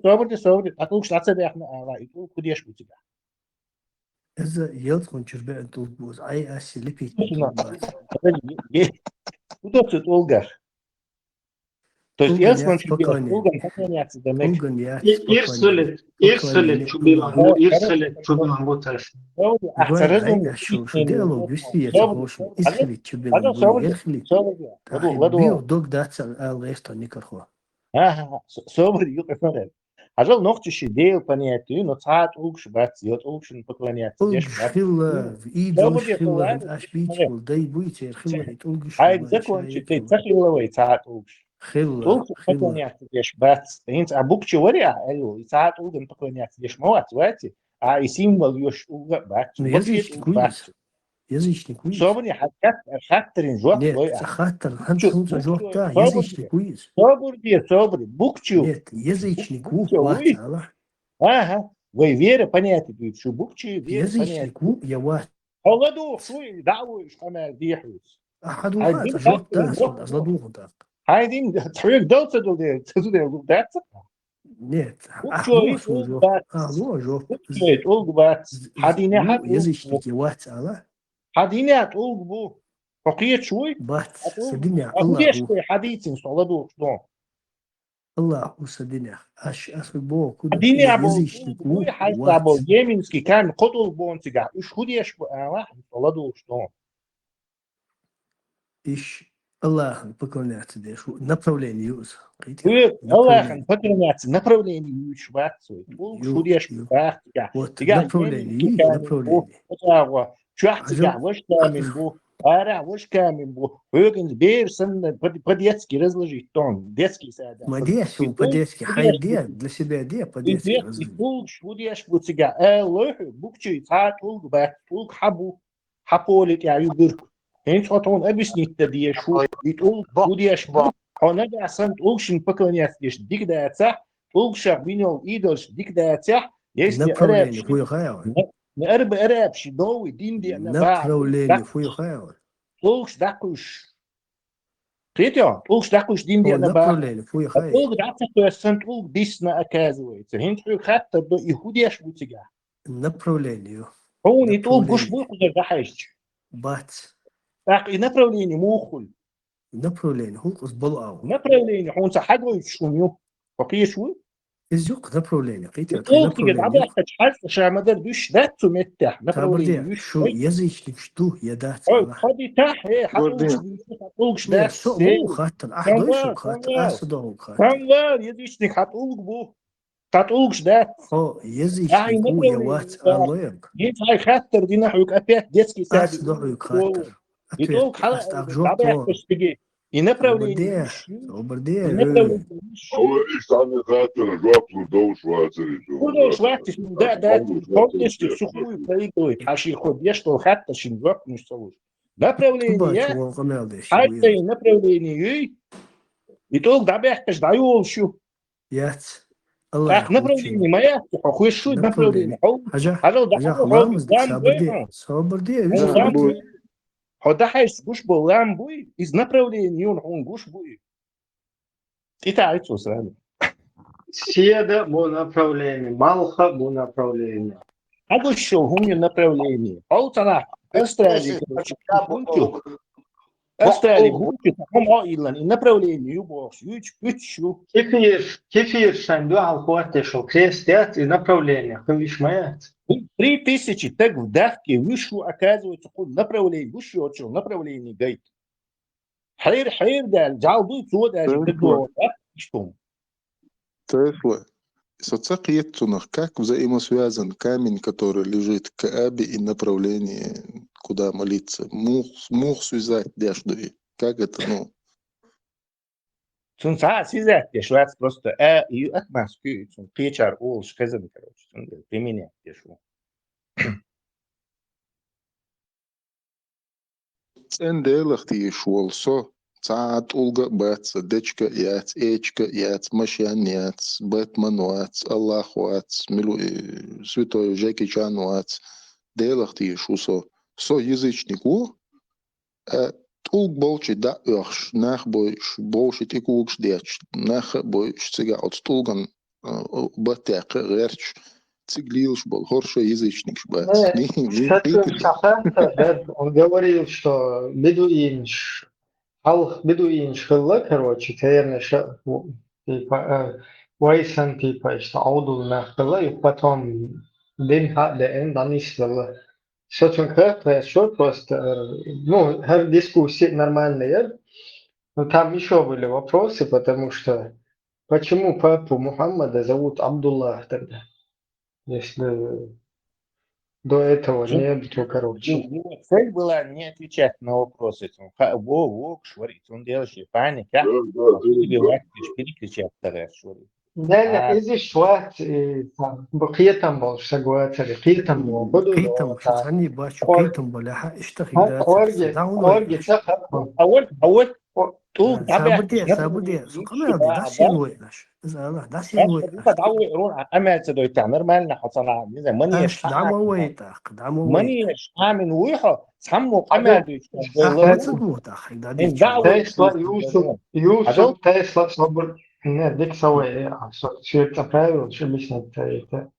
соборди. А толк штатся бяхна, и толк кудеш у тебя. إذا يلقون شربان تلبوز أي أسي لبيت Удобство толгар. То есть елсман шубилан толгар поклоняться до мек. Ирсалет чубилан буташ. диалог вести это больше. Ирсалет чубилан буташ. Био дог датсан алгесто никакого. Собор юкафарен. Ажал ногчиши дел понятию, но цаат улгш бац, йот улгшин поклоняться. Хилла, идолш хилла, аш бичкул, дай буйте, хилла, улгш. Ай, закончи, ты цахилловый цаат улгш. Улгш поклоняться деш бац. Инц, а букчи варя, элю, цаат улган поклоняться деш моват, вати, а и символ ёш улга бац. Язычник уйз. Собори хаттерин жок. Нет, хаттер, хантсунца жок, да, язычник уйз. Собори, букчу. Нет, язычник уйз. Ага, вы вера понятие, что букчи вера понятие. Язычник я ват. Алладу, свой, дауиш, хамар, дихус. Ахаду хат, жок, да, азладу так. Хайдин, твоих долца дулде, дулдаться? Нет, язычники ват, алла. حدينات أوجبو فقيت شوي بات سدنيا الله حديثين صلدو شلون الله وسدنيا اش بو كود حدينيا بو حتى بو يمينسكي كان قطل بونتيغا ايش خديش واحد صلدو شلون ايش الله поклоняться деш направление юз الله поклоняться направление юз ватсу خديش واحد вот направление Чухтига, ваш камень был, ара, ваш камень был. Выгнать бейерсон по-детски разложить тон, детский сад. По-детски, хайде, для себя де, по-детски разложить. И пулк, швудеш, бутига, лоху, букчи, цаат, пулк, бак, пулк, хабу, хаполит, я юбир. Энч отон объяснить тебе, что и пулк, швудеш, он обязан пулкшин поклоняться, дишь, дигдается, пулкша, винил, идолш, дигдается, если направление, хуйхайва. نقرب قراب شدوي دين دي انا направление فوق خيال طولش داكوش قيتيا طولش داكوش دين دي انا направление فوق خيال طول داكوش سنت طول ديسنا اكازوي تهين حو خاطر دو يهودي اش بوتيغا направление هو ني طول بوش بوخ ده حاج بات باقي направление موخل направление هو قصبل направление هون صحدوي شونيو بقي شوي Изюк направление. Шо язычник, что я дать. Хаттер, ахдойшук хаттер, асудоук хаттер. Язычник хатулк бу. Хатулк ждать. О, язычник, я ват, алоек. Ей хаттер, динахук опять детский сад. Асудоук хаттер. И толк хаттер. И направление. Сами хаттер, жопу доуш вацери. Доуш вацери, да, полностью сухую проигрывает. Аж и ходишь, что хаттер, шингоп, не столуш. Направление, одно направление, и только добавишь даю все. Ах, направление моя, хочешь направление. Ходахайс гуш был ламбуй, из направления он гуш буй. И так это сразу. Седа по направлению, Малха по направлению. А гуш шел гуни направление. Аутана, Австралия, Австралия, бунки, هم إيرلند направление юбош, ючу. Кефир шанду алхуате шел крестят и направление. Хвиш маят. 3000 так в давке вышло, оказывается, направление, выше отчел, направление гайд. Хайр, да, джалду, цуда, что? Тесла. Соцсеть, как взаимосвязан камень, который лежит к Каабе, и направление, куда молиться? Мух связать дяждуи. Как это, ну? Сунца связать, я просто и отмазку, печар, олш, казан, короче, применять, дешу. Энделахти шуолсо. Цаат улга бац, дечка яц, эчка яц, машьян яц, Бэтмен яц, Аллах яц, святой Джеки Чан яц, делахти шусо. Со язычнику, улг болчи да охш, нах бойш, болшит и кулгш деч, нах бойш цыга от стулган батяк рерч, циглилш бол, хоршо язычник бац. Он говорил, что бедуинш. Бедуин шхылла, короче, наверное, типа, Вайсан, типа, что аудул нахылла, и потом день хаден данислала. Что-то как-то, что просто, ну, дискуссии нормальные, но там еще были вопросы, потому что, почему папу Мухаммада зовут Абдуллах тогда, если до этого не было, короче. Цель была не отвечать на вопросы. Он шварит, он делает паника, перекричать тогда шварит. Да, изи шват, бахиетам был, шагуатали, хиетам был. Хиетам, что они бачу, хиетам были, иштахи, да. Орги, Сабуде, сколько да силует наш. Да силует. أمات دويتا نرمال نحصنا إذا منيش منيش عامل ويحه سمو قمع دويتا Юсуп Тесла собор не дик сауэ все это правило что объяснить это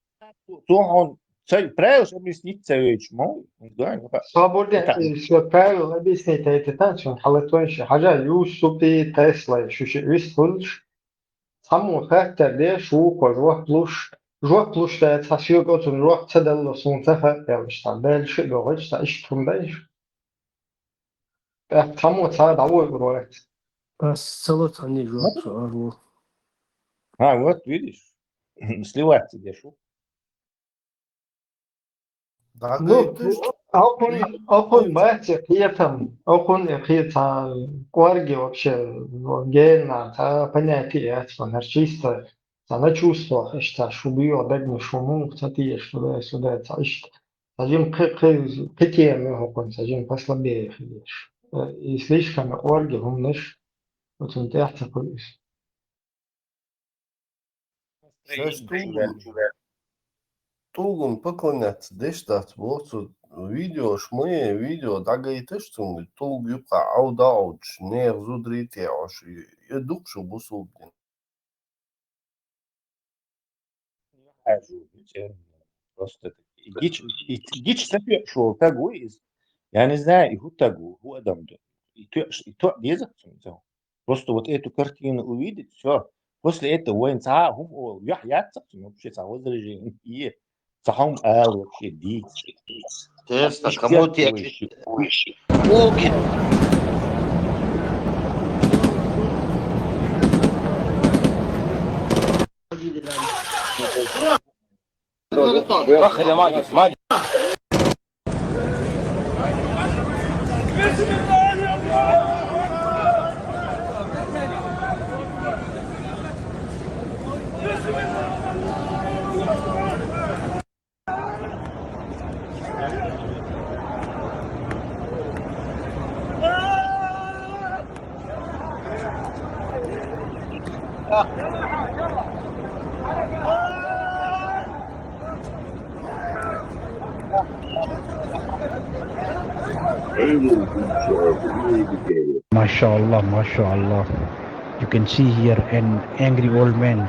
он цель правило объяснить цель чему свободен все правило объяснить это танцун халатонши хажа Юсуп Тесла шуши висфулш саму хактер де шуко жух плуш да тасио готун жух цадалло сунтаха явштан дальше говоришь что иштун дальше саму цад авой говорит Салат они жух. Вот видишь, сливать тебе шу. Ну, окон бачи хиетам, окон хиетам, кварги вообще гена, та понятие, это чисто, на чувствах, что шубио, дагни шуму, кстати, что сюда, это что, сажим к теме, окон, сажим послабее, видишь, и слишком кварги, умнешь, вот он тяжко повис. Tulgun поклоняться, дештат, вот видео, шмые видео, дагайте, что tulg юпка аудауч, не взудрите, аж и дукшу бусулдин. Просто дичь шел такой, я не знаю, и тагу, адам, и то дезак, просто вот эту картину увидеть, все. После этого وين ساعهم ويحيى вообще возражение и сахам вообще дикий. Теста, кому ты Окей. MashaAllah, MashaAllah. You can see here an angry old man.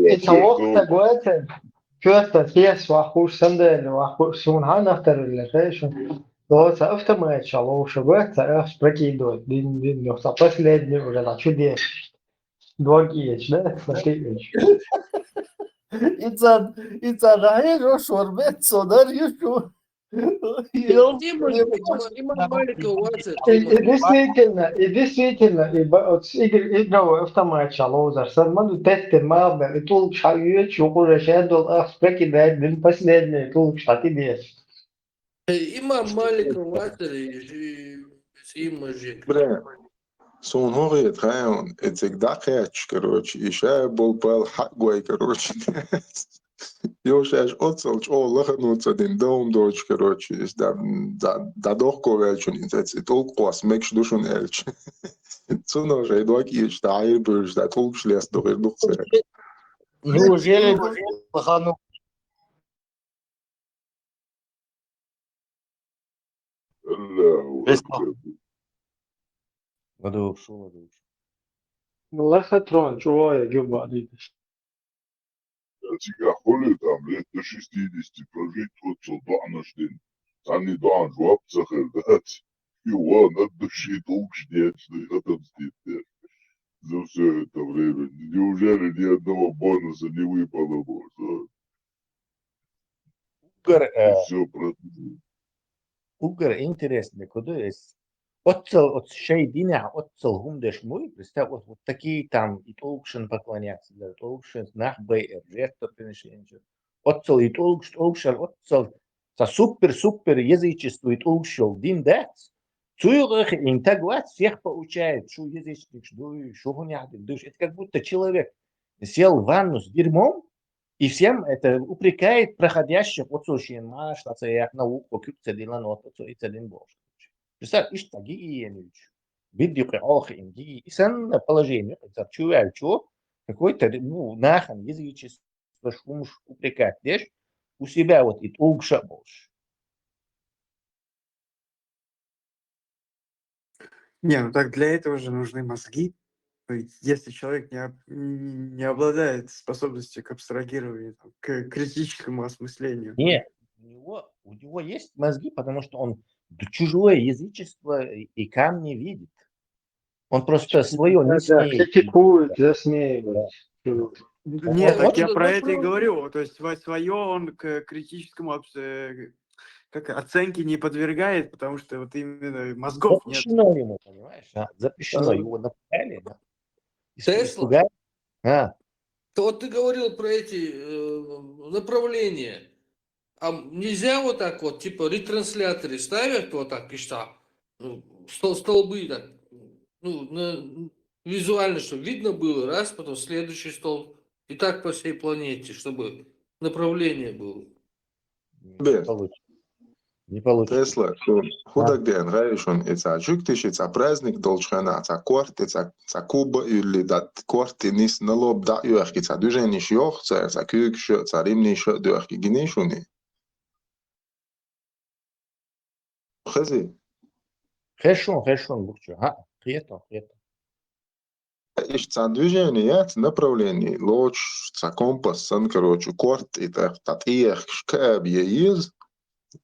يتوقع وقتا كوتا فيس وحوش سندل وحوش شون هان افتر اللغيشن لو سأفتر ما يتشالو شبات سأفت بركي دو دين لو سأبس ليدني ولا لا شو دي دوغ إيش لا فشي إيش İnsan hayır o şorbet sonar ya şu. Действительно, игры автоматча лозер. Садману тесты мабе, и тул шаю чукура шедол ахспеки да дин последний тул штати дес. Имам Малик Ватери имажик. Бля, сон هوغيت خاون اتك داخيتش короче, иша бол пал хагвай короче. Ёшаш отсалч о лахануца дин дом доч короче, is da дохко велчун инцец толк кос мекш душун элч. Цуно же док ич да айбуш да толк шлес до ирдуксе. Неужели лохану? Лахатрон, чувая, гюба дидеш. Хули там лет до 60 прожить вот солдатнашдин. Сани дан жвап захердат. Его над души толк ждет, что я там стит. За все это время. Неужели ни одного бонуса не выпало бы? Все просто. Угар интересно, куда есть. От шей дина, отцел гумдеш мой, представь, вот такие там и толкшен поклоняться, да, толкшен нахбей, жертва приношения. Отцел и толкшен, отцел, за супер язычество и толкшел, дин дац. Цуюрах интагуат всех получает, что язычник, что гонятик, душ. Это как будто человек сел в ванну с дерьмом, и всем это упрекает проходящих, вот сущен маш, наук, науку, кюпцедилан, вот и цедин бож. Представь, ишь таги нич. Видео приохим, ди. И сан положение, это чувачо, какой-то, нахан, язычество, шумш упрекать, дешь, у себя вот и толкша больше. Не, ну так для этого же нужны мозги. Если человек не обладает способностью к абстрагированию, там, к критическому осмыслению. Нет, у него есть мозги, потому что он чужое язычество и камни видит. Он просто свое не смеет. Критикует, засмеивает. Нет, так я про это и говорю. То есть свое он к критическому оценке не подвергает, потому что вот именно мозгов запрещено нет. ему, понимаешь? Запрещено, его напугали. Да? Тесла? Вот ты говорил про эти направления. А нельзя вот так вот, типа ретрансляторы ставят вот так и что? Столбы так, визуально, чтобы видно было, раз, потом следующий столб. И так по всей планете, чтобы направление было. Не получится. Тесла, худак ден райшон, это жуктиш, это праздник должна, это корт, это куба или да корт, и нис на лоб да юрки, это движение шьох, это кюкш, это римни шьох, дюрки генешуни. Хази. Хэшон, букчу. Приятно. Это движение, это направление, лоч, это компас, короче, корт, это татьях, шкаб, яиз.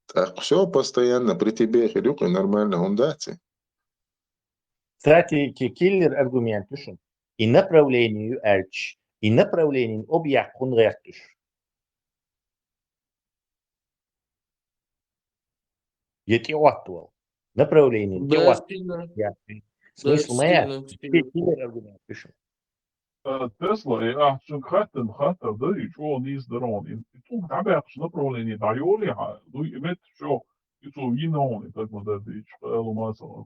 Так, все постоянно при тебе, Хирюк, и нормально он дается. Кстати, киллер аргумент, и направлению эльч, и направлению объект он ректуш. Ети оттуал. Направление. Смысл моя. Киллер аргумент, Tesla är schon خطر det شو نيز درون يطوم تعبان شو نبرولين يدعيولي دو يمت شو يطوم ينون يتاك ما داديش قالوا مثلا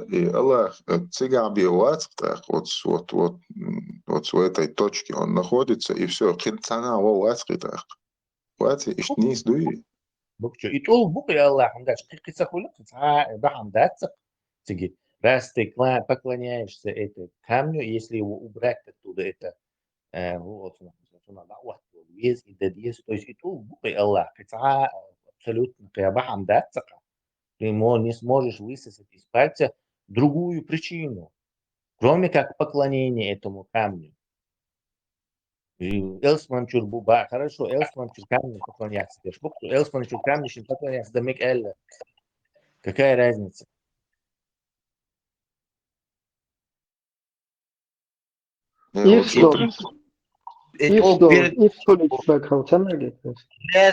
И Аллах цыгаби так вот с этой точки он находится, и все. Кирцана так. Вот и не сдуи. И то буквы Аллах, он говорит, как это хули, бахамдаться, тиги, раз ты поклоняешься этому камню, если его убрать оттуда, это вот вес и дадес, то есть и то буквы Аллах, это абсолютно бахамдаться, ты ему не сможешь высосать из пальца другую причину, кроме как поклонение этому камню. Элсман чурбуба, хорошо, Элсман чуркамни поклоняться. Элсман чуркамни не поклоняться, да мик Элла. Какая разница? И что?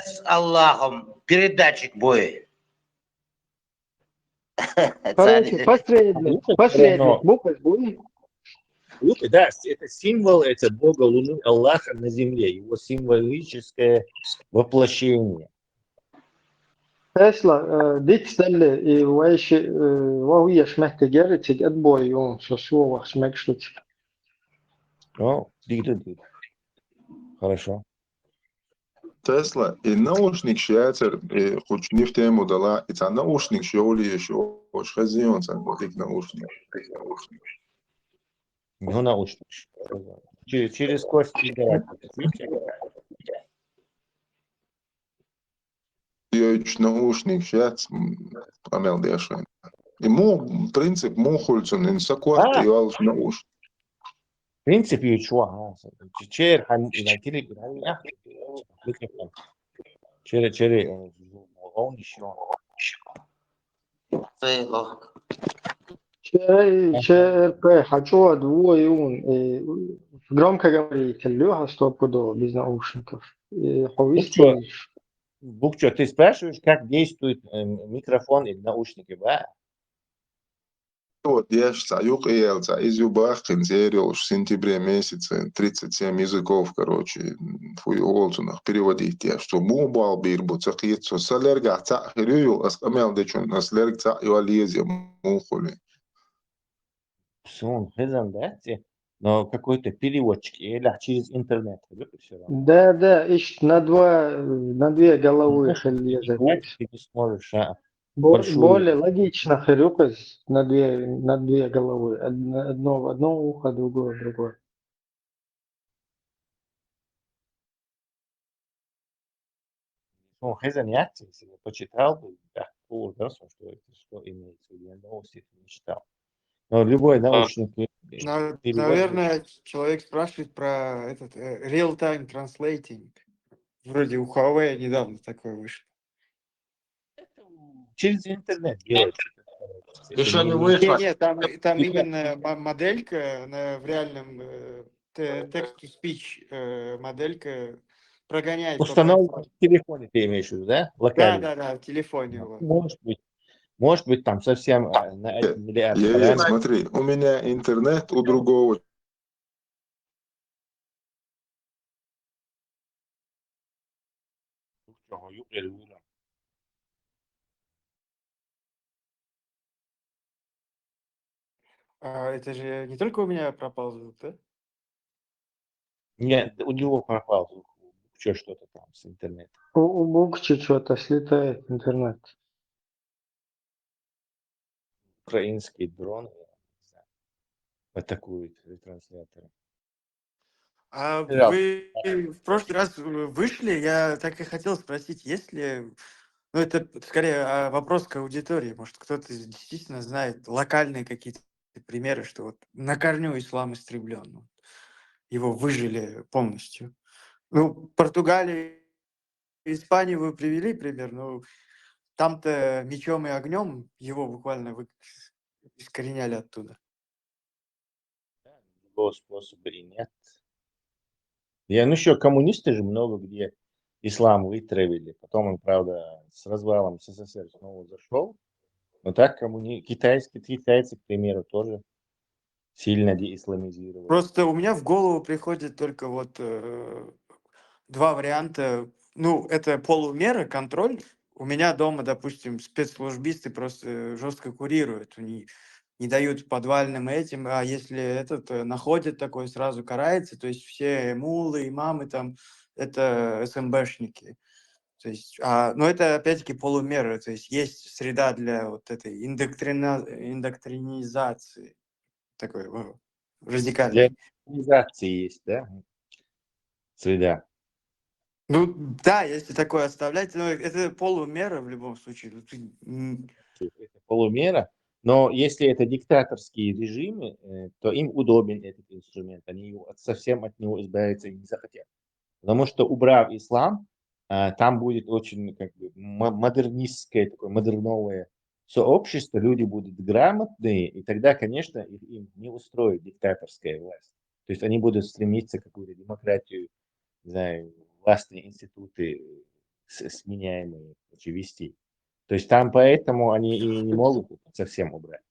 С Аллахом передатчик бой. Короче, посредник, буквы будет. Да, это символ, это Бога Луны, Аллаха на земле, его символическое воплощение. Tesla ditställe i vad vi smette gärna till att bo i om så vad smekstut. О, дигит. Хорошо. Тесла и наушник шатер, и хоть не в тему дала, и та наушник шоли еще, уж хозяин сам вот их наушник. Ну, наушник. Через кости давать. Я наушник шат, амел дешевый. И принцип мухульцун, инсакуат, и алш наушник. принцип يشوها شير هنتيلي ميكروفون شير غوني شلون Шер хочу двоюн громко говорить, Леха стопудово без наушников. Букчо, ты спрашиваешь, как действует микрофон и наушники, да? Вот, я считаю, из Юбахин сериал в сентябре месяце 37 языков, короче, в Уолтонах переводить, я что мубал бирбу, цахицу, салерга, цахирю, аскамел дечун, аслерг цахю алиезия, мухули. Сон, хезан, да? Но какой-то переводчик или через интернет. Да, ищет на две головы лезет. Ты не сможешь, более логично хрюкать на две головы. Одно в одно ухо, другое в другое. Ну, хезаньяти, если бы почитал бы, да, что имеется в виду, я новости не читал. Но любой наушник... Наверное, человек спрашивает про этот real-time translating. Вроде у Huawei недавно такое вышло. Через интернет делать. Еще не вышло. Нет, там именно моделька в реальном text-to-speech моделька прогоняет. Установлено в телефоне, ты имеешь в виду, да? Локально. Да, в телефоне. Вот. Может быть, там совсем на 1 миллиард. Смотри, у меня интернет, у другого. Это же не только у меня пропал звук, да? Нет, у него пропал звук. Что-то там с интернетом. У Букчи что-то слетает интернет. Украинские дроны атакуют ретрансляторы. А вы в прошлый раз вышли, я так и хотел спросить, есть ли... Ну, это скорее вопрос к аудитории. Может, кто-то действительно знает локальные какие-то примеры, что вот на корню ислам истреблен. Его выжили полностью. Ну, Португалию и Испанию вы привели пример, но там-то мечом и огнем его буквально искореняли оттуда. Другого способа и нет. Ну еще коммунисты же много где ислам вытравили. Потом он, правда, с развалом СССР снова зашел. Но так китайцы, к примеру, тоже сильно деисламизировали. Просто у меня в голову приходит только вот два варианта. Ну, это полумера, контроль у меня дома, допустим, спецслужбисты просто жестко курируют, они не дают подвальным этим, а если этот находит такой, сразу карается, то есть все мулы, имамы там, это СМБшники. То есть, но это опять-таки полумеры, то есть есть среда для вот этой индоктринизации, такой Для радикальной. организации есть, да, среда. Ну да, если такое оставлять, но это полумера в любом случае. Это полумера, но если это диктаторские режимы, то им удобен этот инструмент, они совсем от него избавиться не захотят. Потому что убрав ислам, там будет очень как бы модернистское, такое модерновое сообщество, люди будут грамотные, и тогда, конечно, им не устроит диктаторская власть. То есть они будут стремиться к какую-то демократию, не знаю, властные институты сменяемые вести. То есть там поэтому они и не могут совсем убрать.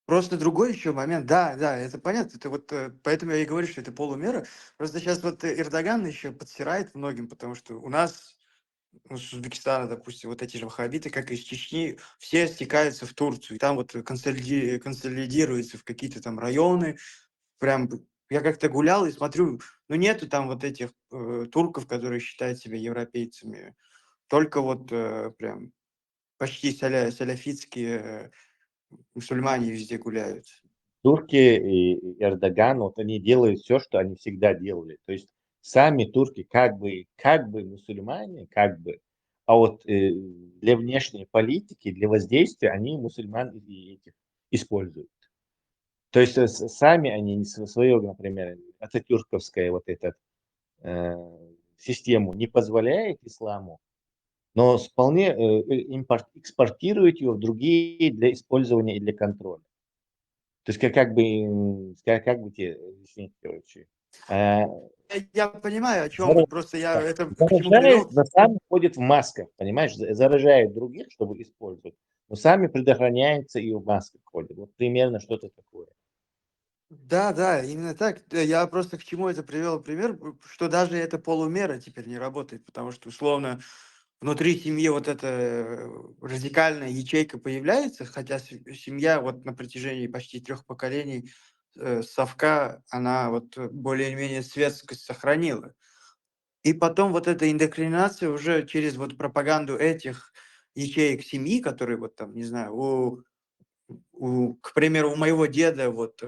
Просто другой еще момент, да, это понятно, это вот поэтому я и говорю, что это полумера. Просто сейчас вот Эрдоган еще подсирает многим, потому что у нас, с Узбекистана, допустим, вот эти же ваххабиты, как из Чечни, все стекаются в Турцию, и там вот консолидируются в какие-то там районы. Прям я как-то гулял и смотрю, ну нету там вот этих турков, которые считают себя европейцами, только вот прям почти саляфитские мусульмане везде гуляют. Турки и Эрдоган, вот они делают все, что они всегда делали. То есть сами турки как бы мусульмане, а вот для внешней политики, для воздействия они мусульман этих используют. То есть сами они свое, например, ататюрковская вот эта систему не позволяет исламу, но вполне экспортирует ее в другие для использования и для контроля. То есть как бы тебе объяснить, короче. Я понимаю, о чем вы, просто я это к чему Заражает, привел. но сами ходят в масках, понимаешь, заражают других, чтобы использовать, но сами предохраняются и в масках ходят. Вот примерно что-то такое. Да, именно так. Я просто к чему это привел пример, что даже эта полумера теперь не работает, потому что, условно, внутри семьи вот эта радикальная ячейка появляется, хотя семья вот на протяжении почти 3 поколений совка, она вот более-менее светскость сохранила. И потом вот эта индоктринация уже через вот пропаганду этих ячеек семьи, которые вот там, не знаю, к примеру, у моего деда вот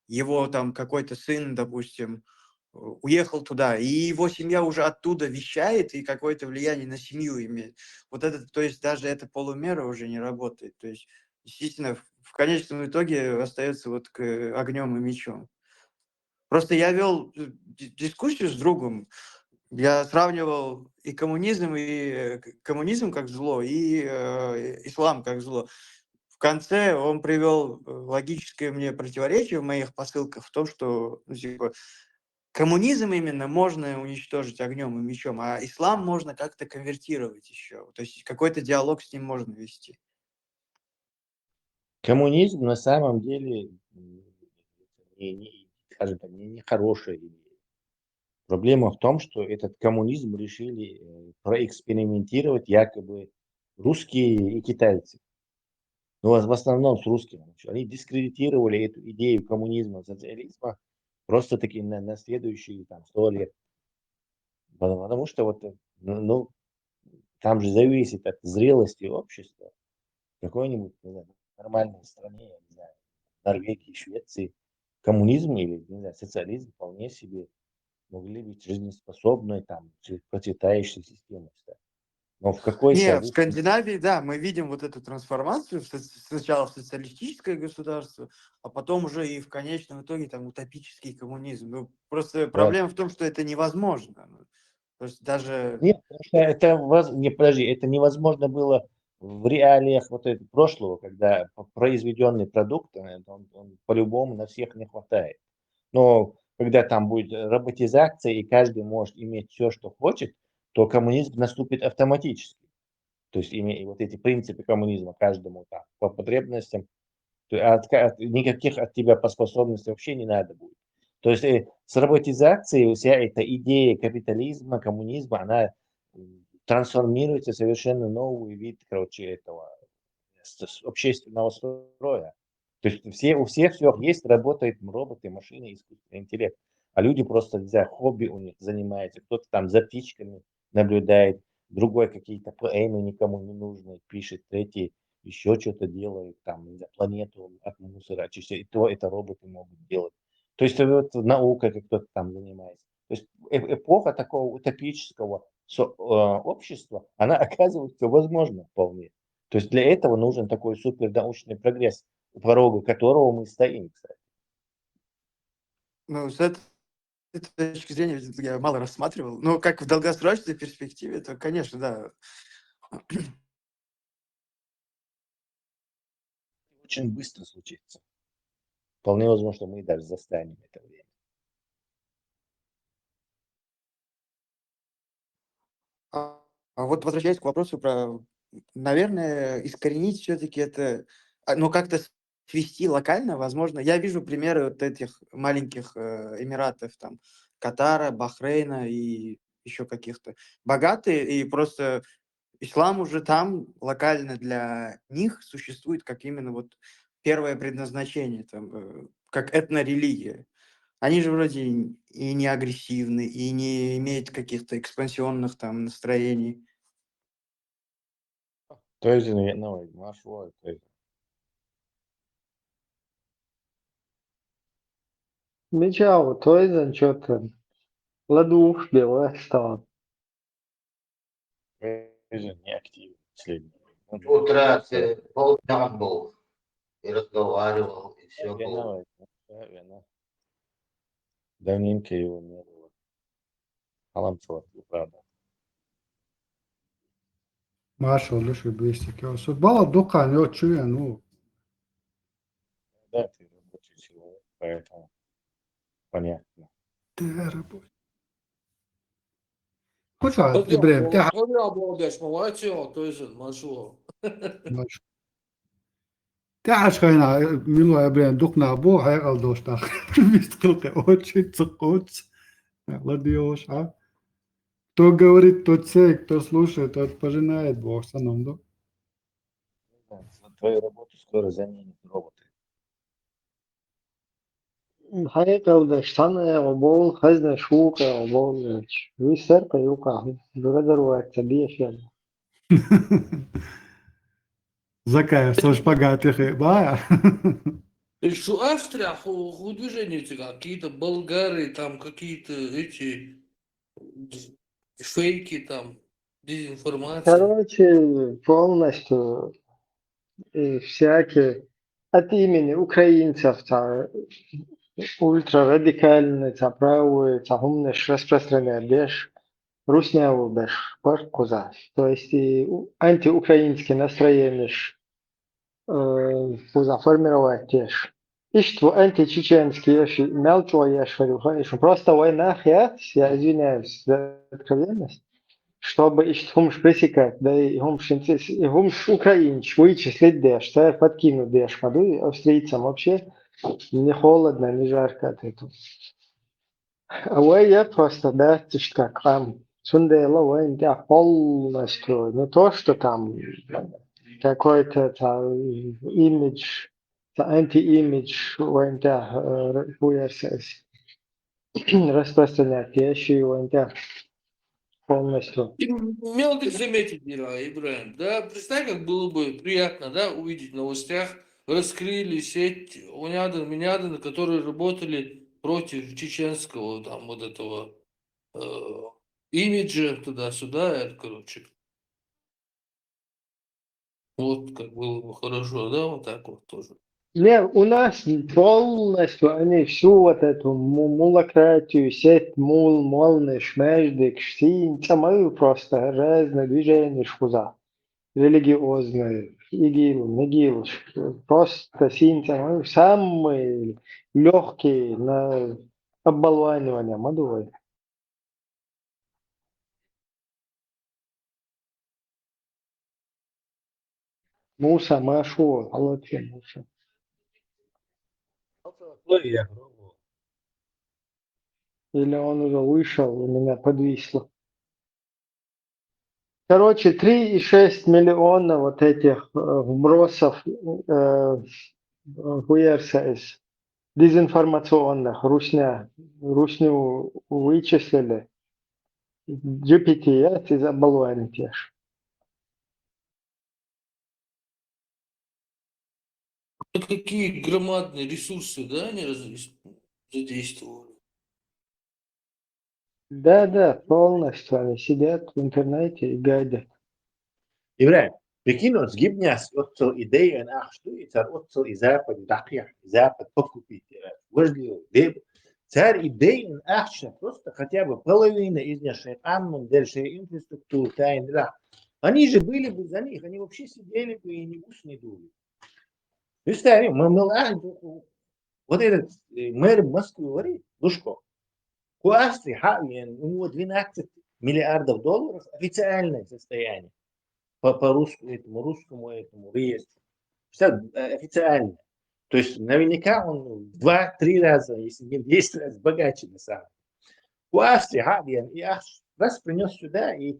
его там какой-то сын, допустим, уехал туда, и его семья уже оттуда вещает и какое-то влияние на семью имеет. Вот это, то есть даже эта полумера уже не работает. То есть, естественно, в конечном итоге остается вот к огнем и мечом. Просто я вел дискуссию с другом, я сравнивал и коммунизм как зло, и ислам как зло. В конце он привел логическое мне противоречие в моих посылках в том, что типа, коммунизм именно можно уничтожить огнем и мечом, а ислам можно как-то конвертировать еще. То есть какой-то диалог с ним можно вести. Коммунизм на самом деле скажем так, не хорошая идея. Проблема в том, что этот коммунизм решили проэкспериментировать якобы русские и китайцы. Но в основном с русскими. Они дискредитировали эту идею коммунизма, социализма просто-таки на следующие 100 лет. Потому что вот, там же зависит от зрелости общества. В какой-нибудь нормальной стране, я не знаю, Норвегии, Швеции, коммунизм или, не знаю, социализм вполне себе могли быть жизнеспособной, там, процветающей системой. Но в какой-то... Не, в Скандинавии, да, мы видим вот эту трансформацию сначала в социалистическое государство, а потом уже и в конечном итоге там утопический коммунизм. Ну, просто проблема в том, что это невозможно. То есть даже... Нет, подожди, это невозможно было в реалиях вот этого прошлого, когда произведенный продукт, он по-любому на всех не хватает. Но когда там будет роботизация и каждый может иметь все, что хочет, то коммунизм наступит автоматически. То есть вот эти принципы коммунизма каждому там, по потребностям, никаких от тебя по способностям вообще не надо будет. То есть с роботизацией вся эта идея капитализма, коммунизма, она трансформируется в совершенно новый вид, короче, этого общественного строя. То есть у всех все есть, работают роботы, машины, искусственный интеллект. А люди просто, не знаю, хобби у них занимается. Кто-то там за птичками наблюдает, другой какие-то поэмы никому не нужные пишет, третий еще что-то делает, там, не знаю, планету от мусора очищает. И то это роботы могут делать. То есть вот наука, как кто-то там занимается. То есть эпоха такого утопического общества, она оказывается возможна вполне. То есть для этого нужен такой супернаучный прогресс, у порога которого мы стоим, кстати. Ну, с этой точки зрения я мало рассматривал. Но как в долгосрочной перспективе, то, конечно, да. Очень быстро случится. Вполне возможно, что мы даже застанем это время. А вот возвращаясь к вопросу про, наверное, искоренить все-таки это, ну, как-то свести локально, возможно. Я вижу примеры вот этих маленьких эмиратов, там, Катара, Бахрейна и еще каких-то. Богатые, и просто ислам уже там локально для них существует как именно вот первое предназначение, там, как этнорелигия. Они же вроде и не агрессивны, и не имеют каких-то экспансионных там настроений. То есть, ну, нашло это. Мечал, то есть, что-то ладух белая стала. Тоже не активно последнее. Утро полдня был и разговаривал, и все было. Давненько его не было. Аламцева, правда. Маша, лучше быстики. Бала дукан, я чую, ну. Да, ты рабочий человек, поэтому понятно. Ты рабочий. Хотя, Ибраим, ты молодец, молодец, то есть, машу. تعرف خينا ميلو إبراهيم دقنا بو هاي قلدوش داخل بيستقلق أوتشي تسقوتش ладиош, а? Кто говорит, тот сеет, кто слушает, тот пожинает Бог саном, да? Твою работу скоро заменят роботы. حقيقة شتان وبول خزن شوكة وبول ويسرق يوكا بقدر وقت بيش يعني. Закая, со шпагат их, да? Что Австрия, движения эти какие-то болгары, там какие-то эти фейки, там, дезинформация. Короче, полностью всякие от имени украинцев, ультрарадикальные, правые, умные распространяют беш, русняву беш, куза. То есть и антиукраинские настроения куза формировать теж. И что античеченские, мелчо я говорю, просто война, я извиняюсь за откровенность, чтобы их хумш пресекать, да и хумш украинч вычислить деш, подкинуть деш, моду австрийцам вообще не холодно, не жарко от этого. А вы я просто, да, как вам, сундела, вы не полностью, не то, что там какой-то имидж, анти-имидж, вы не распространять вещи, вы не полностью. Мелко заметить, Ибраим, да, представь, как было бы приятно, да, увидеть в новостях, раскрыли сеть унядын, которые работали против чеченского, там, вот этого имиджа туда-сюда, короче. Вот как было бы хорошо, да, вот так вот тоже. Не, у нас полностью они всю вот эту мулократию, сеть молны, шмеждик, штин, самую просто разные движения шхуза, религиозные, игил, нигил, просто синтем, самые легкие на оболванивание, мадувай. Муса, Машу, Аллахе, Муса. Или он уже вышел, у меня подвисло. Короче, 3,6 миллиона вот этих вбросов хуерсайс, дезинформационных, русню вычислили. GPT, ты забалуем. Какие громадные ресурсы, да, они задействовали? Да, полностью они сидят в интернете и гадят. إبراهيم بكينو تجيب ناس أتصل إيدي أنا أخشوا يصير أتصل إذا دقيق إذا بتفكوا وجليو ديب صار إيدي أن أخشى просто хотя бы половина из них шейхан дальше инфраструктуру тайн да они же были бы за них они вообще сидели бы и не ус не дули. Представь, вот этот мэр Москвы говорит, Лужков, у Австрии у него 12 миллиардов долларов официальное состояние. По русскому этому реестру. Официально. То есть наверняка он в 2-3 раза, если не в 10 раз богаче на самом деле. У Австрии Хабиан и раз принес сюда и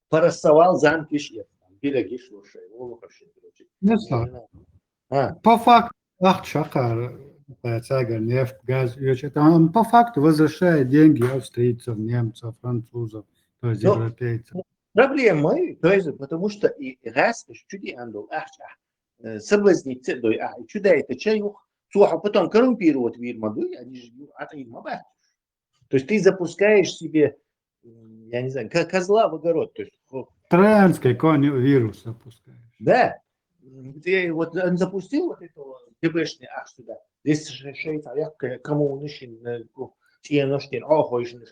порисовал замки Шеф. Береги Шлушей, Волоховщин, короче. По факту, Шахар, Цагар, нефть, газ, он по факту возвращает деньги австрийцев, немцев, французов, то есть европейцев. Проблема, то есть, потому что и раз чуди андол соблазнить цедой, чуда это чаюх, а потом коррумпировать вирмаду, они же от вирмаба. То есть ты запускаешь себе, я не знаю, козла в огород. То есть, Троянский конь вирус запускаешь. да. Ты вот он запустил вот этого ТБшный сюда. Здесь Швейцария, кому нужен, чьи нужны,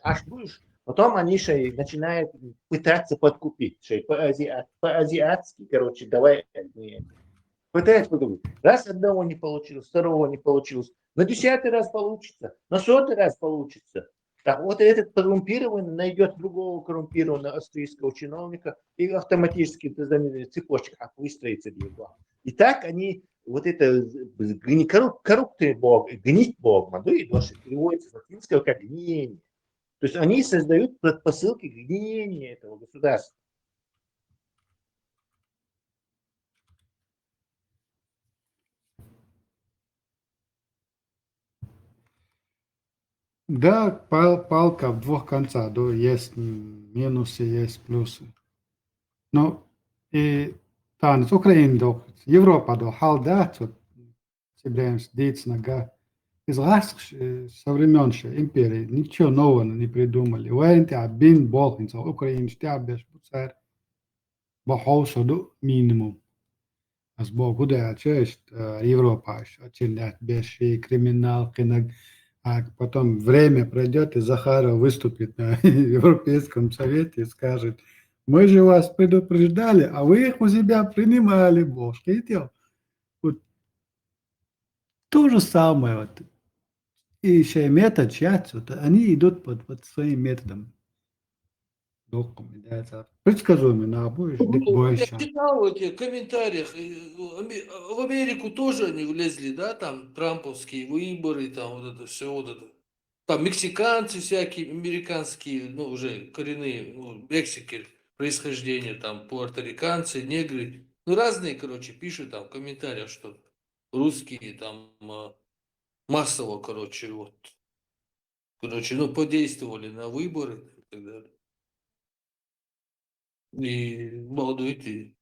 аж будешь. Потом они начинают пытаться подкупить. По-азиатски, короче, давай. Пытаются подкупить. Раз одного не получилось, второго не получилось. На 10-й раз получится, на 100-й раз получится. Так вот этот коррумпированный найдет другого коррумпированного австрийского чиновника и автоматически цепочка выстроится для него. И так они, вот это коррупция Бог, гнить Бог, переводится с латинского как гниение. То есть они создают предпосылки к гниению этого государства. Да, палка в двух концах, да, есть минусы, есть плюсы. Но и там с Украины, да, Европа, да, халда, тут собираемся дить нога. Из раз со времен империи ничего нового не придумали. Варианты обин бог, из Украины, что без пуцар, бахаусаду минимум. Аз бог куда честь Европа, очернять беши, криминал, киног. А потом время пройдет, и Захаров выступит на Европейском совете и скажет, мы же вас предупреждали, а вы их у себя принимали, бог. Видите? Вот то же самое. Вот. И еще метод чат, вот, они идут под своим методом. Предсказуемый на обоих, Я читал в этих комментариях, в Америку тоже они влезли, да, там трамповские выборы, там вот это все, вот это. Там мексиканцы всякие, американские, ну, уже коренные, ну, Мексики, происхождение, там, пуэрториканцы, негры. Ну, разные, короче, пишут там в комментариях, что русские там массово, короче, вот, короче, ну, подействовали на выборы и так далее. И балдуйте.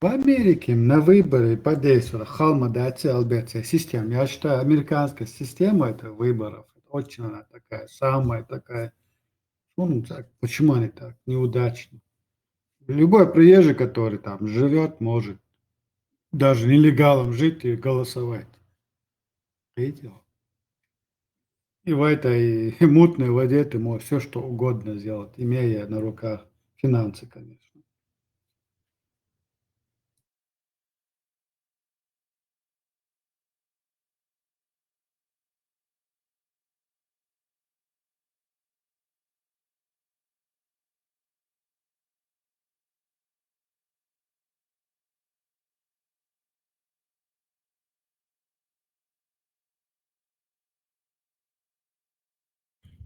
В Америке на выборы подействовала халмадация, албеция система. Я считаю, американская система это выборов. Очень она такая, самая такая. Ну, так, почему они так неудачны? Любой приезжий, который там живет, может даже нелегалом жить и голосовать. Видите? И в этой мутной воде ты можешь все что угодно сделать, имея на руках финансы, конечно.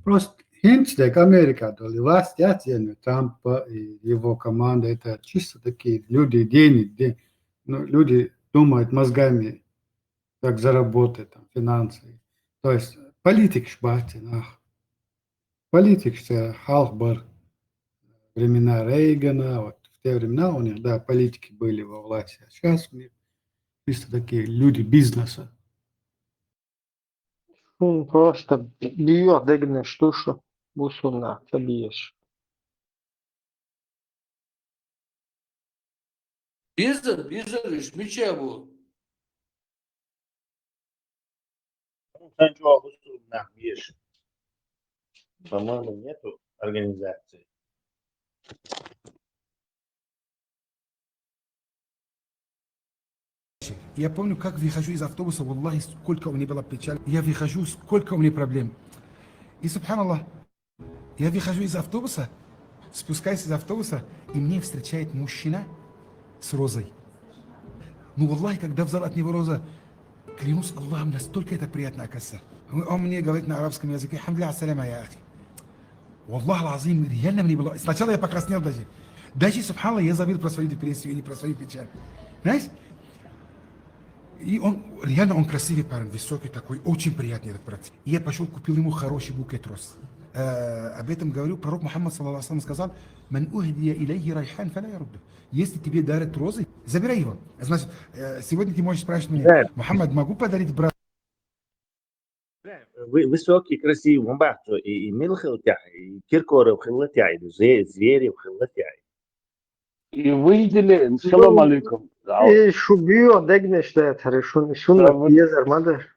Просто Хинчдек, Америка, власть Трампа и его команда, это чисто такие люди, денег, ну, люди думают мозгами, как заработать, там, финансы. То есть политик шбати, политик, что Халбар, времена Рейгана, вот в те времена у них, да, политики были во власти, а сейчас у них чисто такие люди бизнеса. Просто diyor degine штушу бусуна табиеш. Bizar, меча bu. Sen çok usulüne bir. По-моему, нету организации. Я помню, как выхожу из автобуса, валлахи, сколько у меня было печаль. Я выхожу, сколько у меня проблем. И, субханаллах, я выхожу из автобуса, спускаюсь из автобуса, и мне встречает мужчина с розой. Ну, валлахи, когда взял от него роза, клянусь Аллахом, настолько это приятно, оказывается. Он мне говорит на арабском языке: «Хамдля ассаляма, я ахи». Валлах лазим, реально мне было... Сначала я покраснел даже. Даже, субханаллах, я забыл про свою депрессию или про свою печаль. Знаешь? И он, реально он красивый парень, высокий такой, очень приятный этот брат. И я пошел, купил ему хороший букет роз. Об этом говорю, пророк Мухаммад, саллаллаху алейхи, сказал: «Ман ухдия илейхи райхан фаля ярудду». Если тебе дарят розы, забирай его. Значит, сегодня ты можешь спрашивать меня: «Мухаммад, могу подарить брату?» Высокий, красивый, он бахту, и милхил тяй, и киркоры вхилла тяй, звери вхилла тяй. И выделили, салам алейкум. И шубио дегне штат, шунна езер мадер.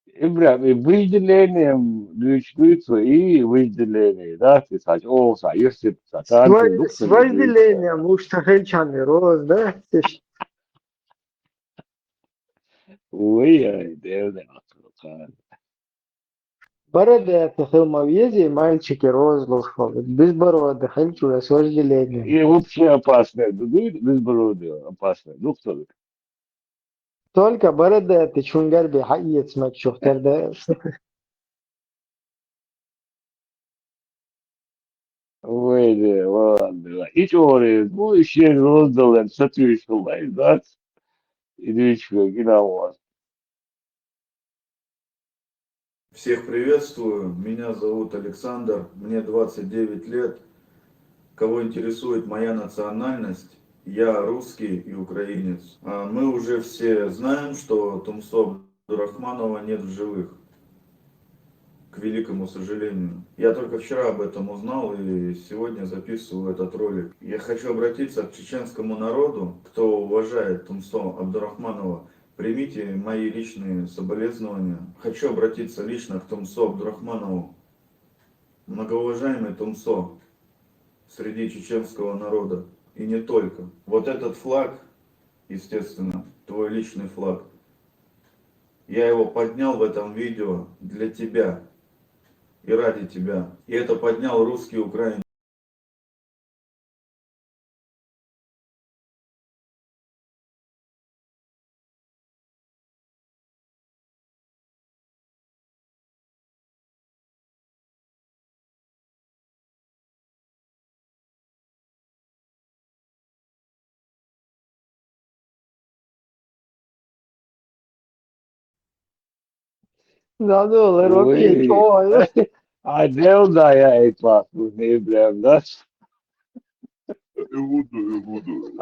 Ибрахим, и выделением личностью, и выделение, да, ты сказать, о, союзит, С выделением уж тахельчаны роз, да? Ой, девна, Борода тахил вези, мальчики роз лохал. Без бороды, хельчу, с вожделением. и вообще опасно, без бороды, опасно, ну кто это? Только борода ты чунгарби хайец макшухтер, да? Ой, да, ладно, и теория, ну, еще роздал, соответственно, да, и дичка, гинавас. Всех приветствую, меня зовут Александр, мне 29 лет. Кого интересует моя национальность, я русский и украинец. Мы уже все знаем, что Тумсо Абдурахманова нет в живых, к великому сожалению. Я только вчера об этом узнал и сегодня записываю этот ролик. Я хочу обратиться к чеченскому народу, кто уважает Тумсо Абдурахманова. Примите мои личные соболезнования. Хочу обратиться лично к Тумсо Абдурахманову. Многоуважаемый Тумсо, среди чеченского народа, и не только. Вот этот флаг, естественно, твой личный флаг, я его поднял в этом видео для тебя и ради тебя. И это поднял русский украинец. Да, ну, руки, Ой, а делда я и папу, не прям, да? Буду.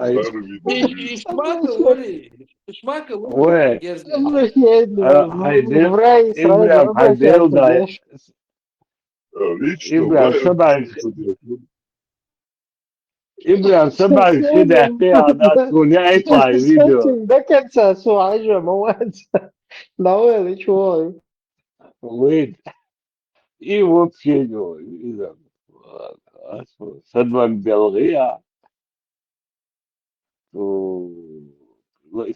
Ишмака, Вали. Ишмака, Ой, в рай сразу Ибрахим, а делда, Лично Ибрахим, что дальше? Ибрахим, что дальше? Да, ты, она, склоняй по видео. До конца суажа, молодец. Давай, чего? Выйдь. И вообще, Садван Белгия.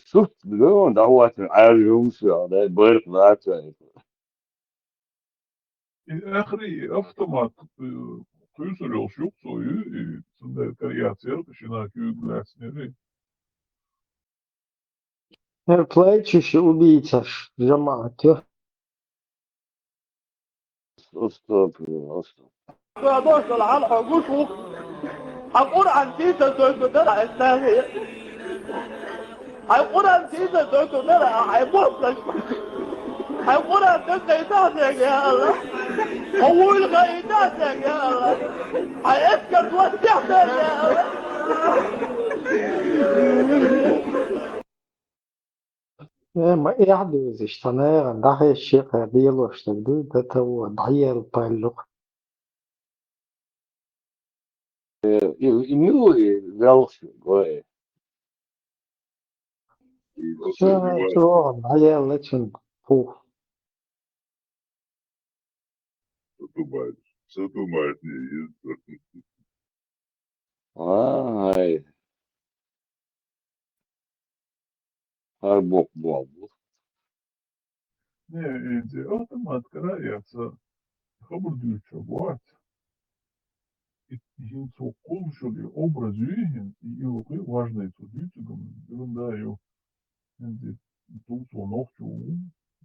شفت اليوم دوت عارف يمشي على بيرك ذاته Ахри, автомат kuyusulur yok soyu, sında kariyatıyor, kışına küyüklersleri. Плачущий убийца, Жамат. استغفر. يدوس على حقوقه هقول عن سيسة درع الثانية هيقول عن سيسة درع هيبصك هيقول عن غيتاتك يا الله هو غيتاتك يا الله هيسكت وسعتك يا الله ما يحدث اشتناغ ده الشيء قديل واشتدود ده تو ضعير طالق Nu wel goe. شو ضعير لتشن فوق Что думает не есть? Ai, har bok bok. Не, идиотом открывается хабурдю чабуат. И ему кончили образ юген, и его важный судитигом, ерунда тут он ногтю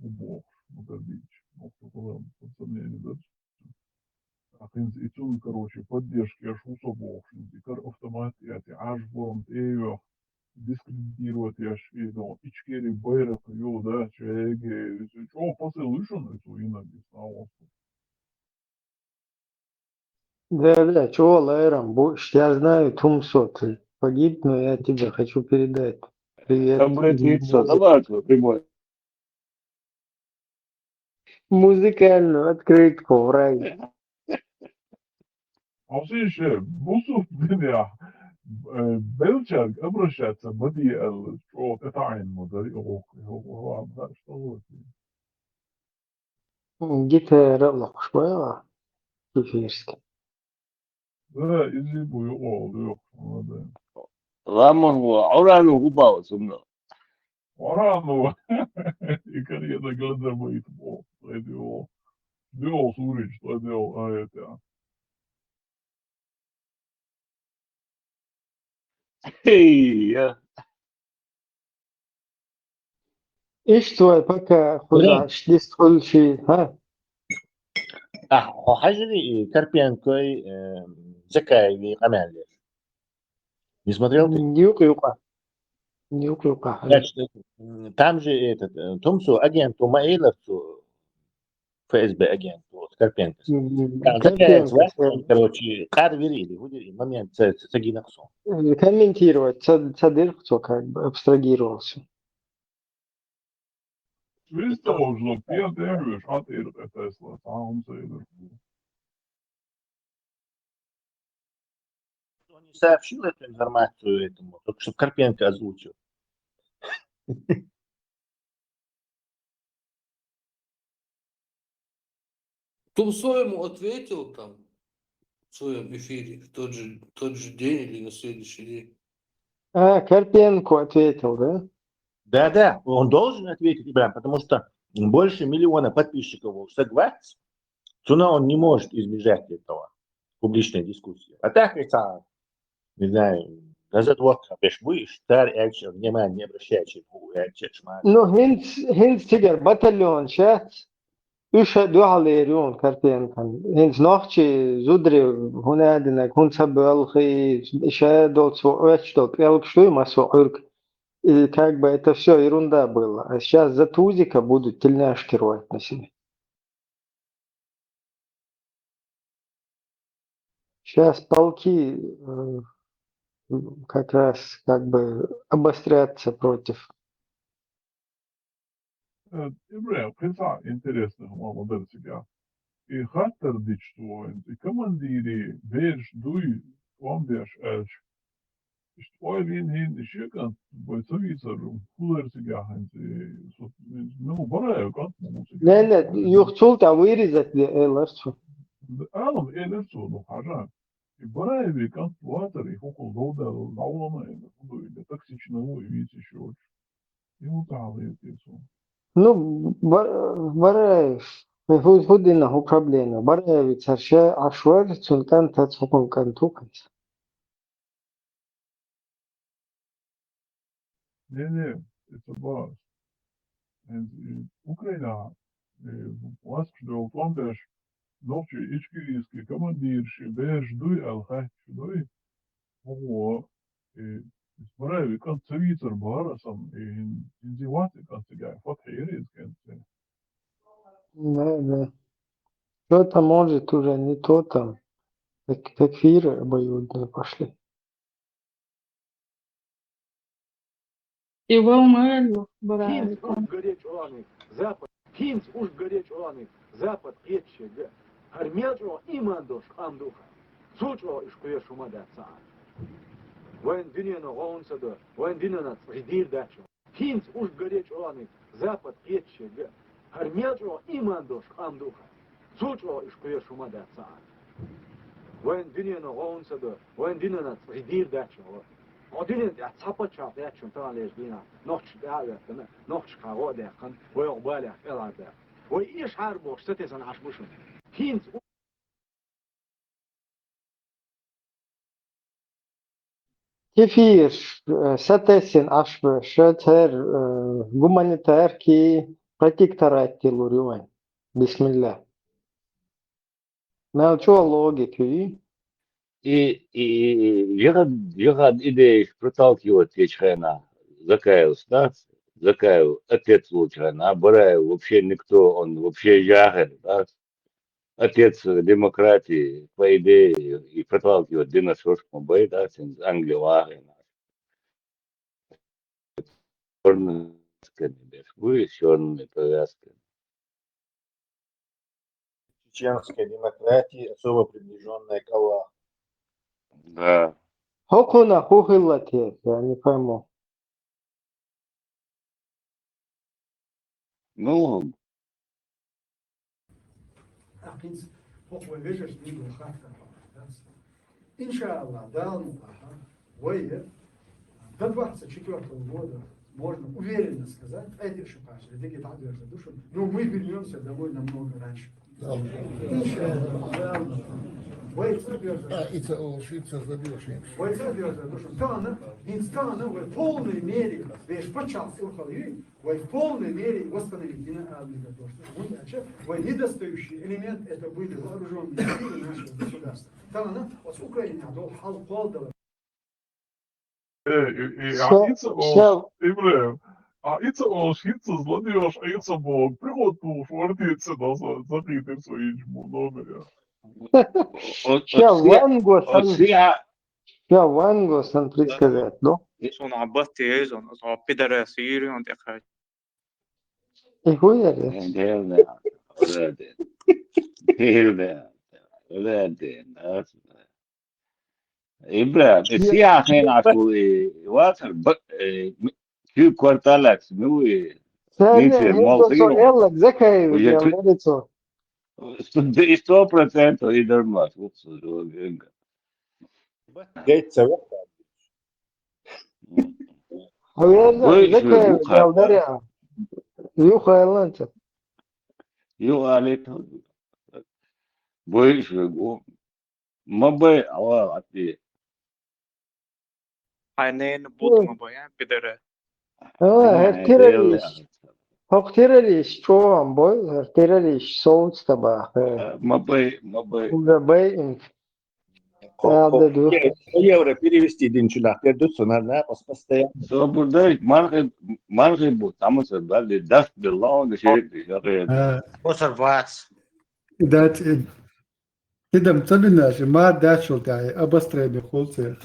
убог, удалить, ногтю когда подсомнение дальше. А и тут, короче, поддержки аж усобог, и кар автомат, и аж ворон, дискредитировать я шведом, ичкери байрак, да, чаеге, чего посылышен, это иногда снова. да, чего лайрам, я знаю Тумсот погиб, но я тебе хочу передать привет. Обратиться, давай прямой. Музыкальную открытку в рай. А все еще, Бусов меня Белчак обращается, Мадиэл, что это айн модели, ох, да, что вот. جيتار الله شوية كيف يرسك Да, изибу его, да. Рамон его, Аурано губал, сумно. Варану, и карьера глаза моих бог, это делал Сурич, что делал, а это. Эй, إيش توي بكا خزعش ديست كل شيء ها هو حاجة Карпенко Закаевой команде. Не смотрел ты? Нюк-юка. Значит, там же этот, Томсу, агенту Маиловцу, ФСБ агенту, вот, Карпенко. Там Закаев звать, короче, Карвери, или момент Цагинаксу. Комментировать, Цадырцо как бы абстрагировался. Visst уже, Пьер хатир Тесла, сам сейдер. Он не сообщил эту информацию этому, только что Карпенко озвучил. Тумсо ему ответил там в своем эфире в тот же день или на следующий день. Карпенко ответил, да? Да, он должен ответить, Ибрам, потому что больше 1 миллиона подписчиков согласен, что он не может избежать этого публичной дискуссии. А так это, не знаю, газет Вокха, будешь старый экшен, внимание не обращающий. Ну, هنز تجر باتاليون شات يشهدوا على يريون كارتين كان هنز نوحشي زودري هنا دنا كون سبالخي شادو سوء пелк что ما سوء и как бы это все ерунда было. А сейчас за тузика будут тельняшки рвать на себе. Сейчас полки как раз как бы обострятся против. Ибрем, хотя интересно, модель себя. И хаттер дичтуин, и командири, беш, дуй, вам беш, эш. Что hin kyrkan på Sovjetunionen hur себя ну bara kan لا يخطول تعويري ذات الأرسو أنا إيه نفسه حاجة bara kan واتر يفوق ضوء العولمة إنه токсичного видите еще ему تعالى يتسون Ну, Бараев, هو проблема. Бараев царша ашвар султан тацхукун кантуканс. Не, это бас. Украина, вас что фондеш, نوتشي إشكيسكي командирши беждуй алхачдуй هو Spravi kan цивицер барасам инзивати kan сега фатхирис kan Да. Что-то может уже не то там. Такфиры обоюдные пошли. И волна Финс уж горечь оланы, запад. Финс уж горечь оланы, запад кетче. Армячо имандош амдуха. Сучо ишкуе шумада цаа. Воен дюнена гоунсада, воен дюнена цридир дачо. Финс уж горечь оланы, запад кетче. Армячо имандош амдуха. Сучо ишкуе шумада цаа. Воен дюнена гоунсада, воен дюнена цридир дачо. Odinin ya çapa ya çuntan lejbina. Noç davetine, noç kago dekan, ve obalya elade. Ve iş har boş tesan aşmışım. Hint Кефир, сатесин ашбы, шетер, гуманитар ки протекторат тилуривань. Бисмилля. Научу логики. И я идея проталкивать вечерна, закаял стат, закаял отец лучше, набираю вообще никто, он вообще жагер, да, отец демократии, по идее, и проталкивать диносорскому бой, да, с Англии вагер, черный, вы черный повязка. Чеченская демократия, особо приближенная к Аллаху. Да. Хокуна хухилати, я не пойму. Ну, Иншаллах, да, до 24 года можно уверенно сказать, эти шипаши, душу, но мы вернемся домой намного раньше. Инстана в полной мере, в полной мере восстановить недостающий элемент это были вооруженные силы нашего государства. С Украины Ибраим, а ица ош, ица злодеж, а ица бог, приготуш, вартица назад, закрытый своим номером. Сейчас Вангосан предсказать, да? Son abbatti eeson, son pidere siiri on teha. И хуяли. Ибраим, السياحة هنا عشوائي واصل في كوارتالات نوي نيتر مالتيو Эллак, закаю, я на лицо. 100% идер мат. Гейтса А я знаю, закаю, я ударяю. Юха Элланца. Ю алит. Больше го. Мабай ала ати. Aynen botma bayan pidere. Her terörist. Hak terörist çoğun boy, her terörist soğuk tabak. Мабай. Уже бей. Евро перевести динчулах, пердуцунарна, постоянно. Burada margı bu. Tamam böyle dast billah şey. Консервация. Да, كده مصدقناش ما داشو تاعي ابستري بخلصي.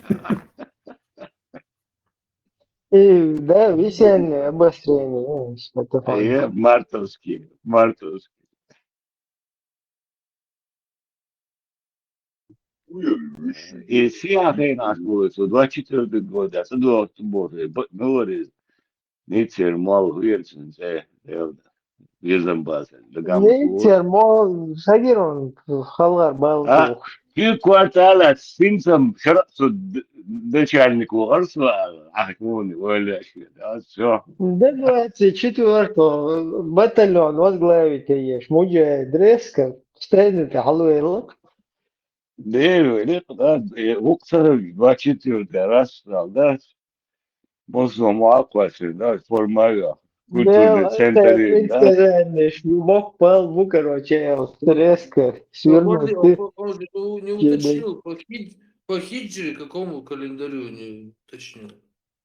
Да, весеннее обострение. Мартовский. И сиахи наш будет, 24 года, 120 года, говорит, Нитер мал уверен, визам база. Нитер мал, шагирон, халар балдух. في كوارتالات سينسم شرطوا начальнику Арсла, Ахмуни, ولا شيء, да, все. До 24-го батальон возглавите Муджа Дреска, встретите Халуэрлок. Да, Уктар 24 раз стал, да, Мосом Акваши, да, формально. культурный центр, да? Мог пал, короче, резко Ну, подожди, свернул. он же не уточнил по хиджре, какому календарю не уточнил.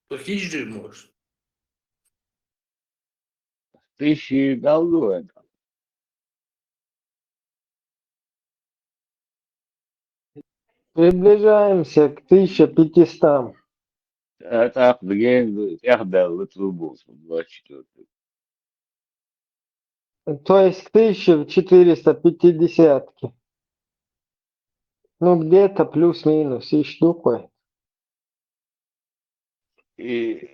По хиджре, может. 1000 году это. Приближаемся к 1500. Это где Эхдал Литвубус, 24. То есть к 1450. Ну, где-то плюс-минус, и штукой. И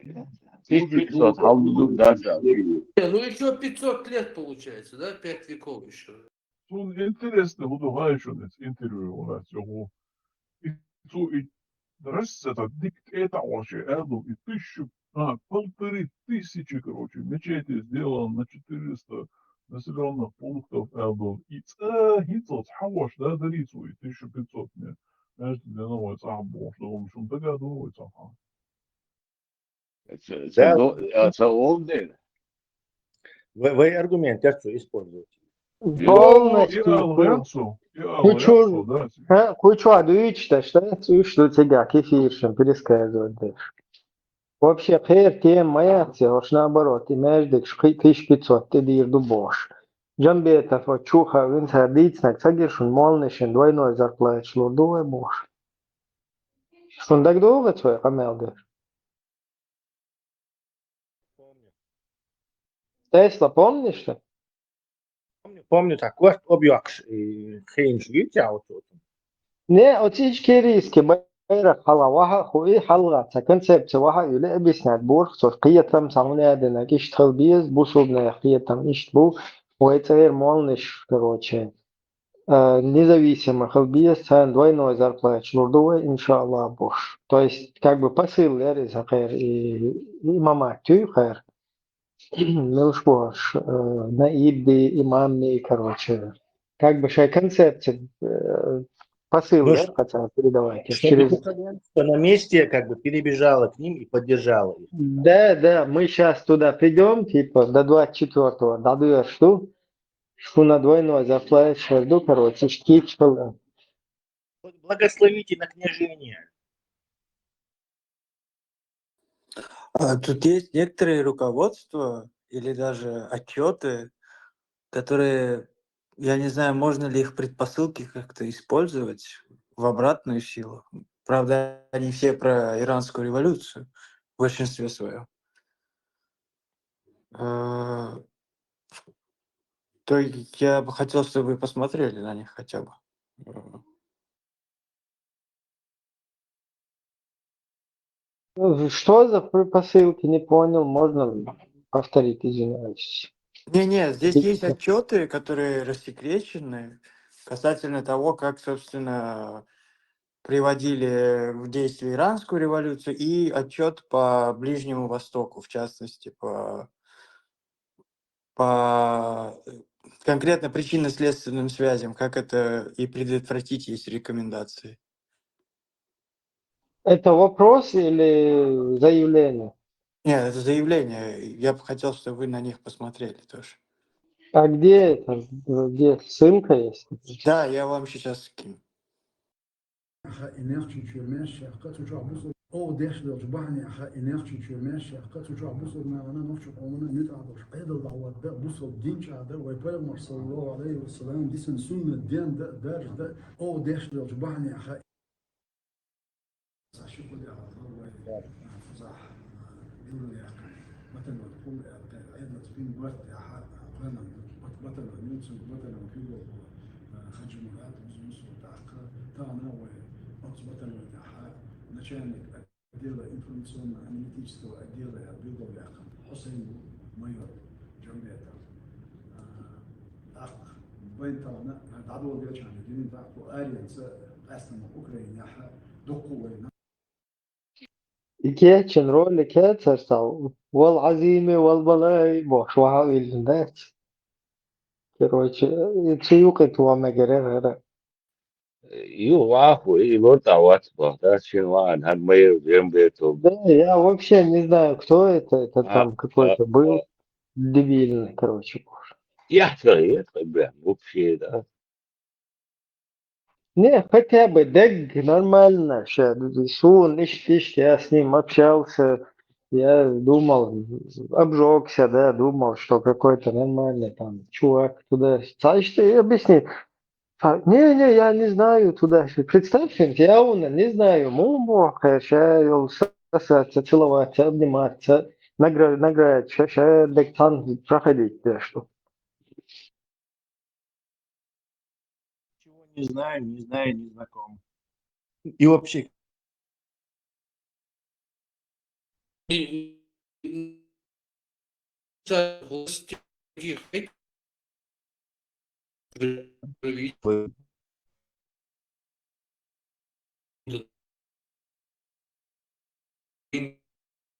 1500 Халдук, да, да. Ну, еще 500 лет получается, да? 5 веков еще. Son интересно буду гаючунец интервью у нас его. И это это вообще Эрдл и 1500, короче, мечети сделано на 400 населенных пунктов Эрдл. И Гитцелс Хаваш, да, Дарицу и 1500 мне. Знаешь, для новой цахбу, что он шум догадывается. Это олден. Вы аргументы используете. Полностью. Кучу адуичта, что тебя кефиршим пересказывать дальше. Вообще, хер тем моя уж наоборот, имеешь дик 1500, ты дир бош. Джамбета фо чуха винца дицнак, сагишун молнишен двойной зарплат шло дуэ бош. Шундак долго твой камелдер? Тесла, помнишь что? Помню так, вот объекс и хейнж видео тут. Не, отич кериски байрак хала ваха хуи халгата концепция ваха юле объяснять борх со қиятам самлядина киш талбиз бусубная қиятам иштбу уэцер молниш, короче, независимо халбиз сан двойной зарплат шнурдуэ иншаллах бош. То есть как бы посыл лерис хэр и мама тю хэр. Милш бош наибди имамми, короче. Как бы шай концепция посыл, Ну, да, хотел передавать. Чтобы духовенство на месте как бы перебежало к ним и поддержало их. Да, мы сейчас туда придем, типа, до 24-го, до что на двойной зарплате, жду, короче, штипшпал. Благословите на княжение. Тут есть некоторые руководства или даже отчеты, которые, я не знаю, можно ли их предпосылки как-то использовать в обратную силу. Правда, они все про иранскую революцию в большинстве своем. То я бы хотел, чтобы вы посмотрели на них хотя бы. Что за посылки, не понял, можно повторить, извиняюсь. Не, здесь есть отчеты, которые рассекречены касательно того, как, собственно, приводили в действие иранскую революцию, и отчет по Ближнему Востоку, в частности, по конкретно причинно-следственным связям, как это и предотвратить, есть рекомендации. Это вопрос или заявление? Нет, это заявление. Я бы хотел, чтобы вы на них посмотрели тоже. А где это? Где ссылка есть? Да, я вам сейчас скину. او داشل جبعني اخا انرجي تشماشي اخا تشوع بوصل ما انا نفش قومنا نيت عبر قيد الدعوات ده بوصل دين هذا ويبلغ صلى الله عليه وسلم دي سنه الدين ده دار ده او داشل جبعني اخا صح شو بدي اعرف صح يقول لي مثلا تقول عيدنا تفين وقت يا حق انا مثلا نيوتن مثلا في خرج مرات مش وتعقى تاعنا ومثلا يا حق نشانك أديله إنفلونسون أنيميتيستو أديله أبيضو بيعقل حسين مايور جنبيته أخ وين طلعنا عدو بيرجع لدين بعض آليانس أصلا أوكرانيا دقوا وين كيتشن رول كاتسرتاو والعزيمة والبلاي بوش وحاول الناس كروتش تسيوقت وما جرى يو عفوا вот вот, да, Черван, Адмаир, Джембетов. Да, я вообще не знаю, кто это там какой-то был. дебильный, короче. Это, бля, вообще, да. Не, хотя бы Дег нормально. Сун, я с ним общался. Я думал, обжегся, да, думал, что какой-то нормальный там чувак туда. Значит, и объясни. Не, я не знаю туда. Представьте, я не знаю. Муму, я сосаться, целоваться, обниматься, награть, дектан проходить, да, что. Не знаю, не знаком. И вообще, И-